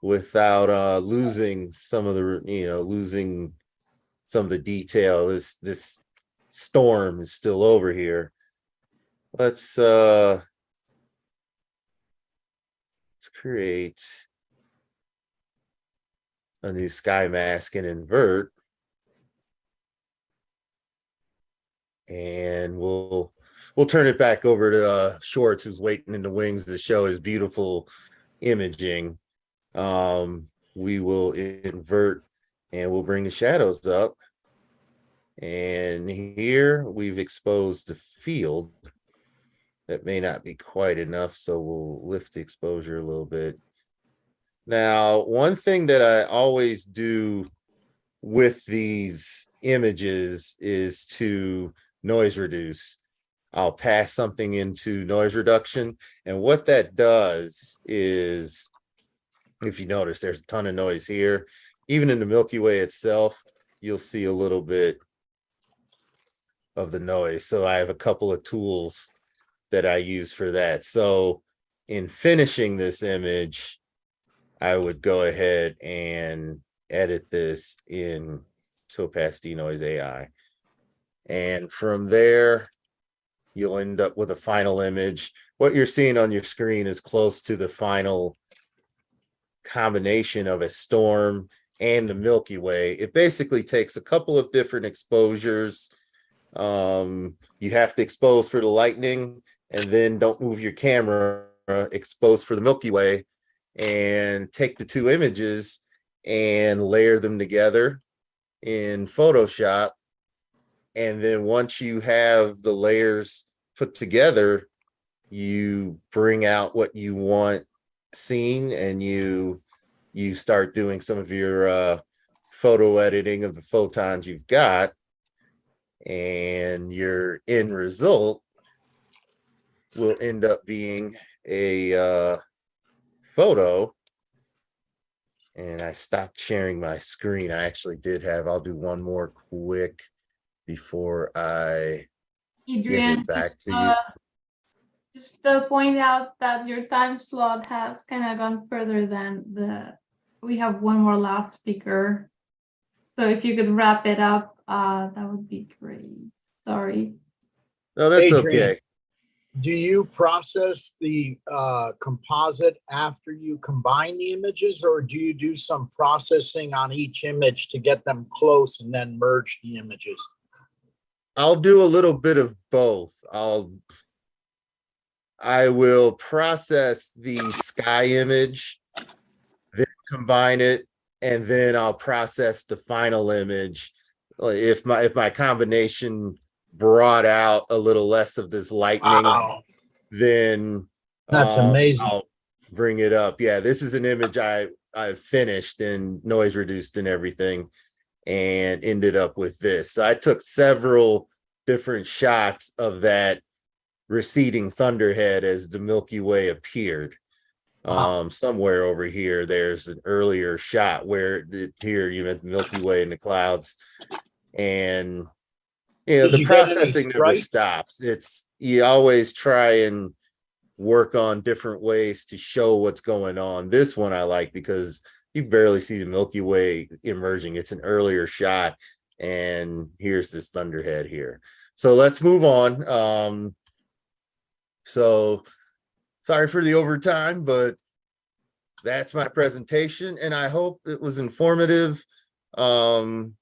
Speaker 3: without losing some of the, losing some of the detail. This storm is still over here. Let's create a new sky mask and invert. And we'll turn it back over to Schwartz, who's waiting in the wings to show his beautiful imaging. We will invert and we'll bring the shadows up. And here we've exposed the field. That may not be quite enough, so we'll lift the exposure a little bit. Now, one thing that I always do with these images is to noise reduce. I'll pass something into noise reduction, and what that does is, if you notice, there's a ton of noise here. Even in the Milky Way itself, you'll see a little bit of the noise. So I have a couple of tools that I use for that. So in finishing this image, I would go ahead and edit this in Topaz Denoise AI. And from there, you'll end up with a final image. What you're seeing on your screen is close to the final combination of a storm and the Milky Way. It basically takes a couple of different exposures. You have to expose for the lightning, and then don't move your camera, expose for the Milky Way, and take the two images and layer them together in Photoshop. And then once you have the layers put together, you bring out what you want seen, and you start doing some of your photo editing of the photons you've got, and your end result will end up being a photo. And I stopped sharing my screen. I actually did have, I'll do one more quick before I give
Speaker 4: Adrian,
Speaker 3: it back to you.
Speaker 4: Just to point out that your time slot has kind of gone further than we have one more last speaker. So if you could wrap it up, that would be great. Sorry.
Speaker 3: No, that's
Speaker 2: Adrian,
Speaker 3: okay.
Speaker 2: do you process the composite after you combine the images, or do you do some processing on each image to get them close and then merge the images?
Speaker 3: I'll do a little bit of both. I will process the sky image, then combine it, and then I'll process the final image. If my combination brought out a little less of this lightning,
Speaker 2: Wow.
Speaker 3: then
Speaker 2: That's amazing.
Speaker 3: I'll bring it up. Yeah, this is an image I finished and noise reduced and everything, and ended up with this. So I took several different shots of that receding thunderhead as the Milky Way appeared. Somewhere over here, there's an earlier shot where here you met the Milky Way in the clouds, and the processing never stops. You always try and work on different ways to show what's going on. This one I like because you barely see the Milky Way emerging. It's an earlier shot, and here's this thunderhead here. So let's move on. So sorry for the overtime, but that's my presentation, and I hope it was informative and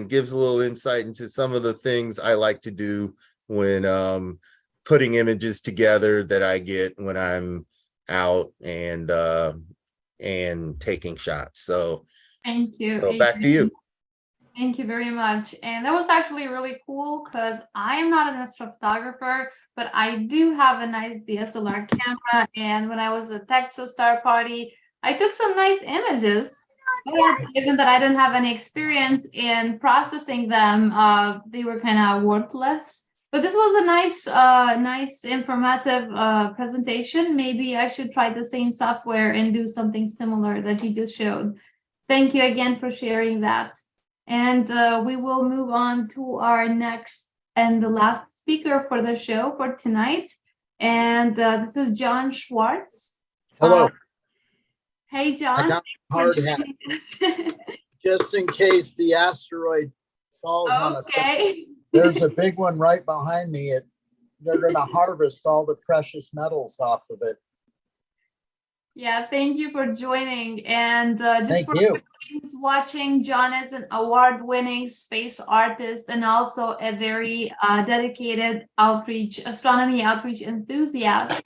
Speaker 3: gives a little insight into some of the things I like to do when putting images together that I get when I'm out and taking shots. So
Speaker 4: thank you.
Speaker 3: So back to you.
Speaker 4: Thank you very much. And that was actually really cool because I am not an astrophotographer, but I do have a nice DSLR camera. And when I was at Texas Star Party, I took some nice images. But given that I didn't have any experience in processing them, they were kind of worthless. But this was a nice informative presentation. Maybe I should try the same software and do something similar that you just showed. Thank you again for sharing that. And we will move on to our next and the last speaker for the show for tonight. And this is John Schwartz.
Speaker 2: Hello.
Speaker 4: Hey, John.
Speaker 2: I got a hard hat. Just in case the asteroid falls on us.
Speaker 4: Okay.
Speaker 2: There's a big one right behind me. They're going to harvest all the precious metals off of it.
Speaker 4: Yeah, thank you for joining. And just
Speaker 2: Thank
Speaker 4: for
Speaker 2: you.
Speaker 4: who's watching, John is an award-winning space artist and also a very dedicated astronomy outreach enthusiast.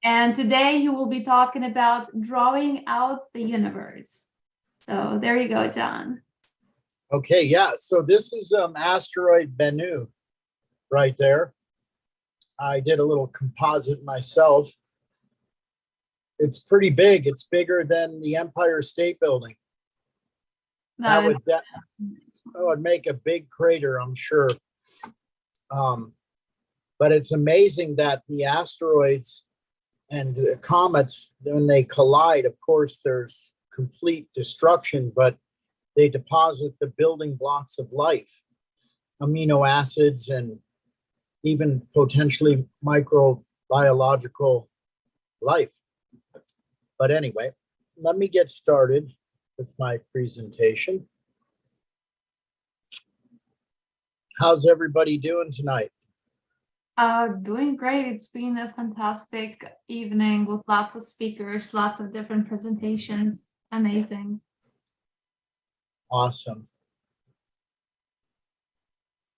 Speaker 4: And today he will be talking about drawing out the universe. So there you go, John.
Speaker 2: Okay, yeah. So this is asteroid Bennu right there. I did a little composite myself. It's pretty big. It's bigger than the Empire State Building. That would make a big crater, I'm sure. But it's amazing that the asteroids and the comets, when they collide, of course, there's complete destruction, but they deposit the building blocks of life, amino acids, and even potentially microbiological life. But anyway, let me get started with my presentation. How's everybody doing tonight?
Speaker 4: Doing great. It's been a fantastic evening with lots of speakers, lots of different presentations. Amazing.
Speaker 2: Awesome.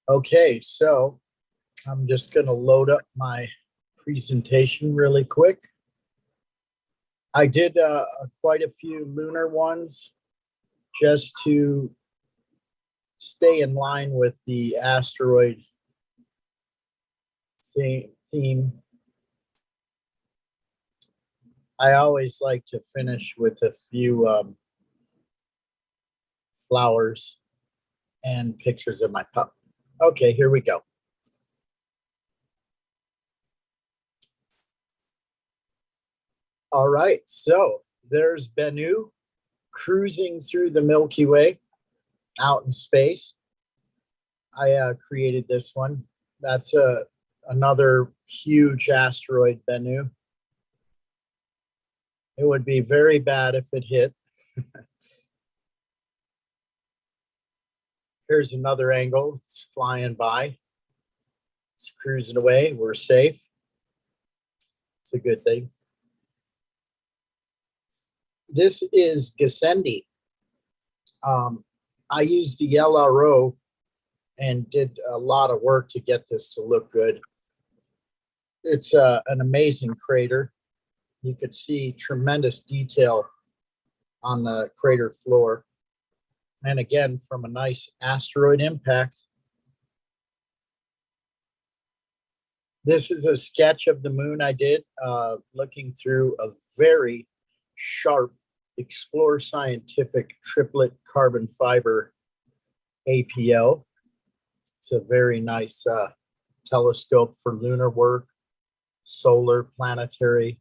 Speaker 2: Okay, so I'm just going to load up my presentation really quick. I did quite a few lunar ones just to stay in line with the asteroid theme. I always like to finish with a few flowers and pictures of my pup. Okay, here we go. All right, so there's Bennu cruising through the Milky Way out in space. I created this one. That's a another huge asteroid, Bennu. It would be very bad if it hit. Here's another angle. It's flying by. It's cruising away. We're safe. It's a good thing. This is Gassendi. I used the LRO and did a lot of work to get this to look good. It's an amazing crater. You could see tremendous detail on the crater floor. And again, from a nice asteroid impact. This is a sketch of the moon I did, looking through a very sharp Explore Scientific triplet carbon fiber APL. It's a very nice telescope for lunar work, solar, planetary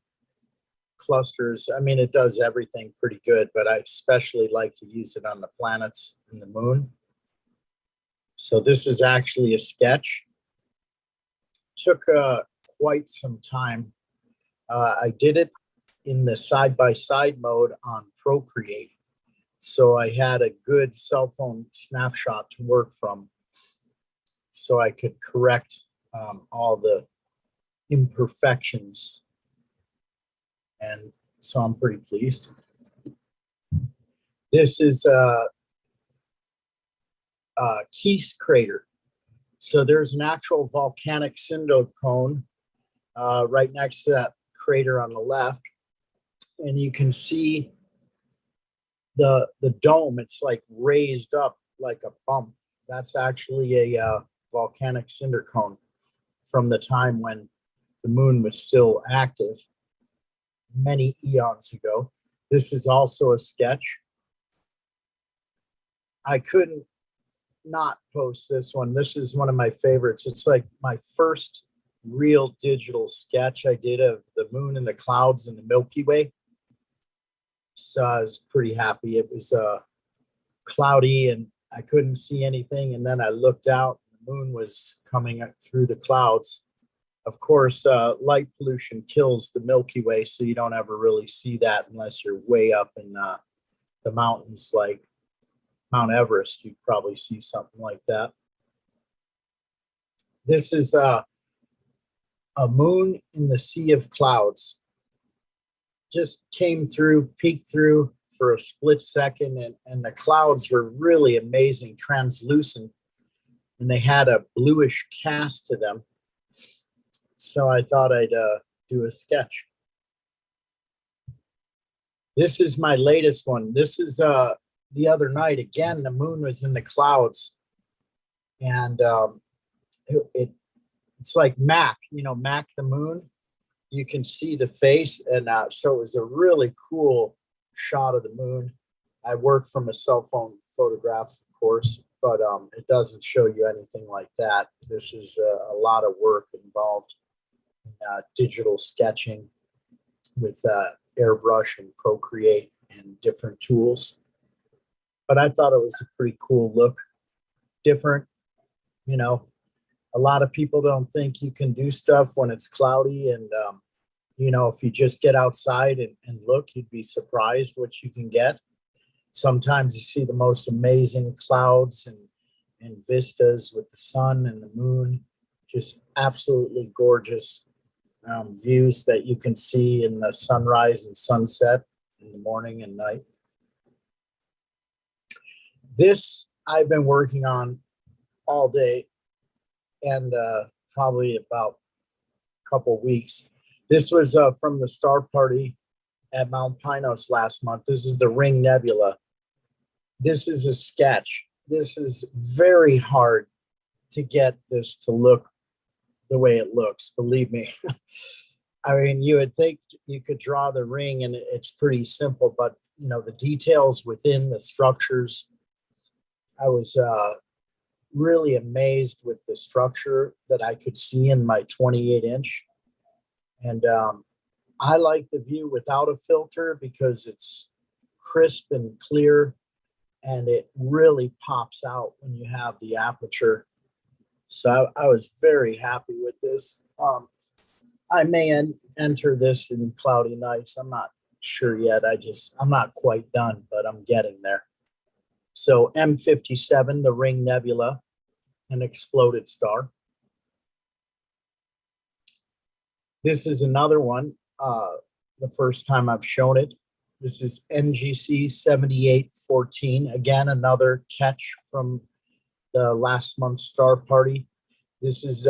Speaker 2: clusters. I mean, it does everything pretty good, but I especially like to use it on the planets and the moon. So this is actually a sketch. Took quite some time. I did it in the side-by-side mode on Procreate. So I had a good cell phone snapshot to work from, so I could correct all the imperfections. And so I'm pretty pleased. This is Keith's crater. So there's an actual volcanic cinder cone right next to that crater on the left. And you can see the dome. It's like raised up like a bump. That's actually a volcanic cinder cone from the time when the moon was still active many eons ago. This is also a sketch. I couldn't not post this one. This is one of my favorites. It's like my first real digital sketch I did of the moon and the clouds and the Milky Way. So I was pretty happy. It was cloudy and I couldn't see anything. And then I looked out, the moon was coming up through the clouds. Of course, light pollution kills the Milky Way, so you don't ever really see that unless you're way up in the mountains like Mount Everest. You'd probably see something like that. This is a moon in the sea of clouds. Just came through, peeked through for a split second, and the clouds were really amazing, translucent, and they had a bluish cast to them. So I thought I'd do a sketch. This is my latest one. This is the other night. Again, the moon was in the clouds, and it's like Mac, Mac the moon. You can see the face, and so it was a really cool shot of the moon. I work from a cell phone photograph, of course, but it doesn't show you anything like that. This is a lot of work involved in digital sketching with airbrush and Procreate and different tools. But I thought it was a pretty cool look, different. A lot of people don't think you can do stuff when it's cloudy, and if you just get outside and look, you'd be surprised what you can get. Sometimes you see the most amazing clouds and vistas with the sun and the moon, just absolutely gorgeous views that you can see in the sunrise and sunset in the morning and night. This I've been working on all day and probably about a couple weeks. This was from the star party at Mount Pinos last month. This is the Ring Nebula. This is a sketch. This is very hard to get this to look the way it looks, believe me. I mean, you would think you could draw the ring and it's pretty simple, but the details within the structures, I was really amazed with the structure that I could see in my 28-inch. And I like the view without a filter because it's crisp and clear, and it really pops out when you have the aperture. So I was very happy with this. I may enter this in cloudy nights. I'm not sure yet. I'm not quite done, but I'm getting there. So M57, the Ring Nebula, an exploded star. This is another one, the first time I've shown it. This is NGC 7814. Again, another catch from the last month's star party. This is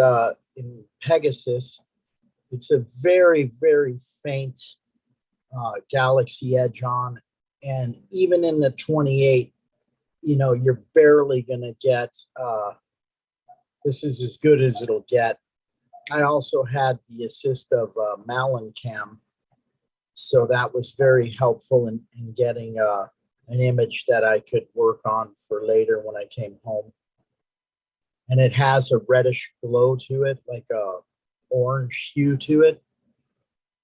Speaker 2: in Pegasus. It's a very, very faint galaxy edge on. And even in the 28, you know, you're barely going to get, this is as good as it'll get. I also had the assist of Malencam. So that was very helpful in getting an image that I could work on for later when I came home. And it has a reddish glow to it, like a orange hue to it.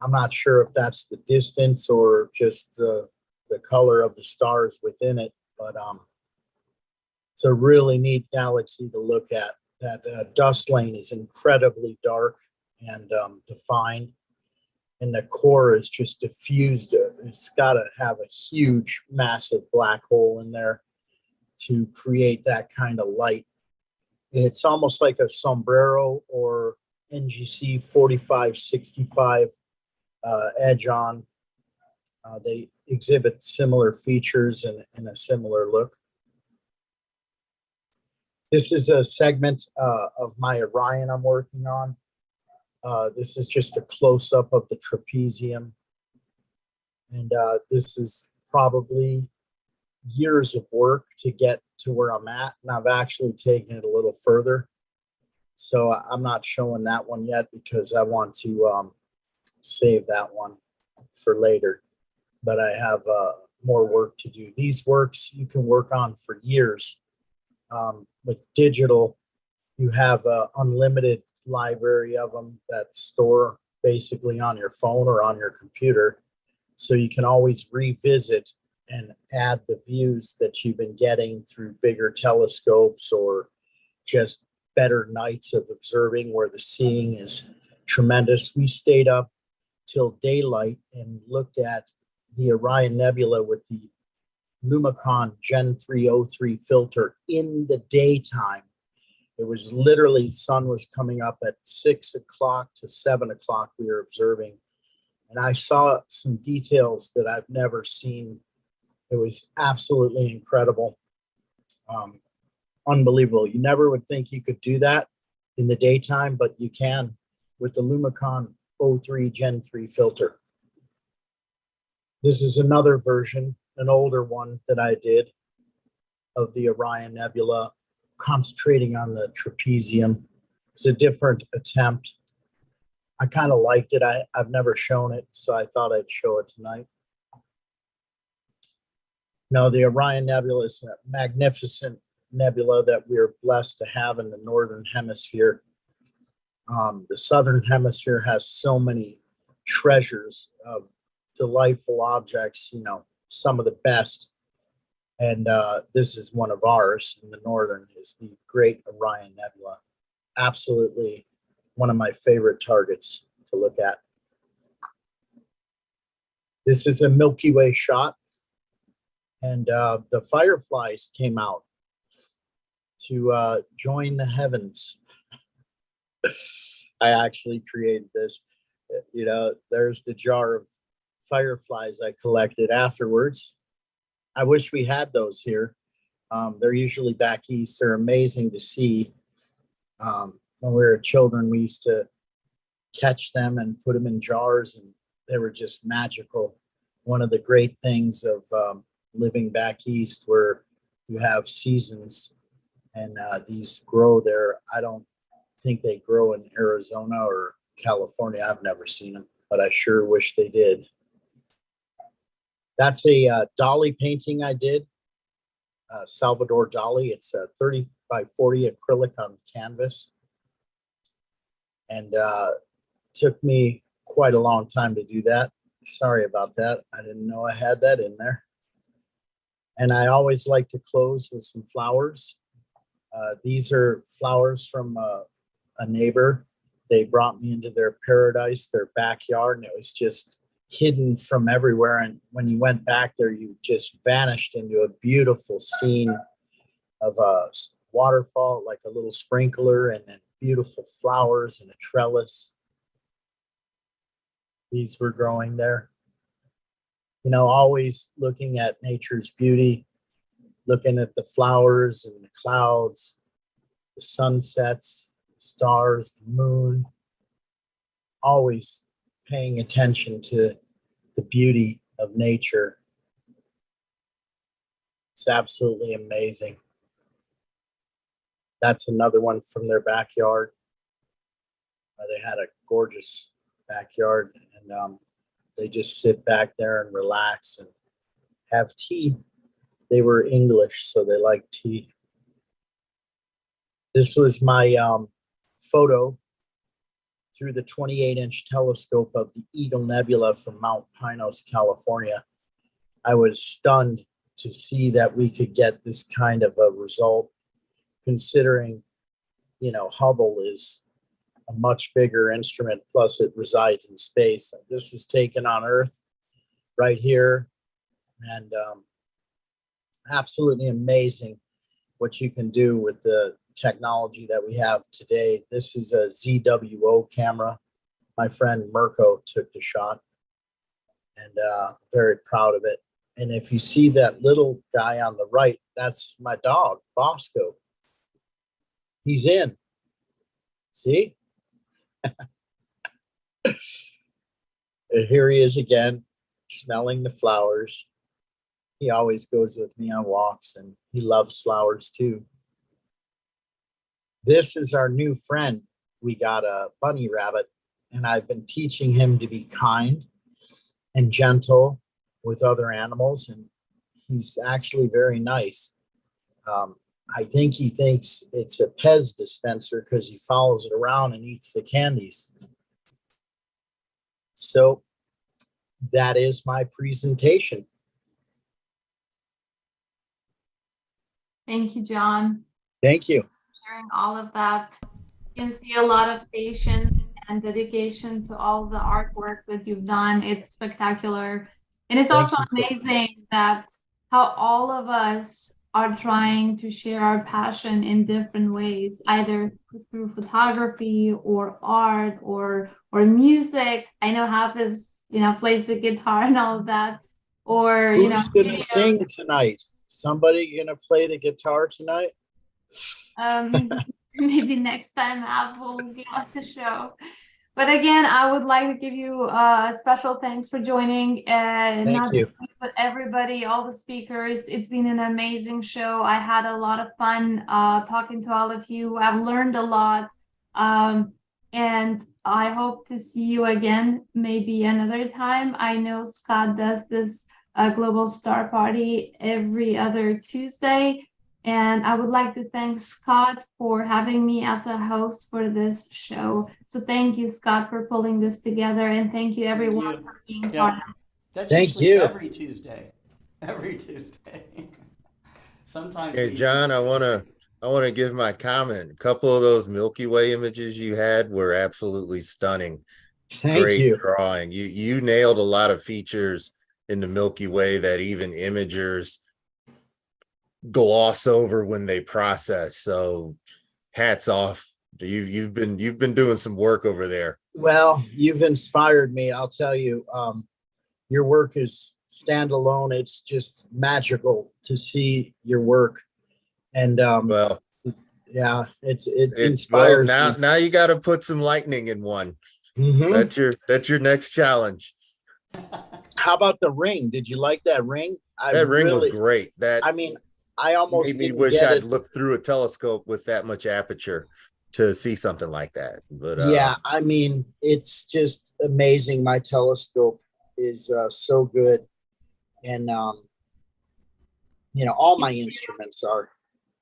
Speaker 2: I'm not sure if that's the distance or just the color of the stars within it, but it's a really neat galaxy to look at. That dust lane is incredibly dark and defined, and the core is just diffused. It's got to have a huge, massive black hole in there to create that kind of light. It's almost like a sombrero or NGC 4565 edge on. They exhibit similar features and a similar look. This is a segment of my Orion I'm working on. This is just a close-up of the trapezium. And this is probably years of work to get to where I'm at. And I've actually taken it a little further. So I'm not showing that one yet because I want to save that one for later. But I have more work to do. These works you can work on for years. With digital, you have an unlimited library of them that store basically on your phone or on your computer. So you can always revisit and add the views that you've been getting through bigger telescopes or just better nights of observing where the seeing is tremendous. We stayed up till daylight and looked at the Orion Nebula with the Lumicon Gen 303 filter in the daytime. It was literally, the sun was coming up at 6 o'clock to 7 o'clock we were observing. And I saw some details that I've never seen. It was absolutely incredible. Unbelievable. You never would think you could do that in the daytime, but you can with the Lumicon 03 Gen 3 filter. This is another version, an older one that I did of the Orion Nebula, concentrating on the trapezium. It's a different attempt. I kind of liked it. I've never shown it, so I thought I'd show it tonight. No, the Orion Nebula is a magnificent nebula that we're blessed to have in the Northern Hemisphere. The Southern Hemisphere has so many treasures of delightful objects, you know, some of the best. And this is one of ours in the Northern, is the Great Orion Nebula. Absolutely one of my favorite targets to look at. This is a Milky Way shot. And the fireflies came out to join the heavens. I actually created this. You know, there's the jar of fireflies I collected afterwards. I wish we had those here. They're usually back east. They're amazing to see. When we were children, we used to catch them and put them in jars, and they were just magical. One of the great things of living back east, where you have seasons and these grow there. I don't think they grow in Arizona or California. I've never seen them, but I sure wish they did. That's a Dali painting I did, Salvador Dali. It's a 30 by 40 acrylic on canvas. And took me quite a long time to do that. Sorry about that. I didn't know I had that in there. And I always like to close with some flowers. These are flowers from a neighbor. They brought me into their paradise, their backyard, and it was just hidden from everywhere. And when you went back there, you just vanished into a beautiful scene of a waterfall, like a little sprinkler, and then beautiful flowers and a trellis. These were growing there. You know, always looking at nature's beauty, looking at the flowers and the clouds, the sunsets, the stars, the moon, always paying attention to the beauty of nature. It's absolutely amazing. That's another one from their backyard. They had a gorgeous backyard, and they just sit back there and relax and have tea. They were English, so they like tea. This was my photo through the 28-inch telescope of the Eagle Nebula from Mount Pinos, California. I was stunned to see that we could get this kind of a result, considering, you know, Hubble is a much bigger instrument, plus it resides in space. This is taken on Earth right here, and absolutely amazing what you can do with the technology that we have today. This is a ZWO camera. My friend Mirko took the shot, and very proud of it. And if you see that little guy on the right, that's my dog, Bosco. He's in. See? Here he is again, smelling the flowers. He always goes with me on walks, and he loves flowers too. This is our new friend. We got a bunny rabbit, and I've been teaching him to be kind and gentle with other animals, and he's actually very nice. I think he thinks it's a Pez dispenser because he follows it around and eats the candies. So that is my presentation.
Speaker 4: Thank you, John.
Speaker 2: Thank you.
Speaker 4: Sharing all of that. You can see a lot of patience and dedication to all the artwork that you've done. It's spectacular. And it's
Speaker 2: Thank
Speaker 4: also
Speaker 2: you so
Speaker 4: amazing that how all of us are trying to share our passion in different ways, either through photography or art or music. I know Hafiz, plays the guitar and all of that. Or,
Speaker 2: who's gonna sing tonight? Somebody gonna play the guitar tonight?
Speaker 4: Maybe next time Apple will give us a show. But again, I would like to give you a special thanks for joining, and not just you, but everybody, all the speakers. It's been an amazing show. I had a lot of fun talking to all of you. I've learned a lot, and I hope to see you again, maybe another time. I know Scott does this Global Star Party every other Tuesday. And I would like to thank Scott for having me as a host for this show. So thank you, Scott, for pulling this together. And thank you, everyone, for being part of it.
Speaker 1: That's
Speaker 2: thank
Speaker 1: usually
Speaker 2: you.
Speaker 1: Every Tuesday. Every Tuesday. Sometimes.
Speaker 3: Hey, John, I want to give my comment. A couple of those Milky Way images you had were absolutely stunning.
Speaker 2: Thank you.
Speaker 3: Drawing. You nailed a lot of features in the Milky Way that even imagers gloss over when they process. So hats off. You've been doing some work over there.
Speaker 2: Well, you've inspired me. I'll tell you, your work is standalone. It's just magical to see your work. And
Speaker 3: well,
Speaker 2: yeah, it inspires
Speaker 3: well,
Speaker 2: me.
Speaker 3: now you got to put some lightning in one.
Speaker 2: Mm-hmm.
Speaker 3: That's your next challenge.
Speaker 2: How about the ring? Did you like that ring?
Speaker 3: That ring was great.
Speaker 2: I almost
Speaker 3: made me wish I'd looked through a telescope with that much aperture to see something like that. But
Speaker 2: yeah, it's just amazing. My telescope is so good, and all my instruments are,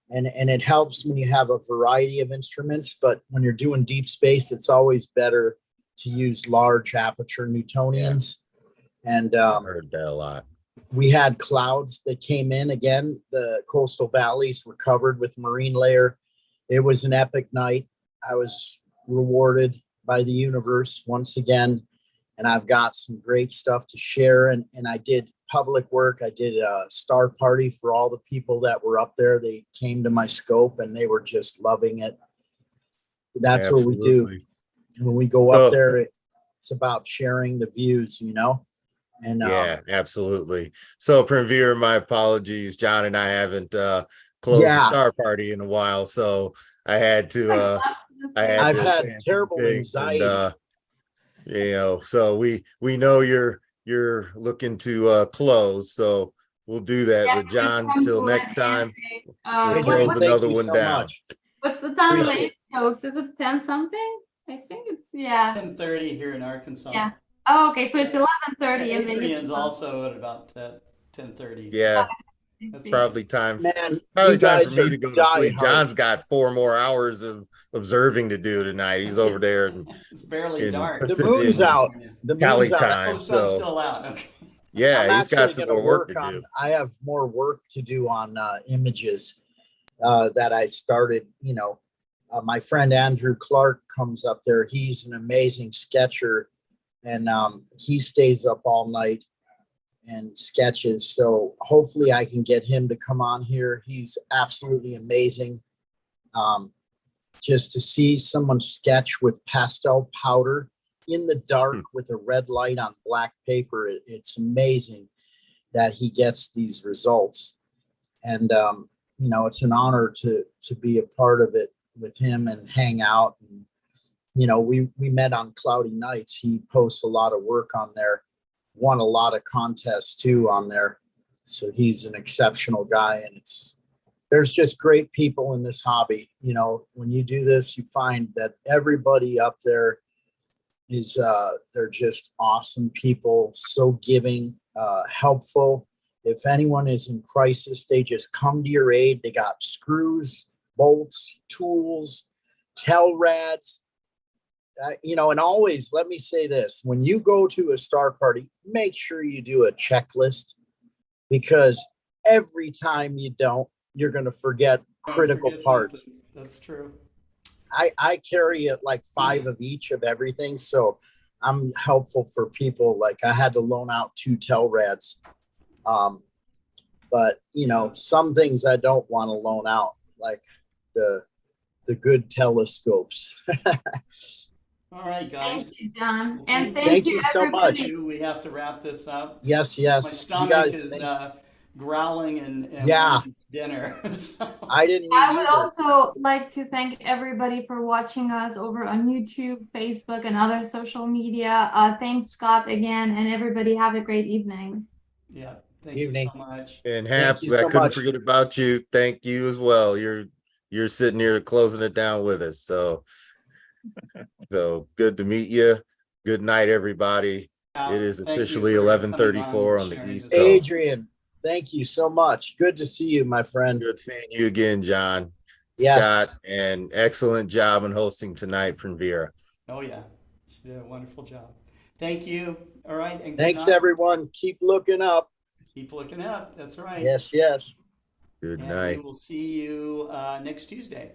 Speaker 2: and it helps when you have a variety of instruments. But when you're doing deep space, it's always better to use large aperture Newtonians. Yeah. And
Speaker 3: I've heard that a lot.
Speaker 2: We had clouds that came in again. The coastal valleys were covered with marine layer. It was an epic night. I was rewarded by the universe once again, and I've got some great stuff to share. And I did public work. I did a star party for all the people that were up there. They came to my scope and they were just loving it. That's what we do.
Speaker 3: Absolutely.
Speaker 2: When we go up there, it's about sharing the views, you know? And
Speaker 3: yeah, absolutely. So Pranvera, my apologies. John and I haven't closed the star party in a while, so I had to I've had
Speaker 2: terrible anxiety.
Speaker 3: And, you know, so we know you're looking to close, so we'll do that. But John, till next time, we'll close another one down.
Speaker 4: What's the time on the East Coast? Is it 10 something? I think it's
Speaker 1: 10:30 here in Arkansas.
Speaker 4: Yeah. Oh, okay. So it's 11:30 in the
Speaker 1: Adrian's also at about 10:30.
Speaker 3: Yeah. It's probably time.
Speaker 2: Man,
Speaker 3: probably time for me to go to sleep. John's got 4 more hours of observing to do tonight. He's over there.
Speaker 1: It's barely dark.
Speaker 2: The moon's out. The moon's out.
Speaker 3: Time,
Speaker 1: the sun's still out. Okay.
Speaker 3: Yeah, he's got some more work to do.
Speaker 2: I have more work to do on images that I started. You know, my friend Andrew Clark comes up there. He's an amazing sketcher, and he stays up all night and sketches. So hopefully I can get him to come on here. He's absolutely amazing. Just to see someone sketch with pastel powder in the dark with a red light on black paper, it's amazing that he gets these results. And, you know, it's an honor to be a part of it with him and hang out. And, you know, we met on Cloudy Nights. He posts a lot of work on there. Won a lot of contests too on there. So he's an exceptional guy, and there's just great people in this hobby. You know, when you do this, you find that everybody up there is they're just awesome people, so giving, helpful. If anyone is in crisis, they just come to your aid. They got screws, bolts, tools, Telrads. You know, and always let me say this: when you go to a star party, make sure you do a checklist, because every time you don't, you're going to forget critical parts.
Speaker 1: Something. That's true.
Speaker 2: I carry like 5 of each of everything, so I'm helpful for people. Like I had to loan out 2 Telrads, but you know, some things I don't want to loan out, like the good telescopes.
Speaker 1: All right, guys.
Speaker 4: Thank you, John. And
Speaker 2: thank you so much.
Speaker 1: We have to wrap this up.
Speaker 2: Yes.
Speaker 1: My stomach is growling and it's dinner. So.
Speaker 4: I would also like to thank everybody for watching us over on YouTube, Facebook, and other social media. Thanks, Scott, again, and everybody have a great evening.
Speaker 1: Yeah, thank you so much.
Speaker 3: And I couldn't forget about you. Thank you as well. You're sitting here closing it down with us. So good to meet you. Good night, everybody. It is officially 11:34 on the East Coast.
Speaker 2: Adrian, thank you so much. Good to see you, my friend.
Speaker 3: Good seeing you again, John.
Speaker 2: Yes.
Speaker 3: Scott, and excellent job in hosting tonight, Pranvera.
Speaker 1: Oh yeah, she did a wonderful job. Thank you. All right, and
Speaker 2: thanks everyone. Keep looking up.
Speaker 1: Keep looking up. That's right.
Speaker 2: Yes.
Speaker 3: Good
Speaker 1: and
Speaker 3: night.
Speaker 1: We will see you next Tuesday.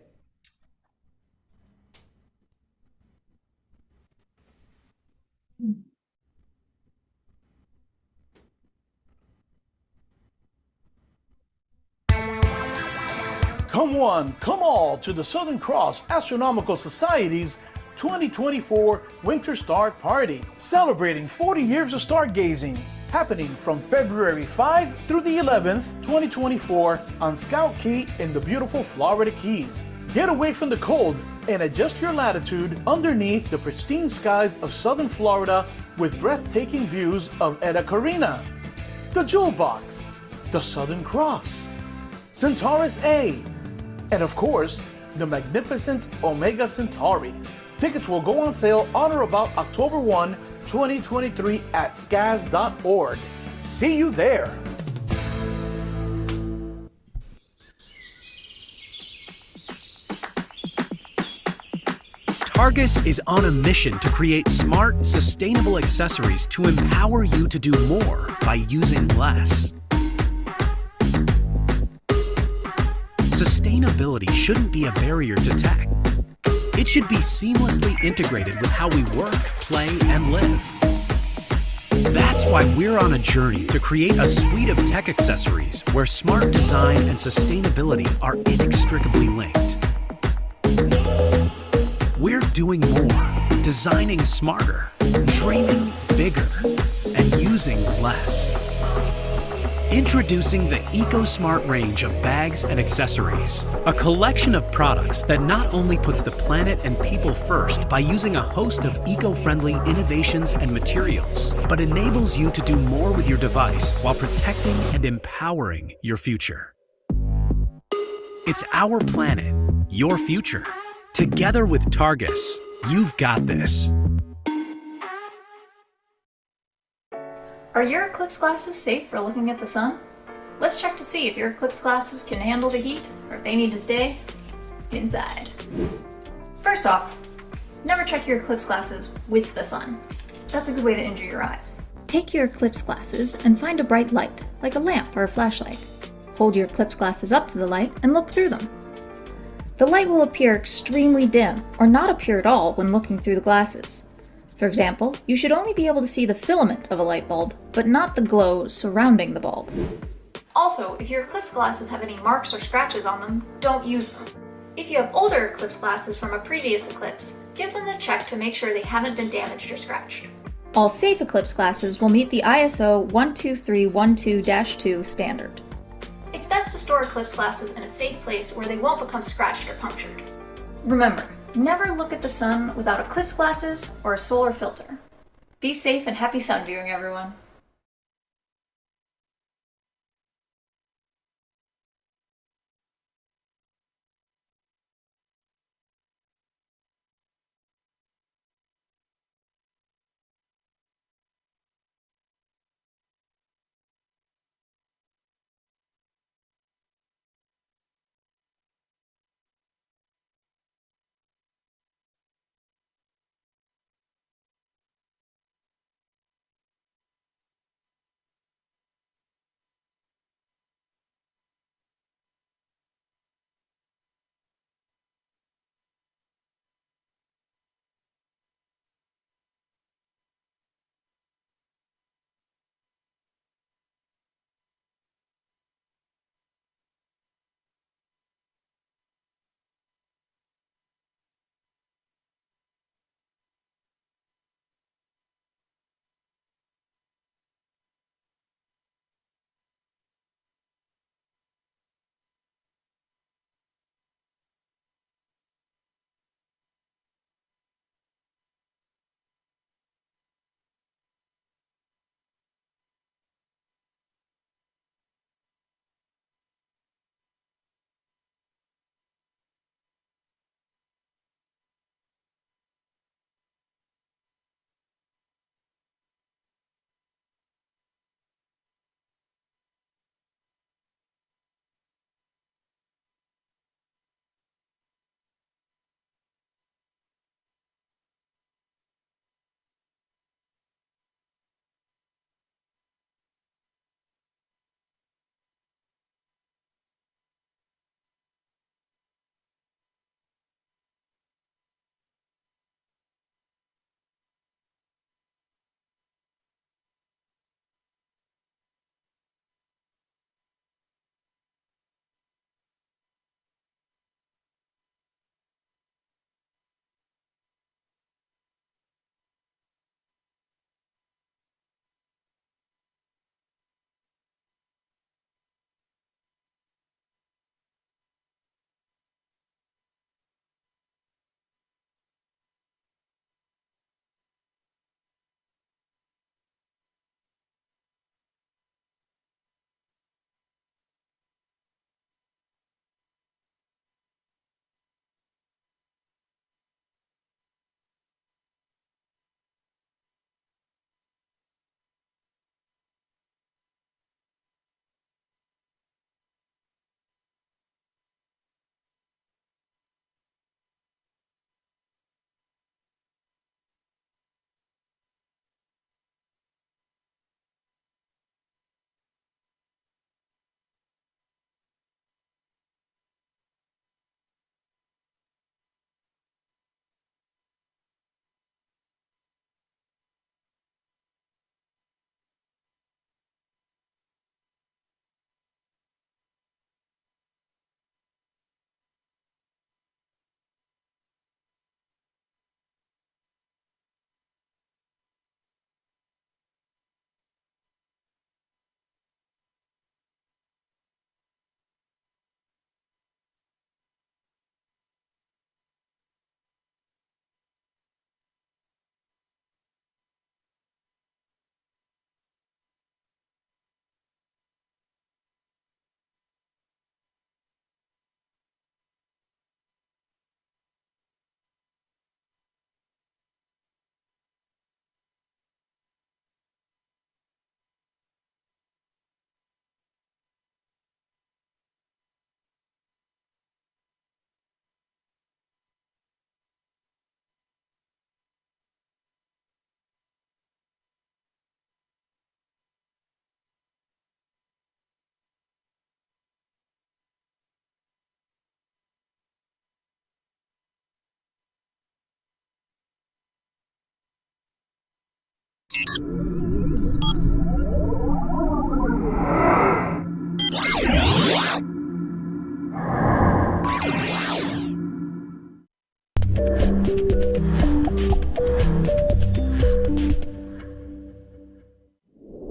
Speaker 5: Come one, come all to the Southern Cross Astronomical Society's 2024 Winter Star Party, celebrating 40 years of stargazing, happening from February 5 through the 11th, 2024 on Scout Key in the beautiful Florida Keys. Get away from the cold and adjust your latitude underneath the pristine skies of southern Florida with breathtaking views of Eta Carina, the Jewel Box, the Southern Cross, Centaurus A, and of course, the magnificent Omega Centauri. Tickets will go on sale on or about October 1, 2023 at scaz.org. See you there.
Speaker 8: Targus is on a mission to create smart, sustainable accessories to empower you to do more by using less. Sustainability shouldn't be a barrier to tech. It should be seamlessly integrated with how we work, play, and live. That's why we're on a journey to create a suite of tech accessories where smart design and sustainability are inextricably linked. We're doing more, designing smarter, dreaming bigger, and using less. Introducing the EcoSmart range of bags and accessories, a collection of products that not only puts the planet and people first by using a host of eco-friendly innovations and materials, but enables you to do more with your device while protecting and empowering your future. It's our planet, your future. Together with Targus, you've got this.
Speaker 22: Are your eclipse glasses safe for looking at the sun? Let's check to see if your eclipse glasses can handle the heat or if they need to stay inside. First off, never check your eclipse glasses with the sun. That's a good way to injure your eyes. Take your eclipse glasses and find a bright light, like a lamp or a flashlight. Hold your eclipse glasses up to the light and look through them. The light will appear extremely dim or not appear at all when looking through the glasses. For example, you should only be able to see the filament of a light bulb, but not the glow surrounding the bulb. Also, if your eclipse glasses have any marks or scratches on them, don't use them. If you have older eclipse glasses from a previous eclipse, give them the check to make sure they haven't been damaged or scratched. All safe eclipse glasses will meet the ISO 12312-2 standard. It's best to store eclipse glasses in a safe place where they won't become scratched or punctured. Remember, never look at the sun without eclipse glasses or a solar filter. Be safe and happy sun viewing, everyone.